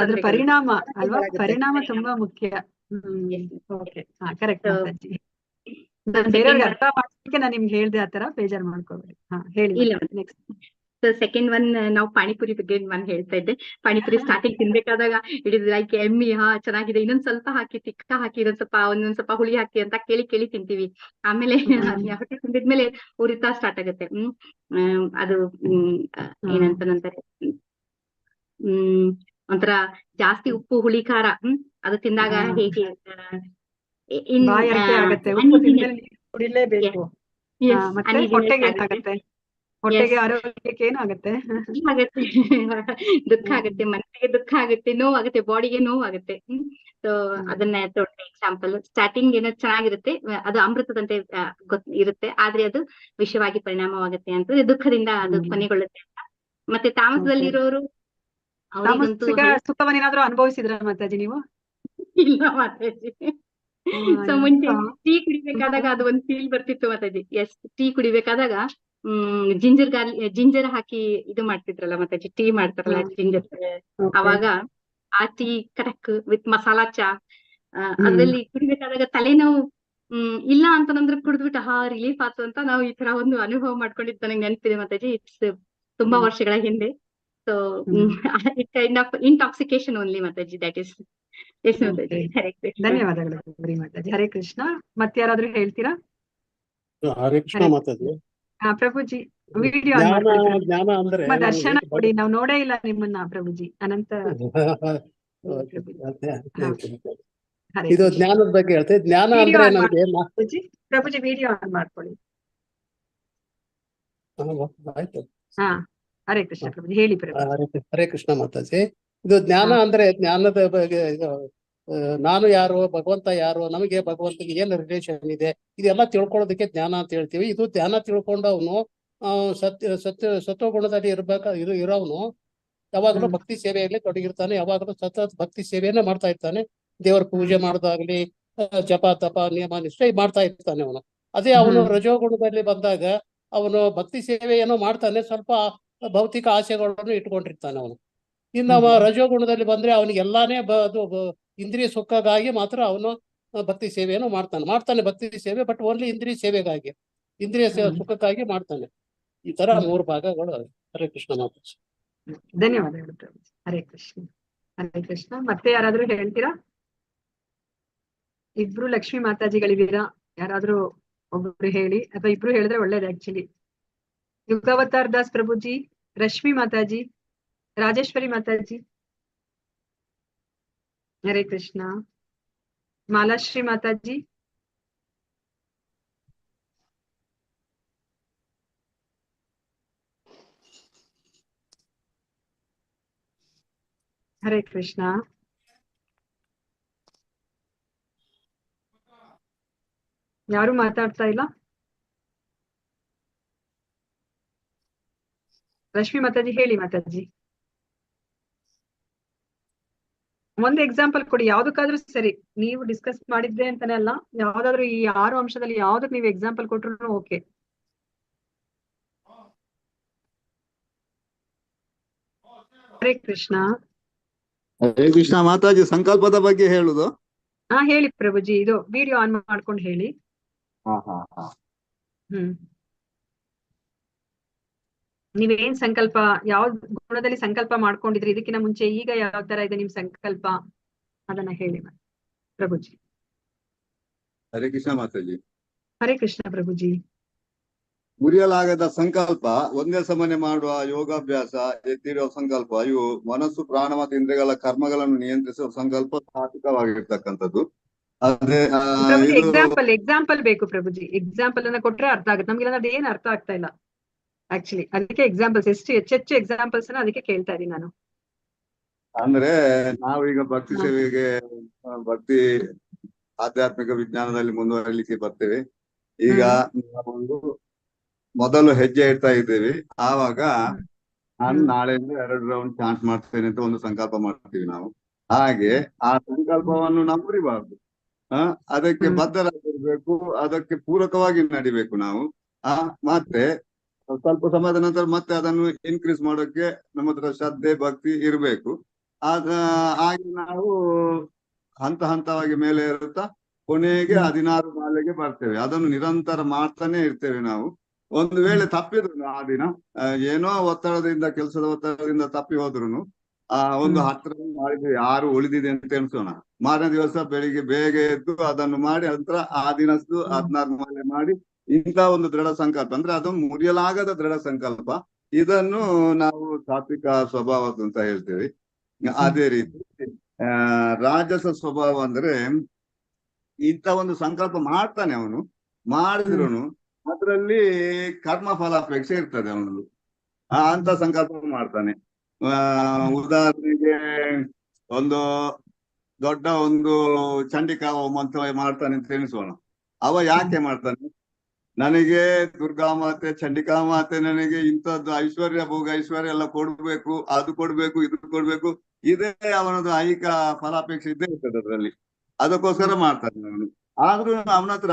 ಅದ್ರ ಪರಿಣಾಮ ಅಲ್ವಾ? ಪರಿಣಾಮ ತುಂಬಾ ಮುಖ್ಯ. Okay, correct Mataji. ಬೇರೆಯವ್ರಿಗೆ ಅರ್ಥ ಮಾಡ್ಲಿಕ್ಕೆ ನಾನು ನಿಮ್ಗೆ ಹೇಳ್ದೆ, ಆತರ ಬೇಜಾರ್ ಮಾಡ್ಕೋಬೇಡಿ. ಹಾ ಹೇಳಿ. ನೆಕ್ಸ್ಟ್ ಸೆಕೆಂಡ್ ಒನ್ ನಾವು ಪಾನಿಪುರಿ ಬಗ್ಗೆ ಹೇಳ್ತಾ ಇದ್ದೆ. ಪಾನಿಪುರಿ ಸ್ಟಾರ್ಟಿಂಗ್ ತಿನ್ಬೇಕಾದಾಗ ಇಟ್ ಲೈಕ್ ಎಮ್ಮಿ, ಚೆನ್ನಾಗಿದೆ, ಇನ್ನೊಂದ್ ಸ್ವಲ್ಪ ಹಾಕಿ, ತಿಕ್ಕ ಹಾಕಿ, ಒಂದೊಂದ್ ಸ್ವಲ್ಪ ಹುಳಿ ಹಾಕಿ ಅಂತ ಕೇಳಿ ತಿಂತೀವಿ. ಆಮೇಲೆ ಹೊಟ್ಟೆ ತುಂಬಿದ್ಮೇಲೆ ಉರಿತಾ ಸ್ಟಾರ್ಟ್ ಆಗುತ್ತೆ. ಅದು ಏನಂತಾನಂತಾರೆ, ಒಂಥರ ಜಾಸ್ತಿ ಉಪ್ಪು ಹುಳಿ ಖಾರ ಅದು ತಿಂದಾಗ ಹೇಗೆ ಹೊಟ್ಟೆಗೆ ಆರೋಗ್ಯಕ್ಕೆ ಏನಾಗುತ್ತೆ? ದುಃಖ ಆಗುತ್ತೆ, ಮನಸ್ಸಿಗೆ ದುಃಖ ಆಗುತ್ತೆ, ನೋವಾಗುತ್ತೆ, ಬಾಡಿಗೆ ನೋವಾಗುತ್ತೆ. ಸೊ ಅದನ್ನ ಎಕ್ಸಾಂಪಲ್. ಸ್ಟಾರ್ಟಿಂಗ್ ಏನೋ ಚೆನ್ನಾಗಿರುತ್ತೆ, ಅದು ಅಮೃತದಂತೆ ಇರುತ್ತೆ, ಆದ್ರೆ ಅದು ವಿಷವಾಗಿ ಪರಿಣಾಮವಾಗುತ್ತೆ ಅಂತ, ದುಃಖದಿಂದ ಅದು ಕೊನೆಗೊಳ್ಳುತ್ತೆ ಅಂತ. ಮತ್ತೆ ತಾಮಸದಲ್ಲಿರೋರು ಸುಖವನ್ನೇನಾದ್ರೂ ಅನುಭವಿಸಿದ್ರ ಮಾತಾಜಿ ನೀವು? ಇಲ್ಲ ಮಾತಾಜಿ. ಸೊ ಮುಂಚೆ ಟೀ ಕುಡಿಬೇಕಾದಾಗ ಅದು ಒಂದ್ ಫೀಲ್ ಬರ್ತಿತ್ತು ಮಾತಾಜಿ. ಎಸ್, ಟೀ ಕುಡಿಬೇಕಾದಾಗ ಜಿಂಜರ್ ಹಾಕಿ ಇದು ಮಾಡ್ತಿದ್ರಲ್ಲ ಮಾತಾಜಿ, ಟೀ ಮಾಡ್ತಾರಲ್ಲ ಜಿಂಜರ್. ಅವಾಗ ಆ ಟೀ ಕಡಕ್ ವಿತ್ ಮಸಾಲಾ ಚಾ ಅದ್ರಲ್ಲಿ ಕುಡಿಬೇಕಾದಾಗ ತಲೆನೋವು ಇಲ್ಲ ಅಂತಂದ್ರೆ ಕುಡಿದ್ಬಿಟ್ಟು ರಿಲೀಫ್ ಆಯ್ತು ಅಂತ ನಾವು ಈ ತರ ಒಂದು ಅನುಭವ ಮಾಡ್ಕೊಂಡಿದ್ದು ನನಗೆ ನೆನಪಿದೆ ಮಾತಾಜಿ. ಇಟ್ಸ್ ತುಂಬಾ ವರ್ಷಗಳ ಹಿಂದೆ. So it kind of intoxication only Mataji. That is yes Mataji. Hare Krishna. ಧನ್ಯವಾದಗಳು ಗೌರಿ ಮಾತಾಜಿ. ಹರೇ ಕೃಷ್ಣ. ಮತ್ತೆ ಯಾರಾದ್ರೂ ಹೇಳ್ತೀರಾ? ಹರೇ ಕೃಷ್ಣ ಮಾತಾಜಿ. ಪ್ರಭುಜಿ ವಿಡಿಯೋ ಆನ್ ಜ್ಞಾನ ಮಾಡ್ಕೊಳ್ಳಿ ಪ್ರಭುಜಿ. ಜ್ಞಾನ ಅಂದ್ರೆ ನಿಮ್ಮ ನಾವು ದರ್ಶನ ಎಷ್ಟು ಕೊಡಿ, ನಾವು ನೋಡೇ ಇಲ್ಲ ನಿಮ್ಮನ್ನ ಪ್ರಭುಜಿ. ಅನಂತ ಓಕೆ, ಪ್ರಭುಜಿ. thank you. ಹರೇ ಇದು ಕೃಷ್ಣ. ಜ್ಞಾನದ ಬಗ್ಗೆ ಹೇಳ್ತೇವೆ. ಜ್ಞಾನ ವಿಡಿಯೋ ಅಂದ್ರೆ ಆನ್ ನಮ್ಗೆ ಪ್ರಭುಜಿ. ಪ್ರಭುಜಿ ವಿಡಿಯೋ ಆನ್ ಮಾಡ್ಕೊಳ್ಳಿ. ಆಯ್ತು. ಹಾ, ಹರೇ ಕೃಷ್ಣ ಪ್ರಭುಜಿ. ಹೇಳಿ ಪ್ರಭುಜಿ. ಹರೇ ಕೃಷ್ಣ ಮಾತಾಜಿ. ಇದು ಜ್ಞಾನ ಅಂದ್ರೆ ಜ್ಞಾನದ ಬಗ್ಗೆ ನಾನು ಯಾರು, ಭಗವಂತ ಯಾರು, ನಮಗೆ ಭಗವಂತನಿಗೆ ಏನ್ ರಿಲೇಷನ್ ಇದೆ, ಇದೆಲ್ಲ ತಿಳ್ಕೊಳ್ಳೋದಕ್ಕೆ ಜ್ಞಾನ ಅಂತ ಹೇಳ್ತೀವಿ. ಇದು ಜ್ಞಾನ ತಿಳ್ಕೊಂಡು ಅವನು ಸತ್ವಗುಣದಲ್ಲಿ ಇರೋವನು ಯಾವಾಗಲೂ ಭಕ್ತಿ ಸೇವೆಯಲ್ಲಿ ತೊಡಗಿರ್ತಾನೆ. ಯಾವಾಗಲೂ ಸತತ ಭಕ್ತಿ ಸೇವೆಯನ್ನ ಮಾಡ್ತಾ ಇರ್ತಾನೆ. ದೇವರ ಪೂಜೆ ಮಾಡೋದಾಗ್ಲಿ, ಜಪ ತಪ ನಿಯಮ ನಿಷ್ಠೆ ಮಾಡ್ತಾ ಇರ್ತಾನೆ ಅವನು. ಅದೇ ಅವನು ರಜೋಗುಣದಲ್ಲಿ ಬಂದಾಗ ಅವನು ಭಕ್ತಿ ಸೇವೆ ಏನೋ ಮಾಡ್ತಾನೆ, ಸ್ವಲ್ಪ ಭೌತಿಕ ಆಸೆಗಳನ್ನು ಇಟ್ಕೊಂಡಿರ್ತಾನೆ ಅವನು. ಇನ್ನು ರಜೋಗುಣದಲ್ಲಿ ಬಂದ್ರೆ ಅವನಿಗೆ ಎಲ್ಲಾನೇ ಇಂದ್ರಿಯ ಸುಖಕ್ಕಾಗಿ ಮಾತ್ರ ಅವನು ಭಕ್ತಿ ಸೇವೆಯನ್ನು ಮಾಡ್ತಾನೆ ಭಕ್ತಿ ಸೇವೆ, ಬಟ್ ಓನ್ಲಿ ಇಂದ್ರಿಯ ಸೇವೆಗಾಗಿ, ಇಂದ್ರಿಯ ಸುಖಕ್ಕಾಗಿ ಮಾಡ್ತಾನೆ. ಈ ತರ 3 ಭಾಗಗಳು. ಹರೇ ಕೃಷ್ಣ ಮಾತಾಜಿ. ಧನ್ಯವಾದಗಳು ಪ್ರಭುಜಿ. ಹರೇ ಕೃಷ್ಣ. ಹರೇ ಕೃಷ್ಣ. ಮತ್ತೆ ಯಾರಾದ್ರೂ ಹೇಳ್ತೀರಾ? ಇಬ್ರು ಲಕ್ಷ್ಮೀ ಮಾತಾಜಿಗಳಿದ್ದೀರಾ, ಯಾರಾದ್ರೂ ಒಬ್ರು ಹೇಳಿ, ಅಥವಾ ಇಬ್ರು ಹೇಳಿದ್ರೆ ಒಳ್ಳೇದು ಆಕ್ಚುಲಿ. ಯುಗಾವತಾರ್ ದಾಸ್ ಪ್ರಭುಜಿ, ರಶ್ಮಿ ಮಾತಾಜಿ, ರಾಜೇಶ್ವರಿ ಮಾತಾಜಿ. ಹರೇ ಕೃಷ್ಣ. ಮಾಲಾಶ್ರೀ ಮಾತಾಜಿ. ಹರೇ ಕೃಷ್ಣ. ಯಾರು ಮಾತಾಡ್ತಾ ಇಲ್ಲ. ರಶ್ಮಿ ಮಾತಾಜಿ ಹೇಳಿ ಮಾತಾಜಿ. ಒಂದು ಎಕ್ಸಾಂಪಲ್ ಕೊಡಿ, ಯಾವ್ದಕ್ಕಾದ್ರೂ ಸರಿ. ನೀವು ಡಿಸ್ಕಸ್ ಮಾಡಿದ್ದೆ ಅಂತಾನೆ ಅಲ್ಲ, ಯಾವ್ದಾದ್ರು ಈ 6 ಅಂಶದಲ್ಲಿ ಯಾವ್ದಕ್ ನೀವು ಎಕ್ಸಾಂಪಲ್ ಕೊಟ್ರು ಓಕೆ. ಹರೇ ಕೃಷ್ಣ. ಹರೇ ಕೃಷ್ಣ ಮಾತಾಜಿ. ಸಂಕಲ್ಪದ ಬಗ್ಗೆ ಹೇಳುದು. ಹಾ ಹೇಳಿ ಪ್ರಭುಜಿ. ಇದು ವಿಡಿಯೋ ಆನ್ ಮಾಡ್ಕೊಂಡು ಹೇಳಿ. ನೀವೇನ್ ಸಂಕಲ್ಪ, ಯಾವ ಗುಣದಲ್ಲಿ ಸಂಕಲ್ಪ ಮಾಡ್ಕೊಂಡಿದ್ರಿ ಇದಕ್ಕಿಂತ ಮುಂಚೆ, ಈಗ ಯಾವ ತರ ಇದೆ ನಿಮ್ ಸಂಕಲ್ಪ, ಅದನ್ನ ಹೇಳಿ ಪ್ರಭುಜಿ. ಹರೇ ಕೃಷ್ಣ ಮಾತಾಜಿ. ಹರೇ ಕೃಷ್ಣ ಪ್ರಭುಜಿ. ಮುರಿಯಲಾಗದ ಸಂಕಲ್ಪ, ಒಂದೇ ಸಮನೆ ಮಾಡುವ ಯೋಗಾಭ್ಯಾಸ, ಎತ್ತಿರುವ ಸಂಕಲ್ಪ, ಇವು ಮನಸ್ಸು, ಪ್ರಾಣ ಮತ್ತು ಇಂದ್ರಿಯಗಳ ಕರ್ಮಗಳನ್ನು ನಿಯಂತ್ರಿಸುವ ಸಂಕಲ್ಪ ಸಾತ್ವಿಕವಾಗಿರ್ತಕ್ಕಂಥದ್ದು. ಅದೇ ಎಕ್ಸಾಂಪಲ್ ಬೇಕು ಪ್ರಭುಜಿ. ಎಕ್ಸಾಂಪಲ್ ಅನ್ನ ಕೊಟ್ರೆ ಅರ್ಥ ಆಗುತ್ತೆ ನಮ್ಗೆ. ಅದು ಏನ್ ಅರ್ಥ ಆಗ್ತಾ ಇಲ್ಲ ಆಕ್ಚುಲಿ, ಅದಕ್ಕೆ ಎಕ್ಸಾಂಪಲ್ಸ್ ಹೆಚ್ಚು ಎಕ್ಸಾಂಪಲ್ಸ್ ಅನ್ನ ಅದಕ್ಕೆ ಕೇಳ್ತಾ ಇದೀನಿ ನಾನು. ಅಂದ್ರೆ ನಾವೀಗ ಭಕ್ತಿ ಸೇವೆಗೆ, ಭಕ್ತಿ ಆಧ್ಯಾತ್ಮಿಕ ವಿಜ್ಞಾನದಲ್ಲಿ ಮುಂದುವರಿಲಿಕ್ಕೆ ಬರ್ತೇವೆ. ಈಗ ನಾವೊಂದು ಮೊದಲು ಹೆಜ್ಜೆ ಇಡ್ತಾ ಇದ್ದೇವೆ, ಆವಾಗ ನಾನು ನಾಳೆಯಿಂದ 2 ರೌಂಡ್ ಚಾನ್ಸ್ ಮಾಡ್ತೇನೆ ಅಂತ ಒಂದು ಸಂಕಲ್ಪ ಮಾಡ್ತೀವಿ ನಾವು. ಹಾಗೆ ಆ ಸಂಕಲ್ಪವನ್ನು ನಾವು ಮುರಿಬಾರ್ದು. ಅದಕ್ಕೆ ಬದ್ಧರಾಗಿರ್ಬೇಕು, ಅದಕ್ಕೆ ಪೂರಕವಾಗಿ ನಡಿಬೇಕು ನಾವು. ಮತ್ತೆ ಸ್ವಲ್ಪ ಸಮಯದ ನಂತರ ಮತ್ತೆ ಅದನ್ನು ಇನ್ಕ್ರೀಸ್ ಮಾಡೋಕೆ ನಮ್ಮ ಹತ್ರ ಶ್ರದ್ಧೆ ಭಕ್ತಿ ಇರ್ಬೇಕು. ಹಾಗೆ ನಾವು ಹಂತ ಹಂತವಾಗಿ ಮೇಲೆ ಇರುತ್ತಾ ಕೊನೆಗೆ 16 ಮಾಲೆಗೆ ಬರ್ತೇವೆ. ಅದನ್ನು ನಿರಂತರ ಮಾಡ್ತಾನೆ ಇರ್ತೇವೆ ನಾವು. ಒಂದು ವೇಳೆ ತಪ್ಪಿದ್ರು ಆ ದಿನ ಏನೋ ಒತ್ತಡದಿಂದ, ಕೆಲಸದ ಒತ್ತಡದಿಂದ ತಪ್ಪಿ ಹೋದ್ರು ಒಂದು 10 ಮಾಡಿದ್ವಿ, 6 ಉಳಿದಿದೆ ಅಂತ ಎಣಿಸೋಣ. ಮಾರನೇ ದಿವಸ ಬೆಳಿಗ್ಗೆ ಬೇಗ ಎದ್ದು ಅದನ್ನು ಮಾಡಿ, ನಂತರ ಆ ದಿನದ್ದು 16 ಮಾಲೆ ಮಾಡಿ, ಇಂಥ ಒಂದು ದೃಢ ಸಂಕಲ್ಪ, ಅಂದ್ರೆ ಅದು ಮುರಿಯಲಾಗದ ದೃಢ ಸಂಕಲ್ಪ. ಇದನ್ನು ನಾವು ಸಾತ್ವಿಕ ಸ್ವಭಾವದ್ದು ಅಂತ ಹೇಳ್ತೇವೆ. ಅದೇ ರೀತಿ ರಾಜಸ ಸ್ವಭಾವ ಅಂದ್ರೆ ಇಂಥ ಒಂದು ಸಂಕಲ್ಪ ಮಾಡ್ತಾನೆ ಅವನು, ಮಾಡಿದ್ರು ಅದರಲ್ಲಿ ಕರ್ಮ ಫಲಾಪೇಕ್ಷೆ ಇರ್ತದೆ ಅವನದು. ಅಂತ ಸಂಕಲ್ಪ ಮಾಡ್ತಾನೆ. ಉದಾಹರಣೆಗೆ ಒಂದು ದೊಡ್ಡ ಒಂದು ಚಂಡಿಕಾ ಹೋಮ ಅಂತ ಮಾಡ್ತಾನೆ ಅಂತ ಎಣಿಸೋಣ. ಅವ ಯಾಕೆ ಮಾಡ್ತಾನೆ? ನನಗೆ ದುರ್ಗಾ ಮಾತೆ, ಚಂಡಿಕಾ ಮಾತೆ ನನಗೆ ಇಂಥದ್ದು ಐಶ್ವರ್ಯ, ಭೋಗ ಐಶ್ವರ್ಯ ಎಲ್ಲ ಕೊಡ್ಬೇಕು, ಅದು ಕೊಡ್ಬೇಕು, ಇದು ಕೊಡ್ಬೇಕು, ಇದೇ ಅವನದು ಐಹಿಕ ಫಲಾಪೇಕ್ಷೆ ಇದ್ದೇ ಇರ್ತದೆ ಅದರಲ್ಲಿ. ಅದಕ್ಕೋಸ್ಕರ ಮಾಡ್ತಾನೆ ಅವನು. ಆದ್ರೂ ಅವನ ಹತ್ರ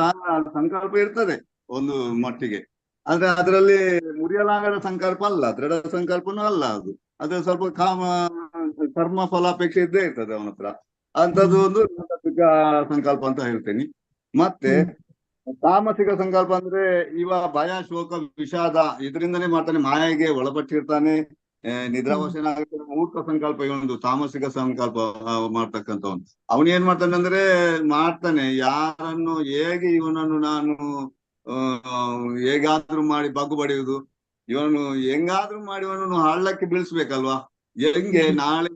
ಸಂಕಲ್ಪ ಇರ್ತದೆ ಒಂದು ಮಟ್ಟಿಗೆ. ಆದ್ರೆ ಅದರಲ್ಲಿ ಮುರಿಯಲಾಗದ ಸಂಕಲ್ಪ ಅಲ್ಲ, ದೃಢ ಸಂಕಲ್ಪನೂ ಅಲ್ಲ ಅದು. ಅದು ಸ್ವಲ್ಪ ಕರ್ಮ ಫಲಾಪೇಕ್ಷೆ ಇದ್ದೇ ಇರ್ತದೆ ಅವನ ಹತ್ರ. ಅಂತದ್ದು ಒಂದು ಸಾತ್ವಿಕ ಸಂಕಲ್ಪ ಅಂತ ಹೇಳ್ತೇನೆ. ಮತ್ತೆ ತಾಮಸಿಕ ಸಂಕಲ್ಪ ಅಂದ್ರೆ ಇವ ಭಯ, ಶೋಕ, ವಿಷಾದ ಇದರಿಂದನೇ ಮಾಡ್ತಾನೆ, ಮಾಯೆಗೆ ಒಳಪಟ್ಟಿರ್ತಾನೆ, ನಿದ್ರಾವಶನಾಗ್ತಾನೆ. ಮೂರ್ಖ ಸಂಕಲ್ಪ ಇವನದು ತಾಮಸಿಕ ಸಂಕಲ್ಪ ಮಾಡ್ತಕ್ಕಂಥವನು. ಅವನು ಏನ್ ಮಾಡ್ತಾನೆ ಅಂದ್ರೆ ಮಾಡ್ತಾನೆ, ಯಾರನ್ನು ಹೇಗೆ ಇವನನ್ನು ನಾನು ಹೇಗಾದ್ರೂ ಮಾಡಿ ಬಗ್ಗು ಬಡಿಯುವುದು, ಇವನು ಹೆಂಗಾದ್ರೂ ಮಾಡಿ ಇವನನ್ನು ಹಳ್ಳಕ್ಕೆ ಬೀಳಿಸ್ಬೇಕಲ್ವಾ. ಹೆಂಗೆ ನಾಳೆ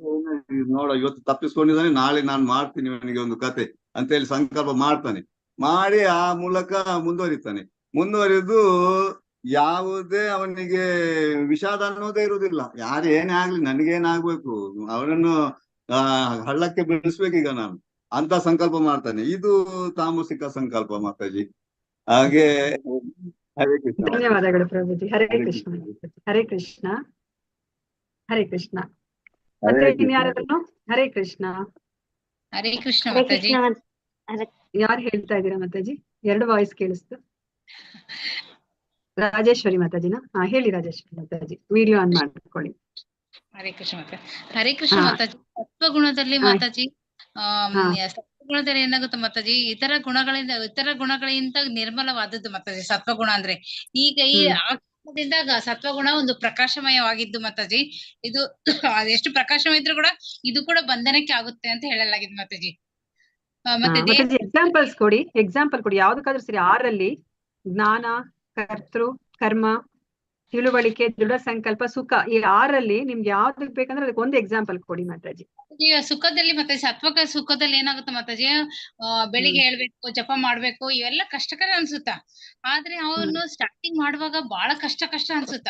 ನೋಡ ಇವತ್ತು ತಪ್ಪಿಸ್ಕೊಂಡಿದ್ದಾನೆ, ನಾಳೆ ನಾನು ಮಾಡ್ತೀನಿ ಇವನಿಗೆ ಒಂದು ಕತೆ ಅಂತ ಹೇಳಿ ಸಂಕಲ್ಪ ಮಾಡ್ತಾನೆ. ಮಾಡಿ ಆ ಮೂಲಕ ಮುಂದುವರಿತಾನೆ. ಮುಂದುವರಿದು ಯಾವುದೇ ಅವನಿಗೆ ವಿಷಾದ ಅನ್ನೋದೇ ಇರುವುದಿಲ್ಲ. ಯಾರು ಏನೇ ಆಗ್ಲಿ ನನಗೇನಾಗ್ಬೇಕು, ಅವನನ್ನು ಹಳ್ಳಕ್ಕೆ ಬೀಳಿಸ್ಬೇಕೀಗ ನಾನು ಅಂತ ಸಂಕಲ್ಪ ಮಾಡ್ತಾನೆ. ಇದು ತಾಮಸಿಕ ಸಂಕಲ್ಪ ಮಾತಾಜಿ. ಹಾಗೆ ಹರೇ ಕೃಷ್ಣ. ಧನ್ಯವಾದಗಳು ಪ್ರಭುಜಿ. ಹರೇ ಕೃಷ್ಣ. ಹರೇ ಕೃಷ್ಣ. ಹರೇ ಕೃಷ್ಣ. ಮತ್ತೆ ಇನ್ಯಾರಾದ್ರೂ? ಹರೇ ಕೃಷ್ಣ. ಹರೇ ಕೃಷ್ಣ ಹರೇ ಮಾತಾಜಿ. ಕೃಷ್ಣ. ಯಾರು ಹೇಳ್ತಾ ಇದ್ದೀರಾ ಮಾತಾಜಿ? 2 ವಾಯ್ಸ್ ಕೇಳಿಸ್ತು. ರಾಜೇಶ್ವರಿ ಮಾತಾಜಿನ? ಹೇಳಿ ರಾಜೇಶ್ವರಿ ಮಾತಾಜಿ, ವಿಡಿಯೋ ಆನ್ ಮಾಡ್ಕೊಳ್ಳಿ. ಹರೇ ಕೃಷ್ಣ ಮಾತಾಜಿ. ಹರೇ ಕೃಷ್ಣ ಮಾತಾಜಿ. ಸತ್ವಗುಣದಲ್ಲಿ ಮಾತಾಜಿ ಸತ್ವಗುಣದಲ್ಲಿ ಏನಾಗುತ್ತೆ ಮಾತಾಜಿ, ಇತರ ಗುಣಗಳಿಂದ ನಿರ್ಮಲವಾದದ್ದು ಮಾತಾಜಿ ಸತ್ವಗುಣ ಅಂದ್ರೆ. ಈಗ ಈ ಆತ್ಮದಿಂದ ಸತ್ವಗುಣ ಒಂದು ಪ್ರಕಾಶಮಯವಾಗಿದ್ದು ಮಾತಾಜಿ. ಇದು ಅದೆಷ್ಟು ಪ್ರಕಾಶಮಯ ಇದ್ರೂ ಕೂಡ ಇದು ಕೂಡ ಬಂಧನಕ್ಕೆ ಆಗುತ್ತೆ ಅಂತ ಹೇಳಲಾಗಿದೆ ಮಾತಾಜಿ. ಮತ್ತೆ ಎಕ್ಸಾಂಪಲ್ಸ್ ಕೊಡಿ. ಎಕ್ಸಾಂಪಲ್ ಕೊಡಿ ಯಾವ್ದಕ್ಕಾದ್ರೂ ಸರಿ. 6ರಲ್ಲಿ ಜ್ಞಾನ, ಕರ್ತೃ, ಕರ್ಮ, ತಿಳುವಳಿಕೆ, ದೃಢ ಸಂಕಲ್ಪ, ಸುಖ, ಈ 6ರಲ್ಲಿ ನಿಮ್ಗೆ ಯಾವ್ದಕ್ ಬೇಕಂದ್ರೆ ಅದಕ್ಕೆ ಒಂದು ಎಕ್ಸಾಂಪಲ್ ಕೊಡಿ ಮಾತಾಜಿ. ಈಗ ಸುಖದಲ್ಲಿ ಮತ್ತೆ ಸತ್ವಕ ಸುಖದಲ್ಲಿ ಏನಾಗುತ್ತೆ ಮಾತಾಜಿ, ಬೆಳಿಗ್ಗೆ ಹೇಳ್ಬೇಕು, ಜಪ ಮಾಡ್ಬೇಕು, ಇವೆಲ್ಲ ಕಷ್ಟಕರ ಅನ್ಸುತ್ತ. ಆದ್ರೆ ಅವನು ಸ್ಟಾರ್ಟಿಂಗ್ ಮಾಡುವಾಗ ಬಹಳ ಕಷ್ಟ ಅನ್ಸುತ್ತ.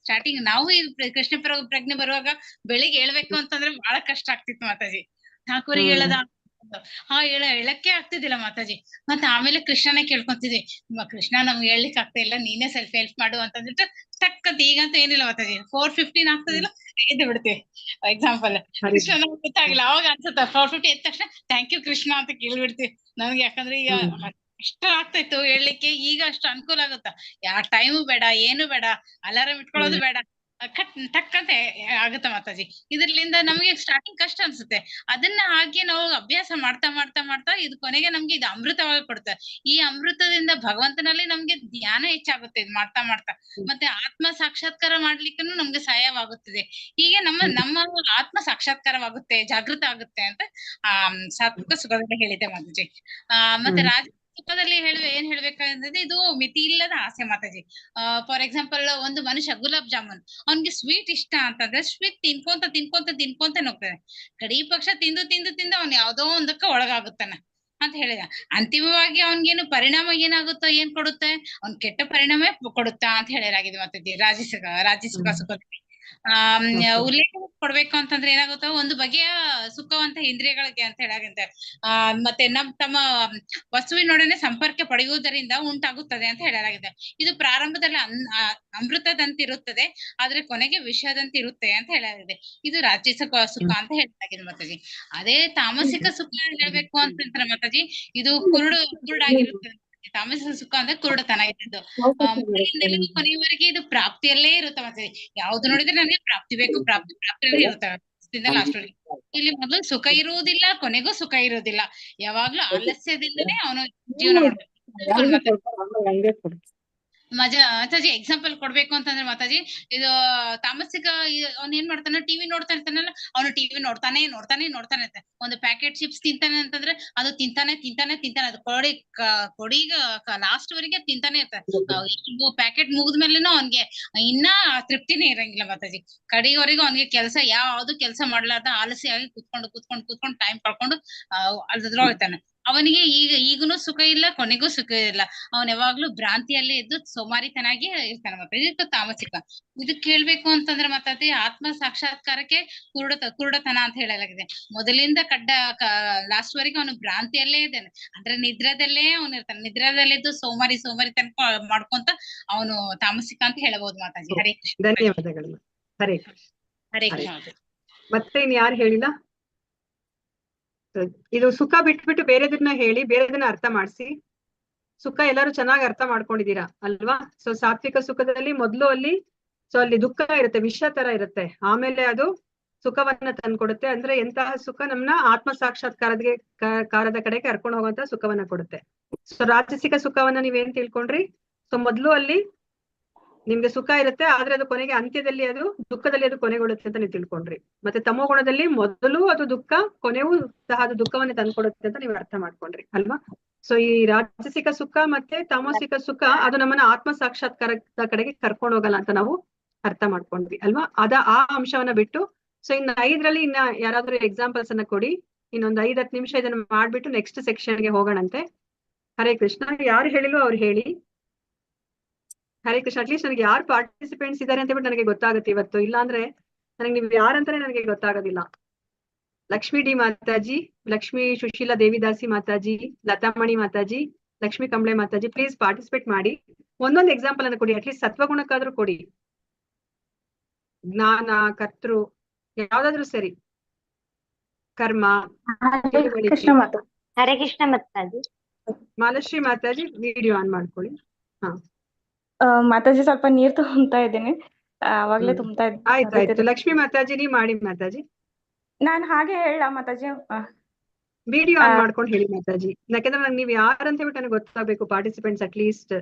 ಸ್ಟಾರ್ಟಿಂಗ್ ನಾವು ಈ ಕೃಷ್ಣ ಪ್ರಜ್ಞೆ ಬರುವಾಗ ಬೆಳಿಗ್ಗೆ ಹೇಳ್ಬೇಕು ಅಂತಂದ್ರೆ ಬಹಳ ಕಷ್ಟ ಆಗ್ತಿತ್ತು ಮಾತಾಜಿ. 4ವರೆಗೆ ಹೇಳದ ಹೇಳಕ್ಕೆ ಆಗ್ತಿದ್ದಿಲ್ಲ ಮಾತಾಜಿ. ಮತ್ತೆ ಆಮೇಲೆ ಕೃಷ್ಣನೇ ಕೇಳ್ಕೊಂತಿದ್ವಿ, ಕೃಷ್ಣ ನಮ್ಗೆ ಹೇಳ್ಲಿಕ್ಕೆ ಆಗ್ತಾ ಇಲ್ಲ, ನೀನೇ ಸ್ವಲ್ಪ ಹೆಲ್ಪ್ ಮಾಡು ಅಂತಂದ್ಬಿಟ್ಟು ಟಕ್ಕಂತ. ಈಗಂತ ಏನಿಲ್ಲ ಮಾತಾಜಿ, 4:15 ಆಗ್ತದಿಲ್ಲ ಎದ್ದು ಬಿಡ್ತೀವಿ. ಎಕ್ಸಾಂಪಲ್ ಕೃಷ್ಣ ನಮ್ಗೆ ಗೊತ್ತಾಗಿಲ್ಲ, ಅವಾಗ ಅನ್ಸುತ್ತ 4:50 ಎದ್ದ ತಕ್ಷಣ ಥ್ಯಾಂಕ್ ಯು ಕೃಷ್ಣ ಅಂತ ಕೇಳ್ಬಿಡ್ತೀವಿ. ನಮ್ಗೆ ಯಾಕಂದ್ರೆ ಈಗ ಕಷ್ಟ ಆಗ್ತಾ ಇತ್ತು ಹೇಳಲಿಕ್ಕೆ, ಈಗ ಅಷ್ಟು ಅನುಕೂಲ ಆಗುತ್ತ. ಯಾವ ಟೈಮು ಬೇಡ, ಏನು ಬೇಡ, ಅಲಾರಾಮ್ ಇಟ್ಕೊಳ್ಳೋದು ಬೇಡ, ಟಕ್ ಅಂತ ಆಗುತ್ತ ಮಾತಾಜಿ. ಇದ್ರಲಿಂದ ನಮ್ಗೆ ಸ್ಟಾರ್ಟಿಂಗ್ ಕಷ್ಟ ಅನ್ಸುತ್ತೆ. ಅದನ್ನ ಹಾಗೆ ನಾವು ಅಭ್ಯಾಸ ಮಾಡ್ತಾ ಇದು ಕೊನೆಗೆ ನಮ್ಗೆ ಇದು ಅಮೃತವಾಗಿ ಕೊಡುತ್ತೆ. ಈ ಅಮೃತದಿಂದ ಭಗವಂತನಲ್ಲಿ ನಮ್ಗೆ ಧ್ಯಾನ ಹೆಚ್ಚಾಗುತ್ತೆ ಇದು ಮಾಡ್ತಾ. ಮತ್ತೆ ಆತ್ಮ ಸಾಕ್ಷಾತ್ಕಾರ ಮಾಡ್ಲಿಕ್ಕೂ ನಮ್ಗೆ ಸಹಾಯವಾಗುತ್ತದೆ. ಹೀಗೆ ನಮ್ಮ ಆತ್ಮ ಸಾಕ್ಷಾತ್ಕಾರವಾಗುತ್ತೆ, ಜಾಗೃತ ಆಗುತ್ತೆ ಅಂತ ಸಾತ್ವಿಕ ಸುಖದಲ್ಲಿ ಹೇಳಿದೆ ಮಾತಾಜಿ. ಮತ್ತೆ ರಾಜ ಸುಖದಲ್ಲಿ ಏನ್ ಹೇಳ್ಬೇಕಂದ್ರೆ ಇದು ಮಿತಿ ಇಲ್ಲದ ಆಸೆ ಮಾತಾಜಿ. ಫಾರ್ ಎಕ್ಸಾಂಪಲ್ ಒಂದು ಮನುಷ್ಯ ಗುಲಾಬ್ ಜಾಮೂನ್, ಅವ್ನಿಗೆ ಸ್ವೀಟ್ ಇಷ್ಟ ಅಂತಂದ್ರೆ ಸ್ವೀಟ್ ತಿನ್ಕೊಂತ ಹೋಗ್ತಾನೆ. ಕಡಿ ಪಕ್ಷ ತಿಂದು ಅವ್ನ್ ಯಾವ್ದೋ ಒಂದಕ್ಕೆ ಒಳಗಾಗುತ್ತಾನ ಅಂತ ಹೇಳಿದ. ಅಂತಿಮವಾಗಿ ಅವನ್ಗೇನು ಪರಿಣಾಮ ಏನಾಗುತ್ತೋ, ಏನ್ ಕೊಡುತ್ತೆ, ಅವ್ನ್ ಕೆಟ್ಟ ಪರಿಣಾಮ ಕೊಡುತ್ತಾ ಅಂತ ಹೇಳಲಾಗಿದೆ ಮಾತಾಜಿ ರಾಜಸುಖ ಸುಖದಲ್ಲಿ. ಉಲ್ಲೇಖ ಕೊಡ್ಬೇಕು ಅಂತಂದ್ರೆ ಏನಾಗುತ್ತೋ, ಒಂದು ಬಗೆಯ ಸುಖವಂತ ಇಂದ್ರಿಯಗಳಿಗೆ ಅಂತ ಹೇಳಾಗಿದೆ. ಮತ್ತೆ ತಮ್ಮ ವಸ್ತುವಿನೊಡನೆ ಸಂಪರ್ಕ ಪಡೆಯುವುದರಿಂದ ಉಂಟಾಗುತ್ತದೆ ಅಂತ ಹೇಳಲಾಗಿದೆ. ಇದು ಪ್ರಾರಂಭದಲ್ಲಿ ಅಮೃತದಂತಿರುತ್ತದೆ, ಆದ್ರೆ ಕೊನೆಗೆ ವಿಷದಂತಿರುತ್ತೆ ಅಂತ ಹೇಳಲಾಗಿದೆ. ಇದು ರಾಜಸಿಕ ಸುಖ ಅಂತ ಹೇಳಲಾಗಿದೆ ಮಾತಾಜಿ. ಅದೇ ತಾಮಸಿಕ ಸುಖ ಹೇಳ್ಬೇಕು ಅಂತಂದ್ರೆ ಮಾತಾಜಿ, ಇದು ಕುರುಡಾಗಿರುತ್ತದೆ. ತಾಮಸಿಕ ಸುಖ ಅಂದ್ರೆ ಕುರುಡತನ ಇದ್ದದ್ದು. ಮೊದಲಿಂದಲೂ ಕೊನೆಯವರೆಗೆ ಇದು ಪ್ರಾಪ್ತಿಯಲ್ಲೇ ಇರುತ್ತೆ ಮಾತಾಜಿ. ಯಾವ್ದು ನೋಡಿದ್ರೆ ನನಗೆ ಪ್ರಾಪ್ತಿ ಬೇಕು, ಪ್ರಾಪ್ತಿಯಲ್ಲೇ ಇರುತ್ತವೆ ಲಾಸ್ಟ್. ಇಲ್ಲಿ ಮೊದಲು ಸುಖ ಇರುವುದಿಲ್ಲ, ಕೊನೆಗೂ ಸುಖ ಇರುವುದಿಲ್ಲ. ಯಾವಾಗ್ಲೂ ಆಲಸ್ಯದಿಂದನೇ ಅವನು ಜೀವನ ಮಾಡ್ಬೇಕು ಮಾತಾಜಿ. ಎಕ್ಸಾಂಪಲ್ ಕೊಡ್ಬೇಕು ಅಂತಂದ್ರೆ ಮಾತಾಜಿ, ಇದು ತಾಮಸಿಕ ಅವ್ನ್ ಏನ್ ಮಾಡ್ತಾನ, ಟಿವಿ ನೋಡ್ತಾ ಇರ್ತಾನಲ್ಲ, ಅವನು ಟಿವಿ ನೋಡ್ತಾನೆ ಇರ್ತಾನೆ. ಒಂದು ಪ್ಯಾಕೆಟ್ ಚಿಪ್ಸ್ ತಿಂತಾನೆ ಅಂತಂದ್ರೆ ಅದು ತಿಂತಾನೆ ಅದು ಕೊಡಿಗ ಲಾಸ್ಟ್ ವರೆಗೆ ತಿಂತಾನೆ ಇರ್ತಾನೆ. ಪ್ಯಾಕೆಟ್ ಮುಗಿದ್ಮೇಲೆನೂ ಅವ್ನ್ಗೆ ಇನ್ನ ತೃಪ್ತಿನೇ ಇರಂಗಿಲ್ಲ ಮಾತಾಜಿ. ಕಡೆಯವರೆಗೂ ಅವ್ನಿಗೆ ಯಾವ್ದು ಕೆಲಸ ಮಾಡ್ಲಾರ್ದ ಆಲಸ್ಯಾಗಿ ಕೂತ್ಕೊಂಡು ಟೈಮ್ ಕಳ್ಕೊಂಡು ಅದ್ರೊಳಗಿರ್ತಾನೆ. ಅವನಿಗೆ ಈಗನೂ ಸುಖ ಇಲ್ಲ, ಕೊನೆಗೂ ಸುಖ ಇಲ್ಲ. ಅವನ್ ಯಾವಾಗ್ಲೂ ಭ್ರಾಂತಿಯಲ್ಲೇ ಇದ್ದು ಸೋಮಾರಿತನಾಗಿ ಇರ್ತಾನೆ ಮತ್ತೆ. ಇದಕ್ಕೆ ತಾಮಸಿಕ. ಇದಕ್ ಕೇಳ್ಬೇಕು ಅಂತಂದ್ರೆ ಮತ್ತೆ ಆತ್ಮ ಸಾಕ್ಷಾತ್ಕಾರಕ್ಕೆ ಕುರುಡತನ ಅಂತ ಹೇಳಲಾಗಿದೆ. ಮೊದಲಿಂದ ಲಾಸ್ಟ್ ವರೆಗೆ ಅವನು ಭ್ರಾಂತಿಯಲ್ಲೇ ಇದ್ದಾನೆ, ಅಂದ್ರೆ ನಿದ್ರದಲ್ಲೇ ಅವನು ಇರ್ತಾನೆ. ನಿದ್ರದಲ್ಲಿದ್ದು ಸೋಮಾರಿತನ ಮಾಡ್ಕೊಂತ ಅವನು ತಾಮಸಿಕ ಅಂತ ಹೇಳಬಹುದು ಮಾತಾಜಿ. ಹರೇ ಕೃಷ್ಣ. ಧನ್ಯವಾದಗಳು. ಹರೇ ಕೃಷ್ಣ. ಹರೇ ಕೃಷ್ಣ. ಮತ್ತೆ ಇನ್ ಯಾರು ಹೇಳಿಲ್ಲ? ಇದು ಸುಖ ಬಿಟ್ಬಿಟ್ಟು ಬೇರೆದನ್ನ ಹೇಳಿ, ಬೇರೆದನ್ನ ಅರ್ಥ ಮಾಡಿಸಿ. ಸುಖ ಎಲ್ಲರೂ ಚೆನ್ನಾಗಿ ಅರ್ಥ ಮಾಡ್ಕೊಂಡಿದೀರಾ ಅಲ್ವಾ? ಸೊ ಸಾತ್ವಿಕ ಸುಖದಲ್ಲಿ ಮೊದಲು ಅಲ್ಲಿ ದುಃಖ ಇರುತ್ತೆ, ವಿಷ ತರ ಇರುತ್ತೆ. ಆಮೇಲೆ ಅದು ಸುಖವನ್ನ ತಂದ್ಕೊಡುತ್ತೆ. ಅಂದ್ರೆ ಎಂತಹ ಸುಖ ನಮ್ನ ಆತ್ಮ ಸಾಕ್ಷಾತ್ಕಾರದ ಕಡೆಗೆ ಕರ್ಕೊಂಡು ಹೋಗುವಂತ ಸುಖವನ್ನ ಕೊಡುತ್ತೆ. ಸೊ ರಾಜಸಿಕ ಸುಖವನ್ನ ನೀವೇನ್ ತಿಳ್ಕೊಂಡ್ರಿ? ಸೊ ಮೊದ್ಲು ಅಲ್ಲಿ ನಿಮ್ಗೆ ಸುಖ ಇರುತ್ತೆ, ಆದ್ರೆ ಅದು ಕೊನೆಗೆ ಅಂತ್ಯದಲ್ಲಿ ಅದು ದುಃಖದಲ್ಲಿ ಅದು ಕೊನೆಗೊಳ್ಳುತ್ತೆ ಅಂತ ನೀವು ತಿಳ್ಕೊಂಡ್ರಿ. ಮತ್ತೆ ತಮೋ ಗುಣದಲ್ಲಿ ಮೊದಲು ಅದು ದುಃಖ, ಕೊನೆಗೂ ಸಹ ಅದು ದುಃಖವನ್ನ ತಂದ್ಕೊಡುತ್ತೆ ಅಂತ ನೀವು ಅರ್ಥ ಮಾಡ್ಕೊಂಡ್ರಿ ಅಲ್ವಾ? ಸೊ ಈ ರಾಜಸಿಕ ಸುಖ ಮತ್ತೆ ತಾಮಸಿಕ ಸುಖ ಅದು ನಮ್ಮನ್ನ ಆತ್ಮ ಸಾಕ್ಷಾತ್ಕಾರದ ಕಡೆಗೆ ಕರ್ಕೊಂಡು ಹೋಗಲ್ಲ ಅಂತ ನಾವು ಅರ್ಥ ಮಾಡ್ಕೊಂಡ್ವಿ ಅಲ್ವಾ. ಆ ಅಂಶವನ್ನ ಬಿಟ್ಟು ಸೊ ಇನ್ನು 5ರಲ್ಲಿ ಇನ್ನ ಯಾರಾದ್ರೂ ಎಕ್ಸಾಂಪಲ್ಸ್ ಅನ್ನ ಕೊಡಿ. ಇನ್ನೊಂದು 5-10 ನಿಮಿಷ ಇದನ್ನ ಮಾಡ್ಬಿಟ್ಟು ನೆಕ್ಸ್ಟ್ ಸೆಕ್ಷನ್ಗೆ ಹೋಗೋಣಂತೆ. ಹರೇ ಕೃಷ್ಣ. ಯಾರು ಹೇಳಿಲ್ವೋ ಅವ್ರು ಹೇಳಿ. ಹರೇ ಕೃಷ್ಣ. ಅಟ್ಲೀಸ್ಟ್ ನನಗೆ ಯಾರು ಪಾರ್ಟಿಸಿಪೆಂಟ್ಸ್ ಇದ್ದಾರೆ ಅಂತ ಹೇಳ್ಬಿಟ್ಟು ನನಗೆ ಗೊತ್ತಾಗುತ್ತೆ ಇವತ್ತು. ಇಲ್ಲ ಅಂದ್ರೆ ನನಗೆ ನೀವು ಯಾರಂತಾನೆ ನನಗೆ ಗೊತ್ತಾಗೋದಿಲ್ಲ. Lakshmi D Mataji, Lakshmi Sushila Devidasi Mataji, Latamani Mataji, Lakshmi Kamble Mataji, please participate ಮಾಡಿ. ಒಂದೊಂದು ಎಕ್ಸಾಂಪಲ್ ಅನ್ನು ಕೊಡಿ. ಅಟ್ಲೀಸ್ಟ್ ಸತ್ವಗುಣಕ್ಕಾದ್ರೂ ಕೊಡಿ. ಜ್ಞಾನ, ಕರ್ತೃ, ಯಾವ್ದಾದ್ರು ಸರಿ. ಕರ್ಮ, ಕೃಷ್ಣ ಮಾತಾ. ಹರೇ ಕೃಷ್ಣ ಮಾತಾಜಿ. ಮಾಲಶ್ರೀ ಮಾತಾಜಿ ವಿಡಿಯೋ ಆನ್ ಮಾಡ್ಕೊಳ್ಳಿ. ಹಾ ಮಾತಾಜಿ ಸ್ವಲ್ಪ ನೀರ್ ತುಂಬ್ತಾ ಇದ್ದೀನಿ, ಅವಾಗ್ಲೇ ತುಂಬ್ತಾ ಆಯ್ತು. ಇದ್ದೀನಿ. ಲಕ್ಷ್ಮೀ ಮಾತಾಜಿ ನೀವ್ ಮಾಡಿ ಮಾತಾಜಿ. ನಾನ್ ಹಾಗೆ ಹೇಳ ಮಾತಾಜಿ. ವಿಡಿಯೋ ಆನ್ ಮಾಡ್ಕೊಂಡು ಹೇಳಿ ಮಾತಾಜಿ. ಯಾಕಂದ್ರೆ ನಂಗೆ ನೀವ್ ಯಾರಂತ ಹೇಳ್ಬಿಟ್ಟು ನನಗೆ ಗೊತ್ತಾಗಬೇಕು, ಪಾರ್ಟಿಸಿಪೆಂಟ್ಸ್ ಅಟ್ಲೀಸ್ಟ್.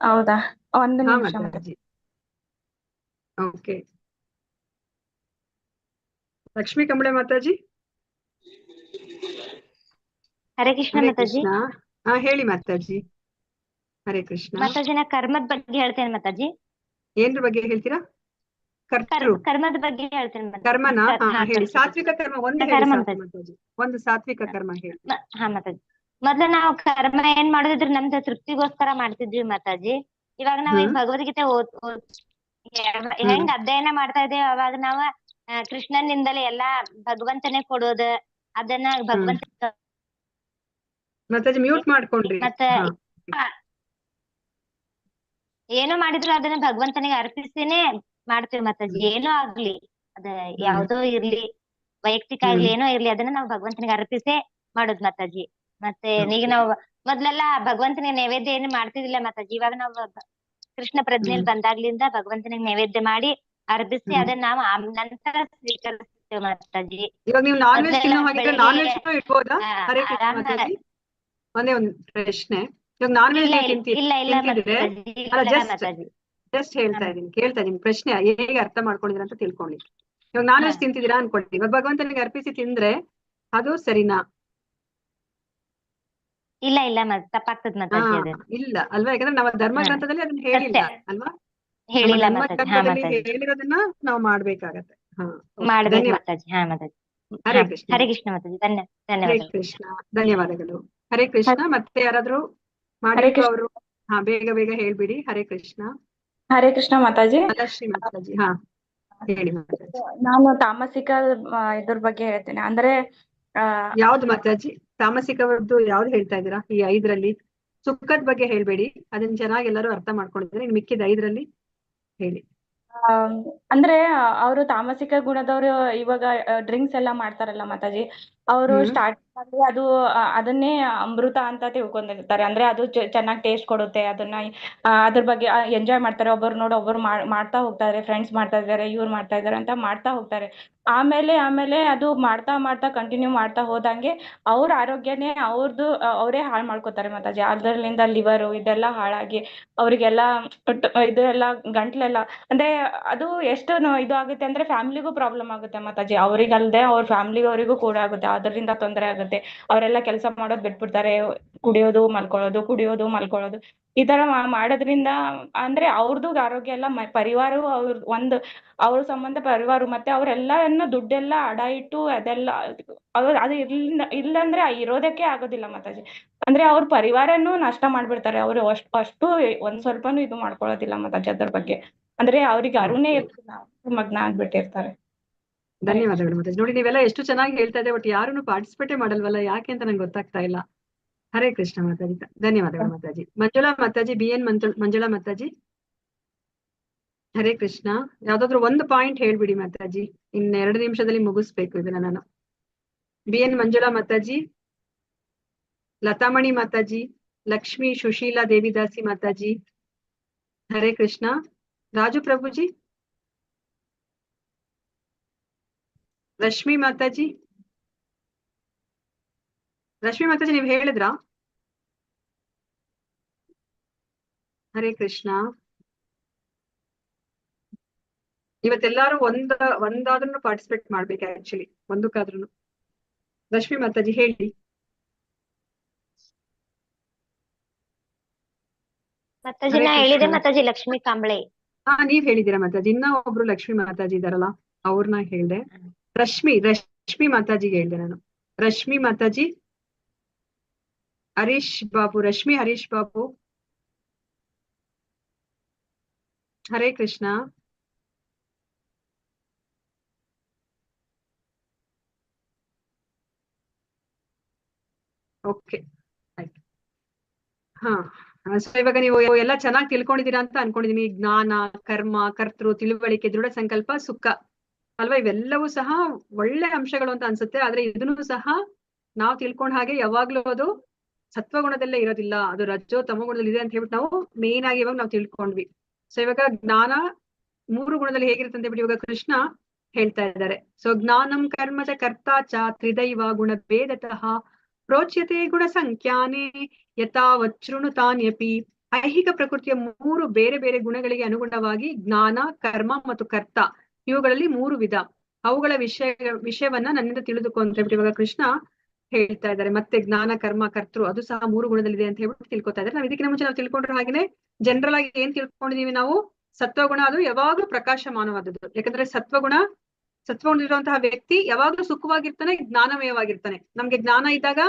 ಹೌದಾ, ಒಂದು ಹಾ ನಿಮಿಷ ಮಾತಾಜಿ. ಓಕೆ. ಲಕ್ಷ್ಮೀ ಕಂಬಳೆ ಮಾತಾಜಿ. ಹರೇ ಕೃಷ್ಣ ಹರೇ ಮಾತಾಜಿ. ಕೃಷ್ಣ. ಹಾ ಹೇಳಿ ಮಾತಾಜಿ. ಹರೇ ಕೃಷ್ಣ. ಮಾತಾಜಿ ನಾ ಕರ್ಮದ ಬಗ್ಗೆ ಹೇಳ್ತೇನೆ ಮಾತಾಜಿ. ಏನ್ರ ಬಗ್ಗೆ ಹೇಳ್ತೀರಾ? ಕರ್ತೃ ಕರ್ಮದ ಬಗ್ಗೆ ಹೇಳ್ತೇನೆ ಮಾತಾಜಿ. ಕರ್ಮನಾ? ಹಾ ಹೇಳಿ. ಸಾತ್ವಿಕ ಕರ್ಮ ಒಂದು ಹೇಳಿ ಕರ್ಮ ಸಾಕು ಮಾತಾಜಿ. ಒಂದು ಸಾತ್ವಿಕ ಕರ್ಮ ಹೇಳಿ. ಹಾ ಮಾತಾಜಿ. ಮೊದ್ಲು ನಾವು ಕರ್ಮ ಏನ್ ಮಾಡಿದ್ರು ನಮ್ದು ತೃಪ್ತಿಗೋಸ್ಕರ ಮಾಡ್ತಿದ್ವಿ ಮಾತಾಜಿ. ಇವಾಗ ನಾವ್ ಈ ಭಗವದ್ಗೀತೆ ಹೆಂಗ್ ಅಧ್ಯಯನ ಮಾಡ್ತಾ ಇದ್ದೇವೆ ಅವಾಗ ನಾವ ಕೃಷ್ಣನಿಂದಲೇ ಎಲ್ಲಾ ಭಗವಂತನೇ ಕೊಡೋದು, ಅದನ್ನ ಭಗವಂತ ಮಾತಾಜಿ ಮ್ಯೂಟ್ ಮಾಡ್ಕೊಂಡ್ರಿ. ಮತ್ತೆ ಏನೋ ಮಾಡಿದ್ರು ಅದನ್ನ ಭಗವಂತನಿಗೆ ಅರ್ಪಿಸಿನೇ ಮಾಡ್ತೀವಿ ಮಾತಾಜಿ. ಏನೋ ಆಗ್ಲಿ, ಅದ ಯಾವ್ದೋ ಇರ್ಲಿ, ವೈಯಕ್ತಿಕ ಆಗ್ಲಿ, ಏನೋ ಇರ್ಲಿ, ಅದನ್ನ ನಾವು ಭಗವಂತನಿಗೆ ಅರ್ಪಿಸೇ ಮಾಡೋದು ಮಾತಾಜಿ. ಮತ್ತೆ ಈಗ ನಾವು ಮೊದ್ಲೆಲ್ಲಾ ಭಗವಂತನಿಗೆ ನೈವೇದ್ಯ ಏನು ಮಾಡ್ತಿದಿಲ್ಲ ಮಾತಾಜಿ. ಇವಾಗ ನಾವು ಕೃಷ್ಣ ಪ್ರಜ್ಞೆಯಲ್ಲಿ ಬಂದಾಗ್ಲಿಂದ ಭಗವಂತನಿಗೆ ನೈವೇದ್ಯ ಮಾಡಿ ಅರ್ಪಿಸಿ ಅದನ್ನ ನಾವು ನಂತರ ಸ್ವೀಕರಿಸ್ತೇವೆ ಮಾತಾಜಿ. ಇವಾಗ ನೀವು ನಾನ್ ವೆಜ್ ತಿನ್ನೋ ಹಾಗಿದ್ರೆ ನಾನ್ ವೆಜ್ ಇಟ್ಬೋದಾ? ಹರೇ ಕೃಷ್ಣ ಮಾತಾಜಿ. ಒಂದೇ ಒಂದು ಪ್ರಶ್ನೆ. ಇವಾಗ ನಾನ್ ವೆಜ್ ತಿಂತಿದ್ರೆ ಜಸ್ಟ್ ಹೇಳ್ತಾ ಇದೀನಿ, ಕೇಳ್ತಾ ಇದೀನಿ. ಪ್ರಶ್ನೆ ಹೇಗೆ ಅರ್ಥ ಮಾಡ್ಕೊಂಡಿದ್ರ ಅಂತ ತಿಳ್ಕೊಳ್ಳಿ. ಇವಾಗ ನಾನ್ ವೆಜ್ ತಿಂತಿದ್ದೀರಾ ಅನ್ಕೊಳ್ಳಿ. ಇವಾಗ ಭಗವಂತನಿಗೆ ಅರ್ಪಿಸಿ ತಿಂದ್ರೆ ಅದು ಸರಿನಾ? ಇಲ್ಲ ತಪ್ಪಾಗ್ತದ ಮಾತಾಜಿ. ಅದು ಇಲ್ಲ ಅಲ್ವಾ? ಯಾಕಂದ್ರೆ ನಮ್ಮ ಧರ್ಮ ಗ್ರಂಥದಲ್ಲಿ ಅದನ್ನ ಹೇಳಿಲ್ಲ ಅಲ್ವಾ? ಹೇಳಿಲ್ಲ ಧರ್ಮ ಮಾತಾಜಿ. ಗ್ರಂಥದಲ್ಲಿ ಹೇಳಿರೋದನ್ನ ನಾವು ಮಾಡ್ಬೇಕಾಗತ್ತೆ. ಮಾಡ್ಬೇಕು ಮಾತಾಜಿ. ಹಾ ಮಾತಾಜಿ. ಹರೇ ಕೃಷ್ಣ. ಹರೇ ಕೃಷ್ಣ ಮಾತಾಜಿ. ಹರೇ ಧನ್ಯವಾದ. ಕೃಷ್ಣ. ಧನ್ಯವಾದಗಳು. ಹರೇ ಕೃಷ್ಣ. ಮತ್ತೆ ಯಾರಾದ್ರೂ ಮಾಡಿದ್ರು ಅವರು ಬೇಗ ಹೇಳ್ಬಿಡಿ. ಹರೇ ಕೃಷ್ಣ. ಹರೇ ಕೃಷ್ಣ ಮಾತಾಜಿ. ಲಕ್ಷ್ಮೀ ಮಾತಾಜಿ. ಹಾ ಹೇಳಿ ಮಾತಾಜಿ. ನಾನು ತಾಮಸಿಕ ಇದ್ರ ಬಗ್ಗೆ ಹೇಳ್ತೇನೆ. ಅಂದ್ರೆ ಯಾವ್ದು ಮಾತಾಜಿ? ತಾಮಸಿಕವದ್ದು ಯಾವ್ದು ಹೇಳ್ತಾ ಇದ್ದೀರಾ? ಈ 5ರಲ್ಲಿ ಸುಖದ ಬಗ್ಗೆ ಹೇಳ್ಬೇಡಿ. ಅದನ್ನ ಚೆನ್ನಾಗಿ ಎಲ್ಲರೂ ಅರ್ಥ ಮಾಡ್ಕೊಂಡಿದ್ರೆ ಇನ್ನು ಮಿಕ್ಕಿದ 5ರಲ್ಲಿ ಹೇಳಿ. ಅಂದ್ರೆ ಅವರು ತಾಮಸಿಕ ಗುಣದವರು ಇವಾಗ ಡ್ರಿಂಕ್ಸ್ ಎಲ್ಲಾ ಮಾಡ್ತಾರಲ್ಲ ಮಾತಾಜಿ. ಅವರು ಸ್ಟಾರ್ಟಿಂಗ್ ಅಲ್ಲಿ ಅದನ್ನೇ ಅಮೃತ ಅಂತ ತಿಳ್ಕೊಂಡಿರ್ತಾರೆ. ಅಂದ್ರೆ ಅದು ಚೆನ್ನಾಗಿ ಟೇಸ್ಟ್ ಕೊಡುತ್ತೆ. ಅದನ್ನ ಅದ್ರ ಬಗ್ಗೆ ಎಂಜಾಯ್ ಮಾಡ್ತಾರೆ. ಒಬ್ಬರು ನೋಡಿ ಒಬ್ಬರು ಮಾಡ್ತಾ ಹೋಗ್ತಾರೆ. ಫ್ರೆಂಡ್ಸ್ ಮಾಡ್ತಾ ಇದಾರೆ, ಇವ್ರು ಮಾಡ್ತಾ ಇದಾರೆ ಅಂತ ಮಾಡ್ತಾ ಹೋಗ್ತಾರೆ. ಆಮೇಲೆ ಅದು ಮಾಡ್ತಾ ಕಂಟಿನ್ಯೂ ಮಾಡ್ತಾ ಹೋದಂಗೆ ಅವ್ರ ಆರೋಗ್ಯನೇ ಅವರೇ ಹಾಳು ಮಾಡ್ಕೋತಾರೆ ಮಾತಾಜಿ. ಅದರಿಂದ ಲಿವರು ಇದೆಲ್ಲ ಹಾಳಾಗಿ ಅವ್ರಿಗೆಲ್ಲ ಇದೆಲ್ಲ ಗಂಟ್ಲೆಲ್ಲ ಅಂದ್ರೆ ಅದು ಎಷ್ಟು ಇದು ಆಗುತ್ತೆ ಅಂದ್ರೆ ಫ್ಯಾಮಿಲಿಗೂ ಪ್ರಾಬ್ಲಮ್ ಆಗುತ್ತೆ ಮಾತಾಜಿ. ಅವ್ರಿಗಲ್ದೆ ಅವ್ರ ಫ್ಯಾಮಿಲಿ ಅವರಿಗೂ ಕೂಡ ಆಗುತ್ತೆ. ಅದರಿಂದ ತೊಂದರೆ ಆಗುತ್ತೆ. ಅವರೆಲ್ಲ ಕೆಲಸ ಮಾಡೋದು ಬಿಟ್ಬಿಡ್ತಾರೆ. ಕುಡಿಯೋದು ಮಲ್ಕೊಳ್ಳೋದು ಈ ತರ ಮಾಡೋದ್ರಿಂದ ಅಂದ್ರೆ ಅವ್ರದ್ದು ಆರೋಗ್ಯ ಎಲ್ಲ ಪರಿವಾರವು ಅವ್ರ ಸಂಬಂಧ ಪರಿವಾರ ಮತ್ತೆ ಅವ್ರೆಲ್ಲನ್ನ ದುಡ್ಡೆಲ್ಲ ಅಡ ಇಟ್ಟು ಅದೆಲ್ಲ ಅದು ಇಲ್ಲಂದ್ರೆ ಇರೋದಕ್ಕೆ ಆಗೋದಿಲ್ಲ ಮಾತಾಜಿ. ಅಂದ್ರೆ ಅವ್ರ ಪರಿವಾರನು ನಷ್ಟ ಮಾಡ್ಬಿಡ್ತಾರೆ. ಅವ್ರು ಅಷ್ಟು ಒಂದ್ ಸ್ವಲ್ಪನೂ ಇದು ಮಾಡ್ಕೊಳ್ಳೋದಿಲ್ಲ ಮಾತಾಜಿ ಅದ್ರ ಬಗ್ಗೆ. ಅಂದ್ರೆ ಅವ್ರಿಗೆ ಅರುಣೇ ಇರ್ತಿಲ್ಲ, ಮಗ್ನ ಆಗ್ಬಿಟ್ಟಿರ್ತಾರೆ. ಧನ್ಯವಾದಗಳು ಮಾತಾಜಿ. ನೋಡಿ ನೀವೆಲ್ಲ ಎಷ್ಟು ಚೆನ್ನಾಗಿ ಹೇಳ್ತಾ ಇದೆ, ಬಟ್ ಯಾರನ್ನು ಪಾರ್ಟಿಸಿಪೇಟೇ ಮಾಡಲ್ವಲ್ಲ, ಯಾಕೆ ಅಂತ ನಂಗೆ ಗೊತ್ತಾಗ್ತಾ ಇಲ್ಲ. ಹರೇ ಕೃಷ್ಣ ಮಾತಾಜಿ. ಧನ್ಯವಾದಗಳು ಮಾತಾಜಿ. ಮಂಜುಳಾ ಮಾತಾಜಿ, BN ಮಂಜುಳಾ ಮಾತಾಜಿ. ಹರೇ ಕೃಷ್ಣ. ಯಾವ್ದಾದ್ರು ಒಂದು ಪಾಯಿಂಟ್ ಹೇಳ್ಬಿಡಿ ಮಾತಾಜಿ. 2 ನಿಮಿಷದಲ್ಲಿ ಮುಗಿಸ್ಬೇಕು ಇದನ್ನ ನಾನು. BN ಮಂಜುಳಾ ಮಾತಾಜಿ, ಲತಾಮಣಿ ಮಾತಾಜಿ, ಲಕ್ಷ್ಮೀ ಸುಶೀಲಾ ದೇವಿದಾಸಿ ಮಾತಾಜಿ. ಹರೇ ಕೃಷ್ಣ. ರಾಜು ಪ್ರಭುಜಿ, ರಶ್ಮಿ ಮಾತಾಜಿ. ನೀವ್ ಹೇಳಿದ್ರಾ? ಹರೇ ಕೃಷ್ಣ. ಇವತ್ತೆಲ್ಲಾರು ಒಂದಾದ್ರೂ ಪಾರ್ಟಿಸಿಪೇಟ್ ಮಾಡ್ಬೇಕು. ಆಕ್ಚುಲಿ ಒಂದಕ್ಕಾದ್ರೂ. ರಶ್ಮಿ ಮಾತಾಜಿ ಹೇಳಿ. ಮಾತಾಜಿ ಹರೇ ನಾ ಕೃಷ್ಣ. ಹೇಳಿದೆ ಮಾತಾಜಿ ಲಕ್ಷ್ಮೀ ಕಾಂಬ್ಳೆ. ಹಾ, ನೀವ್ ಹೇಳಿದೀರಾ ಮಾತಾಜಿ. ಇನ್ನ ಒಬ್ರು ಲಕ್ಷ್ಮಿ ಮಾತಾಜಿ ಇದಾರಲ್ಲ, ಅವ್ರನ್ನ ಹೇಳ್ದೆ. ರಶ್ಮಿ ಮಾತಾಜಿಗೆ ಹೇಳ್ದೆ ನಾನು. ರಶ್ಮಿ ಮಾತಾಜಿ, ಹರೀಶ್ ಬಾಬು, ರಶ್ಮಿ ಹರೀಶ್ ಬಾಬು. ಹರೇ ಕೃಷ್ಣ. ಓಕೆ, ಆಯ್ತು. ಹಾ, ಸೊ ಇವಾಗ ನೀವು ಎಲ್ಲ ಚೆನ್ನಾಗಿ ತಿಳ್ಕೊಂಡಿದ್ದೀರಾ ಅಂತ ಅನ್ಕೊಂಡಿದೀನಿ. ಜ್ಞಾನ, ಕರ್ಮ, ಕರ್ತೃ, ತಿಳುವಳಿಕೆ, ದೃಢ ಸಂಕಲ್ಪ, ಸುಖ ಅಲ್ವಾ, ಇವೆಲ್ಲವೂ ಸಹ ಒಳ್ಳೆ ಅಂಶಗಳು ಅಂತ ಅನ್ಸುತ್ತೆ. ಆದ್ರೆ ಇದನ್ನು ಸಹ ನಾವು ತಿಳ್ಕೊಂಡ ಹಾಗೆ ಯಾವಾಗ್ಲೂ ಅದು ಸತ್ವಗುಣದಲ್ಲೇ ಇರೋದಿಲ್ಲ, ಅದು ರಜೋ ತಮೋ ಗುಣದಲ್ಲಿ ಇದೆ ಅಂತ ಹೇಳ್ಬಿಟ್ಟು ನಾವು ಮೇನ್ ಆಗಿ ಇವಾಗ ನಾವು ತಿಳ್ಕೊಂಡ್ವಿ. ಸೊ ಇವಾಗ ಜ್ಞಾನ 3 ಗುಣದಲ್ಲಿ ಹೇಗಿರುತ್ತೆ ಅಂತ ಹೇಳ್ಬಿಟ್ಟು ಇವಾಗ ಕೃಷ್ಣ ಹೇಳ್ತಾ ಇದ್ದಾರೆ. ಸೊ ಜ್ಞಾನಂ ಕರ್ಮದ ಕರ್ತಾಚ ತ್ರಿದೈವ ಗುಣ ಭೇದತಃ ಪ್ರೋಚ್ಯತೆ ಗುಣ ಸಂಖ್ಯಾನೆ ಯಥಾವಚ್ಛೃಣುತಾನ್ಯಪಿ. ಐಹಿಕ ಪ್ರಕೃತಿಯ 3 ಬೇರೆ ಬೇರೆ ಗುಣಗಳಿಗೆ ಅನುಗುಣವಾಗಿ ಜ್ಞಾನ, ಕರ್ಮ ಮತ್ತು ಕರ್ತ, ಇವುಗಳಲ್ಲಿ 3 ವಿಧ. ಅವುಗಳ ವಿಷಯವನ್ನ ನನ್ನಿಂದ ತಿಳಿದುಕೊ ಅಂತ ಹೇಳ್ಬಿಟ್ಟು ಇವಾಗ ಕೃಷ್ಣ ಹೇಳ್ತಾ ಇದ್ದಾರೆ. ಮತ್ತೆ ಜ್ಞಾನ, ಕರ್ಮ, ಕರ್ತೃ ಅದು ಸಹ 3 ಗುಣದಲ್ಲಿದೆ ಅಂತ ಹೇಳ್ಬಿಟ್ಟು ತಿಳ್ಕೊತಾ ಇದ್ದಾರೆ. ನಾವು ಇದಕ್ಕಿಂತ ಮುಂಚೆ ನಾವು ತಿಳ್ಕೊಂಡ್ರೆ ಹಾಗೇನೆ ಜನರಲ್ ಆಗಿ ಏನ್ ತಿಳ್ಕೊಂಡಿದೀವಿ ನಾವು, ಸತ್ವಗುಣ ಅದು ಯಾವಾಗ್ಲೂ ಪ್ರಕಾಶಮಾನವಾದದ್ದು. ಯಾಕಂದ್ರೆ ಸತ್ವಗುಣದಲ್ಲಿರುವಂತಹ ವ್ಯಕ್ತಿ ಯಾವಾಗ್ಲೂ ಸುಖವಾಗಿರ್ತಾನೆ, ಜ್ಞಾನಮಯವಾಗಿರ್ತಾನೆ. ನಮ್ಗೆ ಜ್ಞಾನ ಇದ್ದಾಗ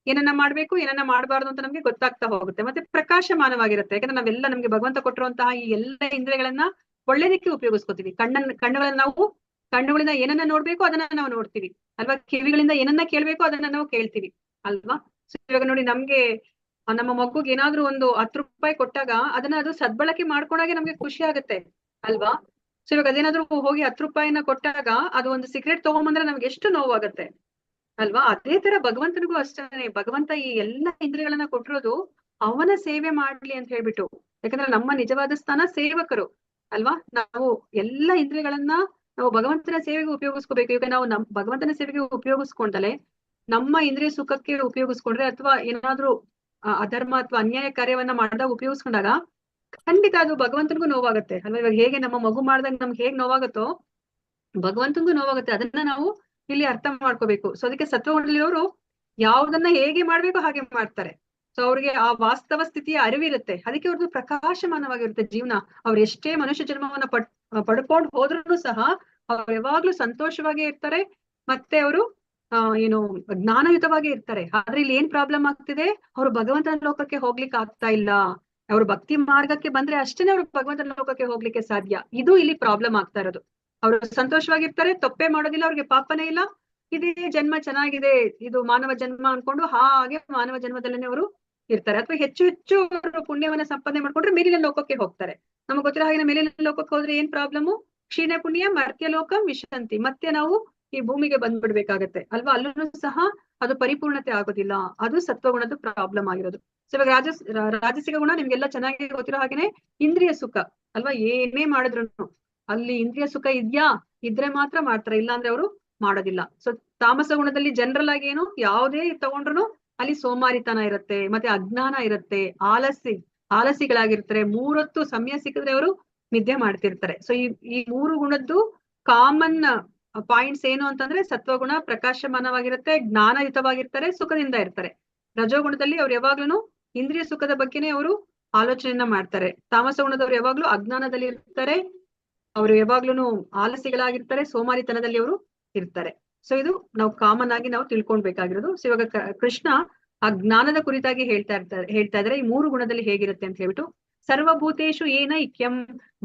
ಏನನ್ನ ಮಾಡ್ಬೇಕು, ಏನನ್ನ ಮಾಡಬಾರ್ದು ಅಂತ ನಮ್ಗೆ ಗೊತ್ತಾಗ್ತಾ ಹೋಗುತ್ತೆ. ಮತ್ತೆ ಪ್ರಕಾಶಮಾನವಾಗಿರುತ್ತೆ. ಯಾಕಂದ್ರೆ ನಾವೆಲ್ಲ ನಮ್ಗೆ ಭಗವಂತ ಕೊಟ್ಟಿರುವಂತಹ ಈ ಎಲ್ಲ ಇಂದ್ರಿಯಗಳನ್ನ ಒಳ್ಳೇದಕ್ಕೆ ಉಪಯೋಗಿಸ್ಕೊತೀವಿ. ಕಣ್ಣುಗಳನ್ನ ನಾವು ಕಣ್ಣುಗಳಿಂದ ಏನನ್ನ ನೋಡ್ಬೇಕು ಅದನ್ನ ನಾವು ನೋಡ್ತೀವಿ ಅಲ್ವಾ, ಕಿವಿಗಳಿಂದ ಏನನ್ನ ಕೇಳ್ಬೇಕು ಅದನ್ನ ನಾವು ಕೇಳ್ತೀವಿ ಅಲ್ವಾ. ಸೊ ಇವಾಗ ನೋಡಿ, ನಮ್ಗೆ ನಮ್ಮ ಮಗುಗೆ ಏನಾದ್ರೂ ಒಂದು 10 ರೂಪಾಯಿ ಕೊಟ್ಟಾಗ ಅದನ್ನ ಅದು ಸದ್ಬಳಕೆ ಮಾಡ್ಕೊಂಡಾಗೆ ನಮ್ಗೆ ಖುಷಿ ಆಗುತ್ತೆ ಅಲ್ವಾ. ಸೊ ಇವಾಗ ಅದೇನಾದ್ರೂ ಹೋಗಿ 10 ರೂಪಾಯಿನ ಕೊಟ್ಟಾಗ ಅದು ಒಂದು ಸಿಗರೇಟ್ ತಗೊಂಬಂದ್ರೆ ನಮ್ಗೆ ಎಷ್ಟು ನೋವಾಗತ್ತೆ ಅಲ್ವಾ. ಅದೇ ತರ ಭಗವಂತನಿಗೂ ಅಷ್ಟೇ. ಭಗವಂತ ಈ ಎಲ್ಲ ಇಂದ್ರಿಯಗಳನ್ನ ಕೊಟ್ಟಿರೋದು ಅವನ ಸೇವೆ ಮಾಡ್ಲಿ ಅಂತ ಹೇಳ್ಬಿಟ್ಟು. ಯಾಕಂದ್ರೆ ನಮ್ಮ ನಿಜವಾದ ಸ್ಥಾನ ಸೇವಕರು ಅಲ್ವಾ. ನಾವು ಎಲ್ಲ ಇಂದ್ರಿಯಗಳನ್ನ ನಾವು ಭಗವಂತನ ಸೇವೆಗೆ ಉಪಯೋಗಿಸ್ಕೋಬೇಕು. ಈಗ ನಾವು ಭಗವಂತನ ಸೇವೆಗೆ ಉಪಯೋಗಿಸ್ಕೊಂಡಲೆ ನಮ್ಮ ಇಂದ್ರಿಯ ಸುಖಕ್ಕೆ ಉಪಯೋಗಿಸ್ಕೊಂಡ್ರೆ, ಅಥವಾ ಏನಾದ್ರೂ ಅಧರ್ಮ ಅಥವಾ ಅನ್ಯಾಯ ಕಾರ್ಯವನ್ನ ಮಾಡಿದಾಗ ಉಪಯೋಗಿಸ್ಕೊಂಡಾಗ ಖಂಡಿತ ಅದು ಭಗವಂತನಿಗೂ ನೋವಾಗುತ್ತೆ ಅಲ್ವಾ. ಇವಾಗ ಹೇಗೆ ನಮ್ಮ ಮಗು ಮಾಡ್ದಾಗ ನಮ್ಗೆ ಹೇಗ್ ನೋವಾಗುತ್ತೋ ಭಗವಂತನಿಗೂ ನೋವಾಗುತ್ತೆ. ಅದನ್ನ ನಾವು ಇಲ್ಲಿ ಅರ್ಥ ಮಾಡ್ಕೋಬೇಕು. ಸೊ ಅದಕ್ಕೆ ಸತ್ವಗುಣದಲ್ಲಿರೋರು ಯಾವ್ದನ್ನ ಹೇಗೆ ಮಾಡ್ಬೇಕು ಹಾಗೆ ಮಾಡ್ತಾರೆ. ಸೊ ಅವ್ರಿಗೆ ಆ ವಾಸ್ತವ ಸ್ಥಿತಿಯ ಅರಿವಿರುತ್ತೆ. ಅದಕ್ಕೆ ಅವ್ರದ್ದು ಪ್ರಕಾಶಮಾನವಾಗಿರುತ್ತೆ ಜೀವನ. ಅವ್ರು ಎಷ್ಟೇ ಮನುಷ್ಯ ಜನ್ಮವನ್ನ ಪಡ್ಕೊಂಡು ಹೋದ್ರೂ ಸಹ ಅವ್ರು ಯಾವಾಗ್ಲೂ ಸಂತೋಷವಾಗಿ ಇರ್ತಾರೆ. ಮತ್ತೆ ಅವರು ಏನು ಜ್ಞಾನಯುತವಾಗಿ ಇರ್ತಾರೆ. ಆದ್ರೆ ಇಲ್ಲಿ ಏನ್ ಪ್ರಾಬ್ಲಮ್ ಆಗ್ತಿದೆ, ಅವ್ರು ಭಗವಂತನ ಲೋಕಕ್ಕೆ ಹೋಗ್ಲಿಕ್ಕೆ ಆಗ್ತಾ ಇಲ್ಲ. ಅವ್ರು ಭಕ್ತಿ ಮಾರ್ಗಕ್ಕೆ ಬಂದ್ರೆ ಅಷ್ಟೇನೆ ಅವ್ರು ಭಗವಂತನ ಲೋಕಕ್ಕೆ ಹೋಗ್ಲಿಕ್ಕೆ ಸಾಧ್ಯ. ಇದು ಇಲ್ಲಿ ಪ್ರಾಬ್ಲಮ್ ಆಗ್ತಾ ಇರೋದು. ಅವ್ರು ಸಂತೋಷವಾಗಿರ್ತಾರೆ, ತಪ್ಪೇ ಮಾಡೋದಿಲ್ಲ, ಅವ್ರಿಗೆ ಪಾಪನೇ ಇಲ್ಲ, ಇದೇ ಜನ್ಮ ಚೆನ್ನಾಗಿದೆ, ಇದು ಮಾನವ ಜನ್ಮ ಅನ್ಕೊಂಡು ಹಾಗೆ ಮಾನವ ಜನ್ಮದಲ್ಲೇನೆ ಅವರು ಇರ್ತಾರೆ. ಅಥವಾ ಹೆಚ್ಚು ಹೆಚ್ಚು ಅವರು ಪುಣ್ಯವನ್ನ ಸಂಪಾದನೆ ಮಾಡ್ಕೊಂಡ್ರೆ ಮೇಲಿನ ಲೋಕಕ್ಕೆ ಹೋಗ್ತಾರೆ. ನಮ್ಗೆ ಗೊತ್ತಿರೋ ಹಾಗೆ ಮೇಲಿನ ಲೋಕಕ್ಕೆ ಹೋದ್ರೆ ಏನ್ ಪ್ರಾಬ್ಲಮ್, ಕ್ಷೀಣ ಪುಣ್ಯ ಮರ್ತ್ಯ ಲೋಕ ವಿಶಂತಿ, ಮತ್ತೆ ನಾವು ಈ ಭೂಮಿಗೆ ಬಂದ್ಬಿಡ್ಬೇಕಾಗತ್ತೆ ಅಲ್ವಾ. ಅಲ್ಲೂ ಸಹ ಅದು ಪರಿಪೂರ್ಣತೆ ಆಗೋದಿಲ್ಲ. ಅದು ಸತ್ವಗುಣದ ಪ್ರಾಬ್ಲಮ್ ಆಗಿರೋದು. ಸೊ ಇವಾಗ ರಾಜಸಿಕ ಗುಣ ನಿಮ್ಗೆಲ್ಲ ಚೆನ್ನಾಗಿ ಗೊತ್ತಿರೋ ಹಾಗೇನೆ ಇಂದ್ರಿಯ ಸುಖ ಅಲ್ವಾ. ಏನೇ ಮಾಡಿದ್ರು ಅಲ್ಲಿ ಇಂದ್ರಿಯ ಸುಖ ಇದ್ರೆ ಮಾತ್ರ ಮಾಡ್ತಾರೆ, ಇಲ್ಲ ಅಂದ್ರೆ ಅವರು ಮಾಡೋದಿಲ್ಲ. ಸೊ ತಾಮಸ ಗುಣದಲ್ಲಿ ಜನರಲ್ ಆಗಿ ಏನು, ಯಾವುದೇ ತಗೊಂಡ್ರು ಅಲ್ಲಿ ಸೋಮಾರಿತನ ಇರುತ್ತೆ, ಮತ್ತೆ ಅಜ್ಞಾನ ಇರುತ್ತೆ, ಆಲಸಿಗಳಾಗಿರ್ತಾರೆ. 3 ಹೊತ್ತು ಸಮಯ ಸಿಕ್ಕಿದ್ರೆ ಅವರು ನಿದ್ದೆ ಮಾಡ್ತಿರ್ತಾರೆ. ಸೊ ಈ 3 ಗುಣದ್ದು ಕಾಮನ್ ಪಾಯಿಂಟ್ಸ್ ಏನು ಅಂತಂದ್ರೆ ಸತ್ವಗುಣ ಪ್ರಕಾಶಮಾನವಾಗಿರುತ್ತೆ, ಜ್ಞಾನಯುತವಾಗಿರ್ತಾರೆ, ಸುಖದಿಂದ ಇರ್ತಾರೆ. ರಜೋಗುಣದಲ್ಲಿ ಅವ್ರು ಯಾವಾಗ್ಲೂ ಇಂದ್ರಿಯ ಸುಖದ ಬಗ್ಗೆನೇ ಅವರು ಆಲೋಚನೆಯನ್ನ ಮಾಡ್ತಾರೆ. ತಾಮಸ ಗುಣದವ್ರು ಯಾವಾಗ್ಲೂ ಅಜ್ಞಾನದಲ್ಲಿ ಇರ್ತಾರೆ, ಅವರು ಯಾವಾಗ್ಲೂ ಆಲಸಿಗಳಾಗಿರ್ತಾರೆ, ಸೋಮಾರಿತನದಲ್ಲಿ ಅವರು ಇರ್ತಾರೆ. ಸೊ ಇದು ನಾವು ಕಾಮನ್ ಆಗಿ ನಾವು ತಿಳ್ಕೊಳ್ಬೇಕಾಗಿರೋದು. ಸೊ ಇವಾಗ ಕೃಷ್ಣ ಆ ಜ್ಞಾನದ ಕುರಿತಾಗಿ ಹೇಳ್ತಾ ಇದ್ದಾರೆ ಈ 3 ಗುಣದಲ್ಲಿ ಹೇಗಿರುತ್ತೆ ಅಂತ ಹೇಳ್ಬಿಟ್ಟು. ಸರ್ವಭೂತೇಷು ಏನೈಕ್ಯಂ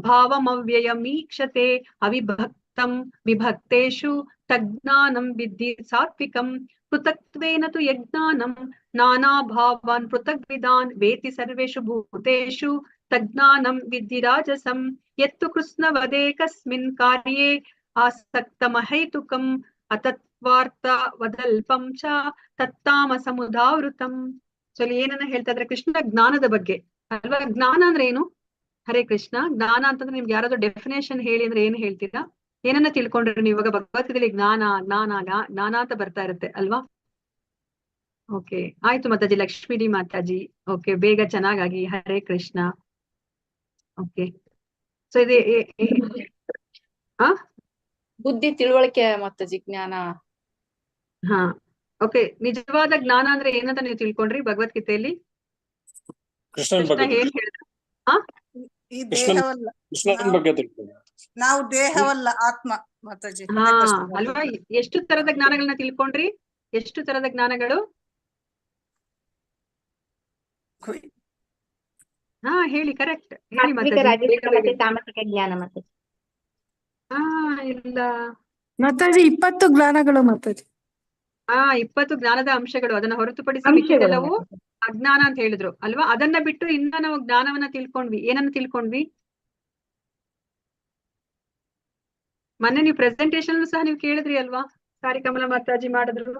ಭಾವಮವ್ಯಯಮೀಕ್ಷತೆ ಅವಿಭಕ್ತಂ ವಿಭಕ್ತೇಷು ತಜ್ಞಾನಂ ವಿದ್ಧಿ ಸಾತ್ವಿಕಂ ಪೃಥಕ್ತ್ವೇನ ತು ಯಜ್ಞಾನಂ ನಾನಾ ಭಾವಾನ್ ಪೃಥಗ್ವಿದಾನ್ ವೇತಿ ಸರ್ವೇಷು ಭೂತೇಷು ತಜ್ಞಾನಂ ವಿದ್ಧಿ ರಾಜಸಂ ಯತ್ತು ಕೃಷ್ಣವದೇಕಸ್ಮಿನ್ ಕಾರ್ಯೇ ಆಸಕ್ತಮಹೈತುಕಂ ಅತತ್ವಾರ್ಥ ವದಲ್ಪಂ ಚ ತತ್ತಾಮಸಮುದಾವೃತಂ. ಸೊ ಇಲ್ಲಿ ಏನನ್ನ ಹೇಳ್ತಾ ಇದ್ರೆ ಕೃಷ್ಣ ಜ್ಞಾನದ ಬಗ್ಗೆ ಅಲ್ವಾ. ಜ್ಞಾನ ಅಂದ್ರೆ ಏನು? ಹರೇ ಕೃಷ್ಣ. ಜ್ಞಾನ ಅಂತಂದ್ರೆ ನಿಮ್ಗೆ ಯಾರಾದ್ರೂ ಡೆಫಿನೇಷನ್ ಹೇಳಿ ಅಂದ್ರೆ ಏನ್ ಹೇಳ್ತೀರಾ? ಏನನ್ನ ತಿಳ್ಕೊಂಡ್ರೆ ನೀವು ಇವಾಗ ಭಗವದ್ಗೀತೆಯಲ್ಲಿ ಜ್ಞಾನ ಅಂತ ಬರ್ತಾ ಇರುತ್ತೆ ಅಲ್ವಾ. ಓಕೆ, ಆಯ್ತು ಮಾತಾಜಿ. ಲಕ್ಷ್ಮೀ ಡಿ ಮಾತಾಜಿ, ಓಕೆ, ಬೇಗ ಚೆನ್ನಾಗಾಗಿ. ಹರೇ ಕೃಷ್ಣ. ಓಕೆ, ಸೊ ಇದೆ ಬುದ್ಧಿ, ತಿಳುವಳಿಕೆ ಮತ್ತು ಜಿಜ್ಞಾನ. ಹಾ, ಓಕೆ. ನಿಜವಾದ ಜ್ಞಾನ ಅಂದ್ರೆ ಏನಂತ ನೀವು ತಿಳ್ಕೊಂಡ್ರಿ ಭಗವದ್ಗೀತೆಯಲ್ಲಿ? ಕೃಷ್ಣ ಏನ್ ಹೇಳಿದ್ರು? ಹಾ ಈ ಕೃಷ್ಣನ್ ದೇಹವಲ್ಲ, ಕೃಷ್ಣನ ನಾವು ಬಗ್ಗೆ ತಿಳ್ಕೊಳ್ಳಿ. ನಾವು ದೇಹವಲ್ಲ ಆತ್ಮ ಮಾತಾಜಿ. ಹಾ ಅದೇ ಪ್ರಶ್ನೆ ಅಲ್ವಾ? ಬರ್ತಿತ್ತು. ಎಷ್ಟು ತರದ ಜ್ಞಾನಗಳನ್ನ ತಿಳ್ಕೊಂಡ್ರಿ? ಎಷ್ಟು ತರದ ಜ್ಞಾನಗಳು? ಹಾ ಹೇಳಿ, ಕರೆಕ್ಟ್ ಹೇಳಿ ಸಾತ್ವಿಕ, ಮಾತಾಜಿ, ರಾಜಸಿಕ ಬೇಗ ಮತ್ತೆ ಬೇಗ. ತಾಮಸಿಕ ಜ್ಞಾನ ಮಾತಾಜಿ. ಹಾ ಇಲ್ಲ, ಮಾತಾಜಿ 20 ಜ್ಞಾನಗಳು ಮಾತಾಜಿ. 20 ಜ್ಞಾನದ ಅಂಶಗಳು. ಅದನ್ನ ಹೊರತುಪಡಿಸಿ ಅಂಶಗಳು ಮಿಕ್ಕಿದ್ದೆಲ್ಲವೂ ಮಾತಾಜಿ. ಅಜ್ಞಾನ ಅಂತ ಹೇಳಿದ್ರು ಅಲ್ವಾ? ಅದನ್ನ ಬಿಟ್ಟು ಇನ್ನ ನಾವು ಜ್ಞಾನವನ್ನ ತಿಳ್ಕೊಂಡ್ವಿ. ಏನನ್ನ ತಿಳ್ಕೊಂಡ್ವಿ? ಮೊನ್ನೆ ನೀವು ಪ್ರೆಸೆಂಟೇಶನ್ ಸಹ ನೀವು ಕೇಳಿದ್ರಿ ಅಲ್ವಾ? ಸಾರಿಕಮಲ ಮಾತಾಜಿ ಮಾಡಿದ್ರು.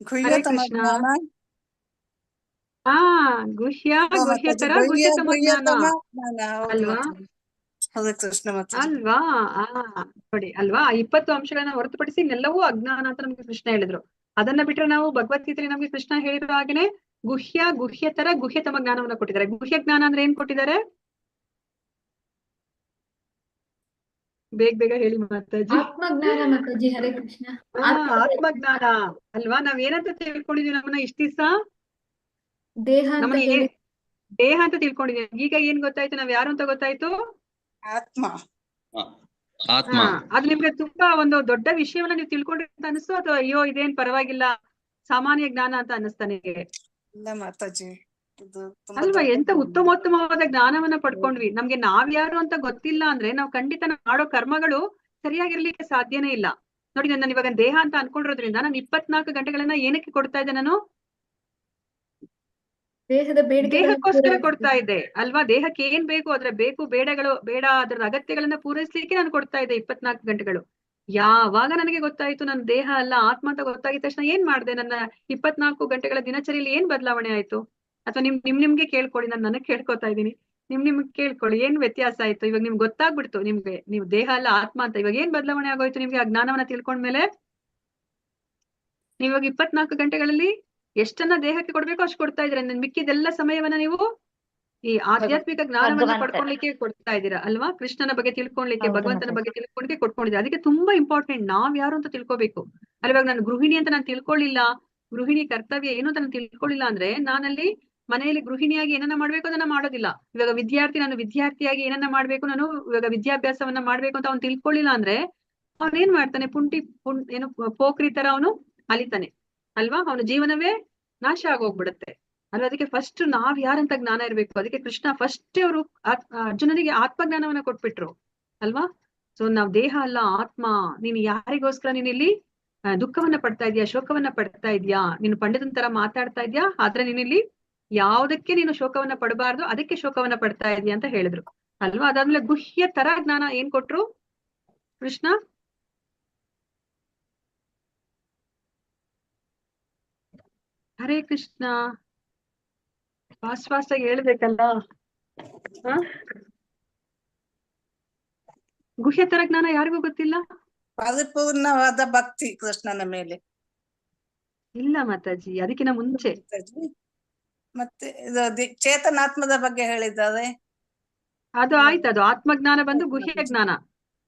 ಹರೇ ಗುಹ್ಯತಮ ಕೃಷ್ಣ. ಜ್ಞಾನ. ಹಾ ಗುಹ್ಯ, ಹೌದು ಮಾತಾಜಿ, ಗುಹ್ಯತರ, ಗುಹ್ಯ ಗುಹ್ಯತಮ ಜ್ಞಾನ ಗುಹ್ಯತಮ ಜ್ಞಾನ. ಹೌದು ಅಲ್ವಾ? ಮಾತಾಜಿ. ಹೌದು ಕೃಷ್ಣ ಮಾತಾಜಿ. ಅಲ್ವಾ? ನೋಡಿ ಅಲ್ವಾ? 20 ಅಂಶಗಳನ್ನ ಹೊರತುಪಡಿಸಿ ಇನ್ನೆಲ್ಲವೂ ಅಜ್ಞಾನ ಅಂತ ನಮ್ಗೆ ಕೃಷ್ಣ ಹೇಳಿದ್ರು. ಅದನ್ನ ಬಿಟ್ರೆ ನಾವು ಭಗವದ್ಗೀತೆಯಲ್ಲಿ ನಮ್ಗೆ ಕೃಷ್ಣ ಹೇಳಿರೋ ಹಾಗೇನೆ ಗುಹ್ಯ, ಗುಹ್ಯತರ, ಗುಹ್ಯತಮ ಜ್ಞಾನವನ್ನ ಕೊಟ್ಟಿದ್ದಾರೆ. ಗುಹ್ಯ ಜ್ಞಾನ ಅಂದ್ರೆ ಏನ್ ಕೊಟ್ಟಿದ್ದಾರೆ? ಬೇಗ ಬೇಗ ಹೇಳಿ ಮಾತಾಜಿ. ಆತ್ಮಜ್ಞಾನ ಮಾತಾಜಿ. ಹರೇ ಕೃಷ್ಣ. ಆತ್ಮಜ್ಞಾನ ಅಲ್ವಾ? ನಾವ್ ಏನಂತ ತಿಳ್ಕೊಂಡಿದೀವಿ ನಮ್ಮನ್ನ ಇಷ್ಟ ದಿವಸ? ದೇಹ ಅಂತ ನಮ್ಮನ್ನ ಹೇಳಿ ದೇಹ ಅಂತ ತಿಳ್ಕೊಂಡಿದೀವಿ. ಈಗ ಏನ್ ಗೊತ್ತಾಯ್ತು? ನಾವ್ ಯಾರು ಅಂತ ಗೊತ್ತಾಯ್ತು? ಆತ್ಮ. ಆತ್ಮ. ಅದು ನಿಮ್ಗೆ ತುಂಬಾ ಒಂದು ದೊಡ್ಡ ವಿಷಯವನ್ನ ನೀವು ತಿಳ್ಕೊಂಡ್ರಿ ಅಂತ ಅನಿಸ್ತು, ಅಥವಾ ಅಯ್ಯೋ ಇದೇನ್ ಪರವಾಗಿಲ್ಲ ಸಾಮಾನ್ಯ ಜ್ಞಾನ ಅಂತ ಅನಿಸ್ತಾ ನಿಮಗೆ? ಇಲ್ಲ ಮಾತಾಜಿ, ಇದು ತುಂಬಾ ಅಲ್ವಾ? ದೊಡ್ಡ ಎಂತ ಉತ್ತಮೋತ್ತಮವಾದ ಜ್ಞಾನವನ್ನ ಪಡ್ಕೊಂಡ್ವಿ. ನಮ್ಗೆ ನಾವ್ಯಾರು ಅಂತ ಗೊತ್ತಿಲ್ಲ ಅಂದ್ರೆ ನಾವು ಖಂಡಿತ ನಾವು ಮಾಡೋ ಕರ್ಮಗಳು ಸರಿಯಾಗಿರ್ಲಿಕ್ಕೆ ಸಾಧ್ಯನೇ ಇಲ್ಲ. ನೋಡಿ, ನಾನು ಇವಾಗ ದೇಹ ಅಂತ ಅನ್ಕೊಂಡಿರೋದ್ರಿಂದ ನಾನು 24 ಗಂಟೆಗಳನ್ನ ಏನಕ್ಕೆ ಕೊಡ್ತಾ ಇದ್ದೆ? ನಾನು ದೇಹದ ದೇಹಕ್ಕೋಸ್ಕರ ಕೊಡ್ತಾ ಇದ್ದೆ ಅಲ್ವಾ? ದೇಹಕ್ಕೆ ಏನ್ ಬೇಕು, ಅದ್ರ ಬೇಕು ಬೇಡಗಳು ಬೇಡ ಅದ್ರ ಅಗತ್ಯಗಳನ್ನ ಪೂರೈಸ್ಲಿಕ್ಕೆ ನಾನು ಕೊಡ್ತಾ ಇದ್ದೆ 24 ಗಂಟೆಗಳು. ಯಾವಾಗ ನನಗೆ ಗೊತ್ತಾಯ್ತು ನನ್ನ ದೇಹ ಅಲ್ಲ ಆತ್ಮ ಅಂತ ಗೊತ್ತಾಗಿದ ತಕ್ಷಣ ಏನ್ ಮಾಡ್ದೆ? ನನ್ನ 24 ಗಂಟೆಗಳ ದಿನಚರಿಯಲ್ಲಿ ಏನ್ ಬದಲಾವಣೆ ಆಯ್ತು? ಅಥವಾ ನಿಮ್ಗೆ ಕೇಳ್ಕೊಳ್ಳಿ, ನಾನು ನನಗ್ ಕೇಳ್ಕೊತಾ ಇದ್ದೀನಿ. ನಿಮ್ಗೆ ಕೇಳ್ಕೊಳ್ಳಿ, ಏನ್ ವ್ಯತ್ಯಾಸ ಆಯ್ತು? ಇವಾಗ ನಿಮ್ಗೆ ಗೊತ್ತಾಗ್ಬಿಡ್ತು, ನಿಮ್ಗೆ ನೀವು ದೇಹ ಅಲ್ಲ ಆತ್ಮ ಅಂತ. ಇವಾಗ ಏನ್ ಬದಲಾವಣೆ ಆಗೋಯ್ತು ನಿಮ್ಗೆ ಆ ಜ್ಞಾನವನ್ನ ತಿಳ್ಕೊಂಡ್ಮೇಲೆ? ನೀವಾಗ 24 ಗಂಟೆಗಳಲ್ಲಿ ಎಷ್ಟನ್ನ ದೇಹಕ್ಕೆ ಕೊಡ್ಬೇಕು ಅಷ್ಟು ಕೊಡ್ತಾ ಇದ್ದೀರಾ. ಮಿಕ್ಕಿದೆಲ್ಲ ಸಮಯವನ್ನ ನೀವು ಈ ಆಧ್ಯಾತ್ಮಿಕ ಜ್ಞಾನವನ್ನ ಪಡ್ಕೊಳ್ಲಿಕ್ಕೆ ಕೊಡ್ತಾ ಇದ್ದೀರಾ ಅಲ್ವಾ? ಕೃಷ್ಣನ ಬಗ್ಗೆ ತಿಳ್ಕೊಳ್ಲಿಕ್ಕೆ, ಭಗವಂತನ ಬಗ್ಗೆ ತಿಳ್ಕೊಳ್ಳಿಕ್ಕೆ ಕೊಟ್ಕೊಂಡಿದ್ದೀರಾ. ಅದಕ್ಕೆ ತುಂಬಾ ಇಂಪಾರ್ಟೆಂಟ್ ನಾವ್ ಯಾರು ಅಂತ ತಿಳ್ಕೊಬೇಕು. ಅಲ್ಲಿ ಇವಾಗ ನಾನು ಗೃಹಿಣಿ ಅಂತ ನಾನು ತಿಳ್ಕೊಳ್ಳಿಲ್ಲ, ಗೃಹಿಣಿ ಕರ್ತವ್ಯ ಏನು ಅಂತ ನಾನು ತಿಳ್ಕೊಳ್ಳಿಲ್ಲ ಅಂದ್ರೆ ನಾನಲ್ಲಿ ಮನೆಯಲ್ಲಿ ಗೃಹಿಣಿಯಾಗಿ ಏನನ್ನ ಮಾಡ್ಬೇಕು ಅದನ್ನ ಮಾಡೋದಿಲ್ಲ. ಇವಾಗ ವಿದ್ಯಾರ್ಥಿ, ನಾನು ವಿದ್ಯಾರ್ಥಿಯಾಗಿ ಏನನ್ನ ಮಾಡ್ಬೇಕು, ನಾನು ಇವಾಗ ವಿದ್ಯಾಭ್ಯಾಸವನ್ನ ಮಾಡ್ಬೇಕು ಅಂತ ಅವ್ನು ತಿಳ್ಕೊಳ್ಳಿಲ್ಲ ಅಂದ್ರೆ ಅವ್ನು ಏನ್ ಮಾಡ್ತಾನೆ? ಏನು ಪೋಖ್ರಿ ತರ ಅವನು ಅಲಿತಾನೆ ಅಲ್ವಾ? ಅವನ ಜೀವನವೇ ನಾಶ ಆಗೋಗ್ಬಿಡುತ್ತೆ ಅಲ್ವಾ? ಅದಕ್ಕೆ ಫಸ್ಟ್ ನಾವ್ ಯಾರಂತ ಜ್ಞಾನ ಇರ್ಬೇಕು. ಅದಕ್ಕೆ ಕೃಷ್ಣ ಫಸ್ಟ್ ಅವರು ಅರ್ಜುನನಿಗೆ ಆತ್ಮಜ್ಞಾನವನ್ನ ಕೊಟ್ಬಿಟ್ರು ಅಲ್ವಾ? ಸೊ ನಾವ್ ದೇಹ ಅಲ್ಲ ಆತ್ಮ. ನೀನು ಯಾರಿಗೋಸ್ಕರ ನೀನ್ ಇಲ್ಲಿ ದುಃಖವನ್ನ ಪಡ್ತಾ ಇದೀಯಾ, ಶೋಕವನ್ನ ಪಡ್ತಾ ಇದೀಯಾ, ನೀನು ಪಂಡಿತನ ತರ ಮಾತಾಡ್ತಾ ಇದ್ಯಾ, ಆದ್ರೆ ನೀನಿಲ್ಲಿ ಯಾವುದಕ್ಕೆ ನೀನು ಶೋಕವನ್ನ ಪಡಬಾರ್ದು, ಅದಕ್ಕೆ ಶೋಕವನ್ನ ಪಡ್ತಾ ಇದೀಯ ಅಂತ ಹೇಳಿದ್ರು ಅಲ್ವಾ? ಅದಾದ್ಮೇಲೆ ಗುಹ್ಯ ತರ ಜ್ಞಾನ ಏನ್ ಕೊಟ್ರು ಕೃಷ್ಣ? ಹರೇ ಕೃಷ್ಣ. ಫಾಸ್ಟ್ ಆಗಿ ಹೇಳ್ಬೇಕಲ್ಲ. ಗುಹ್ಯತರ ಜ್ಞಾನ ಯಾರಿಗೂ ಗೊತ್ತಿಲ್ಲ? ಪರಿಪೂರ್ಣವಾದ ಭಕ್ತಿ ಕೃಷ್ಣನ ಮೇಲೆ. ಇಲ್ಲ ಮಾತಾಜಿ, ಅದಕ್ಕಿಂತ ಮುಂಚೆ. ಮತ್ತೆ ಇದು ಚೇತನಾತ್ಮದ ಬಗ್ಗೆ ಹೇಳಿದ್ದಾರೆ. ಅದು ಆಯ್ತು, ಅದು ಆತ್ಮಜ್ಞಾನ ಬಂದು ಗುಹ್ಯ ಜ್ಞಾನ.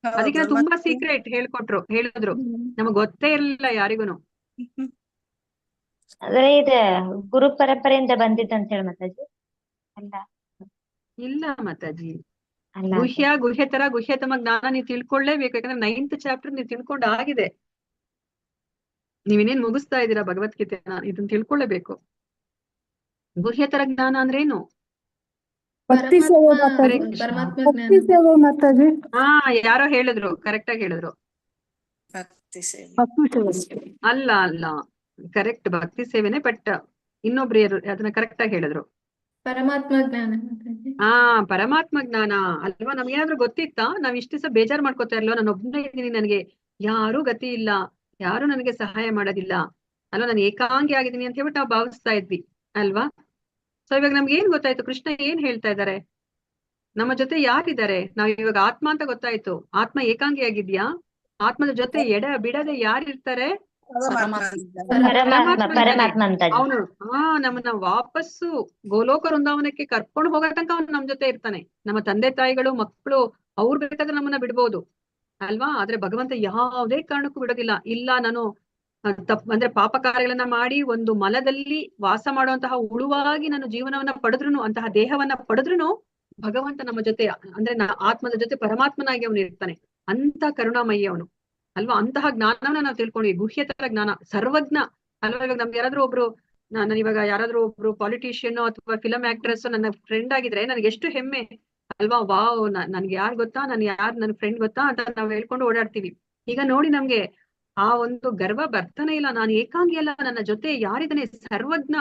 ಅದಕ್ಕಿಂತ ತುಂಬಾ ಸೀಕ್ರೆಟ್ ಹೇಳಿದ್ರು, ನಮಗ್ ಗೊತ್ತೇ ಇರ್ಲಿಲ್ಲ ಯಾರಿಗೂನು. ಅಂದ್ರೆ ಇದು ಗುರು ಪರಂಪರೆಯಿಂದ ಬಂದಿದ್ದಂತ ಹೇಳಿ ಮಾತಾಜಿ ಅಲ್ಲ? ಇಲ್ಲ ಮಾತಾಜಿ, ಅಲ್ಲ ಗುಹ್ಯತರ ಗುಹ್ಯತಮ ಜ್ಞಾನ ನೀವು ತಿಳ್ಕೊಳ್ಳೇಬೇಕು. ಯಾಕಂದ್ರೆ 9th ಚಾಪ್ಟರ್ ನೀವು ತಿಳ್ಕೊಂಡು ಆಗಿದೆ. ನೀವಿನ್ನೇನ್ ಮುಗಿಸ್ತಾ ಇದ್ದೀರಾ ಭಗವದ್ಗೀತೆನ, ಇದನ್ನ ತಿಳ್ಕೊಳ್ಳೇಬೇಕು. ಗುಹ್ಯತರ ಜ್ಞಾನ ಅಂದ್ರೆ ಏನು? ಭಕ್ತಿ ಸೇವೆ ಮಾತಾಜಿ. ಭಕ್ತಿ ಸೇವೆ ಮಾತಾಜಿ. ಯಾರೋ ಹೇಳಿದ್ರು, ಕರೆಕ್ಟ್ ಆಗಿ ಹೇಳಿದ್ರು. ಭಕ್ತಿ ಸೇವೆ ಭಕ್ತಿ ಸೇವೆ ಅಲ್ಲ ಕರೆಕ್ಟ್, ಭಕ್ತಿ ಸೇವೆನೆ. ಬಟ್ ಇನ್ನೊಬ್ರು ಅದನ್ನ ಕರೆಕ್ಟ್ ಆಗಿ ಹೇಳಿದ್ರು. ಪರಮಾತ್ಮ ಜ್ಞಾನ. ಪರಮಾತ್ಮ ಜ್ಞಾನ ಅಲ್ವಾ? ನಮ್ಗೇನಾದ್ರೂ ಗೊತ್ತಿತ್ತಾ? ನಾವ್ ಇಷ್ಟ ದಿವಸ ಬೇಜಾರ್ ಮಾಡ್ಕೋತಾ ಇರ್ಲ್ವಾ? ನಾನು ಒಬ್ಬನೇ ಇದ್ದೀನಿ, ನನಗೆ ಯಾರೂ ಗತಿ ಇಲ್ಲ, ಯಾರು ನನಗೆ ಸಹಾಯ ಮಾಡೋದಿಲ್ಲ ಅಲ್ವಾ, ನಾನು ಏಕಾಂಗಿ ಆಗಿದ್ದೀನಿ ಅಂತ ಹೇಳ್ಬಿಟ್ಟು ನಾವು ಭಾವಿಸ್ತಾ ಇದ್ವಿ ಅಲ್ವಾ? ಸೊ ಇವಾಗ ನಮ್ಗೆ ಏನ್ ಗೊತ್ತಾಯ್ತು? ಕೃಷ್ಣ ಏನ್ ಹೇಳ್ತಾ ಇದ್ದಾರೆ? ನಮ್ಮ ಜೊತೆ ಯಾರಿದ್ದಾರೆ? ನಾವ್ ಇವಾಗ ಆತ್ಮ ಅಂತ ಗೊತ್ತಾಯ್ತು. ಆತ್ಮ ಏಕಾಂಗಿ ಆಗಿದ್ಯಾ? ಆತ್ಮದ ಜೊತೆ ಬಿಡದೆ ಯಾರಿರ್ತಾರೆ? ಅವನು ನಮ್ಮನ್ನ ವಾಪಸ್ಸು ಗೋಲೋಕ ವೃಂದಾವನಕ್ಕೆ ಕರ್ಕೊಂಡು ಹೋಗೋ ತನಕ ಅವ್ನು ನಮ್ ಜೊತೆ ಇರ್ತಾನೆ. ನಮ್ಮ ತಂದೆ ತಾಯಿಗಳು, ಮಕ್ಕಳು, ಅವ್ರು ಬೇಕಾದ್ರೆ ನಮ್ಮನ್ನ ಬಿಡ್ಬೋದು ಅಲ್ವಾ? ಆದ್ರೆ ಭಗವಂತ ಯಾವುದೇ ಕಾರಣಕ್ಕೂ ಬಿಡೋದಿಲ್ಲ. ಇಲ್ಲ, ನಾನು ಅಂದ್ರೆ ಪಾಪ ಕಾರ್ಯಗಳನ್ನ ಮಾಡಿ ಒಂದು ಮಲದಲ್ಲಿ ವಾಸ ಮಾಡುವಂತಹ ಉಳುವಾಗಿ ನಾನು ಜೀವನವನ್ನ ಪಡೆದ್ರುನು, ಅಂತಹ ದೇಹವನ್ನ ಪಡೆದ್ರುನು ಭಗವಂತ ನಮ್ಮ ಜೊತೆ, ಅಂದ್ರೆ ಆತ್ಮದ ಜೊತೆ ಪರಮಾತ್ಮನಾಗಿ ಅವನು ಇರ್ತಾನೆ. ಅಂತ ಕರುಣಾಮಯಿ ಅವನು ಅಲ್ವಾ. ಅಂತಹ ಜ್ಞಾನವನ್ನ ನಾವು ತಿಳ್ಕೊಂಡ್ವಿ, ಗುಹ್ಯತರ ಜ್ಞಾನ, ಸರ್ವಜ್ಞ ಅಲ್ವಾ. ಇವಾಗ ನಮ್ಗೆ ಯಾರಾದ್ರೂ ಒಬ್ರು, ನಾನು ಇವಾಗ ಯಾರಾದ್ರೂ ಒಬ್ರು ಪಾಲಿಟಿಷಿಯನ್ ಅಥವಾ ಫಿಲಂ ಆಕ್ಟ್ರೆಸ್ ನನ್ನ ಫ್ರೆಂಡ್ ಆಗಿದ್ರೆ ನನಗೆ ಎಷ್ಟು ಹೆಮ್ಮೆ ಅಲ್ವಾ. ವಾವ್, ನನ್ಗೆ ಯಾರು ಗೊತ್ತಾ, ನನ್ನ ಫ್ರೆಂಡ್ ಗೊತ್ತಾ ಅಂತ ನಾವ್ ಹೇಳ್ಕೊಂಡು ಓಡಾಡ್ತೀವಿ. ಈಗ ನೋಡಿ ನಮ್ಗೆ ಆ ಒಂದು ಗರ್ವ ಬರ್ತಾನೆ ಇಲ್ಲ. ನಾನು ಏಕಾಂಗಿ ಅಲ್ಲ, ನನ್ನ ಜೊತೆ ಯಾರಿದ್ದಾನೆ ಸರ್ವಜ್ಞ,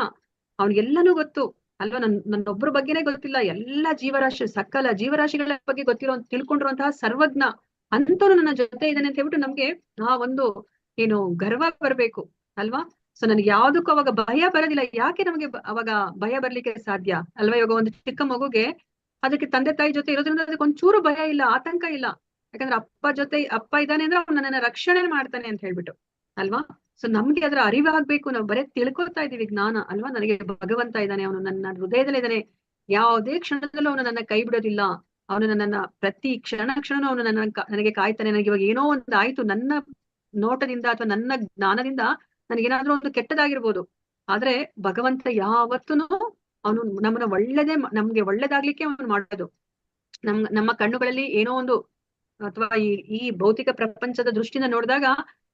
ಅವ್ನಿಗೆಲ್ಲನೂ ಗೊತ್ತು ಅಲ್ವಾ. ನನ್ನೊಬ್ಬರ ಬಗ್ಗೆನೇ ಗೊತ್ತಿಲ್ಲ, ಎಲ್ಲಾ ಜೀವರಾಶಿ, ಸಕಲ ಜೀವರಾಶಿಗಳ ಬಗ್ಗೆ ತಿಳ್ಕೊಂಡಿರುವಂತಹ ಸರ್ವಜ್ಞ ಅಂತವ್ರು ನನ್ನ ಜೊತೆ ಇದ್ದಾನೆ ಅಂತ ಹೇಳ್ಬಿಟ್ಟು ನಮ್ಗೆ ಆ ಒಂದು ಏನು ಗರ್ವ ಬರ್ಬೇಕು ಅಲ್ವಾ. ಸೊ ನನ್ಗೆ ಯಾವ್ದಕ್ಕೂ ಅವಾಗ ಭಯ ಬರೋದಿಲ್ಲ. ಯಾಕೆ ನಮಗೆ ಅವಾಗ ಭಯ ಬರ್ಲಿಕ್ಕೆ ಸಾಧ್ಯ ಅಲ್ವಾ. ಇವಾಗ ಒಂದು ಚಿಕ್ಕ ಮಗುಗೆ ಅದಕ್ಕೆ ತಂದೆ ತಾಯಿ ಜೊತೆ ಇರೋದ್ರಿಂದ ಅದಕ್ಕೆ ಒಂಚೂರು ಭಯ ಇಲ್ಲ, ಆತಂಕ ಇಲ್ಲ. ಯಾಕಂದ್ರೆ ಅಪ್ಪ ಇದ್ದಾನೆ ಅಂದ್ರೆ ಅವ್ನು ನನ್ನನ್ನ ರಕ್ಷಣೆ ಮಾಡ್ತಾನೆ ಅಂತ ಹೇಳ್ಬಿಟ್ಟು ಅಲ್ವಾ. ಸೊ ನಮ್ಗೆ ಅದರ ಅರಿವಾಗ್ಬೇಕು. ನಾವು ಬರೀ ತಿಳ್ಕೊತಾ ಇದೀವಿ ಜ್ಞಾನ ಅಲ್ವಾ. ನನಗೆ ಭಗವಂತ ಇದ್ದಾನೆ, ಅವನು ನನ್ನ ಹೃದಯದಲ್ಲಿ ಇದ್ದಾನೆ, ಯಾವುದೇ ಕ್ಷಣದಲ್ಲೂ ಅವನು ನನ್ನ ಕೈ ಬಿಡೋದಿಲ್ಲ, ಅವನು ನನ್ನನ್ನ ಪ್ರತಿ ಕ್ಷಣನೂ ಅವನು ನನಗೆ ಕಾಯ್ತಾನೆ. ನನಗೆ ಇವಾಗ ಏನೋ ಒಂದು ಆಯ್ತು ನನ್ನ ನೋಟದಿಂದ ಅಥವಾ ನನ್ನ ಜ್ಞಾನದಿಂದ ನನಗೇನಾದ್ರೂ ಒಂದು ಕೆಟ್ಟದಾಗಿರ್ಬೋದು, ಆದ್ರೆ ಭಗವಂತ ಯಾವತ್ತೂ ಅವನು ನಮ್ಮನ್ನ ನಮ್ಗೆ ಒಳ್ಳೇದಾಗ್ಲಿಕ್ಕೆ ಅವನು ಮಾಡೋದು. ನಮ್ಮ ಕಣ್ಣುಗಳಲ್ಲಿ ಏನೋ ಒಂದು ಅಥವಾ ಈ ಭೌತಿಕ ಪ್ರಪಂಚದ ದೃಷ್ಟಿನ ನೋಡಿದಾಗ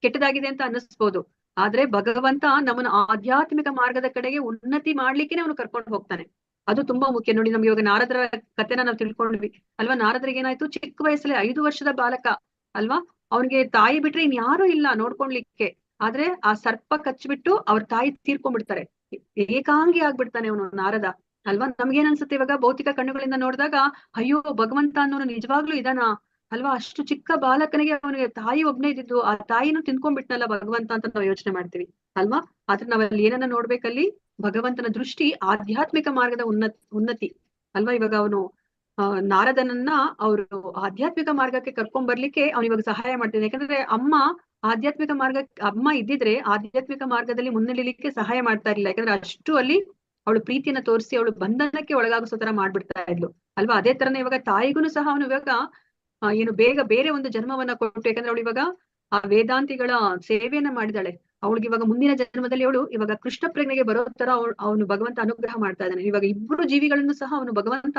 ಕೆಟ್ಟದಾಗಿದೆ ಅಂತ ಅನ್ನಿಸ್ಬೋದು, ಆದ್ರೆ ಭಗವಂತ ನಮ್ಮನ್ನ ಆಧ್ಯಾತ್ಮಿಕ ಮಾರ್ಗದ ಕಡೆಗೆ ಉನ್ನತಿ ಮಾಡ್ಲಿಕ್ಕೆ ಅವನು ಕರ್ಕೊಂಡು ಹೋಗ್ತಾನೆ. ಅದು ತುಂಬಾ ಮುಖ್ಯ. ನೋಡಿ, ನಮ್ಗೆ ಇವಾಗ ನಾರದರ ಕಥೆನ ನಾವು ತಿಳ್ಕೊಂಡ್ವಿ ಅಲ್ವಾ. ನಾರದರಿಗೆ ಏನಾಯ್ತು, ಚಿಕ್ಕ ವಯಸ್ಸಲ್ಲಿ 5 ವರ್ಷದ ಬಾಲಕ ಅಲ್ವಾ, ಅವನಿಗೆ ತಾಯಿ ಬಿಟ್ರೆ ಇನ್ ಯಾರು ಇಲ್ಲ ನೋಡ್ಕೊಳ್ಲಿಕ್ಕೆ. ಆದ್ರೆ ಆ ಸರ್ಪ ಕಚ್ಬಿಟ್ಟು ಅವ್ರ ತಾಯಿ ತೀರ್ಕೊಂಡ್ಬಿಡ್ತಾರೆ, ಏಕಾಂಗಿ ಆಗ್ಬಿಡ್ತಾನೆ ಅವನು ನಾರದ ಅಲ್ವಾ. ನಮ್ಗೇನ್ ಅನ್ಸುತ್ತೆ ಇವಾಗ ಭೌತಿಕ ಕಣ್ಣುಗಳಿಂದ ನೋಡಿದಾಗ, ಅಯ್ಯೋ ಭಗವಂತ ಅನ್ನೋನು ನಿಜವಾಗ್ಲೂ ಇದಾನ ಅಲ್ವಾ. ಅಷ್ಟು ಚಿಕ್ಕ ಬಾಲಕನಿಗೆ ಅವನಿಗೆ ತಾಯಿ ಒಬ್ನೇ ಇದ್ದಿದ್ದು, ಆ ತಾಯಿನೂ ತಿನ್ಕೊಂಡ್ಬಿಟ್ನಲ್ಲ ಭಗವಂತ ಅಂತ ನಾವು ಯೋಚನೆ ಮಾಡ್ತೀವಿ ಅಲ್ವಾ. ಆದ್ರೆ ನಾವಲ್ಲಿ ಏನನ್ನ ನೋಡ್ಬೇಕಲ್ಲಿ, ಭಗವಂತನ ದೃಷ್ಟಿ ಆಧ್ಯಾತ್ಮಿಕ ಮಾರ್ಗದ ಉನ್ನತಿ ಅಲ್ವಾ. ಇವಾಗ ಅವನು ನಾರದನನ್ನ ಅವರು ಆಧ್ಯಾತ್ಮಿಕ ಮಾರ್ಗಕ್ಕೆ ಕರ್ಕೊಂಡ್ ಬರ್ಲಿಕ್ಕೆ ಇವಾಗ ಸಹಾಯ ಮಾಡ್ತಾನೆ. ಯಾಕಂದ್ರೆ ಅಮ್ಮ ಇದ್ದಿದ್ರೆ ಆಧ್ಯಾತ್ಮಿಕ ಮಾರ್ಗದಲ್ಲಿ ಮುನ್ನಡೆಯಲಿಕ್ಕೆ ಸಹಾಯ ಮಾಡ್ತಾ ಇರ್ಲಿಲ್ಲ. ಯಾಕಂದ್ರೆ ಅಷ್ಟು ಅಲ್ಲಿ ಅವಳು ಪ್ರೀತಿಯನ್ನ ತೋರಿಸಿ ಅವಳು ಬಂಧನಕ್ಕೆ ಒಳಗಾಗಿಸೋ ತರ ಮಾಡ್ಬಿಡ್ತಾ ಇದ್ಲು ಅಲ್ವಾ. ಅದೇ ತರನೇ ಇವಾಗ ತಾಯಿಗೂ ಸಹ ಅವನು ಇವಾಗ ಏನು ಬೇರೆ ಒಂದು ಜನ್ಮವನ್ನ ಕೊಟ್ಟು, ಯಾಕಂದ್ರೆ ಅವಳು ಇವಾಗ ಆ ವೇದಾಂತಿಗಳ ಸೇವೆಯನ್ನ ಮಾಡಿದಾಳೆ. ಅವಳಿಗೆ ಇವಾಗ ಮುಂದಿನ ಜನ್ಮದಲ್ಲಿ ಅವಳು ಇವಾಗ ಕೃಷ್ಣ ಪ್ರಜ್ಞೆಗೆ ಬರೋ ತರ ಅವನು ಭಗವಂತ ಅನುಗ್ರಹ ಮಾಡ್ತಾ ಇದ್ದಾನೆ. ಇವಾಗ ಇಬ್ಬರು ಜೀವಿಗಳನ್ನು ಸಹ ಅವನು ಭಗವಂತ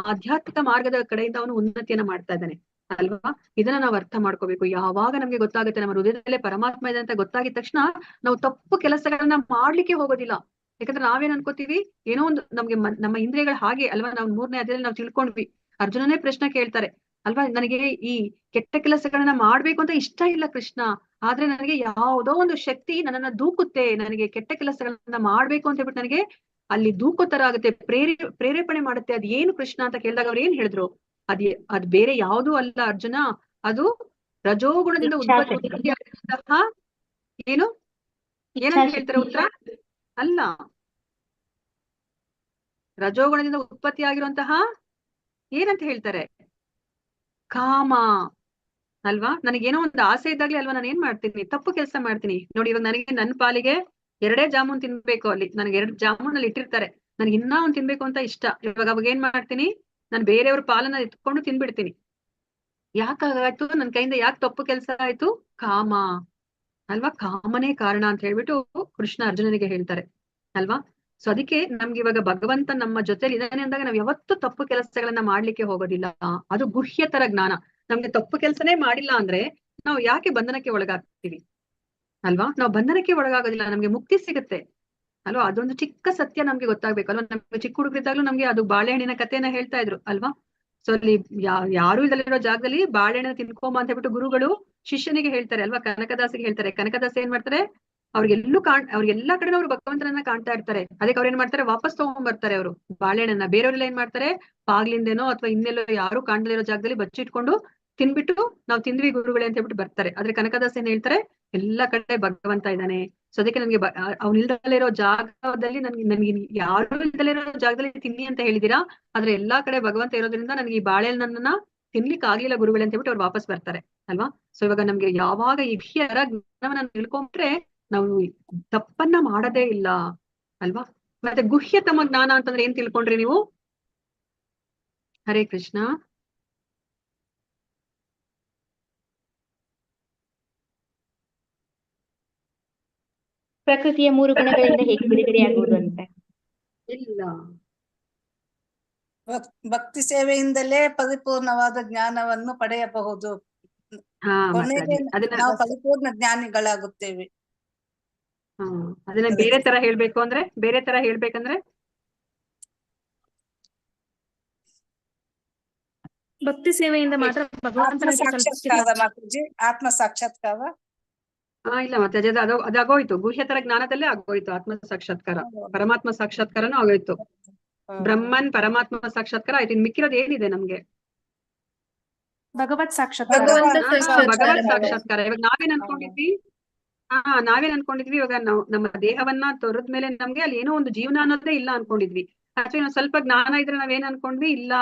ಆಧ್ಯಾತ್ಮಿಕ ಮಾರ್ಗದ ಕಡೆಯಿಂದ ಅವನು ಉನ್ನತಿಯನ್ನ ಮಾಡ್ತಾ ಇದ್ದಾನೆ ಅಲ್ವಾ. ಇದನ್ನ ನಾವು ಅರ್ಥ ಮಾಡ್ಕೋಬೇಕು. ಯಾವಾಗ ನಮ್ಗೆ ಗೊತ್ತಾಗುತ್ತೆ ನಮ್ಮ ಹೃದಯದಲ್ಲೇ ಪರಮಾತ್ಮ ಇದೆ ಅಂತ ಗೊತ್ತಾಗಿದ ತಕ್ಷಣ ನಾವು ತಪ್ಪು ಕೆಲಸಗಳನ್ನ ಮಾಡ್ಲಿಕ್ಕೆ ಹೋಗೋದಿಲ್ಲ. ಯಾಕಂದ್ರೆ ನಾವೇನ್ ಅನ್ಕೋತೀವಿ, ಏನೋ ಒಂದು ನಮ್ಗೆ ನಮ್ಮ ಇಂದ್ರಿಯಗಳು ಹಾಗೆ ಅಲ್ವಾ. ನಾವು 3ನೇ ಅಧ್ಯಾಯದಲ್ಲಿ ನಾವು ತಿಳ್ಕೊಂಡ್ವಿ, ಅರ್ಜುನನೇ ಪ್ರಶ್ನೆ ಕೇಳ್ತಾರೆ ಅಲ್ವಾ, ನನಗೆ ಈ ಕೆಟ್ಟ ಕೆಲಸಗಳನ್ನ ಮಾಡ್ಬೇಕು ಅಂತ ಇಷ್ಟ ಇಲ್ಲ ಕೃಷ್ಣ, ಆದ್ರೆ ನನಗೆ ಯಾವುದೋ ಒಂದು ಶಕ್ತಿ ನನ್ನನ್ನ ದೂಕುತ್ತೆ, ನನಗೆ ಕೆಟ್ಟ ಕೆಲಸಗಳನ್ನ ಮಾಡ್ಬೇಕು ಅಂತ ಹೇಳ್ಬಿಟ್ಟು ನನಗೆ ಅಲ್ಲಿ ದೂಕೋ ತರ ಆಗುತ್ತೆ, ಪ್ರೇರೇಪಣೆ ಮಾಡುತ್ತೆ. ಅದ್ ಏನು ಕೃಷ್ಣ ಅಂತ ಕೇಳಿದಾಗ ಅವ್ರು ಏನ್ ಹೇಳಿದ್ರು, ಅದ್ ಬೇರೆ ಯಾವುದೂ ಅಲ್ಲ ಅರ್ಜುನ, ಅದು ರಜೋಗುಣದಿಂದ ಉದ್ಭವಿಸಿದಂತಹ ಏನಂತ ಹೇಳ್ತಾರೆ ಉತ್ತರ ಅಲ್ಲ, ರಜೋಗುಣದಿಂದ ಉತ್ಪತ್ತಿ ಆಗಿರುವಂತಹ ಏನಂತ ಹೇಳ್ತಾರೆ, ಕಾಮ ಅಲ್ವಾ. ನನಗೇನೋ ಒಂದು ಆಸೆ ಇದ್ದಾಗ್ಲೇ ಅಲ್ವಾ ನಾನು ಏನ್ ಮಾಡ್ತೀನಿ, ತಪ್ಪು ಕೆಲಸ ಮಾಡ್ತೀನಿ. ನೋಡಿ, ಇವಾಗ ನನಗೆ ನನ್ನ ಪಾಲಿಗೆ 2 ಜಾಮೂನ್ ತಿನ್ಬೇಕು, ಅಲ್ಲಿ ನನಗೆ 2 ಜಾಮೂನ್ ಅಲ್ಲಿ ಇಟ್ಟಿರ್ತಾರೆ, ನನಗೆ ಇನ್ನೂ ಒಂದ್ ತಿನ್ಬೇಕು ಅಂತ ಇಷ್ಟ. ಇವಾಗ ಅವಾಗ ಏನ್ ಮಾಡ್ತೀನಿ, ನಾನು ಬೇರೆಯವ್ರ ಪಾಲನ್ನ ಎತ್ಕೊಂಡು ತಿನ್ಬಿಡ್ತೀನಿ. ಯಾಕಾಗಾಯ್ತು, ನನ್ನ ಕೈಯಿಂದ ಯಾಕೆ ತಪ್ಪು ಕೆಲಸ ಆಯ್ತು, ಕಾಮ ಅಲ್ವಾ. ಕಾಮನೇ ಕಾರಣ ಅಂತ ಹೇಳ್ಬಿಟ್ಟು ಕೃಷ್ಣ ಅರ್ಜುನನಿಗೆ ಹೇಳ್ತಾರೆ ಅಲ್ವಾ. ಸೊ ಅದಕ್ಕೆ ನಮ್ಗೆ ಇವಾಗ ಭಗವಂತ ನಮ್ಮ ಜೊತೆಲಿ ಇದ್ದಾನೆ ಅಂದಾಗ ನಾವ್ ಯಾವತ್ತೂ ತಪ್ಪು ಕೆಲಸಗಳನ್ನ ಮಾಡ್ಲಿಕ್ಕೆ ಹೋಗೋದಿಲ್ಲ. ಅದು ಗುಹ್ಯತರ ಜ್ಞಾನ. ನಮ್ಗೆ ತಪ್ಪು ಕೆಲಸನೇ ಮಾಡಿಲ್ಲ ಅಂದ್ರೆ ನಾವು ಯಾಕೆ ಬಂಧನಕ್ಕೆ ಒಳಗಾಗ್ತೀವಿ ಅಲ್ವಾ. ನಾವು ಬಂಧನಕ್ಕೆ ಒಳಗಾಗೋದಿಲ್ಲ, ನಮ್ಗೆ ಮುಕ್ತಿ ಸಿಗುತ್ತೆ ಅಲ್ವಾ. ಅದೊಂದು ಚಿಕ್ಕ ಸತ್ಯ ನಮ್ಗೆ ಗೊತ್ತಾಗ್ಬೇಕು ಅಲ್ವಾ. ನಮ್ಗೆ ಚಿಕ್ಕ ಹುಡುಗರಿದ್ದಾಗ್ಲೂ ನಮ್ಗೆ ಅದು ಬಾಳೆಹಣ್ಣಿನ ಕಥೆಯನ್ನ ಹೇಳ್ತಾ ಇದ್ರು ಅಲ್ವಾ. ಸೊ ಅಲ್ಲಿ ಯಾರು ಇಲ್ಲದಿರೋ ಜಾಗದಲ್ಲಿ ಬಾಳೆಹಣ್ಣ ತಿನ್ಕೊಂಬ ಅಂತ ಹೇಳ್ಬಿಟ್ಟು ಗುರುಗಳು ಶಿಷ್ಯನಿಗೆ ಹೇಳ್ತಾರೆ ಅಲ್ವಾ. ಕನಕದಾಸಿಗೆ ಹೇಳ್ತಾರೆ. ಕನಕದಾಸ ಏನ್ ಮಾಡ್ತಾರೆ, ಅವ್ರಿಗೆಲ್ಲಾ ಕಡೆ ಅವ್ರು ಭಗವಂತನನ್ನ ಕಾಣ್ತಾ ಇರ್ತಾರೆ. ಅದಕ್ಕೆ ಅವ್ರು ಏನ್ ಮಾಡ್ತಾರೆ, ವಾಪಸ್ ತಗೊಂಡ್ಬರ್ತಾರೆ ಅವರು ಬಾಳೆಹಣ್ಣನ್ನ. ಬೇರೆಯವರೆಲ್ಲ ಏನ್ ಮಾಡ್ತಾರೆ, ಬಾಗ್ಲಿಂದೇನೋ ಅಥವಾ ಇನ್ನೆಲ್ಲೋ ಯಾರು ಕಾಣದೇ ಇರೋ ಜಾಗದಲ್ಲಿ ಬಚ್ಚಿಟ್ಕೊಂಡು ತಿನ್ಬಿಟ್ಟು ನಾವು ತಿಂದ್ವಿ ಗುರುಗಳೇ ಅಂತ ಹೇಳ್ಬಿಟ್ಟು ಬರ್ತಾರೆ. ಆದ್ರೆ ಕನಕದಾಸ ಏನ್ ಹೇಳ್ತಾರೆ, ಎಲ್ಲಾ ಕಡೆ ಭಗವಂತ ಇದ್ದಾನೆ. ಸೊ ಅದಕ್ಕೆ ನನ್ಗೆ ಅವ್ನು ಇಲ್ದಲೇ ಇರೋ ಜಾಗದಲ್ಲಿ ನನ್ಗೆ ಯಾರು ಇಲ್ದಲೇ ಇರೋ ಜಾಗದಲ್ಲಿ ತಿನ್ನಿ ಅಂತ ಹೇಳಿದೀರಾ, ಆದ್ರೆ ಎಲ್ಲಾ ಕಡೆ ಭಗವಂತ ಇರೋದ್ರಿಂದ ನನ್ಗೆ ಈ ಬಾಳೆಹಣ್ಣನ್ನ ತಿನ್ಲಿಕ್ಕೆ ಆಗ್ಲಿಲ್ಲ ಗುರುಗಳೇ ಅಂತ ಹೇಳ್ಬಿಟ್ಟು ಅವ್ರು ವಾಪಸ್ ಬರ್ತಾರೆ ಅಲ್ವಾ. ಸೊ ಇವಾಗ ನಮ್ಗೆ ಯಾವಾಗ ಈ ವಿಷಯರ ಜ್ಞಾನವನ್ನ ತಿಳ್ಕೊಂಡ್ರೆ ನಾವು ತಪ್ಪನ್ನ ಮಾಡದೇ ಇಲ್ಲ ಅಲ್ವಾ. ಮತ್ತೆ ಗುಹ್ಯತಮ ಜ್ಞಾನ ಅಂತಂದ್ರೆ ಏನ್ ತಿಳ್ಕೊಂಡ್ರಿ ನೀವು? ಹರೇ ಕೃಷ್ಣ. ಪ್ರಕೃತಿಯ 3 ಗುಣಗಳಿಂದ ಹೇಗೆ ಬಿಡುಗಡೆಯಾಗುವುದು ಅಂತ. ಇಲ್ಲ, ಭಕ್ತಿ ಸೇವೆಯಿಂದಲೇ ಪರಿಪೂರ್ಣವಾದ ಜ್ಞಾನವನ್ನು ಪಡೆಯಬಹುದು. ಹಾ ಕೊನೆಗೆ ಮಾತಾಡಿ ಅದನ್ನ ನಾವು ಪರಿಪೂರ್ಣ ಜ್ಞಾನಿಗಳಾಗುತ್ತೇವೆ. ಅದನ್ನ ಬೇರೆ ತರ ಹೇಳ್ಬೇಕಂದ್ರೆ ಭಕ್ತಿ ಸೇವೆಯಿಂದ ಮಾತ್ರ ಆತ್ಮ ಭಗವಂತನ ಸಾಕ್ಷಾತ್ಕಾರ ಮಾತಾಜಿ, ಆತ್ಮ ಸಾಕ್ಷಾತ್ಕಾರ. ಇಲ್ಲ ಮಾತಾಜಿ, ಅದಾಗೋಯ್ತು. ಗುಹ್ಯತರ ಜ್ಞಾನದಲ್ಲೇ ಆಗೋಯ್ತು ಆತ್ಮ ಸಾಕ್ಷಾತ್ಕಾರ, ಪರಮಾತ್ಮ ಸಾಕ್ಷಾತ್ಕಾರನೂ ಆಗೋಯ್ತು. ಬ್ರಹ್ಮನ್ ಪರಮಾತ್ಮ ಸಾಕ್ಷಾತ್ಕಾರ ಆಯ್ತು. ಇನ್ ಮಿಕ್ಕಿರೋದು ಏನಿದೆ ನಮ್ಗೆ? ಭಗವತ್ ಸಾಕ್ಷಾತ್ಕಾರ. ಭಗವತ್ ಸಾಕ್ಷಾತ್ಕಾರ. ಇವಾಗ ನಾವೇನ್ ಅನ್ಕೊಂಡಿದ್ವಿ ಇವಾಗ ನಾವು ನಮ್ಮ ದೇಹವನ್ನ ತೊರೆದ್ಮೇಲೆ ನಮ್ಗೆ ಅಲ್ಲಿ ಏನೋ ಒಂದು ಜೀವನ ಅನ್ನೋದೇ ಇಲ್ಲ ಅನ್ಕೊಂಡಿದ್ವಿ. ಆಕ್ಚುಲಿ ನಾವು ಸ್ವಲ್ಪ ಜ್ಞಾನ ಇದ್ರೆ ನಾವೇನ್ ಅನ್ಕೊಂಡ್ವಿ, ಇಲ್ಲ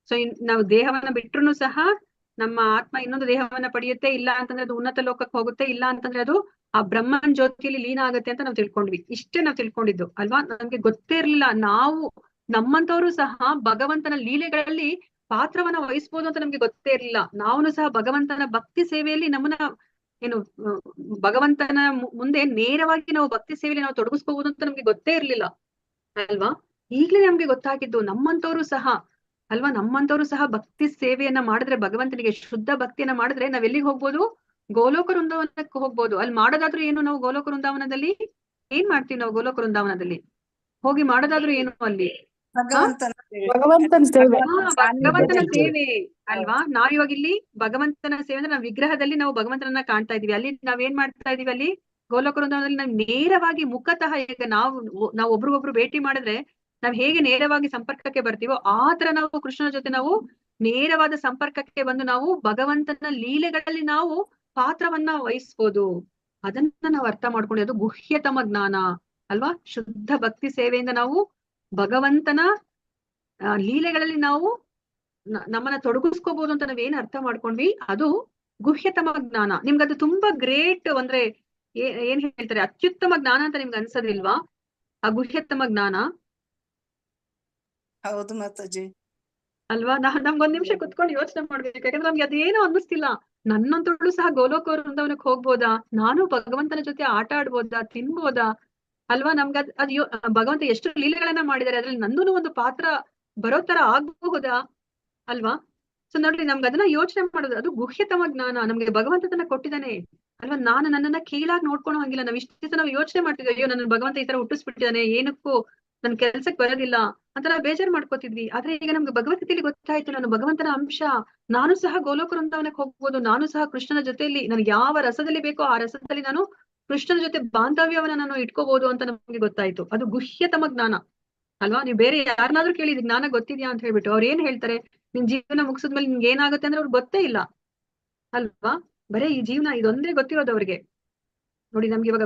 ಸೊ ನಾವು ದೇಹವನ್ನ ಬಿಟ್ರು ಸಹ ನಮ್ಮ ಆತ್ಮ ಇನ್ನೊಂದು ದೇಹವನ್ನ ಪಡೆಯುತ್ತೆ, ಇಲ್ಲ ಅಂತಂದ್ರೆ ಅದು ಉನ್ನತ ಲೋಕಕ್ಕೆ ಹೋಗುತ್ತೆ, ಇಲ್ಲ ಅಂತಂದ್ರೆ ಅದು ಆ ಬ್ರಹ್ಮನ್ ಜ್ಯೋತಿಯಲ್ಲಿ ಲೀನ ಆಗುತ್ತೆ ಅಂತ ನಾವು ತಿಳ್ಕೊಂಡ್ವಿ. ಇಷ್ಟೇ ನಾವು ತಿಳ್ಕೊಂಡಿದ್ದು ಅಲ್ವಾ. ನಮ್ಗೆ ಗೊತ್ತೇ ಇರ್ಲಿಲ್ಲ ನಾವು ನಮ್ಮಂತವ್ರು ಸಹ ಭಗವಂತನ ಲೀಲೆಗಳಲ್ಲಿ ಪಾತ್ರವನ್ನ ವಹಿಸ್ಬೋದು ಅಂತ ನಮ್ಗೆ ಗೊತ್ತೇ ಇರ್ಲಿಲ್ಲ. ನಾವು ಸಹ ಭಗವಂತನ ಭಕ್ತಿ ಸೇವೆಯಲ್ಲಿ ನಮ್ಮನ್ನ ಏನು ಭಗವಂತನ ಮುಂದೆ ನೇರವಾಗಿ ನಾವು ಭಕ್ತಿ ಸೇವೆಯಲ್ಲಿ ನಾವು ತೊಡಗಿಸ್ಕೋಬಹುದು ಅಂತ ನಮ್ಗೆ ಗೊತ್ತೇ ಇರ್ಲಿಲ್ಲ ಅಲ್ವಾ. ಈಗ್ಲೇ ನಮ್ಗೆ ಗೊತ್ತಾಗಿದ್ದು ನಮ್ಮಂತವ್ರು ಸಹ ಭಕ್ತಿ ಸೇವೆಯನ್ನ ಮಾಡಿದ್ರೆ, ಭಗವಂತನಿಗೆ ಶುದ್ಧ ಭಕ್ತಿಯನ್ನ ಮಾಡಿದ್ರೆ ನಾವ್ ಎಲ್ಲಿಗೆ ಹೋಗ್ಬೋದು? ಗೋಲೋಕ ವೃಂದಾವನಕ್ಕೆ ಹೋಗ್ಬೋದು. ಅಲ್ಲಿ ಮಾಡೋದಾದ್ರೂ ಏನು? ನಾವು ಗೋಲೋಕ ವೃಂದಾವನದಲ್ಲಿ ಏನ್ ಮಾಡ್ತೀವಿ? ನಾವು ಗೋಲೋಕ ವೃಂದಾವನದಲ್ಲಿ ಹೋಗಿ ಮಾಡೋದಾದ್ರೂ ಏನು? ಅಲ್ಲಿ ಭಗವಂತನ ಭಗವಂತನ ಸೇವೆ ಅಲ್ವಾ. ನಾವಿವಾಗ ಇಲ್ಲಿ ಭಗವಂತನ ಸೇವೆ ಅಂದ್ರೆ ನಾವು ವಿಗ್ರಹದಲ್ಲಿ ನಾವು ಭಗವಂತನನ್ನ ಕಾಣ್ತಾ ಇದೀವಿ. ಅಲ್ಲಿ ನಾವೇನ್ ಮಾಡ್ತಾ ಇದೀವಿ? ಅಲ್ಲಿ ಗೋಲೋಕ ವೃಂದಾವನದಲ್ಲಿ ನಾವು ನೇರವಾಗಿ ಮುಖತಃ, ಈಗ ನಾವು ಒಬ್ರಿಗೊಬ್ರು ಭೇಟಿ ಮಾಡಿದ್ರೆ ನಾವ್ ಹೇಗೆ ನೇರವಾಗಿ ಸಂಪರ್ಕಕ್ಕೆ ಬರ್ತೀವೋ ಆ ತರ ನಾವು ಕೃಷ್ಣನ ಜೊತೆ ನಾವು ನೇರವಾದ ಸಂಪರ್ಕಕ್ಕೆ ಬಂದು ನಾವು ಭಗವಂತನ ಲೀಲೆಗಳಲ್ಲಿ ನಾವು ಪಾತ್ರವನ್ನ ವಹಿಸ್ಬೋದು. ಅದನ್ನ ನಾವು ಅರ್ಥ ಮಾಡ್ಕೊಂಡು, ಅದು ಗುಹ್ಯತಮ ಜ್ಞಾನ ಅಲ್ವಾ. ಶುದ್ಧ ಭಕ್ತಿ ಸೇವೆಯಿಂದ ನಾವು ಭಗವಂತನ ಲೀಲೆಗಳಲ್ಲಿ ನಾವು ನಮ್ಮನ್ನ ತೊಡಗಿಸ್ಕೋಬಹುದು ಅಂತ ನಾವೇನ್ ಅರ್ಥ ಮಾಡ್ಕೊಂಡ್ವಿ, ಅದು ಗುಹ್ಯತಮ ಜ್ಞಾನ. ನಿಮ್ಗದು ತುಂಬಾ ಗ್ರೇಟ್ ಅಂದ್ರೆ ಏನ್ ಹೇಳ್ತಾರೆ, ಅತ್ಯುತ್ತಮ ಜ್ಞಾನ ಅಂತ ನಿಮ್ಗೆ ಅನ್ಸೋದಿಲ್ವಾ ಆ ಗುಹ್ಯತಮ ಜ್ಞಾನ? ಹೌದು ಮಾತಾಜಿ ಅಲ್ವಾ. ನಮ್ಗೊಂದ್ ನಿಮಿಷ ಕುತ್ಕೊಂಡು ಯೋಚನೆ ಮಾಡ್ಬೇಕು. ಯಾಕಂದ್ರೆ ನಮ್ಗೆ ಅದೇನೋ ಅನ್ನಿಸ್ತಿಲ್ಲ. ನನ್ನಂತೂ ಸಹ ಗೋಲೋಕ ವೃಂದಾವನಕ್ಕೆ ಹೋಗ್ಬೋದಾ? ನಾನು ಭಗವಂತನ ಜೊತೆ ಆಟ ಆಡ್ಬೋದಾ? ತಿನ್ಬೋದಾ? ಅಲ್ವಾ. ನಮ್ಗೆ ಭಗವಂತ ಎಷ್ಟು ಲೀಲೆಗಳನ್ನ ಮಾಡಿದ್ದಾರೆ, ಅದ್ರಲ್ಲಿ ನಂದೂ ಒಂದು ಪಾತ್ರ ಬರೋ ತರ ಆಗಬಹುದಾ? ಅಲ್ವಾ. ಸೊ ನೋಡ್ರಿ, ನಮ್ಗೆ ಅದನ್ನ ಯೋಚನೆ ಮಾಡೋದು, ಅದು ಗುಹ್ಯತಮ ಜ್ಞಾನ ನಮ್ಗೆ ಭಗವಂತನ ಕೊಟ್ಟಿದ್ದಾನೆ ಅಲ್ವಾ. ನನ್ನನ್ನ ಕೀಳಾಗಿ ನೋಡ್ಕೊಳೋ ಹಂಗಿಲ್ಲ. ನಾವ್ ಇಷ್ಟ ದಿವಸ ನಾವು ಯೋಚನೆ ಮಾಡ್ತಿದ್ವಿ, ಅಯ್ಯೋ ನನ್ನ ಭಗವಂತ ಈ ತರ ಹುಟ್ಟಿಸ್ಬಿಟ್ಟಿದ್ದಾನೆ, ಏನಕ್ಕೂ ನನ್ ಕೆಲ್ಸಕ್ ಬರೋದಿಲ್ಲ ಅಂತ ನಾವು ಬೇಜಾರ್ ಮಾಡ್ಕೋತಿದ್ವಿ. ಆದ್ರೆ ಈಗ ನಮ್ಗೆ ಭಗವದ್ಗೀತೆಯಲ್ಲಿ ಗೊತ್ತಾಯ್ತು, ನಾನು ಭಗವಂತನ ಅಂಶ, ನಾನು ಸಹ ಗೋಲೋಕ ವೃಂದಾವನಕ್ಕೆ ಹೋಗ್ಬೋದು, ನಾನು ಸಹ ಕೃಷ್ಣನ ಜೊತೆಯಲ್ಲಿ ನನಗೆ ಯಾವ ರಸದಲ್ಲಿ ಬೇಕೋ ಆ ರಸದಲ್ಲಿ ನಾನು ಕೃಷ್ಣನ ಜೊತೆ ಬಾಂಧವ್ಯವನ್ನ ನಾನು ಇಟ್ಕೋಬಹುದು ಅಂತ ನಮ್ಗೆ ಗೊತ್ತಾಯ್ತು. ಅದು ಗುಹ್ಯತಮ ಜ್ಞಾನ ಅಲ್ವಾ. ನೀವು ಬೇರೆ ಯಾರನ್ನಾದ್ರೂ ಕೇಳಿ ಜ್ಞಾನ ಗೊತ್ತಿದ್ಯಾ ಅಂತ ಹೇಳ್ಬಿಟ್ಟು ಅವ್ರು ಏನ್ ಹೇಳ್ತಾರೆ, ನಿನ್ ಜೀವನ ಮುಗಿಸಿದ್ಮೇಲೆ ನಿಮ್ಗೆ ಏನಾಗುತ್ತೆ ಅಂದ್ರೆ ಅವ್ರಿಗೆ ಗೊತ್ತೇ ಇಲ್ಲ ಅಲ್ವಾ. ಬರೇ ಈ ಜೀವನ ಇದೊಂದೇ ಗೊತ್ತಿರೋದು ಅವ್ರಿಗೆ. ನೋಡಿ, ನಮ್ಗೆ ಇವಾಗ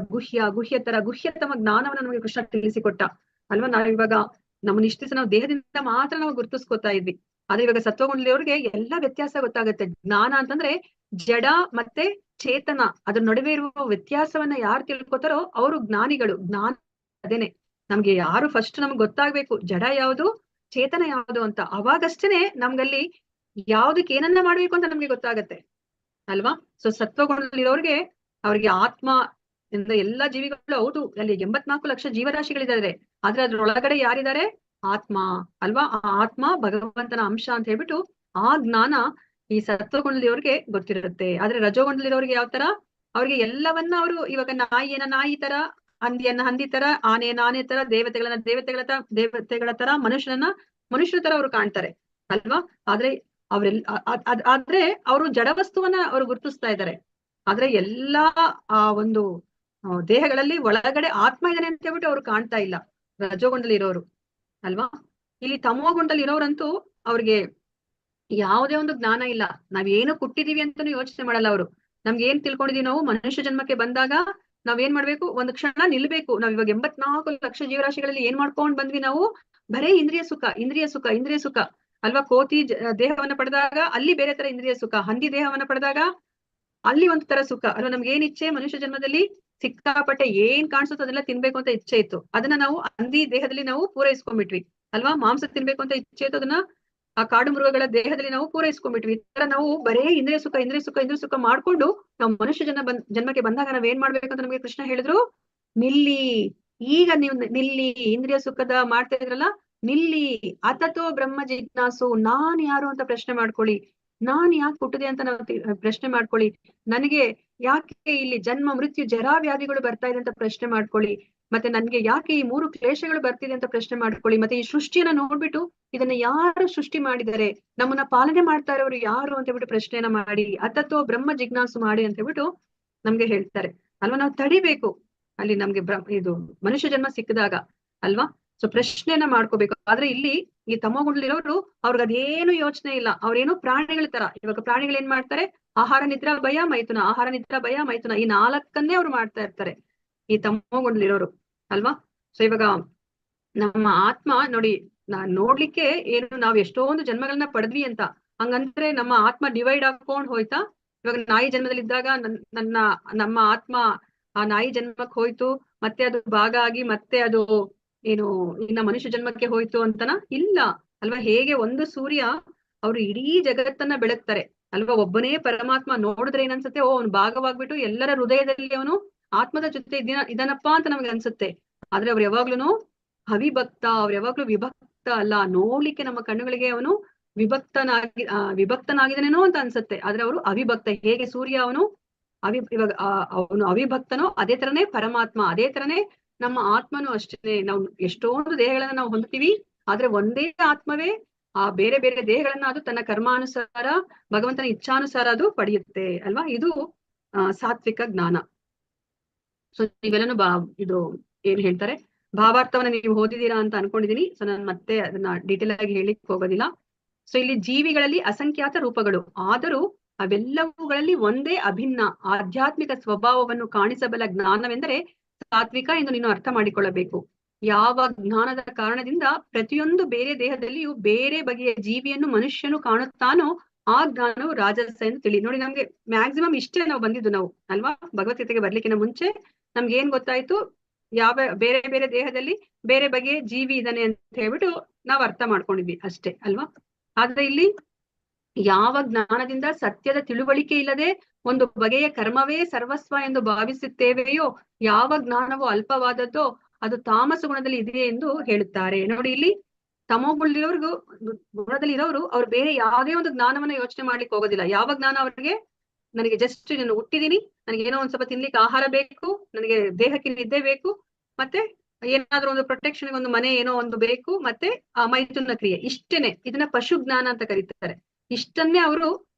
ಗುಹ್ಯತಮ ಜ್ಞಾನವನ್ನ ನಮಗೆ ಕೃಷ್ಣ ತಿಳಿಸಿಕೊಟ್ಟ ಅಲ್ವಾ. ನಾವಿವಾಗ ನಮ್ಮನ್ನ ಇಷ್ಟ ದಿವಸ ನಾವು ದೇಹದಿಂದ ಮಾತ್ರ ನಾವು ಗುರುತಿಸ್ಕೊತಾ ಇದ್ವಿ. ಆದ್ರೆ ಇವಾಗ ಸತ್ವಗುಣದವ್ರಿಗೆ ಎಲ್ಲಾ ವ್ಯತ್ಯಾಸ ಗೊತ್ತಾಗುತ್ತೆ. ಜ್ಞಾನ ಅಂತಂದ್ರೆ ಜಡ ಮತ್ತೆ ಚೇತನ, ಅದ್ರ ನಡುವೆ ಇರುವ ವ್ಯತ್ಯಾಸವನ್ನ ಯಾರು ತಿಳ್ಕೊತಾರೋ ಅವರು ಜ್ಞಾನಿಗಳು. ಜ್ಞಾನ ಅದೇನೆ. ನಮ್ಗೆ ಯಾರು ಫಸ್ಟ್ ನಮ್ಗೆ ಗೊತ್ತಾಗ್ಬೇಕು, ಜಡ ಯಾವುದು ಚೇತನ ಯಾವುದು ಅಂತ. ಅವಾಗಷ್ಟೇನೆ ನಮ್ಗಲ್ಲಿ ಯಾವ್ದಕ್ಕೆ ಏನನ್ನ ಮಾಡ್ಬೇಕು ಅಂತ ನಮ್ಗೆ ಗೊತ್ತಾಗತ್ತೆ ಅಲ್ವಾ. ಸೊ ಸತ್ವಗುಣದಲ್ಲಿರೋರ್ಗೆ ಅವ್ರಿಗೆ ಆತ್ಮ ಎಲ್ಲಾ ಜೀವಿಗಳು, ಹೌದು ಅಲ್ಲಿ 84 ಲಕ್ಷ ಜೀವರಾಶಿಗಳಿದ್ದಾರೆ, ಆದ್ರೆ ಅದ್ರೊಳಗಡೆ ಯಾರಿದ್ದಾರೆ? ಆತ್ಮ ಅಲ್ವಾ. ಆ ಆತ್ಮ ಭಗವಂತನ ಅಂಶ ಅಂತ ಹೇಳ್ಬಿಟ್ಟು ಆ ಜ್ಞಾನ ಈ ಸತ್ವಗುಣದಲ್ಲಿರೋರ್ಗೆ ಗೊತ್ತಿರುತ್ತೆ. ಆದ್ರೆ ರಜೋಗುಣದಲ್ಲಿರೋರ್ಗೆ ಯಾವ ತರ? ಅವ್ರಿಗೆ ಎಲ್ಲವನ್ನ ಅವರು ಇವಾಗ ನಾಯಿ ತರ, ಹಂದಿಯನ್ನ ಹಂದಿ ತರ, ಆನೆಯನ್ನ ಆನೆ ತರ, ದೇವತೆಗಳ ತರ, ಮನುಷ್ಯರ ತರ ಅವ್ರು ಕಾಣ್ತಾರೆ ಅಲ್ವಾ. ಆದ್ರೆ ಆದ್ರೆ ಅವರು ಜಡ ವಸ್ತುವನ್ನ ಅವ್ರು ಗುರುತಿಸ್ತಾ ಇದ್ದಾರೆ. ಆದ್ರೆ ಎಲ್ಲಾ ಆ ಒಂದು ದೇಹಗಳಲ್ಲಿ ಒಳಗಡೆ ಆತ್ಮ ಇದಾನೆ ಅಂತ ಹೇಳ್ಬಿಟ್ಟು ಅವ್ರು ಕಾಣ್ತಾ ಇಲ್ಲ ರಜೋಗುಣದಲ್ಲಿ ಇರೋರು ಅಲ್ವಾ. ಇಲ್ಲಿ ತಮೋಗುಣದಲ್ಲಿ ಇರೋರಂತೂ ಅವ್ರಿಗೆ ಯಾವುದೇ ಒಂದು ಜ್ಞಾನ ಇಲ್ಲ. ನಾವೇನು ಹುಟ್ಟಿದೀವಿ ಅಂತಾನು ಯೋಚನೆ ಮಾಡಲ್ಲ ಅವರು. ನಮ್ಗೆ ಏನ್ ತಿಳ್ಕೊಂಡಿದೀವಿ, ನಾವು ಮನುಷ್ಯ ಜನ್ಮಕ್ಕೆ ಬಂದಾಗ ನಾವೇನ್ ಮಾಡ್ಬೇಕು? ಒಂದು ಕ್ಷಣ ನಿಲ್ಬೇಕು. ನಾವ್ ಇವಾಗ 84 ಲಕ್ಷ ಜೀವರಾಶಿಗಳಲ್ಲಿ ಏನ್ ಮಾಡ್ಕೊಂಡ್ ಬಂದ್ವಿ ನಾವು? ಬರೇ ಇಂದ್ರಿಯ ಸುಖ ಅಲ್ವಾ. ಕೋತಿ ದೇಹವನ್ನ ಪಡೆದಾಗ ಅಲ್ಲಿ ಬೇರೆ ತರ ಇಂದ್ರಿಯ ಸುಖ, ಹಂದಿ ದೇಹವನ್ನ ಪಡೆದಾಗ ಅಲ್ಲಿ ಒಂದ್ ತರ ಸುಖ ಅಲ್ವಾ. ನಮ್ಗೆ ಏನ್ ಇಚ್ಛೆ? ಮನುಷ್ಯ ಜನ್ಮದಲ್ಲಿ ಸಿಕ್ಕಾಪಟ್ಟೆ ಏನ್ ಕಾಣಿಸುತ್ತೋ ಅದೆಲ್ಲ ತಿನ್ಬೇಕು ಅಂತ ಇಚ್ಛೆ ಇತ್ತು. ಅದನ್ನ ನಾವು ಹಂದಿ ದೇಹದಲ್ಲಿ ನಾವು ಪೂರೈಸ್ಕೊಂಡ್ಬಿಟ್ವಿ ಅಲ್ವಾ. ಮಾಂಸ ತಿನ್ಬೇಕು ಅಂತ ಇಚ್ಛೆ ಇತ್ತು, ಅದನ್ನ ಆ ಕಾಡು ಮೃಗಗಳ ದೇಹದಲ್ಲಿ ನಾವು ಪೂರೈಸ್ಕೊಂಡ್ಬಿಟ್ವಿ. ಈ ತರ ನಾವು ಬರೇ ಇಂದ್ರಿಯ ಸುಖ ಮಾಡ್ಕೊಂಡು ನಾವು ಮನುಷ್ಯ ಜನ್ಮಕ್ಕೆ ಬಂದಾಗ ನಾವ್ ಏನ್ ಮಾಡ್ಬೇಕಂತ ನಮ್ಗೆ ಕೃಷ್ಣ ಹೇಳಿದ್ರು, ನಿಲ್ಲಿ. ಈಗ ನೀವು ನಿಲ್ಲಿ, ಇಂದ್ರಿಯ ಸುಖದ ಮಾಡ್ತಾ ಇದ್ರಲ್ಲ, ನಿಲ್ಲಿ. ಅತತೋ ಬ್ರಹ್ಮ ಜಿಜ್ಞಾಸು, ನಾನ್ ಯಾರು ಅಂತ ಪ್ರಶ್ನೆ ಮಾಡ್ಕೊಳ್ಳಿ. ನಾನ್ ಯಾಕೆ ಹುಟ್ಟಿದೆ ಅಂತ ನಾವು ಪ್ರಶ್ನೆ ಮಾಡ್ಕೊಳ್ಳಿ. ನನಗೆ ಯಾಕೆ ಇಲ್ಲಿ ಜನ್ಮ ಮೃತ್ಯು ಜರಾ ವ್ಯಾಧಿಗಳು ಬರ್ತಾ ಇದೆ ಅಂತ ಪ್ರಶ್ನೆ ಮಾಡ್ಕೊಳ್ಳಿ. ಮತ್ತೆ ನನ್ಗೆ ಯಾಕೆ ಈ 3 ಕ್ಲೇಶಗಳು ಬರ್ತಿದೆ ಅಂತ ಪ್ರಶ್ನೆ ಮಾಡ್ಕೊಳ್ಳಿ. ಮತ್ತೆ ಈ ಸೃಷ್ಟಿಯನ್ನ ನೋಡ್ಬಿಟ್ಟು ಇದನ್ನ ಯಾರು ಸೃಷ್ಟಿ ಮಾಡಿದ್ದಾರೆ, ನಮ್ಮನ್ನ ಪಾಲನೆ ಮಾಡ್ತಾ ಇರೋರು ಯಾರು ಅಂತ ಹೇಳ್ಬಿಟ್ಟು ಪ್ರಶ್ನೆಯನ್ನ ಮಾಡಿ, ಅತತೋ ಬ್ರಹ್ಮ ಜಿಜ್ಞಾಸು ಮಾಡಿ ಅಂತ ಹೇಳ್ಬಿಟ್ಟು ನಮ್ಗೆ ಹೇಳ್ತಾರೆ ಅಲ್ವಾ. ನಾವು ತಡಿಬೇಕು ಅಲ್ಲಿ ನಮ್ಗೆ ಇದು ಮನುಷ್ಯ ಜನ್ಮ ಸಿಕ್ಕಿದಾಗ ಅಲ್ವಾ. ಸೊ ಪ್ರಶ್ನೆಯನ್ನ ಮಾಡ್ಕೋಬೇಕು. ಆದ್ರೆ ಇಲ್ಲಿ ಈ ತಮೋಗುಣದಲ್ಲಿರೋರು ಅವ್ರಿಗೆ ಅದೇನು ಯೋಚನೆ ಇಲ್ಲ. ಅವ್ರೇನೋ ಪ್ರಾಣಿಗಳ ತರ. ಇವಾಗ ಪ್ರಾಣಿಗಳು ಏನ್ ಮಾಡ್ತಾರೆ, ಆಹಾರ ನಿದ್ರಾ ಭಯ ಮೈಥುನ, ಆಹಾರ ನಿದ್ರಾ ಭಯ ಮೈಥುನ, ಈ 4 ಅವ್ರು ಮಾಡ್ತಾ ಇರ್ತಾರೆ ಈ ತಮೋಗುಣದಲ್ಲಿರೋರು ಅಲ್ವಾ. ಸೊ ಇವಾಗ ನಮ್ಮ ಆತ್ಮ ನೋಡಿ, ನೋಡ್ಲಿಕ್ಕೆ ಏನು ನಾವ್ ಎಷ್ಟೊಂದು ಜನ್ಮಗಳನ್ನ ಪಡೆದ್ವಿ ಅಂತ ಹಂಗಂದ್ರೆ ನಮ್ಮ ಆತ್ಮ ಡಿವೈಡ್ ಹಾಕೊಂಡ್ ಹೋಯ್ತಾ. ಇವಾಗ ನಾಯಿ ಜನ್ಮದಲ್ಲಿದ್ದಾಗ ನಮ್ಮ ಆತ್ಮ ಆ ನಾಯಿ ಜನ್ಮಕ್ಕೆ ಹೋಯ್ತು, ಮತ್ತೆ ಅದು ಭಾಗ ಆಗಿ ಮತ್ತೆ ಅದು ಏನು ಇನ್ನ ಮನುಷ್ಯ ಜನ್ಮಕ್ಕೆ ಹೋಯ್ತು ಅಂತನ ಇಲ್ಲ ಅಲ್ವಾ. ಹೇಗೆ ಒಂದು ಸೂರ್ಯ ಅವ್ರು ಇಡೀ ಜಗತ್ತನ್ನ ಬೆಳಗ್ತಾರೆ ಅಲ್ವಾ. ಒಬ್ಬನೇ ಪರಮಾತ್ಮ ನೋಡಿದ್ರೆ ಏನನ್ಸುತ್ತೆ, ಅವ್ನು ಭಾಗವಾಗ್ಬಿಟ್ಟು ಎಲ್ಲರ ಹೃದಯದಲ್ಲಿ ಅವನು ಆತ್ಮದ ಜೊತೆ ಇದನಪ್ಪ ಅಂತ ನಮ್ಗೆ ಅನ್ಸುತ್ತೆ. ಆದ್ರೆ ಅವ್ರು ಯಾವಾಗ್ಲೂ ಅವಿಭಕ್ತ, ಅವ್ರು ಯಾವಾಗ್ಲೂ ವಿಭಕ್ತ ಅಲ್ಲ. ನೋಡ್ಲಿಕ್ಕೆ ನಮ್ಮ ಕಣ್ಣುಗಳಿಗೆ ಅವನು ವಿಭಕ್ತನಾಗಿದ್ದಾನೇನೋ ಅಂತ ಅನ್ಸುತ್ತೆ, ಆದ್ರೆ ಅವರು ಅವಿಭಕ್ತ. ಹೇಗೆ ಸೂರ್ಯ ಅವನು ಇವಾಗ ಅವನು ಅವಿಭಕ್ತನೋ ಅದೇ ತರನೇ ಪರಮಾತ್ಮ, ಅದೇ ತರನೇ ನಮ್ಮ ಆತ್ಮನೂ ಅಷ್ಟೇ. ನಾವು ಎಷ್ಟೊಂದು ದೇಹಗಳನ್ನ ನಾವು ಹೊಂದ್ತೀವಿ, ಆದ್ರೆ ಒಂದೇ ಆತ್ಮವೇ ಆ ಬೇರೆ ಬೇರೆ ದೇಹಗಳನ್ನ ಅದು ತನ್ನ ಕರ್ಮಾನುಸಾರ ಭಗವಂತನ ಇಚ್ಛಾನುಸಾರ ಅದು ಪಡೆಯುತ್ತೆ ಅಲ್ವಾ. ಇದು ಸಾತ್ವಿಕ ಜ್ಞಾನ. ಸೊ ನೀವೆಲ್ಲನು ಇದು ಏನ್ ಹೇಳ್ತಾರೆ ಭಾವಾರ್ಥವನ್ನ ನೀವು ಓದಿದೀರಾ ಅಂತ ಅನ್ಕೊಂಡಿದೀನಿ. ಸೊ ನಾನು ಮತ್ತೆ ಅದನ್ನ ಡೀಟೇಲ್ ಆಗಿ ಹೇಳಿಕ್ ಹೋಗೋದಿಲ್ಲ. ಸೊ ಇಲ್ಲಿ ಜೀವಿಗಳಲ್ಲಿ ಅಸಂಖ್ಯಾತ ರೂಪಗಳು, ಆದರೂ ಅವೆಲ್ಲವುಗಳಲ್ಲಿ ಒಂದೇ ಅಭಿನ್ನ ಆಧ್ಯಾತ್ಮಿಕ ಸ್ವಭಾವವನ್ನು ಕಾಣಿಸಬಲ್ಲ ಜ್ಞಾನವೆಂದರೆ ಸಾತ್ವಿಕ ಎಂದು ನೀನು ಅರ್ಥ ಮಾಡಿಕೊಳ್ಳಬೇಕು. ಯಾವ ಜ್ಞಾನದ ಕಾರಣದಿಂದ ಪ್ರತಿಯೊಂದು ಬೇರೆ ದೇಹದಲ್ಲಿಯೂ ಬೇರೆ ಬಗೆಯ ಜೀವಿಯನ್ನು ಮನುಷ್ಯನು ಕಾಣುತ್ತಾನೋ ಆ ಜ್ಞಾನವು ರಾಜಸ ಎಂದು ತಿಳಿ. ನೋಡಿ, ನಮ್ಗೆ ಮ್ಯಾಕ್ಸಿಮಮ್ ಇಷ್ಟೇ ನಾವು ಬಂದಿದ್ದು ನಾವು ಅಲ್ವಾ. ಭಗವದ್ಗೀತೆಗೆ ಬರ್ಲಿಕ್ಕಿಂತ ಮುಂಚೆ ನಮ್ಗೆ ಏನ್ ಗೊತ್ತಾಯ್ತು, ಯಾವ ಬೇರೆ ಬೇರೆ ದೇಹದಲ್ಲಿ ಬೇರೆ ಬಗೆಯ ಜೀವಿ ಇದ್ದಾನೆ ಅಂತ ಹೇಳ್ಬಿಟ್ಟು ನಾವ್ ಅರ್ಥ ಮಾಡ್ಕೊಂಡಿದ್ವಿ ಅಷ್ಟೇ ಅಲ್ವಾ. ಆದ್ರೆ ಇಲ್ಲಿ ಯಾವ ಜ್ಞಾನದಿಂದ ಸತ್ಯದ ತಿಳುವಳಿಕೆ ಇಲ್ಲದೆ ಒಂದು ಬಗೆಯ ಕರ್ಮವೇ ಸರ್ವಸ್ವ ಎಂದು ಭಾವಿಸುತ್ತೇವೆಯೋ, ಯಾವ ಜ್ಞಾನವು ಅಲ್ಪವಾದದ್ದೋ ಅದು ತಾಮಸ ಗುಣದಲ್ಲಿ ಇದೆ ಎಂದು ಹೇಳುತ್ತಾರೆ. ನೋಡಿ, ಇಲ್ಲಿ ಗುಣದಲ್ಲಿ ಇರೋರು ಅವ್ರು ಬೇರೆ ಯಾವುದೇ ಒಂದು ಜ್ಞಾನವನ್ನ ಯೋಚನೆ ಮಾಡ್ಲಿಕ್ಕೆ ಹೋಗೋದಿಲ್ಲ. ಯಾವ ಜ್ಞಾನ ಅವ್ರಿಗೆ, ನನಗೆ ಜಸ್ಟ್ ನಾನು ಹುಟ್ಟಿದೀನಿ, ನನಗೆ ಏನೋ ಒಂದ್ ಸ್ವಲ್ಪ ತಿನ್ಲಿಕ್ಕೆ ಆಹಾರ ಬೇಕು, ನನಗೆ ದೇಹಕ್ಕೆ ನಿದ್ದೆ ಬೇಕು, ಮತ್ತೆ ಏನಾದ್ರೂ ಒಂದು ಪ್ರೊಟೆಕ್ಷನ್ ಒಂದು ಮನೆ ಏನೋ ಒಂದು ಬೇಕು, ಮತ್ತೆ ಆ ಮೈಥುನ ಕ್ರಿಯೆ, ಇಷ್ಟೇನೆ. ಇದನ್ನ ಪಶು ಜ್ಞಾನ ಅಂತ ಕರೀತಾರೆ. ಇಷ್ಟನ್ನೇ ಅವರು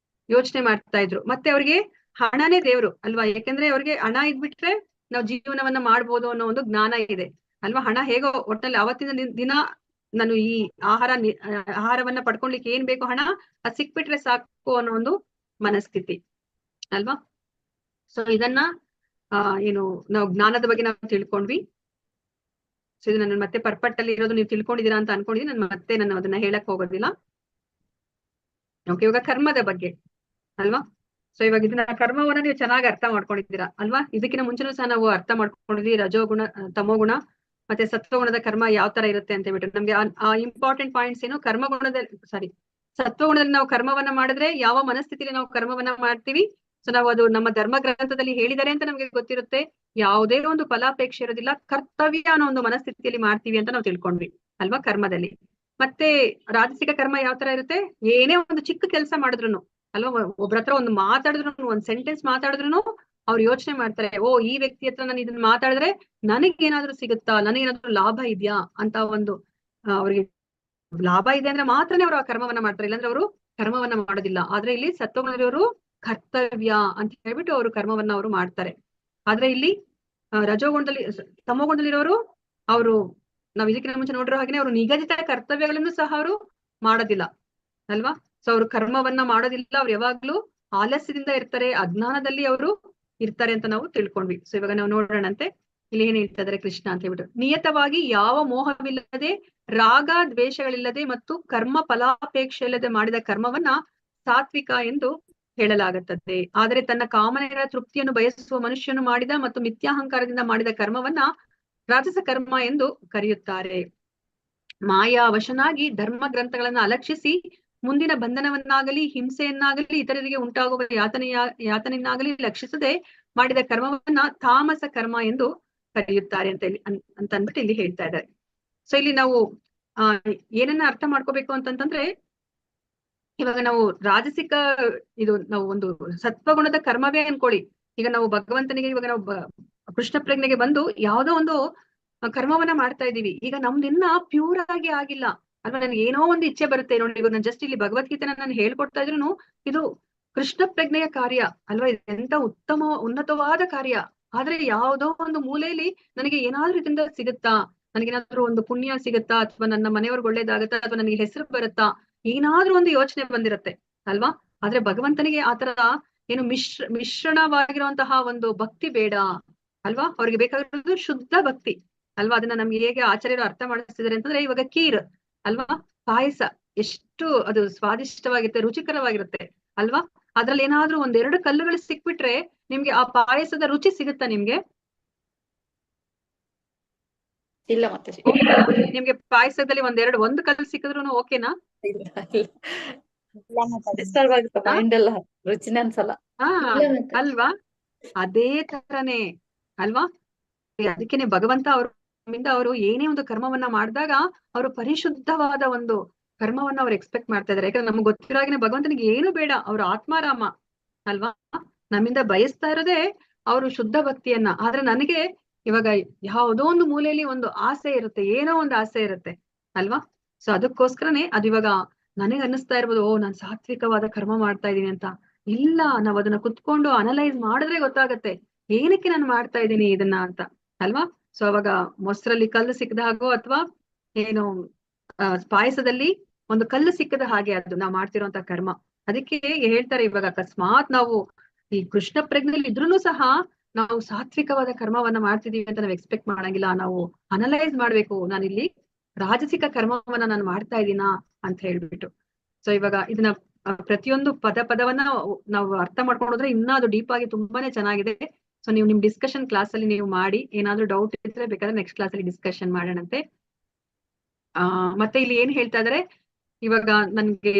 ಯೋಚನೆ ಮಾಡ್ತಾ ಇದ್ರು. ಮತ್ತೆ ಅವ್ರಿಗೆ ಹಣನೇ ದೇವ್ರು ಅಲ್ವಾ. ಯಾಕಂದ್ರೆ ಅವ್ರಿಗೆ ಹಣ ಇದ್ಬಿಟ್ರೆ ನಾವು ಜೀವನವನ್ನ ಮಾಡ್ಬೋದು ಅನ್ನೋ ಒಂದು ಜ್ಞಾನ ಇದೆ ಅಲ್ವಾ. ಹಣ ಹೇಗೋ ಒಟ್ಟಲ್ಲಿ ಅವತ್ತಿನ ದಿನ ನಾನು ಈ ಆಹಾರವನ್ನ ಪಡ್ಕೊಳ್ಲಿಕ್ಕೆ ಏನ್ ಬೇಕು, ಹಣ ಅದು ಸಿಕ್ಬಿಟ್ರೆ ಸಾಕು ಅನ್ನೋ ಒಂದು ಮನಸ್ಥಿತಿ ಅಲ್ವಾ. ಸೊ ಇದನ್ನ ಏನು ನಾವು ಜ್ಞಾನದ ಬಗ್ಗೆ ನಾವು ತಿಳ್ಕೊಂಡ್ವಿ. ಸೊ ಇದು ನಾನು ಮತ್ತೆ ಪರ್ಪಟ್ಟಲ್ಲಿ ಇರೋದು ನೀವು ತಿಳ್ಕೊಂಡಿದ್ದೀರಾ ಅಂತ ಅನ್ಕೊಂಡಿದ್ದೀನಿ. ನಾನು ಅದನ್ನ ಹೇಳಕ್ ಹೋಗೋದಿಲ್ಲ. ಓಕೆ, ಇವಾಗ ಕರ್ಮದ ಬಗ್ಗೆ ಅಲ್ವಾ. ಸೊ ಇವಾಗ ಇದನ್ನ ಕರ್ಮವನ್ನ ನೀವು ಚೆನ್ನಾಗಿ ಅರ್ಥ ಮಾಡ್ಕೊಂಡಿದ್ದೀರಾ ಅಲ್ವಾ. ಇದಕ್ಕಿಂತ ಮುಂಚೆನೂ ಸಹ ನಾವು ಅರ್ಥ ಮಾಡ್ಕೊಂಡಿದ್ವಿ ರಜೋಗುಣ, ತಮೋಗುಣ ಮತ್ತೆ ಸತ್ವಗುಣದ ಕರ್ಮ ಯಾವ ತರ ಇರುತ್ತೆ ಅಂತ ಹೇಳ್ಬಿಟ್ಟು. ನಮ್ಗೆ ಆ ಇಂಪಾರ್ಟೆಂಟ್ ಪಾಯಿಂಟ್ಸ್ ಏನು, ಸತ್ವಗುಣದಲ್ಲಿ ನಾವು ಕರ್ಮವನ್ನ ಮಾಡಿದ್ರೆ ಯಾವ ಮನಸ್ಥಿತಿಯಲ್ಲಿ ನಾವು ಕರ್ಮವನ್ನ ಮಾಡ್ತೀವಿ. ಸೊ ನಾವು ಅದು ನಮ್ಮ ಧರ್ಮ ಗ್ರಂಥದಲ್ಲಿ ಹೇಳಿದ್ದಾರೆ ಅಂತ ನಮ್ಗೆ ಗೊತ್ತಿರುತ್ತೆ. ಯಾವುದೇ ಒಂದು ಫಲಾಪೇಕ್ಷೆ ಇರೋದಿಲ್ಲ, ಕರ್ತವ್ಯ ಅನ್ನೋ ಒಂದು ಮನಸ್ಥಿತಿಯಲ್ಲಿ ಮಾಡ್ತೀವಿ ಅಂತ ನಾವು ತಿಳ್ಕೊಂಡ್ವಿ ಅಲ್ವಾ ಕರ್ಮದಲ್ಲಿ. ಮತ್ತೆ ರಾಜಸಿಕ ಕರ್ಮ ಯಾವ ತರ ಇರುತ್ತೆ, ಏನೇ ಒಂದು ಚಿಕ್ಕ ಕೆಲಸ ಮಾಡಿದ್ರು ಅಲ್ವಾ, ಒಬ್ರ ಹತ್ರ ಒಂದು ಮಾತಾಡಿದ್ರು, ಒಂದ್ ಸೆಂಟೆನ್ಸ್ ಮಾತಾಡಿದ್ರು ಅವ್ರು ಯೋಚನೆ ಮಾಡ್ತಾರೆ, ಓ ಈ ವ್ಯಕ್ತಿ ಹತ್ರ ನಾನು ಇದನ್ನ ಮಾತಾಡಿದ್ರೆ ನನಗೇನಾದ್ರೂ ಸಿಗುತ್ತಾ, ನನಗೇನಾದ್ರೂ ಲಾಭ ಇದೆಯಾ ಅಂತ ಒಂದು ಅವ್ರಿಗೆ ಲಾಭ ಇದೆ ಅಂದ್ರೆ ಮಾತ್ರನೇ ಅವರು ಆ ಕರ್ಮವನ್ನ ಮಾಡ್ತಾರೆ, ಇಲ್ಲಾಂದ್ರೆ ಅವರು ಕರ್ಮವನ್ನ ಮಾಡೋದಿಲ್ಲ. ಆದ್ರೆ ಇಲ್ಲಿ ಸತ್ವಗುಣದವರು ಕರ್ತವ್ಯ ಅಂತ ಹೇಳ್ಬಿಟ್ಟು ಅವರು ಕರ್ಮವನ್ನ ಅವರು ಮಾಡ್ತಾರೆ. ಆದ್ರೆ ಇಲ್ಲಿ ರಜೋಗುಣದಲ್ಲಿ ತಮೋಗುಣದಲ್ಲಿರೋರು ಅವರು ನಾವ್ ಇದಕ್ಕಿಂತ ಮುಂಚೆ ನೋಡಿರೋ ಹಾಗೆ ಅವರು ನಿಗದಿತ ಕರ್ತವ್ಯಗಳನ್ನು ಸಹ ಅವರು ಮಾಡೋದಿಲ್ಲ ಅಲ್ವಾ. ಸೊ ಅವರು ಕರ್ಮವನ್ನ ಮಾಡೋದಿಲ್ಲ, ಅವ್ರು ಯಾವಾಗ್ಲೂ ಆಲಸ್ಯದಿಂದ ಇರ್ತಾರೆ, ಅಜ್ಞಾನದಲ್ಲಿ ಅವರು ಇರ್ತಾರೆ ಅಂತ ನಾವು ತಿಳ್ಕೊಂಡ್ವಿ. ಸೊ ಇವಾಗ ನಾವು ನೋಡೋಣಂತೆ ಇಲ್ಲಿ ಏನ್ ಹೇಳ್ತಾ ಇದಾರೆ ಕೃಷ್ಣ ಅಂತ ಹೇಳ್ಬಿಟ್ಟು. ನಿಯತವಾಗಿ ಯಾವ ಮೋಹವಿಲ್ಲದೆ, ರಾಗ ದ್ವೇಷಗಳಿಲ್ಲದೆ ಮತ್ತು ಕರ್ಮ ಫಲಾಪೇಕ್ಷೆ ಇಲ್ಲದೆ ಮಾಡಿದ ಕರ್ಮವನ್ನ ಸಾತ್ವಿಕ ಎಂದು ಹೇಳಲಾಗುತ್ತದೆ. ಆದರೆ ತನ್ನ ಕಾಮನೆಗಳ ತೃಪ್ತಿಯನ್ನು ಬಯಸುವ ಮನುಷ್ಯನು ಮಾಡಿದ ಮತ್ತು ಮಿಥ್ಯಾಹಂಕಾರದಿಂದ ಮಾಡಿದ ಕರ್ಮವನ್ನ ರಾಜಸ ಕರ್ಮ ಎಂದು ಕರೆಯುತ್ತಾರೆ. ಮಾಯಾ ವಶನಾಗಿ ಧರ್ಮ ಗ್ರಂಥಗಳನ್ನ ಅಲಕ್ಷಿಸಿ ಮುಂದಿನ ಬಂಧನವನ್ನಾಗಲಿ ಹಿಂಸೆಯನ್ನಾಗಲಿ ಇತರರಿಗೆ ಉಂಟಾಗುವ ಯಾತನೆಯನ್ನಾಗಲಿ ಲಕ್ಷಿಸದೆ ಮಾಡಿದ ಕರ್ಮವನ್ನ ತಾಮಸ ಕರ್ಮ ಎಂದು ಕರೆಯುತ್ತಾರೆ ಅಂತ ಅಂತ ಅಂದ್ಬಿಟ್ಟು ಇಲ್ಲಿ ಹೇಳ್ತಾ ಇದ್ದಾರೆ. ಸೊ ಇಲ್ಲಿ ನಾವು ಏನನ್ನ ಅರ್ಥ ಮಾಡ್ಕೋಬೇಕು ಅಂತಂತಂದ್ರೆ, ಇವಾಗ ನಾವು ರಾಜಸಿಕ ನಾವು ಒಂದು ಸತ್ವಗುಣದ ಕರ್ಮವೇ ಅನ್ಕೊಳ್ಳಿ. ಈಗ ನಾವು ಭಗವಂತನಿಗೆ ಇವಾಗ ನಾವು ಕೃಷ್ಣ ಪ್ರಜ್ಞೆಗೆ ಬಂದು ಯಾವ್ದೋ ಒಂದು ಕರ್ಮವನ್ನ ಮಾಡ್ತಾ ಇದೀವಿ. ಈಗ ನಮ್ದಿನ್ನ ಪ್ಯೂರ್ ಆಗಿ ಆಗಿಲ್ಲ ಅಲ್ವಾ, ನನ್ಗೆ ಏನೋ ಒಂದು ಇಚ್ಛೆ ಬರುತ್ತೆ ನೋಡಿ. ಇವಾಗ ನಾನು ಜಸ್ಟ್ ಇಲ್ಲಿ ಭಗವದ್ಗೀತೆನ ನಾನು ಹೇಳ್ಕೊಡ್ತಾ ಇದ್ರು ಇದು ಕೃಷ್ಣ ಪ್ರಜ್ಞೆಯ ಕಾರ್ಯ ಅಲ್ವಾ, ಎಂತ ಉನ್ನತವಾದ ಕಾರ್ಯ. ಆದ್ರೆ ಯಾವ್ದೋ ಒಂದು ಮೂಲೆಯಲ್ಲಿ ನನಗೆ ಏನಾದ್ರೂ ಇದರಿಂದ ಸಿಗುತ್ತಾ, ನನಗೇನಾದ್ರೂ ಒಂದು ಪುಣ್ಯ ಸಿಗುತ್ತಾ, ಅಥವಾ ನನ್ನ ಮನೆಯವ್ರಿಗೆ ಒಳ್ಳೇದಾಗತ್ತಾ, ಅಥವಾ ನನಗೆ ಹೆಸರು ಬರುತ್ತಾ, ಏನಾದ್ರೂ ಒಂದು ಯೋಚನೆ ಬಂದಿರತ್ತೆ ಅಲ್ವಾ. ಆದ್ರೆ ಭಗವಂತನಿಗೆ ಆತರ ಏನು ಮಿಶ್ರಣವಾಗಿರುವಂತಹ ಒಂದು ಭಕ್ತಿ ಬೇಡ ಅಲ್ವಾ. ಅವ್ರಿಗೆ ಬೇಕಾಗಿರೋದು ಶುದ್ಧ ಭಕ್ತಿ ಅಲ್ವಾ. ಅದನ್ನ ನಮ್ಗೆ ಹೇಗೆ ಆಚಾರ್ಯರು ಅರ್ಥ ಮಾಡಿಸ್ತಿದ್ದಾರೆ ಅಂತಂದ್ರೆ, ಇವಾಗ ಕೀರ್ ಅಲ್ವಾ, ಪಾಯಸ ಎಷ್ಟು ಅದು ಸ್ವಾದಿಷ್ಟವಾಗಿರುತ್ತೆ, ರುಚಿಕರವಾಗಿರುತ್ತೆ ಅಲ್ವಾ. ಅದ್ರಲ್ಲಿ ಏನಾದ್ರೂ ಒಂದೆರಡು ಕಲ್ಲುಗಳು ಸಿಕ್ಬಿಟ್ರೆ ನಿಮ್ಗೆ ಆ ಪಾಯಸದ ರುಚಿ ಸಿಗುತ್ತಾ ನಿಮ್ಗೆ? ಇಲ್ಲ ಮತ್ತೆ ನಿಮ್ಗೆ ಪಾಯಸದಲ್ಲಿ ಒಂದು ಕಲ್ಲು ಸಿಕ್ಕಿದ್ರು ಓಕೆನಾ? ಡಿಸ್ಟರ್ಬ್ ಆಗುತ್ತೆ ಮೈಂಡ್ ಎಲ್ಲ, ರುಚಿನೇ ಅನ್ಸಲ್ಲ. ಅಲ್ವಾ, ಅದೇ ತರನೇ ಅಲ್ವಾ. ಅದಕ್ಕೇನೆ ಭಗವಂತ ಅವರು ಏನೇ ಒಂದು ಕರ್ಮವನ್ನ ಮಾಡಿದಾಗ ಅವರು ಪರಿಶುದ್ಧವಾದ ಒಂದು ಕರ್ಮವನ್ನ ಅವ್ರು ಎಕ್ಸ್ಪೆಕ್ಟ್ ಮಾಡ್ತಾ ಇದಾರೆ. ಯಾಕಂದ್ರೆ ನಮ್ಗೆ ಗೊತ್ತಿರೋಹಾಗೆ ಭಗವಂತನಿಗೆ ಏನು ಬೇಡ, ಅವ್ರು ಆತ್ಮಾರಾಮ ಅಲ್ವಾ. ನಮ್ಮಿಂದ ಬಯಸ್ತಾ ಇರೋದೇ ಅವರು ಶುದ್ಧ ಭಕ್ತಿಯನ್ನ. ಆದ್ರೆ ನನಗೆ ಇವಾಗ ಯಾವುದೋ ಒಂದು ಮೂಲೆಯಲ್ಲಿ ಒಂದು ಆಸೆ ಇರುತ್ತೆ, ಏನೋ ಒಂದು ಆಸೆ ಇರುತ್ತೆ ಅಲ್ವಾ. ಸೊ ಅದಕ್ಕೋಸ್ಕರನೇ ಅದು ಇವಾಗ ನನಗೆ ಅನ್ನಿಸ್ತಾ ಇರ್ಬೋದು, ನಾನ್ ಸಾತ್ವಿಕವಾದ ಕರ್ಮ ಮಾಡ್ತಾ ಇದೀನಿ ಅಂತ. ಇಲ್ಲ, ನಾವ್ ಅದನ್ನ ಕುತ್ಕೊಂಡು ಅನಲೈಸ್ ಮಾಡಿದ್ರೆ ಗೊತ್ತಾಗತ್ತೆ ಏನಕ್ಕೆ ನಾನು ಮಾಡ್ತಾ ಇದ್ದೀನಿ ಇದನ್ನ ಅಂತ ಅಲ್ವಾ. ಸೊ ಅವಾಗ ಮೊಸರಲ್ಲಿ ಕಲ್ಲು ಸಿಕ್ಕದ ಹಾಗೋ, ಅಥವಾ ಏನು ಪಾಯಸದಲ್ಲಿ ಒಂದು ಕಲ್ಲು ಸಿಕ್ಕದ ಹಾಗೆ ಅದು ನಾವು ಮಾಡ್ತಿರೋಂತ ಕರ್ಮ. ಅದಕ್ಕೆ ಹೇಳ್ತಾರೆ, ಇವಾಗ ಅಕಸ್ಮಾತ್ ನಾವು ಈ ಕೃಷ್ಣ ಪ್ರಜ್ಞೆಯಲ್ಲಿ ಇದ್ರೂ ಸಹ ನಾವು ಸಾತ್ವಿಕವಾದ ಕರ್ಮವನ್ನ ಮಾಡ್ತಿದೀವಿ ಅಂತ ನಾವು ಎಕ್ಸ್ಪೆಕ್ಟ್ ಮಾಡಂಗಿಲ್ಲ. ನಾವು ಅನಲೈಸ್ ಮಾಡ್ಬೇಕು, ನಾನಿಲ್ಲಿ ರಾಜಸಿಕ ಕರ್ಮವನ್ನ ನಾನು ಮಾಡ್ತಾ ಇದ್ದೀನಾ ಅಂತ ಹೇಳ್ಬಿಟ್ಟು. ಸೊ ಇವಾಗ ಇದನ್ನ ಪ್ರತಿಯೊಂದು ಪದವನ್ನ ನಾವು ಅರ್ಥ ಮಾಡ್ಕೊಂಡು ಹೋದ್ರೆ ಇನ್ನ ಅದು ಡೀಪ್ ಆಗಿ ತುಂಬಾನೇ ಚೆನ್ನಾಗಿದೆ. ಸೊ ನೀವು ನಿಮ್ ಡಿಸ್ಕಷನ್ ಕ್ಲಾಸ್ ಅಲ್ಲಿ ನೀವು ಮಾಡಿ, ಏನಾದ್ರೂ ಡೌಟ್ ಇದ್ರೆ ಬೇಕಾದ್ರೆ ನೆಕ್ಸ್ಟ್ ಕ್ಲಾಸ್ ಅಲ್ಲಿ ಡಿಸ್ಕಷನ್ ಮಾಡೋಣಂತೆ. ಮತ್ತೆ ಇಲ್ಲಿ ಏನ್ ಹೇಳ್ತಾ ಇದಾರೆ, ಇವಾಗ ನನ್ಗೆ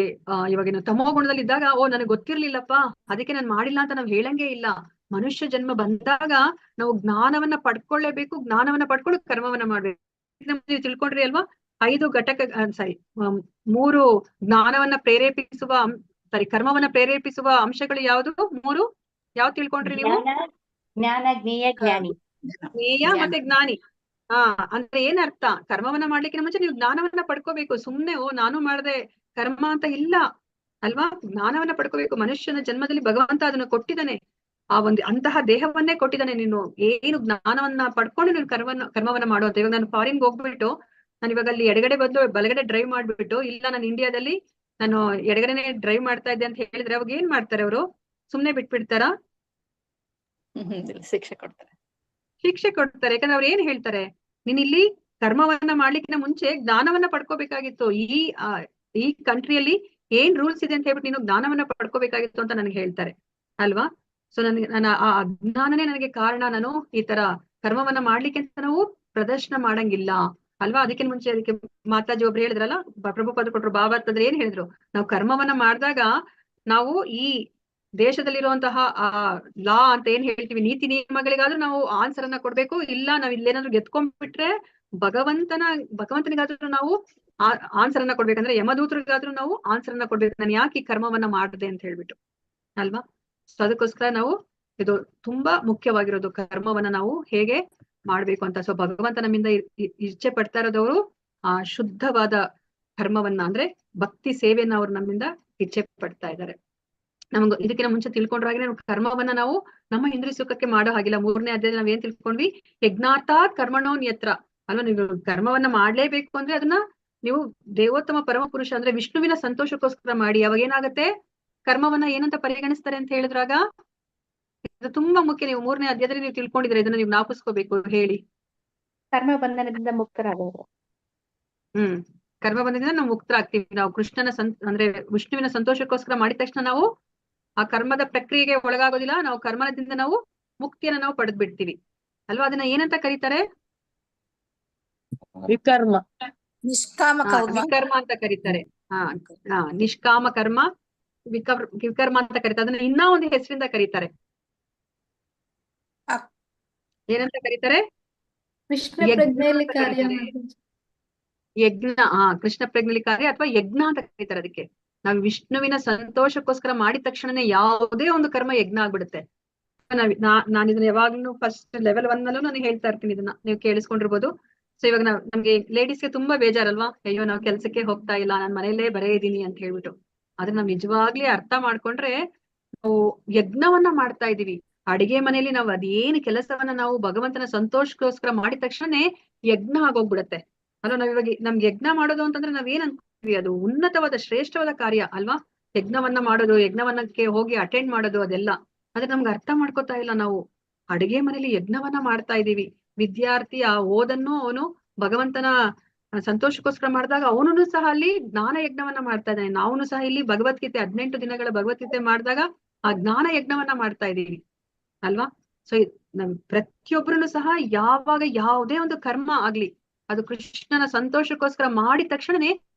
ಇವಾಗ ತಮೋ ಗುಣದಲ್ಲಿ ಇದ್ದಾಗ ನನಗೆ ಗೊತ್ತಿರ್ಲಿಲ್ಲಪ್ಪ ಅದಕ್ಕೆ ನಾನು ಮಾಡಿಲ್ಲ ಅಂತ ನಾವ್ ಹೇಳಂಗೇ ಇಲ್ಲ. ಮನುಷ್ಯ ಜನ್ಮ ಬಂದಾಗ ನಾವು ಜ್ಞಾನವನ್ನ ಪಡ್ಕೊಳ್ಳೇಬೇಕು, ಜ್ಞಾನವನ್ನ ಪಡ್ಕೊಂಡು ಕರ್ಮವನ್ನ ಮಾಡ್ಬೇಕು. ನೀವು ತಿಳ್ಕೊಂಡ್ರಿ ಅಲ್ವಾ, 3 ಜ್ಞಾನವನ್ನ ಪ್ರೇರೇಪಿಸುವ ಕರ್ಮವನ್ನ ಪ್ರೇರೇಪಿಸುವ ಅಂಶಗಳು ಯಾವ್ದು? 3 ಯಾವ್ದು ತಿಳ್ಕೊಂಡ್ರಿ ನೀವು? ಜ್ಞಾನ, ಜ್ಞೇಯ, ಜ್ಞಾನಿ. ಜ್ಞೇಯ ಮತ್ತೆ ಜ್ಞಾನಿ. ಅಂದ್ರೆ ಏನ್ ಅರ್ಥ? ಕರ್ಮವನ್ನ ಮಾಡ್ಲಿಕ್ಕೆ ಮುಂಚೆ ನೀವು ಜ್ಞಾನವನ್ನ ಪಡ್ಕೋಬೇಕು. ಸುಮ್ನೆ ನಾನು ಮಾಡದೆ ಕರ್ಮ ಅಂತ ಇಲ್ಲ ಅಲ್ವಾ. ಜ್ಞಾನವನ್ನ ಪಡ್ಕೋಬೇಕು. ಮನುಷ್ಯನ ಜನ್ಮದಲ್ಲಿ ಭಗವಂತ ಅದನ್ನ ಕೊಟ್ಟಿದ್ದಾನೆ, ಆ ಒಂದು ಅಂತಹ ದೇಹವನ್ನೇ ಕೊಟ್ಟಿದ್ದಾನೆ. ನೀನು ಏನು ಜ್ಞಾನವನ್ನ ಪಡ್ಕೊಂಡು ನೀನು ಕರ್ಮವನ್ನ ಮಾಡುವಂತ. ಇವಾಗ ನಾನು ಫಾರಿನ್ಗೆ ಹೋಗ್ಬಿಟ್ಟು ನಾನು ಇವಾಗ ಅಲ್ಲಿ ಎಡಗಡೆ ಬಂದು ಬಲಗಡೆ ಡ್ರೈವ್ ಮಾಡ್ಬಿಟ್ಟು, ಇಲ್ಲ ನಾನು ಇಂಡಿಯಾದಲ್ಲಿ ನಾನು ಎಡಗಡೆನೆ ಡ್ರೈವ್ ಮಾಡ್ತಾ ಇದ್ದೆ ಅಂತ ಹೇಳಿದ್ರೆ ಅವಾಗ ಏನ್ ಮಾಡ್ತಾರೆ ಅವರು? ಸುಮ್ನೆ ಬಿಟ್ಬಿಡ್ತಾರ? ಶಿಕ್ಷೆ ಕೊಡ್ತಾರೆ. ಯಾಕಂದ್ರೆ ಅವ್ರು ಏನ್ ಹೇಳ್ತಾರೆ, ನೀನ್ ಇಲ್ಲಿ ಕರ್ಮವನ್ನ ಮಾಡ್ಲಿಕ್ಕಿಂತ ಮುಂಚೆ ಜ್ಞಾನವನ್ನ ಪಡ್ಕೋಬೇಕಾಗಿತ್ತು. ಈ ಕಂಟ್ರಿಯಲ್ಲಿ ಏನ್ ರೂಲ್ಸ್ ಇದೆ ಅಂತ ಹೇಳ್ಬಿಟ್ಟು ನೀನು ಜ್ಞಾನವನ್ನ ಪಡ್ಕೋಬೇಕಾಗಿತ್ತು ಅಂತ ನನಗೆ ಹೇಳ್ತಾರೆ ಅಲ್ವಾ. ಸೊ ನನ್ನ ಆ ಅಜ್ಞಾನನೇ ನನಗೆ ಕಾರಣ, ನಾನು ಈ ತರ ಕರ್ಮವನ್ನ ಮಾಡ್ಲಿಕ್ಕೆ ಅಂತ ನಾವು ಪ್ರದರ್ಶನ ಮಾಡಂಗಿಲ್ಲ ಅಲ್ವಾ. ಅದಕ್ಕೆ ಮುಂಚೆ ಅದಕ್ಕೆ ಮಾತಾಜಿ ಒಬ್ರು ಹೇಳಿದ್ರಲ್ಲ, ಪ್ರಭುಪಾದ ಕೊಟ್ರು ಭಾವಾರ್ಥದ್ರೆ ಏನ್ ಹೇಳಿದ್ರು, ನಾವು ಕರ್ಮವನ್ನ ಮಾಡಿದಾಗ ನಾವು ಈ ದೇಶದಲ್ಲಿರುವಂತಹ ಲಾ ಅಂತ ಏನ್ ಹೇಳ್ತೀವಿ, ನೀತಿ ನಿಯಮಗಳಿಗಾದ್ರೂ ನಾವು ಆನ್ಸರ್ ಅನ್ನ ಕೊಡ್ಬೇಕು. ಇಲ್ಲ ನಾವ್ ಇಲ್ಲೇನಾದ್ರೂ ಗೆದ್ಕೊಂಡ್ಬಿಟ್ರೆ ಭಗವಂತನಿಗಾದ್ರೂ ನಾವು ಆನ್ಸರ್ ಅನ್ನ ಕೊಡ್ಬೇಕಂದ್ರೆ ಯಮದೂತರಿಗಾದ್ರೂ ನಾವು ಆನ್ಸರ್ ಅನ್ನ ಕೊಡ್ಬೇಕು, ನಾನು ಯಾಕೆ ಈ ಕರ್ಮವನ್ನ ಮಾಡಿದೆ ಅಂತ ಹೇಳ್ಬಿಟ್ಟು ಅಲ್ವಾ. ಸೊ ಅದಕ್ಕೋಸ್ಕರ ನಾವು ಇದು ತುಂಬಾ ಮುಖ್ಯವಾಗಿರೋದು, ಕರ್ಮವನ್ನ ನಾವು ಹೇಗೆ ಮಾಡ್ಬೇಕು ಅಂತ. ಸೊ ಭಗವಂತ ನಮ್ಮಿಂದ ಇಚ್ಛೆ ಪಡ್ತಾ ಇರೋದವರು ಆ ಶುದ್ಧವಾದ ಕರ್ಮವನ್ನ, ಅಂದ್ರೆ ಭಕ್ತಿ ಸೇವೆಯನ್ನ ಅವ್ರು ನಮ್ಮಿಂದ ಇಚ್ಛೆ ಪಡ್ತಾ ಇದ್ದಾರೆ. ನಮ್ಗೆ ಇದಕ್ಕಿಂತ ಮುಂಚೆ ತಿಳ್ಕೊಂಡ್ರಾಗೆ ಕರ್ಮವನ್ನ ನಾವು ನಮ್ಮ ಇಂದ್ರಿಯ ಸುಖಕ್ಕೆ ಮಾಡೋ ಹಾಗಿಲ್ಲ. 3ನೇ ಅಧ್ಯಾಯದಲ್ಲಿ ನಾವ್ ಏನ್ ತಿಳ್ಕೊಂಡ್ವಿ, ಯಜ್ಞಾರ್ಥಾತ್ ಕರ್ಮಣೋ ನ್ಯತ್ರ ಅಲ್ವಾ. ನೀವು ಕರ್ಮವನ್ನ ಮಾಡ್ಲೇಬೇಕು ಅಂದ್ರೆ ಅದನ್ನ ನೀವು ದೇವೋತ್ತಮ ಪರಮ ಪುರುಷ ಅಂದ್ರೆ ವಿಷ್ಣುವಿನ ಸಂತೋಷಕ್ಕೋಸ್ಕರ ಮಾಡಿ. ಅವಾಗ ಏನಾಗತ್ತೆ, ಕರ್ಮವನ್ನ ಏನಂತ ಪರಿಗಣಿಸ್ತಾರೆ ಅಂತ ಹೇಳಿದ್ರಾಗ ಇದು ತುಂಬಾ ಮುಖ್ಯ. ನೀವು 3ನೇ ಅಧ್ಯಾಯದಲ್ಲಿ ನೀವು ತಿಳ್ಕೊಂಡಿದ್ರೆ ಇದನ್ನ ನೀವು ಜ್ಞಾಪಿಸ್ಕೋಬೇಕು. ಹೇಳಿ. ಕರ್ಮ ಬಂಧನದಿಂದ ಮುಕ್ತರಾಗೋದು. ಕರ್ಮ ಬಂಧನದಿಂದ ನಾವು ಮುಕ್ತರಾಗ್ತೀವಿ. ನಾವು ಕೃಷ್ಣನ ಅಂದ್ರೆ ವಿಷ್ಣುವಿನ ಸಂತೋಷಕ್ಕೋಸ್ಕರ ಮಾಡಿದ ತಕ್ಷಣ ನಾವು ಆ ಕರ್ಮದ ಪ್ರಕ್ರಿಯೆಗೆ ಒಳಗಾಗೋದಿಲ್ಲ. ನಾವು ಕರ್ಮದಿಂದ ನಾವು ಮುಕ್ತಿಯನ್ನ ನಾವು ಪಡೆದ್ ಬಿಡ್ತೀವಿ ಅಲ್ವಾ. ಅದನ್ನ ಏನಂತ ಕರೀತಾರೆ? ವಿಕರ್ಮ, ವಿಕರ್ಮ ಅಂತ ಕರೀತಾರೆ. ನಿಷ್ಕಾಮ ಕರ್ಮ ವಿಕರ್ಮ ಅಂತ ಕರೀತಾರೆ. ಅದನ್ನ ಇನ್ನೂ ಒಂದು ಹೆಸರಿಂದ ಕರೀತಾರೆ. ಏನಂತ ಕರೀತಾರೆ? ಕೃಷ್ಣ ಯಜ್ಞ ಪ್ರಜ್ಞೆಯಲ್ಲಿ ಅಂತ ಕಾರ್ಯ ಕರೀತಾರೆ. ಮಾತಾಜಿ. ಯಜ್ಞ ಕೃಷ್ಣ ಪ್ರಜ್ಞೆಯಲ್ಲಿ ಕಾರ್ಯ ಅಥವಾ ಯಜ್ಞ ಅಂತ ಕರೀತಾರೆ ಅದಕ್ಕೆ. ನಾವು ವಿಷ್ಣುವಿನ ಸಂತೋಷಕ್ಕೋಸ್ಕರ ಮಾಡಿದ ತಕ್ಷಣನೇ ಯಾವುದೇ ಒಂದು ಕರ್ಮ ಯಜ್ಞ ಆಗ್ಬಿಡುತ್ತೆ. ನಾನು ಇದನ್ನ ಯಾವಾಗ್ಲೂ ಫಸ್ಟ್ ಲೆವೆಲ್ 1 ನಲ್ಲೂ ನಾನು ಹೇಳ್ತಾ ಇರ್ತೀನಿ, ಇದನ್ನ ನೀವು ಕೇಳಿಸ್ಕೊಂಡಿರ್ಬೋದು. ಸೊ ಇವಾಗ ನಮ್ಗೆ ಲೇಡೀಸ್ಗೆ ತುಂಬಾ ಬೇಜಾರಲ್ವಾ, ಅಯ್ಯೋ ನಾವು ಕೆಲ್ಸಕ್ಕೆ ಹೋಗ್ತಾ ಇಲ್ಲ, ನಾನು ಮನೆಯಲ್ಲೇ ಬರೇ ಇದೀನಿ ಅಂತ ಹೇಳ್ಬಿಟ್ಟು. ಆದ್ರೆ ನಾವ್ ನಿಜವಾಗ್ಲೇ ಅರ್ಥ ಮಾಡ್ಕೊಂಡ್ರೆ ನಾವು ಯಜ್ಞವನ್ನ ಮಾಡ್ತಾ ಇದೀವಿ. ಅಡಿಗೆ ಮನೆಯಲ್ಲಿ ನಾವು ಅದೇನು ಕೆಲಸವನ್ನ ನಾವು ಭಗವಂತನ ಸಂತೋಷಕ್ಕೋಸ್ಕರ ಮಾಡಿದ ತಕ್ಷಣನೇ ಯಜ್ಞ ಆಗೋಗ್ಬಿಡತ್ತೆ ಅಲ್ವಾ. ನಾವ್ ಇವಾಗ ನಮ್ಗೆ ಯಜ್ಞ ಮಾಡೋದು ಅಂತಂದ್ರೆ ನಾವ್ ಏನ್ ಅನ್ಕೊಂತೀವಿ, ಅದು ಉನ್ನತವಾದ ಶ್ರೇಷ್ಠವಾದ ಕಾರ್ಯ ಅಲ್ವಾ. ಯಜ್ಞವನ್ನ ಮಾಡೋದು, ಯಜ್ಞವನ್ನಕ್ಕೆ ಹೋಗಿ ಅಟೆಂಡ್ ಮಾಡೋದು ಅದೆಲ್ಲ. ಆದ್ರೆ ನಮ್ಗೆ ಅರ್ಥ ಮಾಡ್ಕೋತಾ ಇಲ್ಲ ನಾವು. ಅಡಿಗೆ ಮನೇಲಿ ಯಜ್ಞವನ್ನ ಮಾಡ್ತಾ ಇದೀವಿ. ವಿದ್ಯಾರ್ಥಿ ಆ ಓದನ್ನು ಅವನು ಭಗವಂತನ ಸಂತೋಷಕ್ಕೋಸ್ಕರ ಮಾಡಿದಾಗ ಅವನು ಸಹ ಅಲ್ಲಿ ಜ್ಞಾನ ಯಜ್ಞವನ್ನ ಮಾಡ್ತಾ ಇದ್ದಾನೆ. ನಾವು ಸಹ ಇಲ್ಲಿ ಭಗವದ್ಗೀತೆ 18 ದಿನಗಳ ಭಗವದ್ಗೀತೆ ಮಾಡಿದಾಗ ಆ ಜ್ಞಾನ ಯಜ್ಞವನ್ನ ಮಾಡ್ತಾ ಇದೀವಿ ಅಲ್ವಾ. ಸೊ ನಮ್ ಪ್ರತಿಯೊಬ್ಬರನ್ನು ಸಹ ಯಾವಾಗ ಯಾವುದೇ ಒಂದು ಕರ್ಮ ಆಗ್ಲಿ ಅದು ಕೃಷ್ಣನ ಸಂತೋಷಕ್ಕೋಸ್ಕರ ಮಾಡಿದ ತಕ್ಷಣನೇ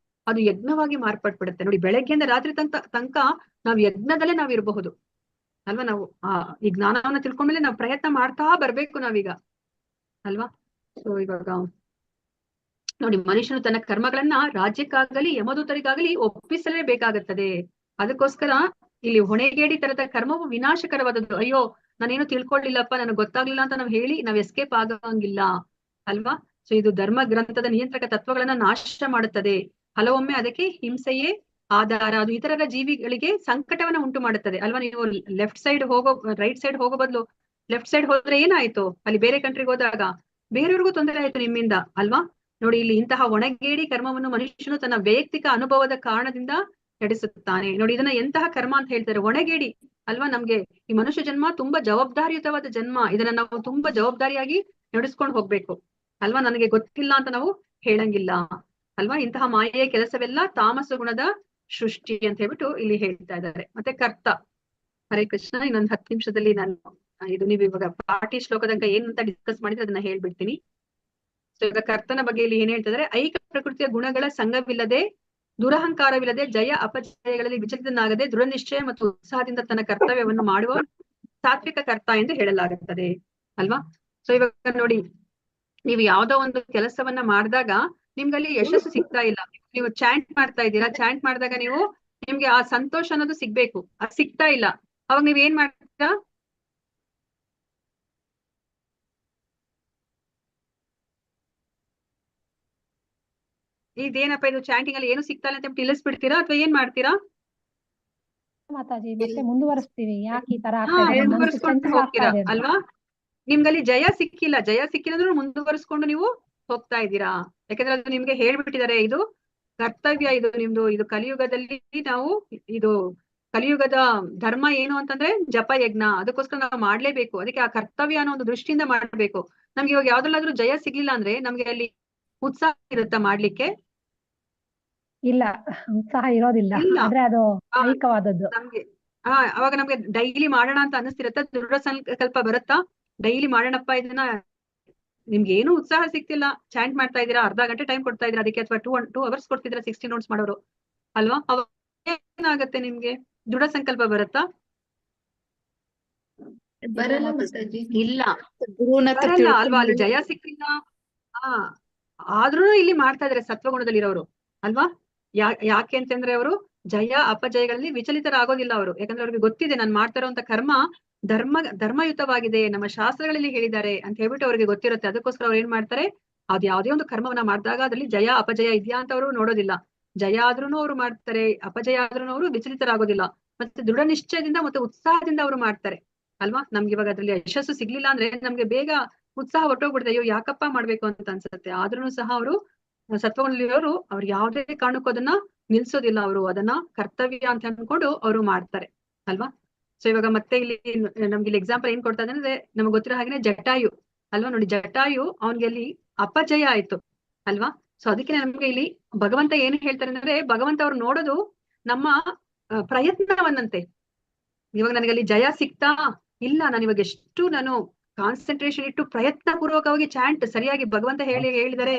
ಅದು ಯಜ್ಞವಾಗಿ ಮಾರ್ಪಟ್ಬಿಡುತ್ತೆ. ನೋಡಿ, ಬೆಳಗ್ಗೆಯಿಂದ ರಾತ್ರಿ ತನಕ ನಾವ್ ಯಜ್ಞದಲ್ಲೇ ನಾವ್ ಇರಬಹುದು ಅಲ್ವಾ. ನಾವು ಈ ಜ್ಞಾನವನ್ನ ತಿಳ್ಕೊಂಡ್ಮೇಲೆ ನಾವು ಪ್ರಯತ್ನ ಮಾಡ್ತಾ ಬರ್ಬೇಕು ನಾವೀಗ ಅಲ್ವಾ. ಸೊ ಇವಾಗ ನೋಡಿ, ಮನುಷ್ಯನು ತನ್ನ ಕರ್ಮಗಳನ್ನ ರಾಜ್ಯಕ್ಕಾಗಲಿ ಯಮದೂತರಿಗಾಗಲಿ ಒಪ್ಪಿಸಲೇಬೇಕಾಗುತ್ತದೆ. ಅದಕ್ಕೋಸ್ಕರ ಇಲ್ಲಿ ಹೊಣೆಗೇಡಿ ತರದ ಕರ್ಮವು ವಿನಾಶಕರವಾದದ್ದು. ಅಯ್ಯೋ ನಾನೇನು ತಿಳ್ಕೊಳ್ಳಿಲ್ಲಪ್ಪ, ನನಗೆ ಗೊತ್ತಾಗ್ಲಿಲ್ಲ ಅಂತ ನಾವ್ ಹೇಳಿ ನಾವ್ ಎಸ್ಕೇಪ್ ಆಗಂಗಿಲ್ಲ ಅಲ್ವಾ. ಸೊ ಇದು ಧರ್ಮ ಗ್ರಂಥದ ನಿಯಂತ್ರಕ ತತ್ವಗಳನ್ನ ನಾಶ ಮಾಡುತ್ತದೆ. ಹಲವೊಮ್ಮೆ ಅದಕ್ಕೆ ಹಿಂಸೆಯೇ ಆಧಾರ. ಅದು ಇತರರ ಜೀವಿಗಳಿಗೆ ಸಂಕಟವನ್ನ ಉಂಟು ಮಾಡುತ್ತದೆ ಅಲ್ವಾ. ನೀವು ಲೆಫ್ಟ್ ಸೈಡ್ ರೈಟ್ ಸೈಡ್ ಹೋಗೋ ಬದಲು ಲೆಫ್ಟ್ ಸೈಡ್ ಹೋದ್ರೆ ಏನಾಯ್ತು, ಅಲ್ಲಿ ಬೇರೆ ಕಂಟ್ರಿಗೆ ಹೋದಾಗ ಬೇರೆಯವ್ರಿಗೂ ತೊಂದರೆ ಆಯ್ತು ನಿಮ್ಮಿಂದ ಅಲ್ವಾ. ನೋಡಿ, ಇಲ್ಲಿ ಇಂತಹ ಒಣಗೇಡಿ ಕರ್ಮವನ್ನು ಮನುಷ್ಯನು ತನ್ನ ವೈಯಕ್ತಿಕ ಅನುಭವದ ಕಾರಣದಿಂದ ನಡೆಸುತ್ತಾನೆ. ನೋಡಿ, ಇದನ್ನ ಎಂತಹ ಕರ್ಮ ಅಂತ ಹೇಳ್ತಾರೆ, ಒಣಗೇಡಿ ಅಲ್ವಾ. ನಮ್ಗೆ ಈ ಮನುಷ್ಯ ಜನ್ಮ ತುಂಬಾ ಜವಾಬ್ದಾರಿಯುತವಾದ ಜನ್ಮ. ಇದನ್ನ ನಾವು ತುಂಬಾ ಜವಾಬ್ದಾರಿಯಾಗಿ ನಡೆಸ್ಕೊಂಡು ಹೋಗ್ಬೇಕು ಅಲ್ವಾ. ನನಗೆ ಗೊತ್ತಿಲ್ಲ ಅಂತ ನಾವು ಹೇಳಂಗಿಲ್ಲ ಅಲ್ವಾ. ಇಂತಹ ಮಾಯೆಯ ಕೆಲಸವೆಲ್ಲ ತಾಮಸ ಗುಣದ ಸೃಷ್ಟಿ ಅಂತ ಹೇಳ್ಬಿಟ್ಟು ಇಲ್ಲಿ ಹೇಳ್ತಾ ಇದ್ದಾರೆ. ಮತ್ತೆ ಕರ್ತ. ಹರೇ ಕೃಷ್ಣ. ಇನ್ನೊಂದು 10 ನಿಮಿಷದಲ್ಲಿ ನಾನು ಇದು ನೀವು ಇವಾಗ ಪಾಠಿ ಶ್ಲೋಕದಂಕ ಏನಂತ ಡಿಸ್ಕಸ್ ಮಾಡಿದ್ರೆ ಅದನ್ನ ಹೇಳ್ಬಿಡ್ತೀನಿ. ಸೊ ಈಗ ಕರ್ತನ ಬಗ್ಗೆ ಇಲ್ಲಿ ಏನ್ ಹೇಳ್ತಿದ್ರೆ, ಐಕ ಪ್ರಕೃತಿಯ ಗುಣಗಳ ಸಂಘವಿಲ್ಲದೆ, ದುರಹಂಕಾರವಿಲ್ಲದೆ, ಜಯ ಅಪಜಯಗಳಲ್ಲಿ ವಿಚಲಿತನಾಗದೆ, ದೃಢ ನಿಶ್ಚಯ ಮತ್ತು ಉತ್ಸಾಹದಿಂದ ತನ್ನ ಕರ್ತವ್ಯವನ್ನು ಮಾಡುವ ಸಾತ್ವಿಕ ಕರ್ತ ಎಂದು ಹೇಳಲಾಗುತ್ತದೆ ಅಲ್ವಾ. ಸೊ ಇವಾಗ ನೋಡಿ, ನೀವು ಯಾವ್ದೋ ಒಂದು ಕೆಲಸವನ್ನ ಮಾಡಿದಾಗ ನಿಮ್ಗಲ್ಲಿ ಯಶಸ್ಸು ಸಿಗ್ತಾ ಇಲ್ಲ. ನೀವು ಚಾಂಟ್ ಮಾಡ್ತಾ ಇದ್ದೀರಾ, ಚಾಂಟ್ ಮಾಡಿದಾಗ ನಿಮ್ಗೆ ಆ ಸಂತೋಷ ಅನ್ನೋದು ಸಿಗ್ಬೇಕು, ಅದು ಸಿಗ್ತಾ ಇಲ್ಲ. ಅವಾಗ ನೀವ್ ಏನ್ ಮಾಡ್ತೀರಾ, ಇದೇನಪ್ಪ ಇದು ಚಾಂಟಿಂಗ್ ಅಲ್ಲಿ ಏನು ಸಿಗ್ತಾ ಇಲ್ಲ ಅಂತ ತಿಳಿಸ್ಬಿಡ್ತೀರಾ ಅಥವಾ ಏನ್ ಮಾಡ್ತೀರಾ? ಮಾತಾಜಿ ಮತ್ತೆ ಮುಂದುವರಿಸ್ತೀವಿ. ಯಾಕೆ ಈ ತರ ಆಗ್ತಾ ಇದೆ, ಮನಸ್ಸು ಮುಂದುವರಿಸ್ಕೊಂಡು ಚಂಚಲ ಆಗ್ತಾ ಹೋಗ್ತೀರಾ ಇದೆ ಅಂತ. ಅಲ್ವಾ. ನಿಮ್ಗಲ್ಲಿ ಜಯ ಸಿಕ್ಕಿಲ್ಲ ಅಂದ್ರೆ ಮುಂದುವರಿಸ್ಕೊಂಡು ನೀವು ಹೋಗ್ತಾ ಇದ್ದೀರಾ. ಯಾಕಂದ್ರೆ ಅದು ನಿಮ್ಗೆ ಹೇಳ್ಬಿಟ್ಟಿದ್ದಾರೆ, ಇದು ಕರ್ತವ್ಯ, ಇದು ನಿಮ್ದು. ಇದು ಕಲಿಯುಗದಲ್ಲಿ ನಾವು ಇದು ಕಲಿಯುಗದ ಧರ್ಮ ಏನು ಅಂತಂದ್ರೆ ಜಪ ಯಜ್ಞ. ಅದಕ್ಕೋಸ್ಕರ ನಾವು ಮಾಡ್ಲೇಬೇಕು. ಅದಕ್ಕೆ ಆ ಕರ್ತವ್ಯ ಅನ್ನೋ ಒಂದು ದೃಷ್ಟಿಯಿಂದ ಮಾಡ್ಬೇಕು. ನಮ್ಗೆ ಇವಾಗ ಯಾವ್ದ್ರಲ್ಲಾದ್ರೂ ಜಯ ಸಿಗ್ಲಿಲ್ಲ ಅಂದ್ರೆ ನಮ್ಗೆ ಅಲ್ಲಿ ಉತ್ಸಾಹ ಇರುತ್ತಾ ಮಾಡ್ಲಿಕ್ಕೆ? ಇಲ್ಲ, ಉತ್ಸಾಹ ಇರೋದಿಲ್ಲ. ಇಲ್ಲ. ಆದ್ರೆ ಅದು ಐಕವಾದದ್ದು. ನಮ್ಗೆ ಅವಾಗ ನಮ್ಗೆ ಡೈಲಿ ಮಾಡೋಣ ಅಂತ ಅನಿಸ್ತಿರತ್ತ, ದೃಢ ಸಂಕಲ್ಪ ಬರುತ್ತಾ ಡೈಲಿ ಮಾಡೋಣಪ್ಪ ಇದನ್ನ. ನಿಮ್ಗೆ ಏನು ಉತ್ಸಾಹ ಸಿಗ್ತಿಲ್ಲ, ಚಾಂಟ್ ಮಾಡ್ತಾ ಇದೀರಾ, ಅರ್ಧ ಗಂಟೆ ಟೈಮ್ ಕೊಡ್ತಾ ಇದೀರಾ ಅದಕ್ಕೆ, ಅಥವಾ 2 ಅವರ್ಸ್ ಕೊಡ್ತಿದ್ರ 16 ನೋಟ್ಸ್ ಮಾಡೋರು ಅಲ್ವಾ. ಅವಾಗ ಏನಾಗತ್ತೆ, ನಿಮ್ಗೆ ದೃಢ ಸಂಕಲ್ಪ ಬರುತ್ತಾ? ಬರಲ್ಲ ಮಾತಾಜಿ. ಇಲ್ಲ, ಬರಲ್ಲ ಅಲ್ವಾ. ಅಲ್ಲಿ ಜಯ ಸಿಕ್ಕಿಲ್ಲ. ಆದ್ರೂ ಇಲ್ಲಿ ಮಾಡ್ತಾ ಇದಾರೆ ಸತ್ವಗುಣದಲ್ಲಿ ಇರೋರು ಅಲ್ವಾ. ಯಾಕೆ ಅಂತಂದ್ರೆ ಅವರು ಜಯ ಅಪಜಯಗಳಲ್ಲಿ ವಿಚಲಿತರಾಗೋದಿಲ್ಲ ಅವರು. ಯಾಕಂದ್ರೆ ಅವ್ರಿಗೆ ಗೊತ್ತಿದೆ, ನಾನು ಮಾಡ್ತಾ ಇರೋಂತ ಕರ್ಮ ಧರ್ಮಯುತವಾಗಿದೆ, ನಮ್ಮ ಶಾಸ್ತ್ರಗಳಲ್ಲಿ ಹೇಳಿದ್ದಾರೆ ಅಂತ ಹೇಳ್ಬಿಟ್ಟು ಅವ್ರಿಗೆ ಗೊತ್ತಿರುತ್ತೆ. ಅದಕ್ಕೋಸ್ಕರ ಅವ್ರು ಏನ್ ಮಾಡ್ತಾರೆ, ಅದ್ ಯಾವ್ದೇ ಒಂದು ಕರ್ಮವನ್ನ ಮಾಡಿದಾಗ ಅದ್ರಲ್ಲಿ ಜಯ ಅಪಜಯ ಇದೆಯಾ ಅಂತ ಅವರು ನೋಡೋದಿಲ್ಲ. ಜಯ ಆದ್ರೂನು ಅವ್ರು ಮಾಡ್ತಾರೆ, ಅಪಜಯ ಆದ್ರೂನು ಅವರು ವಿಚಲಿತರಾಗೋದಿಲ್ಲ. ಮತ್ತೆ ದೃಢ ನಿಶ್ಚಯದಿಂದ ಮತ್ತೆ ಉತ್ಸಾಹದಿಂದ ಅವರು ಮಾಡ್ತಾರೆ ಅಲ್ವಾ. ನಮ್ಗೆ ಇವಾಗ ಅದ್ರಲ್ಲಿ ಯಶಸ್ಸು ಸಿಗ್ಲಿಲ್ಲ ಅಂದ್ರೆ ನಮ್ಗೆ ಬೇಗ ಉತ್ಸಾಹ ಹೊಟ್ಟೋಗ್ಬಿಡುತ್ತೆ, ಅಯ್ಯೋ ಯಾಕಪ್ಪ ಮಾಡ್ಬೇಕು ಅಂತ ಅನ್ಸುತ್ತೆ. ಆದ್ರೂ ಸಹ ಅವರು ಸತ್ವಗಳಲ್ಲಿರೋರು ಅವ್ರು ಯಾವ್ದೇ ಕಾರಣಕ್ಕೂ ಅದನ್ನ ನಿಲ್ಸೋದಿಲ್ಲ. ಅವರು ಅದನ್ನ ಕರ್ತವ್ಯ ಅಂತ ಅನ್ಕೊಂಡು ಅವರು ಮಾಡ್ತಾರೆ ಅಲ್ವಾ. ಸೊ ಇವಾಗ ಮತ್ತೆ ಇಲ್ಲಿ ನಮ್ಗೆ ಇಲ್ಲಿ ಎಕ್ಸಾಂಪಲ್ ಏನ್ ಕೊಡ್ತಾ ಇದ್ದಾರೆ ಅಂದ್ರೆ, ನಮ್ಗೆ ಗೊತ್ತಿರೋ ಹಾಗೆ ಜಟಾಯು ಅಲ್ವಾ. ನೋಡಿ, ಜಟಾಯು ಅವನ್ಗೆ ಅಲ್ಲಿ ಅಪಜಯ ಆಯ್ತು ಅಲ್ವಾ. ಸೊ ಅದಕ್ಕೆ ನಮ್ಗೆ ಇಲ್ಲಿ ಭಗವಂತ ಏನ್ ಹೇಳ್ತಾರೆ ಅಂದ್ರೆ, ಭಗವಂತ ಅವ್ರು ನೋಡೋದು ನಮ್ಮ ಪ್ರಯತ್ನವನ್ನಂತೆ. ಇವಾಗ ನನಗಲ್ಲಿ ಜಯ ಸಿಕ್ತಾ ಇಲ್ಲ, ನಾನು ಇವಾಗ ಎಷ್ಟು ನಾನು ಕಾನ್ಸಂಟ್ರೇಷನ್ ಇಟ್ಟು ಪ್ರಯತ್ನ ಪೂರ್ವಕವಾಗಿ ಚಾಂಟ್ ಸರಿಯಾಗಿ ಭಗವಂತ ಹೇಳಿದರೆ,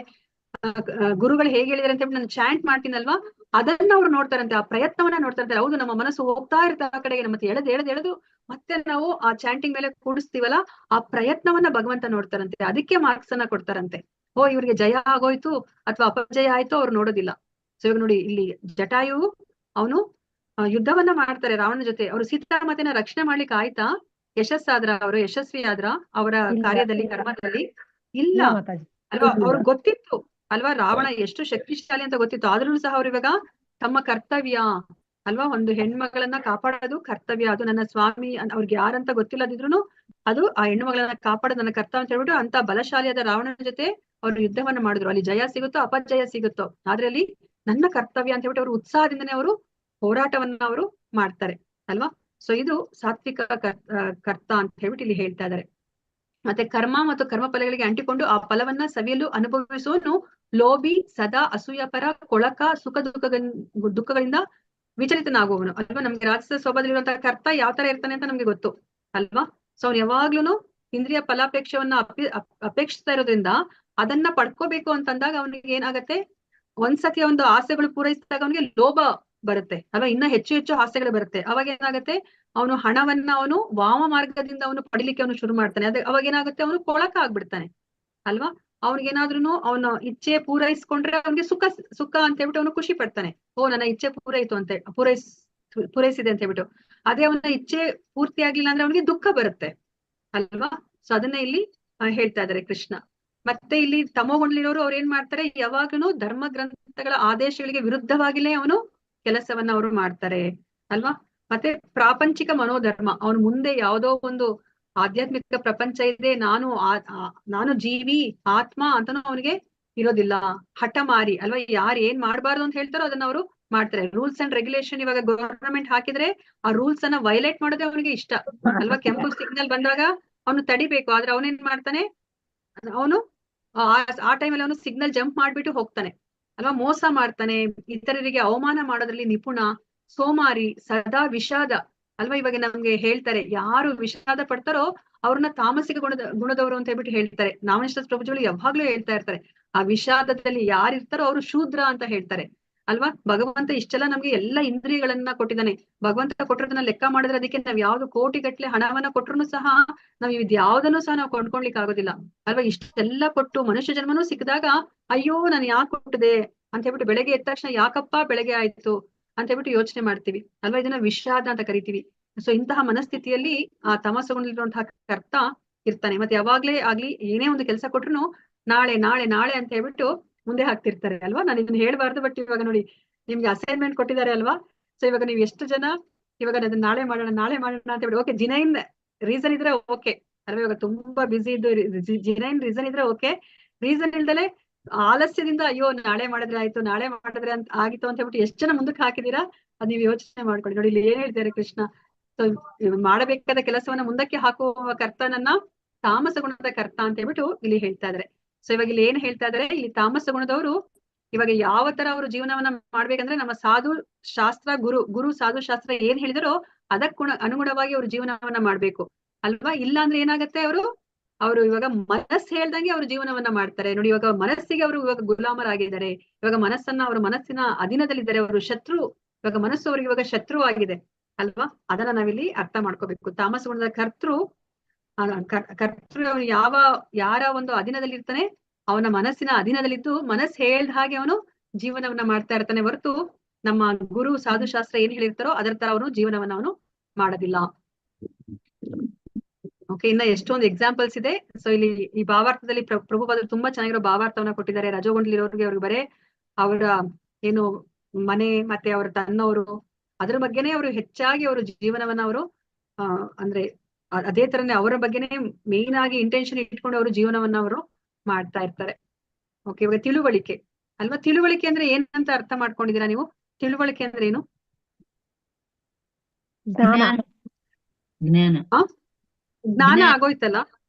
ಗುರುಗಳು ಹೇಗೆ ಹೇಳಿದಾರೆ ಅಂತ ನಾನು ಚಾಂಟ್ ಮಾಡ್ತೀನಲ್ವಾ, ಅದನ್ನ ಅವ್ರು ನೋಡ್ತಾರಂತೆ, ಆ ಪ್ರಯತ್ನವನ್ನ ನೋಡ್ತಾರಂತೆ. ಹೌದು, ನಮ್ಮ ಮನಸ್ಸು ಹೋಗ್ತಾ ಇರುತ್ತೆ ಆ ಕಡೆಗೆ, ಮತ್ತೆ ಎಳೆದು ಮತ್ತೆ ನಾವು ಆ ಚಾಂಟಿಂಗ್ ಮೇಲೆ ಕೂಡಿಸ್ತೀವಲ್ಲ, ಆ ಪ್ರಯತ್ನವನ್ನ ಭಗವಂತ ನೋಡ್ತಾರಂತೆ. ಅದಕ್ಕೆ ಮಾರ್ಕ್ಸ್ ಅನ್ನ ಕೊಡ್ತಾರಂತೆ. ಓ, ಇವ್ರಿಗೆ ಜಯ ಆಗೋಯ್ತು ಅಥವಾ ಅಪಜಯ ಆಯ್ತು ಅವ್ರು ನೋಡೋದಿಲ್ಲ. ಸೊ ಇವಾಗ ನೋಡಿ, ಇಲ್ಲಿ ಜಟಾಯು ಅವನು ಯುದ್ಧವನ್ನ ಮಾಡ್ತಾರೆ ರಾವಣನ ಜೊತೆ. ಅವರು ಸೀತಾಮಾತೆನ ರಕ್ಷಣೆ ಮಾಡ್ಲಿಕ್ಕೆ ಆಯ್ತಾ? ಅವರು ಯಶಸ್ವಿ ಆದ್ರ ಅವರ ಕಾರ್ಯದಲ್ಲಿ, ಕರ್ಮದಲ್ಲಿ? ಇಲ್ಲ ಅಲ್ವಾ. ಅವ್ರಿಗೆ ಗೊತ್ತಿತ್ತು ಅಲ್ವಾ ರಾವಣ ಎಷ್ಟು ಶಕ್ತಿಶಾಲಿ ಅಂತ ಗೊತ್ತಿತ್ತು. ಆದ್ರೂ ಸಹ ಅವ್ರು ಇವಾಗ ತಮ್ಮ ಕರ್ತವ್ಯ ಅಲ್ವಾ, ಒಂದು ಹೆಣ್ಮಗಳನ್ನ ಕಾಪಾಡೋದು ಕರ್ತವ್ಯ, ಅದು ನನ್ನ ಸ್ವಾಮಿ ಅವ್ರಿಗೆ ಯಾರಂತ ಗೊತ್ತಿಲ್ಲದಿದ್ರು ಅದು ಆ ಹೆಣ್ಣು ಮಗಳನ್ನ ಕಾಪಾಡೋದು ನನ್ನ ಕರ್ತವ್ಯ ಅಂತ ಹೇಳ್ಬಿಟ್ಟು ಅಂತ ಬಲಶಾಲಿಯಾದ ರಾವಣನ ಜೊತೆ ಅವ್ರು ಯುದ್ಧವನ್ನ ಮಾಡಿದ್ರು. ಅಲ್ಲಿ ಜಯ ಸಿಗುತ್ತೋ ಅಪಜಯ ಸಿಗುತ್ತೋ, ಆದ್ರೆ ಅಲ್ಲಿ ನನ್ನ ಕರ್ತವ್ಯ ಅಂತ ಹೇಳ್ಬಿಟ್ಟು ಅವರು ಉತ್ಸಾಹದಿಂದನೇ ಅವರು ಹೋರಾಟವನ್ನ ಅವರು ಮಾಡ್ತಾರೆ ಅಲ್ವಾ. ಸೊ ಇದು ಸಾತ್ವಿಕ ಕರ್ತ ಅಂತ ಹೇಳ್ಬಿಟ್ಟು ಇಲ್ಲಿ ಹೇಳ್ತಾ ಇದ್ದಾರೆ. ಮತ್ತೆ ಕರ್ಮ ಮತ್ತು ಕರ್ಮ ಫಲಗಳಿಗೆ ಅಂಟಿಕೊಂಡು ಆ ಫಲವನ್ನ ಸವಿಯಲು ಅನುಭವಿಸುವನು ಲೋಭಿ, ಸದಾ ಅಸೂಯಪರ, ಕೊಳಕ, ಸುಖ ದುಃಖಗಳಿಂದ ವಿಚಲಿತನಾಗುವವನು ಅಲ್ವಾ. ನಮ್ಗೆ ರಾಜಸ ಸ್ವಭಾವದಲ್ಲಿರುವಂತಹ ಕರ್ತ ಯಾವ ತರ ಇರ್ತಾನೆ ಅಂತ ನಮ್ಗೆ ಗೊತ್ತು ಅಲ್ವಾ. ಸೊ ಅವ್ನು ಯಾವಾಗ್ಲೂನು ಇಂದ್ರಿಯ ಫಲಾಪೇಕ್ಷವನ್ನ ಅಪೇಕ್ಷಿಸ್ತಾ ಇರೋದ್ರಿಂದ ಅದನ್ನ ಪಡ್ಕೋಬೇಕು ಅಂತಂದಾಗ ಅವನಿಗೆ ಏನಾಗತ್ತೆ, ಒಂದ್ಸತಿ ಒಂದು ಆಸೆಗಳು ಪೂರೈಸಿದಾಗ ಅವನಿಗೆ ಲೋಭ ಬರುತ್ತೆ ಅಲ್ವಾ, ಇನ್ನ ಹೆಚ್ಚು ಹೆಚ್ಚು ಆಸೆಗಳು ಬರುತ್ತೆ. ಅವಾಗ ಏನಾಗುತ್ತೆ, ಅವನು ಹಣವನ್ನ ಅವನು ವಾಮ ಮಾರ್ಗದಿಂದ ಅವನು ಪಡಿಲಿಕ್ಕೆ ಅವನು ಶುರು ಮಾಡ್ತಾನೆ. ಅವಾಗ ಏನಾಗುತ್ತೆ, ಅವನು ಕೊಳಕ ಆಗ್ಬಿಡ್ತಾನೆ ಅಲ್ವಾ. ಅವ್ನಿಗೇನಾದ್ರೂ ಅವನ ಇಚ್ಛೆ ಪೂರೈಸ್ಕೊಂಡ್ರೆ ಅವನಿಗೆ ಸುಖ ಅಂತ ಹೇಳ್ಬಿಟ್ಟು ಅವನು ಖುಷಿ ಪಡ್ತಾನೆ. ಓ, ನನ್ನ ಇಚ್ಛೆ ಪೂರೈಸಿದೆ ಅಂತ ಹೇಳ್ಬಿಟ್ಟು. ಅದೇ ಅವನ ಇಚ್ಛೆ ಪೂರ್ತಿ ಆಗ್ಲಿಲ್ಲ ಅಂದ್ರೆ ಅವನಿಗೆ ದುಃಖ ಬರುತ್ತೆ ಅಲ್ವಾ. ಸೊ ಅದನ್ನ ಇಲ್ಲಿ ಹೇಳ್ತಾ ಇದಾರೆ ಕೃಷ್ಣ. ಮತ್ತೆ ಇಲ್ಲಿ ತಮೋಗುಣದಲ್ಲಿರೋರು ಅವ್ರು ಏನ್ ಮಾಡ್ತಾರೆ, ಯಾವಾಗಲೂ ಧರ್ಮ ಗ್ರಂಥಗಳ ಆದೇಶಗಳಿಗೆ ವಿರುದ್ಧವಾಗಿಲೇ ಅವನು ಕೆಲಸವನ್ನ ಅವರು ಮಾಡ್ತಾರೆ ಅಲ್ವಾ. ಮತ್ತೆ ಪ್ರಾಪಂಚಿಕ ಮನೋಧರ್ಮ, ಅವನು ಮುಂದೆ ಯಾವುದೋ ಒಂದು ಆಧ್ಯಾತ್ಮಿಕ ಪ್ರಪಂಚ ಇದೆ, ನಾನು ಜೀವಿ ಆತ್ಮ ಅಂತಾನು ಅವನಿಗೆ ಇರೋದಿಲ್ಲ. ಹಠಮಾರಿ ಅಲ್ವಾ, ಯಾರು ಏನ್ ಮಾಡ್ಬಾರ್ದು ಅಂತ ಹೇಳ್ತಾರೋ ಅದನ್ನ ಅವರು ಮಾಡ್ತಾರೆ. ರೂಲ್ಸ್ ಅಂಡ್ ರೆಗ್ಯುಲೇಷನ್ ಇವಾಗ ಗವರ್ನಮೆಂಟ್ ಹಾಕಿದ್ರೆ ಆ ರೂಲ್ಸ್ ಅನ್ನ ವೈಲೇಟ್ ಮಾಡೋದೇ ಅವನಿಗೆ ಇಷ್ಟ ಅಲ್ವಾ. ಕೆಂಪು ಸಿಗ್ನಲ್ ಬಂದಾಗ ಅವನು ತಡಿಬೇಕು, ಆದ್ರೆ ಅವನೇನ್ ಮಾಡ್ತಾನೆ, ಅವನು ಆ ಟೈಮಲ್ಲಿ ಅವನು ಸಿಗ್ನಲ್ ಜಂಪ್ ಮಾಡ್ಬಿಟ್ಟು ಹೋಗ್ತಾನೆ ಅಲ್ವಾ. ಮೋಸ ಮಾಡ್ತಾನೆ, ಇತರರಿಗೆ ಅವಮಾನ ಮಾಡೋದ್ರಲ್ಲಿ ನಿಪುಣ, ಸೋಮಾರಿ, ಸದಾ ವಿಷಾದ ಅಲ್ವಾ. ಇವಾಗ ನಮ್ಗೆ ಹೇಳ್ತಾರೆ, ಯಾರು ವಿಷಾದ ಪಡ್ತಾರೋ ಅವ್ರನ್ನ ತಾಮಸಿಕ ಗುಣದವರು ಅಂತ ಹೇಳ್ಬಿಟ್ಟು ಹೇಳ್ತಾರೆ. ನಾಮನಿಷ್ಠ ಪ್ರಭುಗಳು ಯಾವಾಗ್ಲೂ ಹೇಳ್ತಾ ಇರ್ತಾರೆ, ಆ ವಿಷಾದದಲ್ಲಿ ಯಾರಿರ್ತಾರೋ ಅವರು ಶೂದ್ರ ಅಂತ ಹೇಳ್ತಾರೆ ಅಲ್ವಾ. ಭಗವಂತ ಇಷ್ಟೆಲ್ಲ ನಮ್ಗೆ ಎಲ್ಲ ಇಂದ್ರಿಯಗಳನ್ನ ಕೊಟ್ಟಿದ್ದಾನೆ. ಭಗವಂತ ಕೊಟ್ಟಿರೋದನ್ನ ಲೆಕ್ಕ ಮಾಡಿದ್ರೆ ಅದಕ್ಕೆ ನಾವ್ ಯಾವ್ದು ಕೋಟಿಗಟ್ಲೆ ಹಣವನ್ನ ಕೊಟ್ರು ಸಹ ನಾವ್ ಇದ್ಯಾವ್ದನ್ನು ಸಹ ನಾವು ಕೊಂಡ್ಕೊಳ್ಲಿಕ್ಕೆ ಆಗೋದಿಲ್ಲ ಅಲ್ವಾ. ಇಷ್ಟೆಲ್ಲ ಕೊಟ್ಟು ಮನುಷ್ಯ ಜನ್ಮನೂ ಸಿಕ್ಕಿದಾಗ ಅಯ್ಯೋ ನಾನು ಯಾಕೆ ಕೊಟ್ಟಿದೆ ಅಂತ ಹೇಳ್ಬಿಟ್ಟು ಬೆಳಗ್ಗೆ ಎದ್ದ ತಕ್ಷಣ ಯಾಕಪ್ಪ ಬೆಳಗ್ಗೆ ಆಯ್ತು ಅಂತ ಹೇಳ್ಬಿಟ್ಟು ಯೋಚನೆ ಮಾಡ್ತೀವಿ ಅಲ್ವಾ. ಇದನ್ನ ವಿಷಾದ ಅಂತ ಕರಿತೀವಿ. ಸೊ ಇಂತಹ ಮನಸ್ಥಿತಿಯಲ್ಲಿ ಆ ತಮಸ್ಸುಗೊಂಡಿರುವಂತಹ ಕರ್ತ ಇರ್ತಾನೆ. ಮತ್ತೆ ಯಾವಾಗ್ಲೇ ಆಗ್ಲಿ ಏನೇ ಒಂದು ಕೆಲಸ ಕೊಟ್ರು ನಾಳೆ ನಾಳೆ ನಾಳೆ ಅಂತ ಹೇಳ್ಬಿಟ್ಟು ಮುಂದೆ ಹಾಕ್ತಿರ್ತಾರೆ ಅಲ್ವಾ. ನಾನು ಇದನ್ನ ಹೇಳ್ಬಾರ್ದು, ಬಟ್ ಇವಾಗ ನೋಡಿ ನಿಮ್ಗೆ ಅಸೈನ್ಮೆಂಟ್ ಕೊಟ್ಟಿದ್ದಾರೆ ಅಲ್ವಾ. ಸೊ ಇವಾಗ ನೀವು ಎಷ್ಟು ಜನ ಇವಾಗ ಅದನ್ನ ನಾಳೆ ಮಾಡೋಣ ಅಂತ ಹೇಳಿ ಓಕೆ ಜಿನೈನ್ ರೀಸನ್ ಇದ್ರೆ ಓಕೆ ಅಲ್ವಾ. ಇವಾಗ ತುಂಬಾ ಬಿಸಿ ಇದ್ದು ಜಿನೈನ್ ರೀಸನ್ ಇದ್ರೆ ಓಕೆ. ರೀಸನ್ ಇಲ್ದಲೆ ಆಲಸ್ಯದಿಂದ ಅಯ್ಯೋ ನಾಳೆ ಮಾಡಿದ್ರೆ ಆಯ್ತು, ನಾಳೆ ಮಾಡಿದ್ರೆ ಅಂತ ಆಗಿತ್ತು ಅಂತ ಹೇಳ್ಬಿಟ್ಟು ಎಷ್ಟು ಜನ ಮುಂದಕ್ಕೆ ಹಾಕಿದೀರಾ, ಅದ್ ನೀವು ಯೋಚನೆ ಮಾಡ್ಕೊಳ್ಳಿ. ನೋಡಿ ಇಲ್ಲಿ ಏನ್ ಹೇಳ್ತಾರೆ ಕೃಷ್ಣ, ಸೊ ಮಾಡಬೇಕಾದ ಕೆಲಸವನ್ನ ಮುಂದಕ್ಕೆ ಹಾಕುವ ಕರ್ತನನ್ನ ತಾಮಸ ಗುಣದ ಕರ್ತ ಅಂತ ಹೇಳ್ಬಿಟ್ಟು ಇಲ್ಲಿ ಹೇಳ್ತಾ ಇದಾರೆ. ಸೊ ಇವಾಗ ಇಲ್ಲಿ ಏನ್ ಹೇಳ್ತಾ ಇದಾರೆ, ಇಲ್ಲಿ ತಾಮಸ ಗುಣದವರು ಇವಾಗ ಯಾವ ತರ ಅವರು ಜೀವನವನ್ನ ಮಾಡ್ಬೇಕಂದ್ರೆ ನಮ್ಮ ಸಾಧು ಶಾಸ್ತ್ರ ಗುರು ಸಾಧು ಶಾಸ್ತ್ರ ಏನ್ ಹೇಳಿದಾರೋ ಅದಕ್ಕೆ ಅನುಗುಣವಾಗಿ ಅವ್ರ ಜೀವನವನ್ನ ಮಾಡ್ಬೇಕು ಅಲ್ವಾ. ಇಲ್ಲ ಅಂದ್ರೆ ಏನಾಗತ್ತೆ, ಅವರು ಇವಾಗ ಮನಸ್ಸು ಹೇಳ್ದಂಗೆ ಅವ್ರ ಜೀವನವನ್ನ ಮಾಡ್ತಾರೆ. ನೋಡಿ ಇವಾಗ ಮನಸ್ಸಿಗೆ ಅವರು ಇವಾಗ ಗುಲಾಮರಾಗಿದ್ದಾರೆ. ಇವಾಗ ಅವರ ಮನಸ್ಸಿನ ಅಧೀನದಲ್ಲಿದ್ದಾರೆ. ಅವರು ಶತ್ರು, ಇವಾಗ ಮನಸ್ಸು ಅವ್ರಿಗೆ ಇವಾಗ ಶತ್ರು ಆಗಿದೆ ಅಲ್ವಾ. ಅದನ್ನ ನಾವಿಲ್ಲಿ ಅರ್ಥ ಮಾಡ್ಕೋಬೇಕು. ತಾಮಸ ಗುಣದ ಕರ್ತೃ ಅವನು ಯಾರ ಒಂದು ಅಧೀನದಲ್ಲಿ ಇರ್ತಾನೆ, ಅವನ ಮನಸ್ಸಿನ ಅಧೀನದಲ್ಲಿದ್ದು ಮನಸ್ಸು ಹೇಳ್ದ ಹಾಗೆ ಅವನು ಜೀವನವನ್ನ ಮಾಡ್ತಾ ಇರ್ತಾನೆ ಹೊರತು ನಮ್ಮ ಗುರು ಸಾಧು ಶಾಸ್ತ್ರ ಏನ್ ಹೇಳಿರ್ತಾರೋ ಅದರ ತರ ಅವನು ಜೀವನವನ್ನ ಅವನು ಮಾಡೋದಿಲ್ಲ. ಓಕೆ, ಇನ್ನ ಎಷ್ಟೊಂದು ಎಕ್ಸಾಂಪಲ್ಸ್ ಇದೆ. ಸೊ ಇಲ್ಲಿ ಈ ಭಾವಾರ್ಥದಲ್ಲಿ ಪ್ರಭುಪಾದರು ತುಂಬಾ ಚೆನ್ನಾಗಿರೋ ಭಾವಾರ್ಥವನ್ನ ಕೊಟ್ಟಿದ್ದಾರೆ. ರಜೋಗುಂಡ್ಲಿರೋರಿಗೆ ಅವ್ರಿಗೆ ಬರೇ ಅವರ ಏನು ಮನೆ ಮತ್ತೆ ಅವರ ತನ್ನವರು ಅದ್ರ ಬಗ್ಗೆನೇ ಅವರು ಹೆಚ್ಚಾಗಿ ಅವರು ಜೀವನವನ್ನ ಅವರು ಅಂದ್ರೆ ಅದೇ ತರನೇ ಅವರ ಬಗ್ಗೆನೇ ಮೇನ್ ಆಗಿ ಇಂಟೆನ್ಷನ್ ಇಟ್ಕೊಂಡು ಅವರು ಜೀವನವನ್ನ ಅವರು ಮಾಡ್ತಾ ಇರ್ತಾರೆ. ಓಕೆ, ಇವಾಗ ತಿಳುವಳಿಕೆ ಅಲ್ವಾ. ತಿಳುವಳಿಕೆ ಅಂದ್ರೆ ಏನಂತ ಅರ್ಥ ಮಾಡ್ಕೊಂಡಿದೀರಾ ನೀವು? ತಿಳುವಳಿಕೆ ಅಂದ್ರೆ ಏನು? ಜ್ಞಾನ ಆಗೋಯ್ತಲ್ಲ,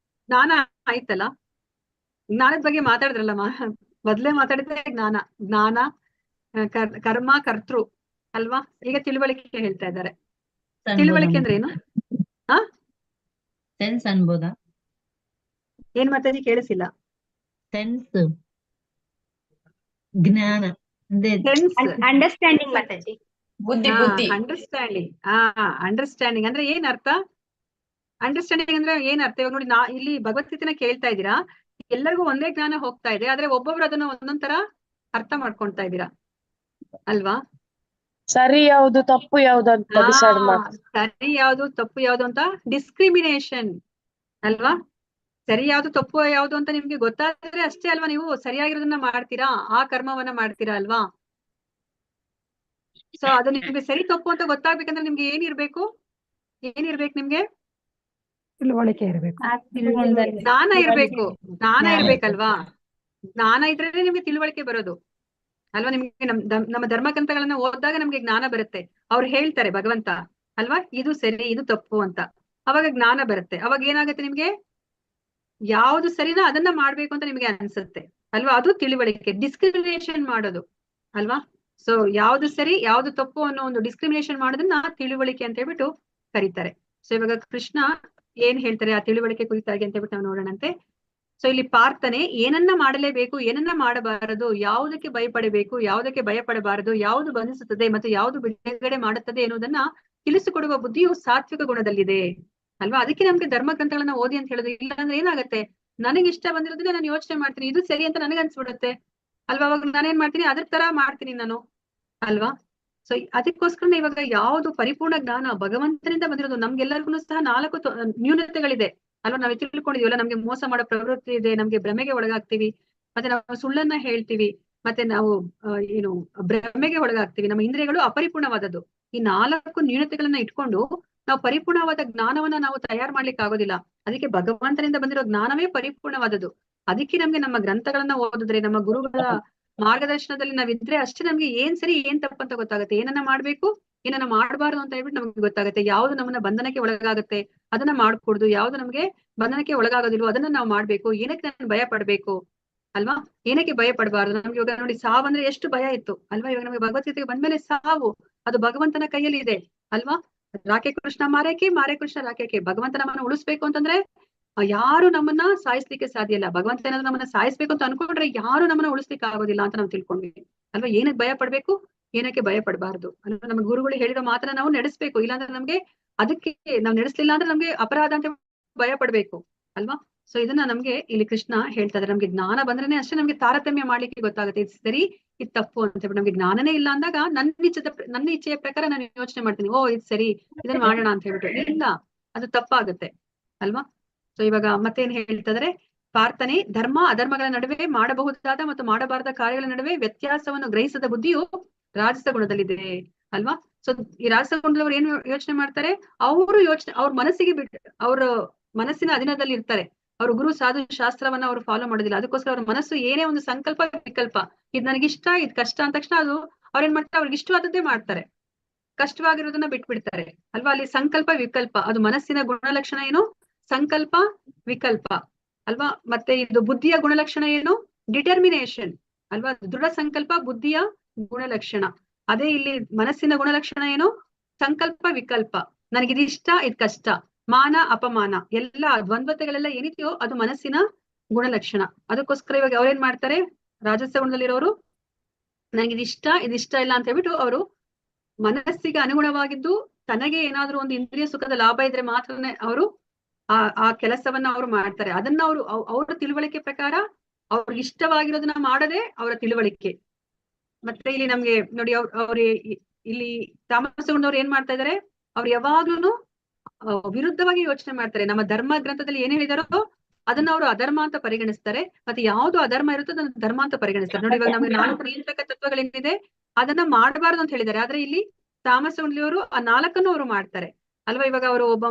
ಜ್ಞಾನ ಆಯ್ತಲ್ಲ. ಜ್ಞಾನದ ಬಗ್ಗೆ ಮಾತಾಡಿದ್ರಲ್ಲ, ಮೊದ್ಲೇ ಮಾತಾಡಿದ್ರೆ ಜ್ಞಾನ ಕರ್ಮ ಕರ್ತೃ ಅಲ್ವಾ. ಈಗ ತಿಳುವಳಿಕೆ ಹೇಳ್ತಾ ಇದ್ದಾರೆ. ತಿಳುವಳಿಕೆ ಅಂದ್ರೆ ಏನು? ಸೆನ್ಸ್ ಅನ್ಬೋದಾ? ಏನ್ ಮಾತಾಡಿ ಕೇಳಿಸಿಲ್ಲ. ಸೆನ್ಸ್ ಜ್ಞಾನ ಅಂಡರ್ಸ್ಟ್ಯಾಂಡಿಂಗ್ ಮಾತಾಜಿ. ಅಂಡರ್ಸ್ಟ್ಯಾಂಡಿಂಗ್. ಅಂಡರ್ಸ್ಟ್ಯಾಂಡಿಂಗ್ ಅಂದ್ರೆ ಏನ್ ಅರ್ಥ? ಅಂಡರ್ಸ್ಟ್ಯಾಂಡಿಂಗ್ ಅಂದ್ರೆ ಏನ್ ಅರ್ಥ? ಇವಾಗ ನೋಡಿ, ಇಲ್ಲಿ ಭಗವದ್ಗೀತೆನ ಕೇಳ್ತಾ ಇದ್ದೀರಾ, ಎಲ್ಲರಿಗೂ ಒಂದೇ ಜ್ಞಾನ ಹೋಗ್ತಾ ಇದೆ, ಆದ್ರೆ ಒಬ್ಬೊಬ್ರು ಅದನ್ನ ಒಂದೊಂದ್ ತರ ಅರ್ಥ ಮಾಡ್ಕೊಳ್ತಾ ಇದ್ದೀರಾ ಅಲ್ವಾ? ಸರಿ ಯಾವ್ದು ತಪ್ಪು ಯಾವ್ದು ಅಂತ ಡಿಸೈಡ್ ಮಾಡಿ. ಸರಿ ಯಾವ್ದು ತಪ್ಪು ಯಾವ್ದು ಅಂತ ಡಿಸ್ಕ್ರಿಮಿನೇಷನ್ ಅಲ್ವಾ? ಸರಿ ಯಾವ್ದು ತಪ್ಪು ಯಾವ್ದು ಅಂತ ನಿಮ್ಗೆ ಗೊತ್ತಾದ್ರೆ ಅಷ್ಟೇ ಅಲ್ವಾ ನೀವು ಸರಿಯಾಗಿರೋದನ್ನ ಮಾಡ್ತೀರಾ, ಆ ಕರ್ಮವನ್ನ ಮಾಡ್ತೀರಾ ಅಲ್ವಾ? ಸೊ ಅದು ನಿಮ್ಗೆ ಸರಿ ತಪ್ಪು ಅಂತ ಗೊತ್ತಾಗ್ಬೇಕಂದ್ರೆ ನಿಮ್ಗೆ ಏನಿರ್ಬೇಕು ನಿಮ್ಗೆ? ತಿಳುವಳಿಕೆ ಇರ್ಬೇಕು. ಜ್ಞಾನ ಇರ್ಬೇಕು. ಜ್ಞಾನ ಇರ್ಬೇಕಲ್ವಾ? ಜ್ಞಾನ ಇದ್ರೆ ನಿಮ್ಗೆ ತಿಳುವಳಿಕೆ ಬರೋದು ಅಲ್ವಾ? ನಿಮ್ಗೆ ನಮ್ಮ ಧರ್ಮಗ್ರಂಥಗಳನ್ನ ಓದಿದಾಗ ನಮ್ಗೆ ಜ್ಞಾನ ಬರುತ್ತೆ. ಅವ್ರು ಹೇಳ್ತಾರೆ ಭಗವಂತ ಅಲ್ವಾ, ಇದು ಸರಿ ಇದು ತಪ್ಪು ಅಂತ. ಅವಾಗ ಜ್ಞಾನ ಬರುತ್ತೆ. ಅವಾಗ ಏನಾಗುತ್ತೆ ನಿಮ್ಗೆ? ಯಾವ್ದು ಸರಿನೋ ಅದನ್ನ ಮಾಡ್ಬೇಕು ಅಂತ ನಿಮ್ಗೆ ಅನ್ಸುತ್ತೆ ಅಲ್ವಾ? ಅದು ತಿಳುವಳಿಕೆ. ಡಿಸ್ಕ್ರಿಮಿನೇಷನ್ ಮಾಡೋದು ಅಲ್ವಾ? ಸೊ ಯಾವ್ದು ಸರಿ ಯಾವ್ದು ತಪ್ಪು ಅನ್ನೋ ಒಂದು ಡಿಸ್ಕ್ರಿಮಿನೇಷನ್ ಮಾಡೋದನ್ನ ತಿಳುವಳಿಕೆ ಅಂತ ಹೇಳ್ಬಿಟ್ಟು ಕರೀತಾರೆ. ಸೊ ಇವಾಗ ಕೃಷ್ಣ ಏನ್ ಹೇಳ್ತಾರೆ ಆ ತಿಳುವಳಿಕೆ ಕುರಿತಾಗಿ ಅಂತ ಹೇಳ್ಬಿಟ್ಟು ನಾವು ನೋಡೋಣಂತೆ. ಸೊ ಇಲ್ಲಿ ಪಾರ್ಥನೆ ಏನನ್ನ ಮಾಡಲೇಬೇಕು, ಏನನ್ನ ಮಾಡಬಾರದು, ಯಾವುದಕ್ಕೆ ಭಯಪಡಬೇಕು, ಯಾವುದಕ್ಕೆ ಭಯ ಪಡಬಾರದು, ಯಾವುದು ಬಂಧಿಸುತ್ತದೆ ಮತ್ತು ಯಾವುದು ಬಿಡುಗಡೆ ಮಾಡುತ್ತದೆ ಎನ್ನುವುದನ್ನ ತಿಳಿಸಿಕೊಡುವ ಬುದ್ಧಿಯು ಸಾತ್ವಿಕ ಗುಣದಲ್ಲಿದೆ ಅಲ್ವಾ? ಅದಕ್ಕೆ ನಮ್ಗೆ ಧರ್ಮ ಗ್ರಂಥಗಳನ್ನ ಓದಿ ಅಂತ ಹೇಳೋದು. ಇಲ್ಲ ಅಂದ್ರೆ ಏನಾಗತ್ತೆ, ನನಗೆ ಇಷ್ಟ ಬಂದಿರೋದನ್ನ ನಾನು ಯೋಚನೆ ಮಾಡ್ತೀನಿ, ಇದು ಸರಿ ಅಂತ ನನಗೆ ಅನ್ಸ್ಬಿಡುತ್ತೆ ಅಲ್ವಾ? ಅವಾಗ ನಾನೇನ್ ಮಾಡ್ತೀನಿ, ಅದ್ರ ತರ ಮಾಡ್ತೀನಿ ನಾನು ಅಲ್ವಾ? ಸೊ ಅದಕ್ಕೋಸ್ಕರ ಇವಾಗ ಯಾವ್ದು ಪರಿಪೂರ್ಣ ಜ್ಞಾನ ಭಗವಂತನಿಂದ ಬಂದಿರೋದು. ನಮ್ಗೆಲ್ಲರಿಗೂ ಸಹ 4 ನ್ಯೂನತೆಗಳಿದೆ ಅಲ್ವಾ? ನಾವು ತಿಳ್ಕೊಂಡಿದೀವಲ್ಲ, ನಮ್ಗೆ ಮೋಸ ಮಾಡೋ ಪ್ರವೃತ್ತಿ ಇದೆ, ನಮ್ಗೆ ಭ್ರಮೆಗೆ ಒಳಗಾಗ್ತೀವಿ, ಮತ್ತೆ ನಾವು ಸುಳ್ಳನ್ನ ಹೇಳ್ತೀವಿ, ಮತ್ತೆ ನಾವು ಏನು ಭ್ರಮೆಗೆ ಒಳಗಾಗ್ತೀವಿ. ನಮ್ಮ ಇಂದ್ರಿಯಗಳು ಅಪರಿಪೂರ್ಣವಾದದ್ದು. ಈ 4 ನ್ಯೂನತೆಗಳನ್ನ ಇಟ್ಕೊಂಡು ನಾವು ಪರಿಪೂರ್ಣವಾದ ಜ್ಞಾನವನ್ನ ನಾವು ತಯಾರು ಮಾಡ್ಲಿಕ್ಕೆ ಆಗೋದಿಲ್ಲ. ಅದಕ್ಕೆ ಭಗವಂತನಿಂದ ಬಂದಿರೋ ಜ್ಞಾನವೇ ಪರಿಪೂರ್ಣವಾದದ್ದು. ಅದಕ್ಕೆ ನಮ್ಗೆ ನಮ್ಮ ಗ್ರಂಥಗಳನ್ನ ಓದಿದ್ರೆ, ನಮ್ಮ ಗುರುಗಳ ಮಾರ್ಗದರ್ಶನದಲ್ಲಿ ನಾವಿದ್ರೆ ಅಷ್ಟೇ ನಮ್ಗೆ ಏನ್ ಸರಿ ಏನ್ ತಪ್ಪು ಅಂತ ಗೊತ್ತಾಗುತ್ತೆ. ಏನನ್ನ ಮಾಡ್ಬೇಕು ಏನನ್ನ ಮಾಡಬಾರ್ದು ಅಂತ ಹೇಳ್ಬಿಟ್ಟು ನಮ್ಗೆ ಗೊತ್ತಾಗುತ್ತೆ. ಯಾವ್ದು ನಮ್ಮನ್ನ ಬಂಧನಕ್ಕೆ ಒಳಗಾಗುತ್ತೆ ಅದನ್ನ ಮಾಡ್ಕೊಡುದು, ಯಾವ್ದು ನಮ್ಗೆ ಬಂಧನಕ್ಕೆ ಒಳಗಾಗೋದಿಲ್ವೋ ಅದನ್ನ ನಾವು ಮಾಡ್ಬೇಕು. ಏನಕ್ಕೆ ನಾನು ಭಯ ಪಡ್ಬೇಕು ಅಲ್ವಾ? ಏನಕ್ಕೆ ಭಯ ಪಡಬಾರ್ದು? ನಮ್ಗೆ ಇವಾಗ ನೋಡಿ, ಸಾವಂದ್ರೆ ಎಷ್ಟು ಭಯ ಇತ್ತು ಅಲ್ವಾ? ಇವಾಗ ನಮ್ಗೆ ಭಗವದ್ಗೀತೆಗೆ ಬಂದ್ಮೇಲೆ ಸಾವು ಅದು ಭಗವಂತನ ಕೈಯಲ್ಲಿ ಇದೆ ಅಲ್ವಾ? ರಾಕೆ ಕೃಷ್ಣ ಮಾರೇಕೆ, ಮಾರೇ ಕೃಷ್ಣ ರಾಕೆಗೆ. ಭಗವಂತ ನಮ್ಮನ್ನ ಉಳಿಸ್ಬೇಕು ಅಂತಂದ್ರೆ ಯಾರು ನಮ್ಮನ್ನ ಸಾಯಿಸ್ಲಿಕ್ಕೆ ಸಾಧ್ಯ ಇಲ್ಲ. ಭಗವಂತ ಏನಾದ್ರು ನಮ್ಮನ್ನ ಸಾಯಿಸ್ಬೇಕು ಅಂತ ಅನ್ಕೊಂಡ್ರೆ ಯಾರು ನಮ್ಮನ್ನ ಉಳಿಸ್ಲಿಕ್ಕೆ ಆಗೋದಿಲ್ಲ ಅಂತ ನಾವು ತಿಳ್ಕೊಂಡ್ವಿ ಅಲ್ವಾ? ಏನಕ್ಕೆ ಭಯ ಪಡ್ಬೇಕು, ಏನಕ್ಕೆ ಭಯ ಪಡಬಾರ್ದು ಅಲ್ವಾ? ನಮ್ಮ ಗುರುಗಳು ಹೇಳಿರೋ ಮಾತನ್ನ ನಾವು ನಡೆಸ್ಬೇಕು. ಇಲ್ಲಾಂದ್ರೆ ನಮ್ಗೆ ಅದಕ್ಕೆ ನಾವು ನಡೆಸ್ಲಿಲ್ಲ ಅಂದ್ರೆ ನಮ್ಗೆ ಅಪರಾಧ ಅಂತ ಭಯ ಪಡ್ಬೇಕು ಅಲ್ವಾ? ಸೊ ಇದನ್ನ ನಮ್ಗೆ ಇಲ್ಲಿ ಕೃಷ್ಣ ಹೇಳ್ತಾ ಇದ್ದಾರೆ. ನಮ್ಗೆ ಜ್ಞಾನ ಬಂದ್ರೇನೆ ಅಷ್ಟೇ ನಮ್ಗೆ ತಾರತಮ್ಯ ಮಾಡ್ಲಿಕ್ಕೆ ಗೊತ್ತಾಗುತ್ತೆ, ಇದು ಸರಿ ಇದು ತಪ್ಪು ಅಂತ ಹೇಳ್ಬಿಟ್ಟು. ನಮ್ಗೆ ಜ್ಞಾನನೇ ಇಲ್ಲ ಅಂದಾಗ ನನ್ನ ಇಚ್ಛೆಯ ಪ್ರಕಾರ ನಾನು ಯೋಚನೆ ಮಾಡ್ತೀನಿ, ಓ ಇದು ಸರಿ ಇದನ್ನ ಮಾಡೋಣ ಅಂತ ಹೇಳ್ಬಿಟ್ಟು. ಇಲ್ಲ, ಅದು ತಪ್ಪಾಗುತ್ತೆ ಅಲ್ವಾ? ಸೊ ಇವಾಗ ಮತ್ತೇನ್ ಹೇಳ್ತಿದ್ರೆ, ಪಾರ್ಥನೆ ಧರ್ಮ ಅಧರ್ಮಗಳ ನಡುವೆ ಮಾಡಬಹುದಾದ ಮತ್ತು ಮಾಡಬಾರದ ಕಾರ್ಯಗಳ ನಡುವೆ ವ್ಯತ್ಯಾಸವನ್ನು ಗ್ರಹಿಸದ ಬುದ್ಧಿಯು ರಾಜಸ ಗುಣದಲ್ಲಿದೆ ಅಲ್ವಾ? ಸೊ ಈ ರಾಜಸ ಗುಣದವರು ಏನು ಯೋಚನೆ ಮಾಡ್ತಾರೆ, ಅವ್ರ ಮನಸ್ಸಿಗೆ ಅವ್ರ ಮನಸ್ಸಿನ ಅಧೀನದಲ್ಲಿ ಇರ್ತಾರೆ. ಅವ್ರ ಗುರು ಸಾಧು ಶಾಸ್ತ್ರವನ್ನ ಅವ್ರು ಫಾಲೋ ಮಾಡೋದಿಲ್ಲ. ಅದಕ್ಕೋಸ್ಕರ ಅವ್ರ ಮನಸ್ಸು ಏನೇ ಒಂದು ಸಂಕಲ್ಪ ವಿಕಲ್ಪ, ಇದ್ ನನಗಿಷ್ಟ ಇದ್ ಕಷ್ಟ ಅಂದ ತಕ್ಷಣ ಅದು ಅವ್ರೇನ್ ಮಾಡ್ತಾರೆ, ಅವ್ರಿಗೆ ಇಷ್ಟವಾದದ್ದೇ ಮಾಡ್ತಾರೆ, ಕಷ್ಟವಾಗಿರೋದನ್ನ ಬಿಟ್ಬಿಡ್ತಾರೆ ಅಲ್ವಾ? ಅಲ್ಲಿ ಸಂಕಲ್ಪ ವಿಕಲ್ಪ ಅದು ಮನಸ್ಸಿನ ಗುಣಲಕ್ಷಣ ಏನು? ಸಂಕಲ್ಪ ವಿಕಲ್ಪ ಅಲ್ವಾ? ಮತ್ತೆ ಇದು ಬುದ್ಧಿಯ ಗುಣಲಕ್ಷಣ ಏನು? ಡಿಟರ್ಮಿನೇಷನ್ ಅಲ್ವಾ? ದೃಢ ಸಂಕಲ್ಪ ಬುದ್ಧಿಯ ಗುಣಲಕ್ಷಣ. ಅದೇ ಇಲ್ಲಿ ಮನಸ್ಸಿನ ಗುಣಲಕ್ಷಣ ಏನು? ಸಂಕಲ್ಪ ವಿಕಲ್ಪ. ನನಗಿದು ಇಷ್ಟ ಇದ್ ಕಷ್ಟ, ಮಾನ ಅಪಮಾನ ಎಲ್ಲ ದ್ವಂದ್ವತೆಗಳೆಲ್ಲ ಏನಿದೆಯೋ ಅದು ಮನಸ್ಸಿನ ಗುಣಲಕ್ಷಣ. ಅದಕ್ಕೋಸ್ಕರ ಇವಾಗ ಅವ್ರೇನ್ ಮಾಡ್ತಾರೆ, ರಾಜಸ ಗುಣದಲ್ಲಿರೋರು ನನಗಿದಿಷ್ಟ ಇದಿಷ್ಟ ಇಲ್ಲ ಅಂತ ಹೇಳ್ಬಿಟ್ಟು ಅವರು ಮನಸ್ಸಿಗೆ ಅನುಗುಣವಾಗಿದ್ದು ತನಗೆ ಏನಾದ್ರೂ ಒಂದು ಇಂದ್ರಿಯ ಸುಖದ ಲಾಭ ಇದ್ರೆ ಮಾತ್ರನೇ ಅವರು ಆ ಕೆಲಸವನ್ನ ಅವ್ರು ಮಾಡ್ತಾರೆ. ಅದನ್ನ ಅವ್ರ ತಿಳುವಳಿಕೆ ಪ್ರಕಾರ ಅವ್ರಿಗೆ ಇಷ್ಟವಾಗಿರೋದನ್ನ ಮಾಡದೆ ಅವರ ತಿಳುವಳಿಕೆ. ಮತ್ತೆ ಇಲ್ಲಿ ನಮ್ಗೆ ನೋಡಿ, ಅವ್ರ ಇಲ್ಲಿ ತಾಮಸ ಗುಣದವ್ರು ಏನ್ ಮಾಡ್ತಾ ಇದಾರೆ, ಅವ್ರು ಯಾವಾಗ್ಲೂ ವಿರುದ್ಧವಾಗಿ ಯೋಚನೆ ಮಾಡ್ತಾರೆ. ನಮ್ಮ ಧರ್ಮ ಗ್ರಂಥದಲ್ಲಿ ಏನ್ ಹೇಳಿದಾರೋ ಅದನ್ನ ಅವರು ಅಧರ್ಮ ಅಂತ ಪರಿಗಣಿಸ್ತಾರೆ, ಮತ್ತೆ ಯಾವ್ದು ಅಧರ್ಮ ಇರುತ್ತೋ ಅದನ್ನ ಧರ್ಮ ಅಂತ ಪರಿಗಣಿಸ್ತಾರೆ. ನೋಡಿ ಇವಾಗ ನಮ್ಗೆ 4 ನಿಯಂತ್ರಕ ತತ್ವಗಳೇನಿದೆ ಅದನ್ನ ಮಾಡಬಾರ್ದು ಅಂತ ಹೇಳಿದ್ದಾರೆ, ಆದ್ರೆ ಇಲ್ಲಿ ತಾಮಸ ಗುಣದವರು ಆ 4 ಅವರು ಮಾಡ್ತಾರೆ ಅಲ್ವಾ? ಇವಾಗ ಅವರು ಒಬ್ಬ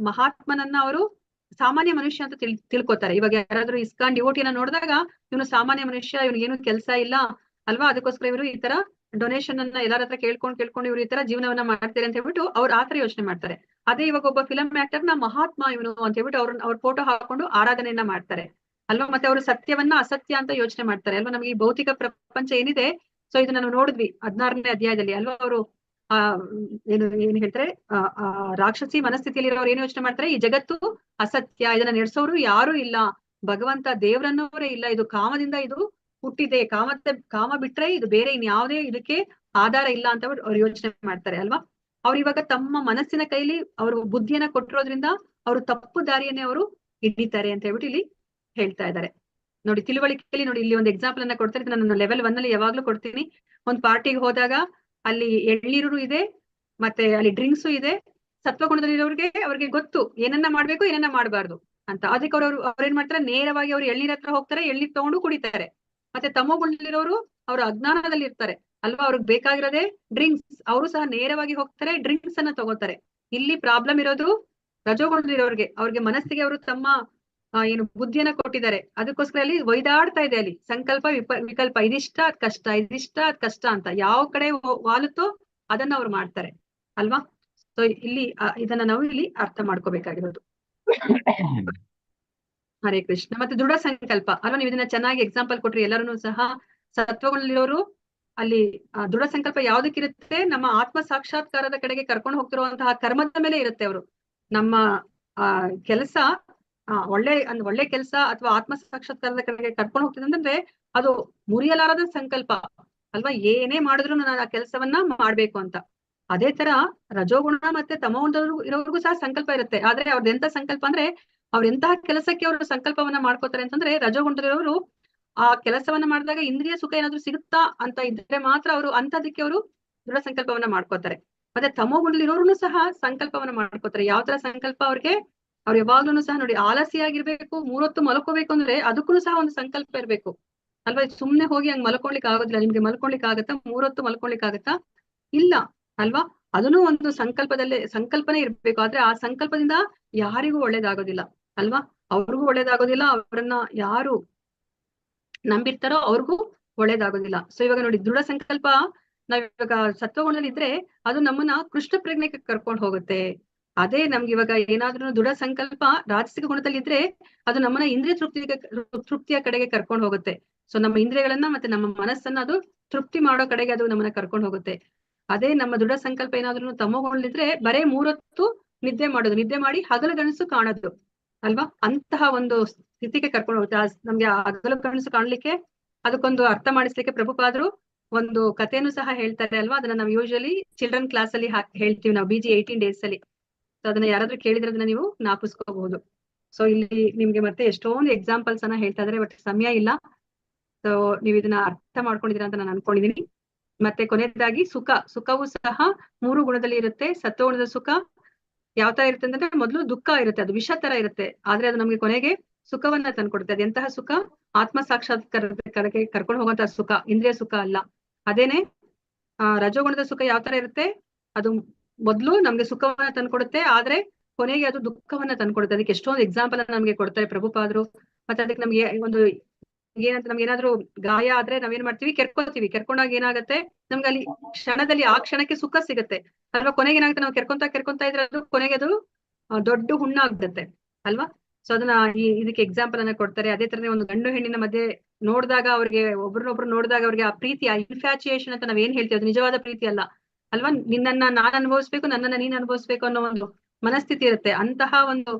ಮಹಾತ್ಮನನ್ನ ಅವರು ಸಾಮಾನ್ಯ ಮನುಷ್ಯ ಅಂತ ತಿಳ್ಕೊತಾರೆ. ಇವಾಗ ಯಾರಾದ್ರೂ ಇಸ್ಕಾನ್ ಡಿವೋಟಿಯನ್ನ ನೋಡಿದಾಗ ಇವನು ಸಾಮಾನ್ಯ ಮನುಷ್ಯ, ಇವನಿಗೆ ಏನು ಕೆಲಸ ಇಲ್ಲ ಅಲ್ವಾ? ಅದಕ್ಕೋಸ್ಕರ ಇವರು ಈ ತರ ಡೊನೇಷನ್ ಅನ್ನ ಎಲ್ಲಾರ ಹತ್ರ ಕೇಳ್ಕೊಂಡು ಇವ್ರು ಈ ತರ ಜೀವನವನ್ನ ಮಾಡ್ತಾರೆ ಅಂತ ಹೇಳ್ಬಿಟ್ಟು ಅವ್ರು ಆತರ ಯೋಚನೆ ಮಾಡ್ತಾರೆ. ಅದೇ ಇವಾಗ ಒಬ್ಬ ಫಿಲಂ ಆಕ್ಟರ್ ನ ಮಹಾತ್ಮ ಇವನು ಅಂತ ಹೇಳ್ಬಿಟ್ಟು ಅವ್ರ ಫೋಟೋ ಹಾಕೊಂಡು ಆರಾಧನೆಯನ್ನ ಮಾಡ್ತಾರೆ ಅಲ್ವಾ? ಮತ್ತೆ ಅವರು ಸತ್ಯವನ್ನ ಅಸತ್ಯ ಅಂತ ಯೋಚನೆ ಮಾಡ್ತಾರೆ ಅಲ್ವಾ? ನಮ್ಗೆ ಈ ಭೌತಿಕ ಪ್ರಪಂಚ ಏನಿದೆ, ಸೊ ಇದನ್ನ ನಾವು ನೋಡಿದ್ವಿ 16ನೇ ಅಧ್ಯಾಯದಲ್ಲಿ ಅಲ್ವಾ? ಅವರು ಏನ್ ಹೇಳ್ತಾರೆ, ರಾಕ್ಷಸಿ ಮನಸ್ಥಿತಿಯಲ್ಲಿ ಇರೋರು ಏನ್ ಯೋಚನೆ ಮಾಡ್ತಾರೆ, ಈ ಜಗತ್ತು ಅಸತ್ಯ, ಇದನ್ನ ನಡೆಸೋರು ಯಾರು ಇಲ್ಲ, ಭಗವಂತ ದೇವ್ರನ್ನೋರೇ ಇಲ್ಲ, ಇದು ಕಾಮದಿಂದ ಇದು ಹುಟ್ಟಿದೆ, ಕಾಮ ಬಿಟ್ರೆ ಇದು ಬೇರೆ ಇನ್ಯಾವುದೇ ಇದಕ್ಕೆ ಆಧಾರ ಇಲ್ಲ ಅಂತ ಅವ್ರು ಯೋಚನೆ ಮಾಡ್ತಾರೆ ಅಲ್ವಾ. ಅವ್ರು ಇವಾಗ ತಮ್ಮ ಮನಸ್ಸಿನ ಕೈಲಿ ಅವರು ಬುದ್ಧಿಯನ್ನ ಕೊಟ್ಟಿರೋದ್ರಿಂದ ಅವರು ತಪ್ಪು ದಾರಿಯನ್ನೇ ಅವರು ಹಿಡಿತಾರೆ ಅಂತ ಹೇಳ್ಬಿಟ್ಟು ಇಲ್ಲಿ ಹೇಳ್ತಾ ಇದ್ದಾರೆ. ನೋಡಿ ತಿಳುವಳಿಕೆಯಲ್ಲಿ ನೋಡಿ ಇಲ್ಲಿ ಒಂದು ಎಕ್ಸಾಂಪಲ್ ಅನ್ನ ಕೊಡ್ತಾರೆ. ನಾನು ಲೆವೆಲ್ 1 ಅಲ್ಲಿ ಯಾವಾಗ್ಲೂ ಕೊಡ್ತೀನಿ. ಒಂದ್ ಪಾರ್ಟಿಗೆ ಹೋದಾಗ ಅಲ್ಲಿ ಎಳ್ನೀರು ಇದೆ, ಮತ್ತೆ ಅಲ್ಲಿ ಡ್ರಿಂಕ್ಸು ಇದೆ. ಸತ್ವಗುಣದಲ್ಲಿರೋರಿಗೆ ಅವ್ರಿಗೆ ಗೊತ್ತು ಏನನ್ನ ಮಾಡ್ಬೇಕು ಏನನ್ನ ಮಾಡಬಾರ್ದು ಅಂತ. ಅದಕ್ಕೆ ಅವ್ರೇನ್ ಮಾಡ್ತಾರೆ, ನೇರವಾಗಿ ಅವ್ರು ಎಳ್ನೀರ್ ಹತ್ರ ಹೋಗ್ತಾರೆ, ಎಳ್ನೀರ್ ತಗೊಂಡು ಕುಡಿತಾರೆ. ಮತ್ತೆ ತಮೋ ಗುಣದಲ್ಲಿರೋರು ಅವ್ರ ಅಜ್ಞಾನದಲ್ಲಿ ಇರ್ತಾರೆ ಅಲ್ವಾ, ಅವ್ರಿಗೆ ಬೇಕಾಗಿರೋದೇ ಡ್ರಿಂಕ್ಸ್, ಅವರು ಸಹ ನೇರವಾಗಿ ಹೋಗ್ತಾರೆ, ಡ್ರಿಂಕ್ಸ್ ಅನ್ನ ತಗೋತಾರೆ. ಇಲ್ಲಿ ಪ್ರಾಬ್ಲಮ್ ಇರೋದು ರಜೋಗುಣದಲ್ಲಿರೋರ್ಗೆ. ಅವ್ರಿಗೆ ಮನಸ್ಸಿಗೆ ಅವರು ತಮ್ಮ ಏನು ಬುದ್ಧಿಯನ್ನ ಕೊಟ್ಟಿದ್ದಾರೆ, ಅದಕ್ಕೋಸ್ಕರ ಅಲ್ಲಿ ಒಯ್ದಾಡ್ತಾ ಇದೆ. ಅಲ್ಲಿ ಸಂಕಲ್ಪ ವಿಕಲ್ಪ, ಇದಿಷ್ಟ ಅದ್ ಕಷ್ಟ, ಇದಿಷ್ಟ ಅದ್ ಕಷ್ಟ ಅಂತ ಯಾವ ಕಡೆ ವಾಲುತ್ತೋ ಅದನ್ನ ಅವ್ರು ಮಾಡ್ತಾರೆ ಅಲ್ವಾ. ಸೊ ಇಲ್ಲಿ ಇದನ್ನ ನಾವು ಇಲ್ಲಿ ಅರ್ಥ ಮಾಡ್ಕೋಬೇಕಾಗಿರೋದು. ಹರೇ ಕೃಷ್ಣ. ಮತ್ತೆ ದೃಢ ಸಂಕಲ್ಪ ಅಲ್ವಾ, ನೀವು ಇದನ್ನ ಚೆನ್ನಾಗಿ ಎಕ್ಸಾಂಪಲ್ ಕೊಟ್ರಿ. ಎಲ್ಲರೂ ಸಹ ಸತ್ವಗಳಲ್ಲಿರೋರು ಅಲ್ಲಿ ದೃಢ ಸಂಕಲ್ಪ ಯಾವ್ದಕ್ಕಿರುತ್ತೆ, ನಮ್ಮ ಆತ್ಮ ಸಾಕ್ಷಾತ್ಕಾರದ ಕಡೆಗೆ ಕರ್ಕೊಂಡು ಹೋಗ್ತಿರುವಂತಹ ಕರ್ಮದ ಮೇಲೆ ಇರುತ್ತೆ. ಅವರು ನಮ್ಮ ಕೆಲಸ ಒಳ್ಳೆ ಕೆಲಸ ಅಥವಾ ಆತ್ಮ ಸಾಕ್ಷಾತ್ಕಾರದ ಕಡೆಗೆ ಕರ್ಕೊಂಡು ಹೋಗ್ತಿದೆ ಅಂತಂದ್ರೆ ಅದು ಮುರಿಯಲಾರದ ಸಂಕಲ್ಪ ಅಲ್ವಾ. ಏನೇ ಮಾಡಿದ್ರು ನಾನು ಆ ಕೆಲಸವನ್ನ ಮಾಡ್ಬೇಕು ಅಂತ. ಅದೇ ತರ ರಜೋಗುಣ ಮತ್ತೆ ತಮೋಗುಣದವರು ಇರೋರ್ಗೂ ಸಹ ಸಂಕಲ್ಪ ಇರುತ್ತೆ. ಆದ್ರೆ ಅವ್ರದ್ದು ಎಂತ ಸಂಕಲ್ಪ ಅಂದ್ರೆ ಎಂತಹ ಕೆಲಸಕ್ಕೆ ಅವರು ಸಂಕಲ್ಪವನ್ನ ಮಾಡ್ಕೋತಾರೆ ಅಂತಂದ್ರೆ, ರಜೋಗುಣದಲ್ಲಿರೋರು ಆ ಕೆಲಸವನ್ನ ಮಾಡಿದಾಗ ಇಂದ್ರಿಯ ಸುಖ ಏನಾದ್ರು ಸಿಗುತ್ತಾ ಅಂತ ಇದ್ರೆ ಮಾತ್ರ ಅವರು ಅಂತದಕ್ಕೆ ಅವರು ದೃಢ ಸಂಕಲ್ಪವನ್ನ ಮಾಡ್ಕೋತಾರೆ. ಮತ್ತೆ ತಮೋಗುಣದಲ್ಲಿರೋರು ಸಹ ಸಂಕಲ್ಪವನ್ನ ಮಾಡ್ಕೋತಾರೆ. ಯಾವ ತರ ಸಂಕಲ್ಪ ಅವ್ರಿಗೆ, ಅವ್ರು ಯಾವಾಗ್ಲೂ ಸಹ ನೋಡಿ ಆಲಸಿಯಾಗಿರ್ಬೇಕು, 3 ಹೊತ್ತು ಮಲ್ಕೋಬೇಕು ಅಂದ್ರೆ ಅದಕ್ಕೂ ಸಹ ಒಂದು ಸಂಕಲ್ಪ ಇರ್ಬೇಕು ಅಲ್ವಾ. ಸುಮ್ನೆ ಹೋಗಿ ಹಂಗ್ ಮಲ್ಕೊಳ್ಲಿಕ್ಕೆ ಆಗೋದಿಲ್ಲ. ನಿಮ್ಗೆ ಮಲ್ಕೊಳ್ಲಿಕ್ಕೆ ಆಗತ್ತಾ? 3 ಹೊತ್ತು ಮಲ್ಕೊಳ್ಲಿಕ್ಕೆ ಆಗತ್ತಾ? ಇಲ್ಲ ಅಲ್ವಾ. ಅದನ್ನು ಒಂದು ಸಂಕಲ್ಪನೆ ಇರ್ಬೇಕು. ಆದ್ರೆ ಆ ಸಂಕಲ್ಪದಿಂದ ಯಾರಿಗೂ ಒಳ್ಳೇದಾಗೋದಿಲ್ಲ ಅಲ್ವಾ. ಅವ್ರಿಗೂ ಒಳ್ಳೇದಾಗೋದಿಲ್ಲ, ಅವರನ್ನ ಯಾರು ನಂಬಿರ್ತಾರೋ ಅವ್ರಿಗೂ ಒಳ್ಳೇದಾಗೋದಿಲ್ಲ. ಸೊ ಇವಾಗ ನೋಡಿ ದೃಢ ಸಂಕಲ್ಪ ನಾವ್ ಇವಾಗ ಸತ್ವಗುಣದಲ್ಲಿ ಇದ್ರೆ ಅದು ನಮ್ಮನ್ನ ಕೃಷ್ಣ ಪ್ರಜ್ಞೆಗೆ ಕರ್ಕೊಂಡು ಹೋಗುತ್ತೆ. ಅದೇ ನಮ್ಗೆ ಇವಾಗ ಏನಾದ್ರೂ ದೃಢ ಸಂಕಲ್ಪ ರಾಜಸಿಕ ಗುಣದಲ್ಲಿ ಇದ್ರೆ ಅದು ನಮ್ಮನ್ನ ಇಂದ್ರಿಯ ತೃಪ್ತಿಯ ಕಡೆಗೆ ಕರ್ಕೊಂಡು ಹೋಗುತ್ತೆ. ಸೊ ನಮ್ಮ ಇಂದ್ರಿಯಗಳನ್ನ ಮತ್ತೆ ನಮ್ಮ ಮನಸ್ಸನ್ನ ಅದು ತೃಪ್ತಿ ಮಾಡೋ ಕಡೆಗೆ ಅದು ನಮ್ಮನ್ನ ಕರ್ಕೊಂಡು ಹೋಗುತ್ತೆ. ಅದೇ ನಮ್ಮ ದೃಢ ಸಂಕಲ್ಪ ಏನಾದ್ರೂ ತಮೋಗುಣದಲ್ಲಿದ್ರೆ ಬರೇ 3 ಹೊತ್ತು ನಿದ್ದೆ ಮಾಡೋದು, ನಿದ್ದೆ ಮಾಡಿ ಹಗಲು ಗನಸು ಕಾಣೋದು ಅಲ್ವಾ. ಅಂತಹ ಒಂದು ಸ್ಥಿತಿಗೆ ಕರ್ಕೊಂಡು ಹೋಗುತ್ತೆ. ನಮ್ಗೆ ಹಗಲು ಗನಸು ಕಾಣ್ಲಿಕ್ಕೆ ಅದಕ್ಕೊಂದು ಅರ್ಥ ಮಾಡಿಸ್ಲಿಕ್ಕೆ ಪ್ರಭುಪಾದರು ಒಂದು ಕಥೆನೂ ಸಹ ಹೇಳ್ತಾರೆ ಅಲ್ವಾ. ಅದನ್ನ ನಾವು ಯೂಶಲಿ ಚಿಲ್ಡ್ರನ್ ಕ್ಲಾಸ್ ಅಲ್ಲಿ ಹೇಳ್ತೀವಿ ನಾವು, BG 18 days ಅಲ್ಲಿ. ಸೊ ಅದನ್ನ ಯಾರಾದ್ರೂ ಕೇಳಿದ್ರೆ ಅದನ್ನ ನೀವು ಜ್ಞಾಪಿಸ್ಕೋಬಹುದು. ಸೊ ಇಲ್ಲಿ ನಿಮ್ಗೆ ಮತ್ತೆ ಎಷ್ಟೊಂದು ಎಕ್ಸಾಂಪಲ್ಸ್ ಅನ್ನ ಹೇಳ್ತಾ ಇದಾರೆ, ಬಟ್ ಸಮಯ ಇಲ್ಲ. ಸೊ ನೀವು ಇದನ್ನ ಅರ್ಥ ಮಾಡ್ಕೊಂಡಿದೀರ ಅಂತ ನಾನು ಅನ್ಕೊಂಡಿದೀನಿ. ಮತ್ತೆ ಕೊನೆಯದಾಗಿ ಸುಖವೂ ಸಹ 3 ಗುಣದಲ್ಲಿ ಇರುತ್ತೆ. ಸತ್ವಗುಣದ ಸುಖ ಯಾವ ತರ ಇರುತ್ತೆ ಅಂದ್ರೆ ಮೊದಲು ದುಃಖ ಇರುತ್ತೆ, ಅದು ವಿಷ ತರ ಇರುತ್ತೆ. ಆದ್ರೆ ಅದು ನಮ್ಗೆ ಕೊನೆಗೆ ಸುಖವನ್ನ ತಂದ್ಕೊಡುತ್ತೆ. ಅದೆಂತಹ ಸುಖ? ಆತ್ಮ ಸಾಕ್ಷಾತ್ಕಾರದ ಕಡೆಗೆ ಕರ್ಕೊಂಡು ಹೋಗುವಂತಹ ಸುಖ, ಇಂದ್ರಿಯ ಸುಖ ಅಲ್ಲ. ಅದೇನೆ ರಜೋಗುಣದ ಸುಖ ಯಾವ ತರ ಇರುತ್ತೆ? ಅದು ಮೊದ್ಲು ನಮ್ಗೆ ಸುಖವನ್ನ ತಂದ್ಕೊಡುತ್ತೆ, ಆದ್ರೆ ಕೊನೆಗೆ ಅದು ದುಃಖವನ್ನ ತಂದ್ಕೊಡುತ್ತೆ. ಅದಕ್ಕೆ ಎಷ್ಟೊಂದು ಎಕ್ಸಾಂಪಲ್ ನಮ್ಗೆ ಕೊಡ್ತಾರೆ ಪ್ರಭುಪಾದರು. ಮತ್ತೆ ಅದಕ್ಕೆ ನಮ್ಗೆ ಒಂದು ಏನಂತ, ನಮ್ಗೆ ಏನಾದ್ರು ಗಾಯ ಆದ್ರೆ ನಾವೇನ್ ಮಾಡ್ತೀವಿ, ಕೆರ್ಕೊಂಡಾಗ ಏನಾಗುತ್ತೆ ನಮ್ಗೆ ಅಲ್ಲಿ ಕ್ಷಣದಲ್ಲಿ ಆ ಕ್ಷಣಕ್ಕೆ ಸುಖ ಸಿಗುತ್ತೆ ಅಲ್ವಾ. ಕೊನೆಗೆ ಏನಾಗುತ್ತೆ, ನಾವು ಕೆರ್ಕೊಂತಾ ಇದ್ರೆ ಅದು ಕೊನೆಗೆ ಅದು ದೊಡ್ಡ ಹುಣ್ಣಾಗುತ್ತೆ ಅಲ್ವಾ. ಸೊ ಅದನ್ನ ಇದಕ್ಕೆ ಎಕ್ಸಾಂಪಲ್ ಅನ್ನ ಕೊಡ್ತಾರೆ. ಅದೇ ತರನೇ ಒಂದು ಗಂಡು ಹೆಣ್ಣಿನ ಮಧ್ಯೆ ನೋಡಿದಾಗ ಅವ್ರಿಗೆ ಒಬ್ರನ್ನೊಬ್ರು ನೋಡಿದಾಗ ಅವ್ರಿಗೆ ಆ ಪ್ರೀತಿ, ಆ ಇನ್ಫ್ಯಾಚುಯೇಷನ್ ಅಂತ ನಾವ್ ಏನ್ ಹೇಳ್ತೀವಿ, ಅದು ನಿಜವಾದ ಪ್ರೀತಿ ಅಲ್ಲ ಅಲ್ವಾ. ನಿನ್ನನ್ನ ನಾನ್ ಅನುಭವಿಸ್ಬೇಕು, ನನ್ನನ್ನ ನೀನ್ ಅನುಭವಿಸ್ಬೇಕು ಅನ್ನೋ ಒಂದು ಮನಸ್ಥಿತಿ ಇರುತ್ತೆ. ಅಂತಹ ಒಂದು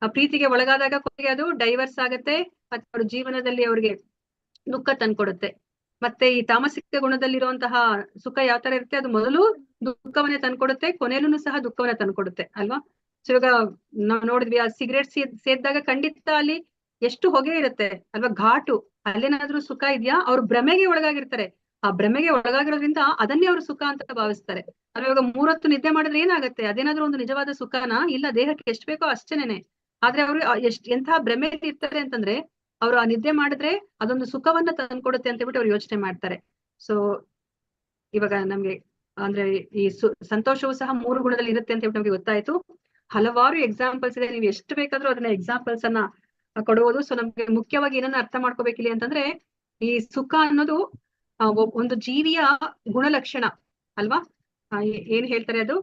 ಪ್ರೀತಿಗೆ ಒಳಗಾದಾಗ ಕೊನೆಗೆ ಅದು ಡೈವರ್ಸ್ ಆಗತ್ತೆ, ಮತ್ತೆ ಅವ್ರ ಜೀವನದಲ್ಲಿ ಅವ್ರಿಗೆ ದುಃಖ ತಂದ್ಕೊಡುತ್ತೆ. ಮತ್ತೆ ಈ ತಾಮಸಿಕ ಗುಣದಲ್ಲಿರುವಂತಹ ಸುಖ ಯಾವ ತರ ಇರುತ್ತೆ, ಅದು ಮೊದಲು ದುಃಖವನ್ನೇ ತಂದ್ಕೊಡುತ್ತೆ, ಕೊನೆಯಲ್ಲೂ ಸಹ ದುಃಖವನ್ನ ತಂದ್ಕೊಡುತ್ತೆ ಅಲ್ವಾ. ಸೊ ಇವಾಗ ನಾವ್ ನೋಡಿದ್ವಿ, ಆ ಸಿಗರೇಟ್ ಸೇದ್ದಾಗ ಖಂಡಿತ ಅಲ್ಲಿ ಎಷ್ಟು ಹೊಗೆ ಇರುತ್ತೆ ಅಲ್ವಾ, ಘಾಟು. ಅಲ್ಲೇನಾದ್ರೂ ಸುಖ ಇದೆಯಾ? ಅವ್ರು ಭ್ರಮೆಗೆ ಒಳಗಾಗಿರ್ತಾರೆ. ಆ ಭ್ರಮೆಗೆ ಒಳಗಾಗಿರೋದ್ರಿಂದ ಅದನ್ನೇ ಅವ್ರು ಸುಖ ಅಂತ ಭಾವಿಸ್ತಾರೆ ಅಲ್ವಾ. ಇವಾಗ 3 ಹೊತ್ತು ನಿದ್ದೆ ಮಾಡಿದ್ರೆ ಏನಾಗುತ್ತೆ? ಅದೇನಾದ್ರೂ ಒಂದು ನಿಜವಾದ ಸುಖನಾ? ಇಲ್ಲ, ದೇಹಕ್ಕೆ ಎಷ್ಟು ಬೇಕೋ ಅಷ್ಟೇನೆ. ಆದ್ರೆ ಅವ್ರು ಎಂತಹ ಭ್ರಮೆ ಇರ್ತಾರೆ ಅಂತಂದ್ರೆ ಅವ್ರು ಆ ನಿದ್ದೆ ಮಾಡಿದ್ರೆ ಅದೊಂದು ಸುಖವನ್ನ ತಂದ್ಕೊಡುತ್ತೆ ಅಂತ ಹೇಳ್ಬಿಟ್ಟು ಅವ್ರು ಯೋಚನೆ ಮಾಡ್ತಾರೆ. ಸೊ ಇವಾಗ ನಮ್ಗೆ ಅಂದ್ರೆ ಈ ಸಂತೋಷವು ಸಹ 3 ಗುಣದಲ್ಲಿ ಇರುತ್ತೆ ಅಂತ ಹೇಳ್ಬಿಟ್ಟು ನಮ್ಗೆ ಗೊತ್ತಾಯ್ತು. ಹಲವಾರು ಎಕ್ಸಾಂಪಲ್ಸ್ ಇದೆ, ನೀವು ಎಷ್ಟು ಬೇಕಾದ್ರೂ ಅದನ್ನ ಎಕ್ಸಾಂಪಲ್ಸ್ ಅನ್ನ ಕೊಡುವುದು. ಸೊ ನಮ್ಗೆ ಮುಖ್ಯವಾಗಿ ಏನನ್ನ ಅರ್ಥ ಮಾಡ್ಕೋಬೇಕಿಲ್ಲ ಅಂತಂದ್ರೆ, ಈ ಸುಖ ಅನ್ನೋದು ಒಂದು ಜೀವಿಯ ಗುಣಲಕ್ಷಣ ಅಲ್ವಾ. ಏನ್ ಹೇಳ್ತಾರೆ, ಅದು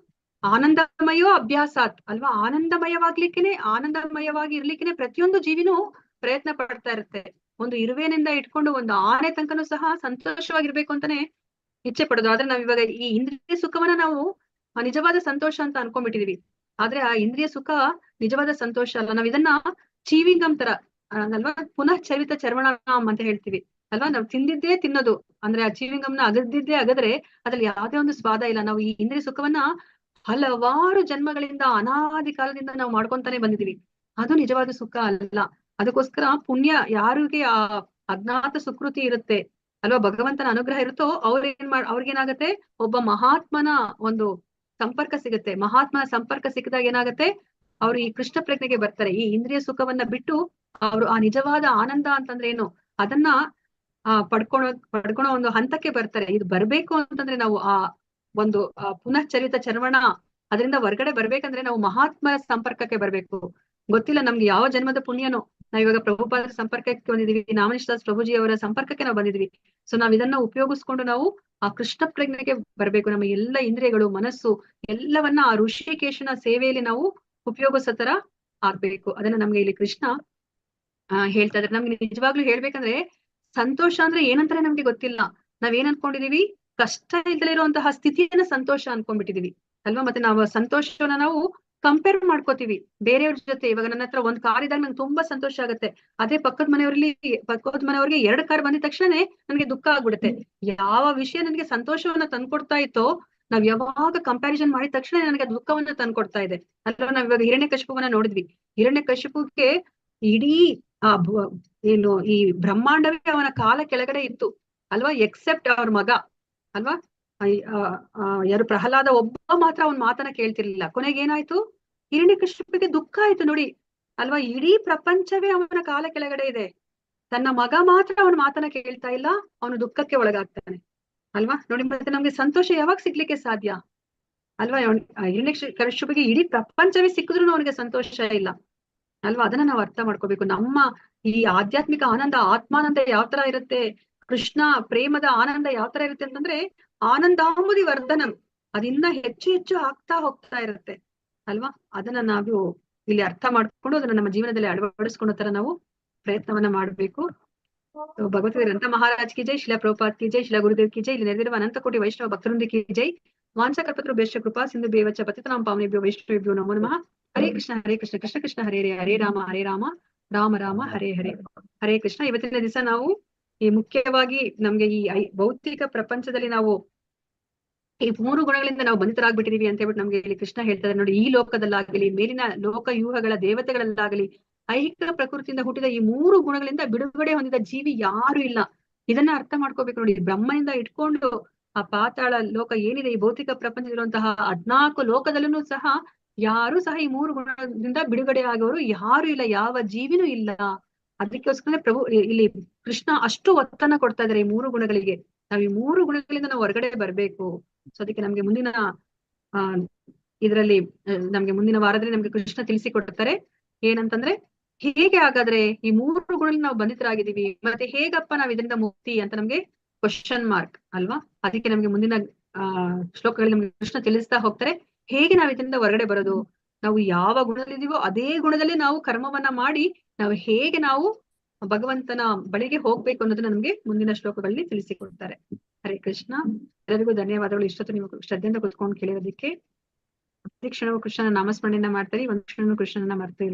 ಆನಂದಮಯೋ ಅಭ್ಯಾಸಾತ್ ಅಲ್ವಾ. ಆನಂದಮಯವಾಗಿ ಇರ್ಲಿಕ್ಕೆ ಪ್ರತಿಯೊಂದು ಜೀವಿನೂ ಪ್ರಯತ್ನ ಪಡ್ತಾ ಇರುತ್ತೆ. ಒಂದು ಇರುವೆನಿಂದ ಇಟ್ಕೊಂಡು ಒಂದು ಆನೆ ತನಕನೂ ಸಹ ಸಂತೋಷವಾಗಿರ್ಬೇಕು ಅಂತಾನೆ ಇಚ್ಛೆ ಪಡೋದು. ಆದ್ರೆ ನಾವ್ ಇವಾಗ ಈ ಇಂದ್ರಿಯ ಸುಖವನ್ನ ನಾವು ನಿಜವಾದ ಸಂತೋಷ ಅಂತ ಅನ್ಕೊಂಡ್ಬಿಟ್ಟಿದೀವಿ. ಆದ್ರೆ ಆ ಇಂದ್ರಿಯ ಸುಖ ನಿಜವಾದ ಸಂತೋಷ ಅಲ್ಲ. ನಾವ್ ಇದನ್ನ ಚೀವಿಂಗಂ ತರ ಅಲ್ವಾ, ಪುನಃ ಚರಿತ ಚರ್ವಣಾಂ ಅಂತ ಹೇಳ್ತೀವಿ. ಅಲ್ವಾ? ನಾವು ತಿಂದಿದ್ದೇ ತಿನ್ನೋದು, ಅಂದ್ರೆ ಆ ಚೀವಿಂಗ್ ಗಮ್ನ ಅಗದಿದ್ದೇ ಅಗದ್ರೆ ಅದ್ರಲ್ಲಿ ಯಾವ್ದೇ ಒಂದು ಸ್ವಾದ ಇಲ್ಲ. ನಾವು ಈ ಇಂದ್ರಿಯ ಸುಖವನ್ನ ಹಲವಾರು ಜನ್ಮಗಳಿಂದ ಅನಾದಿ ಕಾಲದಿಂದ ನಾವು ಮಾಡ್ಕೊಂತಾನೆ ಬಂದಿದೀವಿ. ಅದು ನಿಜವಾದ ಸುಖ ಅಲ್ಲ. ಅದಕ್ಕೋಸ್ಕರ ಪುಣ್ಯ ಯಾರಿಗೆ ಆ ಅಜ್ಞಾತ ಸುಕೃತಿ ಇರುತ್ತೆ ಅಲ್ವಾ, ಭಗವಂತನ ಅನುಗ್ರಹ ಇರುತ್ತೋ ಅವ್ರಿಗೇನಾಗತ್ತೆ, ಒಬ್ಬ ಮಹಾತ್ಮನ ಒಂದು ಸಂಪರ್ಕ ಸಿಗುತ್ತೆ. ಮಹಾತ್ಮನ ಸಂಪರ್ಕ ಸಿಕ್ಕಿದಾಗ ಏನಾಗತ್ತೆ, ಅವ್ರು ಈ ಕೃಷ್ಣ ಪ್ರಜ್ಞೆಗೆ ಬರ್ತಾರೆ. ಈ ಇಂದ್ರಿಯ ಸುಖವನ್ನ ಬಿಟ್ಟು ಅವರು ಆ ನಿಜವಾದ ಆನಂದ ಅಂತಂದ್ರೆ ಏನು ಅದನ್ನ ಪಡ್ಕೊಳೋ ಒಂದು ಹಂತಕ್ಕೆ ಬರ್ತಾರೆ. ಇದು ಬರ್ಬೇಕು ಅಂತಂದ್ರೆ ನಾವು ಆ ಒಂದು ಪುನಶ್ಚರಿತ ಚರ್ವಣ ಅದರಿಂದ ಹೊರಗಡೆ ಬರ್ಬೇಕಂದ್ರೆ ನಾವು ಮಹಾತ್ಮರ ಸಂಪರ್ಕಕ್ಕೆ ಬರ್ಬೇಕು. ಗೊತ್ತಿಲ್ಲ ನಮ್ಗೆ ಯಾವ ಜನ್ಮದ ಪುಣ್ಯನೋ, ನಾವ್ ಇವಾಗ ಪ್ರಭುಪಾದರ ಸಂಪರ್ಕಕ್ಕೆ ಬಂದಿದೀವಿ, ನಾಮನಿಷ್ಠ ದಾಸ್ ಪ್ರಭುಜಿ ಅವರ ಸಂಪರ್ಕಕ್ಕೆ ನಾವು ಬಂದಿದ್ವಿ. ಸೊ ನಾವ್ ಇದನ್ನ ಉಪಯೋಗಿಸ್ಕೊಂಡು ನಾವು ಆ ಕೃಷ್ಣ ಪ್ರಜ್ಞೆಗೆ ಬರ್ಬೇಕು. ನಮ್ಮ ಎಲ್ಲ ಇಂದ್ರಿಯಗಳು, ಮನಸ್ಸು ಎಲ್ಲವನ್ನ ಆ ಋಷಿಕೇಶನ ಸೇವೆಯಲ್ಲಿ ನಾವು ಉಪಯೋಗಿಸೋ ತರ ಆಗ್ಬೇಕು. ಅದನ್ನ ನಮ್ಗೆ ಇಲ್ಲಿ ಕೃಷ್ಣ ಹೇಳ್ತಾ ಇದ್ರೆ, ನಮ್ಗೆ ನಿಜವಾಗ್ಲೂ ಹೇಳ್ಬೇಕಂದ್ರೆ ಸಂತೋಷ ಅಂದ್ರೆ ಏನಂತಾನೆ ನಮ್ಗೆ ಗೊತ್ತಿಲ್ಲ. ನಾವೇನ್ ಅನ್ಕೊಂಡಿದೀವಿ, ಕಷ್ಟ ಇಲ್ದಲೇ ಇರುವಂತಹ ಸ್ಥಿತಿಯನ್ನ ಸಂತೋಷ ಅನ್ಕೊಂಡ್ಬಿಟ್ಟಿದೀವಿ ಅಲ್ವಾ? ಮತ್ತೆ ನಾವು ಸಂತೋಷವನ್ನ ನಾವು ಕಂಪೇರ್ ಮಾಡ್ಕೋತೀವಿ ಬೇರೆಯವ್ರ ಜೊತೆ. ಇವಾಗ ನನ್ನ ಹತ್ರ ಒಂದ್ ಕಾರ್ ಇದ್ದಾಗ ನಂಗೆ ತುಂಬಾ ಸಂತೋಷ ಆಗುತ್ತೆ. ಅದೇ ಪಕ್ಕದ ಮನೆಯವ್ರಿಗೆ 2 ಕಾರ್ ಬಂದಿದ ತಕ್ಷಣನೇ ನನ್ಗೆ ದುಃಖ ಆಗ್ಬಿಡುತ್ತೆ. ಯಾವ ವಿಷಯ ನನ್ಗೆ ಸಂತೋಷವನ್ನ ತಂದ್ಕೊಡ್ತಾ ಇತ್ತೋ ನಾವ್ ಯಾವಾಗ ಕಂಪ್ಯಾರಿಸನ್ ಮಾಡಿದ ತಕ್ಷಣ ನನಗೆ ದುಃಖವನ್ನ ತಂದ್ಕೊಡ್ತಾ ಇದೆ ಅಲ್ವಾ? ನಾವ್ ಇವಾಗ ಹಿರಣ್ಯಕಶಿಪುವನ್ನ ನೋಡಿದ್ವಿ. ಹಿರಣ್ಯಕಶಿಪುಗೆ ಇಡೀ ಏನು ಈ ಬ್ರಹ್ಮಾಂಡವೇ ಅವನ ಕಾಲ ಕೆಳಗಡೆ ಇತ್ತು ಅಲ್ವಾ, ಎಕ್ಸೆಪ್ಟ್ ಅವ್ರ ಮಗ ಅಲ್ವಾ, ಯಾರು ಪ್ರಹ್ಲಾದ ಒಬ್ಬ ಮಾತ್ರ ಅವನ್ ಮಾತನ್ನ ಕೇಳ್ತಿರ್ಲಿಲ್ಲ. ಕೊನೆಗೆ ಏನಾಯ್ತು, ಹಿರಣ್ಯಕಶಿಪುಗೆ ದುಃಖ ಆಯ್ತು ನೋಡಿ ಅಲ್ವಾ. ಇಡೀ ಪ್ರಪಂಚವೇ ಅವನ ಕಾಲ ಕೆಳಗಡೆ ಇದೆ, ತನ್ನ ಮಗ ಮಾತ್ರ ಅವನ ಮಾತನ್ನ ಕೇಳ್ತಾ ಇಲ್ಲ, ಅವನು ದುಃಖಕ್ಕೆ ಒಳಗಾಗ್ತಾನೆ ಅಲ್ವಾ ನೋಡಿ. ಮತ್ತೆ ನಮ್ಗೆ ಸಂತೋಷ ಯಾವಾಗ ಸಿಗ್ಲಿಕ್ಕೆ ಸಾಧ್ಯ ಅಲ್ವಾ? ಹಿರಣ್ಯಕಶಿಪುಗೆ ಇಡೀ ಪ್ರಪಂಚವೇ ಸಿಕ್ಕಿದ್ರು ಅವನಿಗೆ ಸಂತೋಷ ಇಲ್ಲ ಅಲ್ವಾ? ಅದನ್ನ ನಾವು ಅರ್ಥ ಮಾಡ್ಕೋಬೇಕು. ನಮ್ಮ ಈ ಆಧ್ಯಾತ್ಮಿಕ ಆನಂದ, ಆತ್ಮಾನಂದ ಯಾವ ತರ ಇರುತ್ತೆ, ಕೃಷ್ಣ ಪ್ರೇಮದ ಆನಂದ ಯಾವ ತರ ಇರುತ್ತೆ ಅಂತಂದ್ರೆ ಆನಂದಾಂಬುದಿ ವರ್ಧನಂ, ಅದಿನ್ನ ಹೆಚ್ಚು ಹೆಚ್ಚು ಆಗ್ತಾ ಹೋಗ್ತಾ ಇರುತ್ತೆ ಅಲ್ವಾ? ಅದನ್ನ ನಾವು ಇಲ್ಲಿ ಅರ್ಥ ಮಾಡ್ಕೊಂಡು ಅದನ್ನ ನಮ್ಮ ಜೀವನದಲ್ಲಿ ಅಳವಡಿಸ್ಕೊಳ್ಳೋ ತರ ನಾವು ಪ್ರಯತ್ನವನ್ನ ಮಾಡ್ಬೇಕು. ಭಗವತ್ ಗ್ರಂಥ ಮಹಾರಾಜ್ ಕಿ ಜೈ, ಶಿಲಾ ಪ್ರಭುಪಾದ್ ಕಿ ಜೈ, ಶಿಲಾ ಗುರುದೇವ್ ಕಿ ಜೈ, ಇಲ್ಲಿ ನೆರೆದಿರುವ ಅನಂತ ಕೋಟಿ ವೈಷ್ಣವ ಭಕ್ತರೊಂದಿ ಕಿ ಜೈ. ವಾಂಸ ಕಲ್ಪತರು ಬೇಷ್ಟ ಕೃಪಾ ಸಿಂಧು ಬೇವಚ್ಚ ಪತಿತನಾಂ ಪಾವನೇಭ್ಯೋ ವೈಷ್ಣವೇಭ್ಯೋ ನಮೋ ನಮಃ. ಹರೇ ಕೃಷ್ಣ ಕೃಷ್ಣ ಕೃಷ್ಣ ಹರೇ ಹರೇ, ಹರೇ ರಾಮ ರಾಮ ರಾಮ ಹರೇ ಹರೇ. ಹರೇ ಕೃಷ್ಣ. ಇವತ್ತಿನ ದಿವಸ ನಾವು ಈ ಮುಖ್ಯವಾಗಿ ನಮ್ಗೆ ಈ ಭೌತಿಕ ಪ್ರಪಂಚದಲ್ಲಿ ನಾವು ಈ 3 ಗುಣಗಳಿಂದ ನಾವು ಬಂಧಿತರಾಗ್ಬಿಟ್ಟಿದೀವಿ ಅಂತ ಹೇಳ್ಬಿಟ್ಟು ನಮ್ಗೆ ಇಲ್ಲಿ ಕೃಷ್ಣ ಹೇಳ್ತಾರೆ ನೋಡಿ. ಈ ಲೋಕದಲ್ಲಾಗಲಿ, ಮೇಲಿನ ಲೋಕ ಯೂಹಗಳ ದೇವತೆಗಳಲ್ಲಾಗಲಿ, ಐಹಿಕ ಪ್ರಕೃತಿಯಿಂದ ಹುಟ್ಟಿದ ಈ 3 ಗುಣಗಳಿಂದ ಬಿಡುಗಡೆ ಹೊಂದಿದ ಜೀವಿ ಯಾರು ಇಲ್ಲ. ಇದನ್ನ ಅರ್ಥ ಮಾಡ್ಕೋಬೇಕು ನೋಡಿ. ಬ್ರಹ್ಮನಿಂದ ಇಟ್ಕೊಂಡು ಆ ಪಾತಾಳ ಲೋಕ ಏನಿದೆ, ಈ ಭೌತಿಕ ಪ್ರಪಂಚದಲ್ಲಿರುವಂತಹ 14 ಲೋಕದಲ್ಲೂ ಸಹ ಯಾರು ಸಹ ಈ 3 ಗುಣದಿಂದ ಬಿಡುಗಡೆ ಆಗೋರು ಯಾರು ಇಲ್ಲ, ಯಾವ ಜೀವಿನೂ ಇಲ್ಲ. ಅದಕ್ಕೋಸ್ಕರ ಪ್ರಭು ಇಲ್ಲಿ ಕೃಷ್ಣ ಅಷ್ಟು ಒತ್ತನ್ನ ಕೊಡ್ತಾ ಇದಾರೆ ಈ 3 ಗುಣಗಳಿಗೆ. ನಾವ್ ಈ 3 ಗುಣಗಳಿಂದ ನಾವು ಹೊರಗಡೆ ಬರ್ಬೇಕು. ಸೊ ಅದಕ್ಕೆ ನಮ್ಗೆ ಮುಂದಿನ ಇದರಲ್ಲಿ ನಮ್ಗೆ ಮುಂದಿನ ವಾರದಲ್ಲಿ ನಮ್ಗೆ ಕೃಷ್ಣ ತಿಳಿಸಿಕೊಡ್ತಾರೆ ಏನಂತಂದ್ರೆ, ಹೇಗೆ ಹಾಗಾದ್ರೆ ಈ 3 ಗುಣಗಳಲ್ಲಿ ನಾವು ಬಂಧಿತರಾಗಿದ್ದೀವಿ, ಮತ್ತೆ ಹೇಗಪ್ಪ ನಾವ್ ಇದರಿಂದ ಮುಕ್ತಿ ಅಂತ ನಮ್ಗೆ ಕ್ವಶನ್ ಮಾರ್ಕ್ ಅಲ್ವಾ? ಅದಕ್ಕೆ ನಮ್ಗೆ ಮುಂದಿನ ಶ್ಲೋಕಗಳಲ್ಲಿ ನಮ್ಗೆ ಕೃಷ್ಣ ತಿಳಿಸ್ತಾ ಹೋಗ್ತಾರೆ ಹೇಗೆ ನಾವ್ ಇದರಿಂದ ಹೊರಗಡೆ ಬರೋದು, ನಾವು ಯಾವ ಗುಣದಲ್ಲಿದ್ದೀವೋ ಅದೇ ಗುಣದಲ್ಲಿ ನಾವು ಕರ್ಮವನ್ನ ಮಾಡಿ ನಾವು ಹೇಗೆ ನಾವು ಭಗವಂತನ ಬಳಿಗೆ ಹೋಗ್ಬೇಕು ಅನ್ನೋದನ್ನ ನಮ್ಗೆ ಮುಂದಿನ ಶ್ಲೋಕಗಳಲ್ಲಿ ತಿಳಿಸಿಕೊಡ್ತಾರೆ. ಹರೇ ಕೃಷ್ಣ. ಎಲ್ಲರಿಗೂ ಧನ್ಯವಾದಗಳು. ಇಷ್ಟೊತ್ತು ನೀವು ಶ್ರದ್ಧೆಯಿಂದ ಕುತ್ಕೊಂಡು ಕೇಳಿರೋದಕ್ಕೆ. ಪ್ರತಿ ಕ್ಷಣವೂ ಕೃಷ್ಣನ ನಾಮಸ್ಮರಣೆಯನ್ನ ಮಾಡ್ತಾರೆ, ಒಂದು ಕ್ಷಣವೂ ಕೃಷ್ಣನ ಮರ್ತು ಇಲ್ಲ.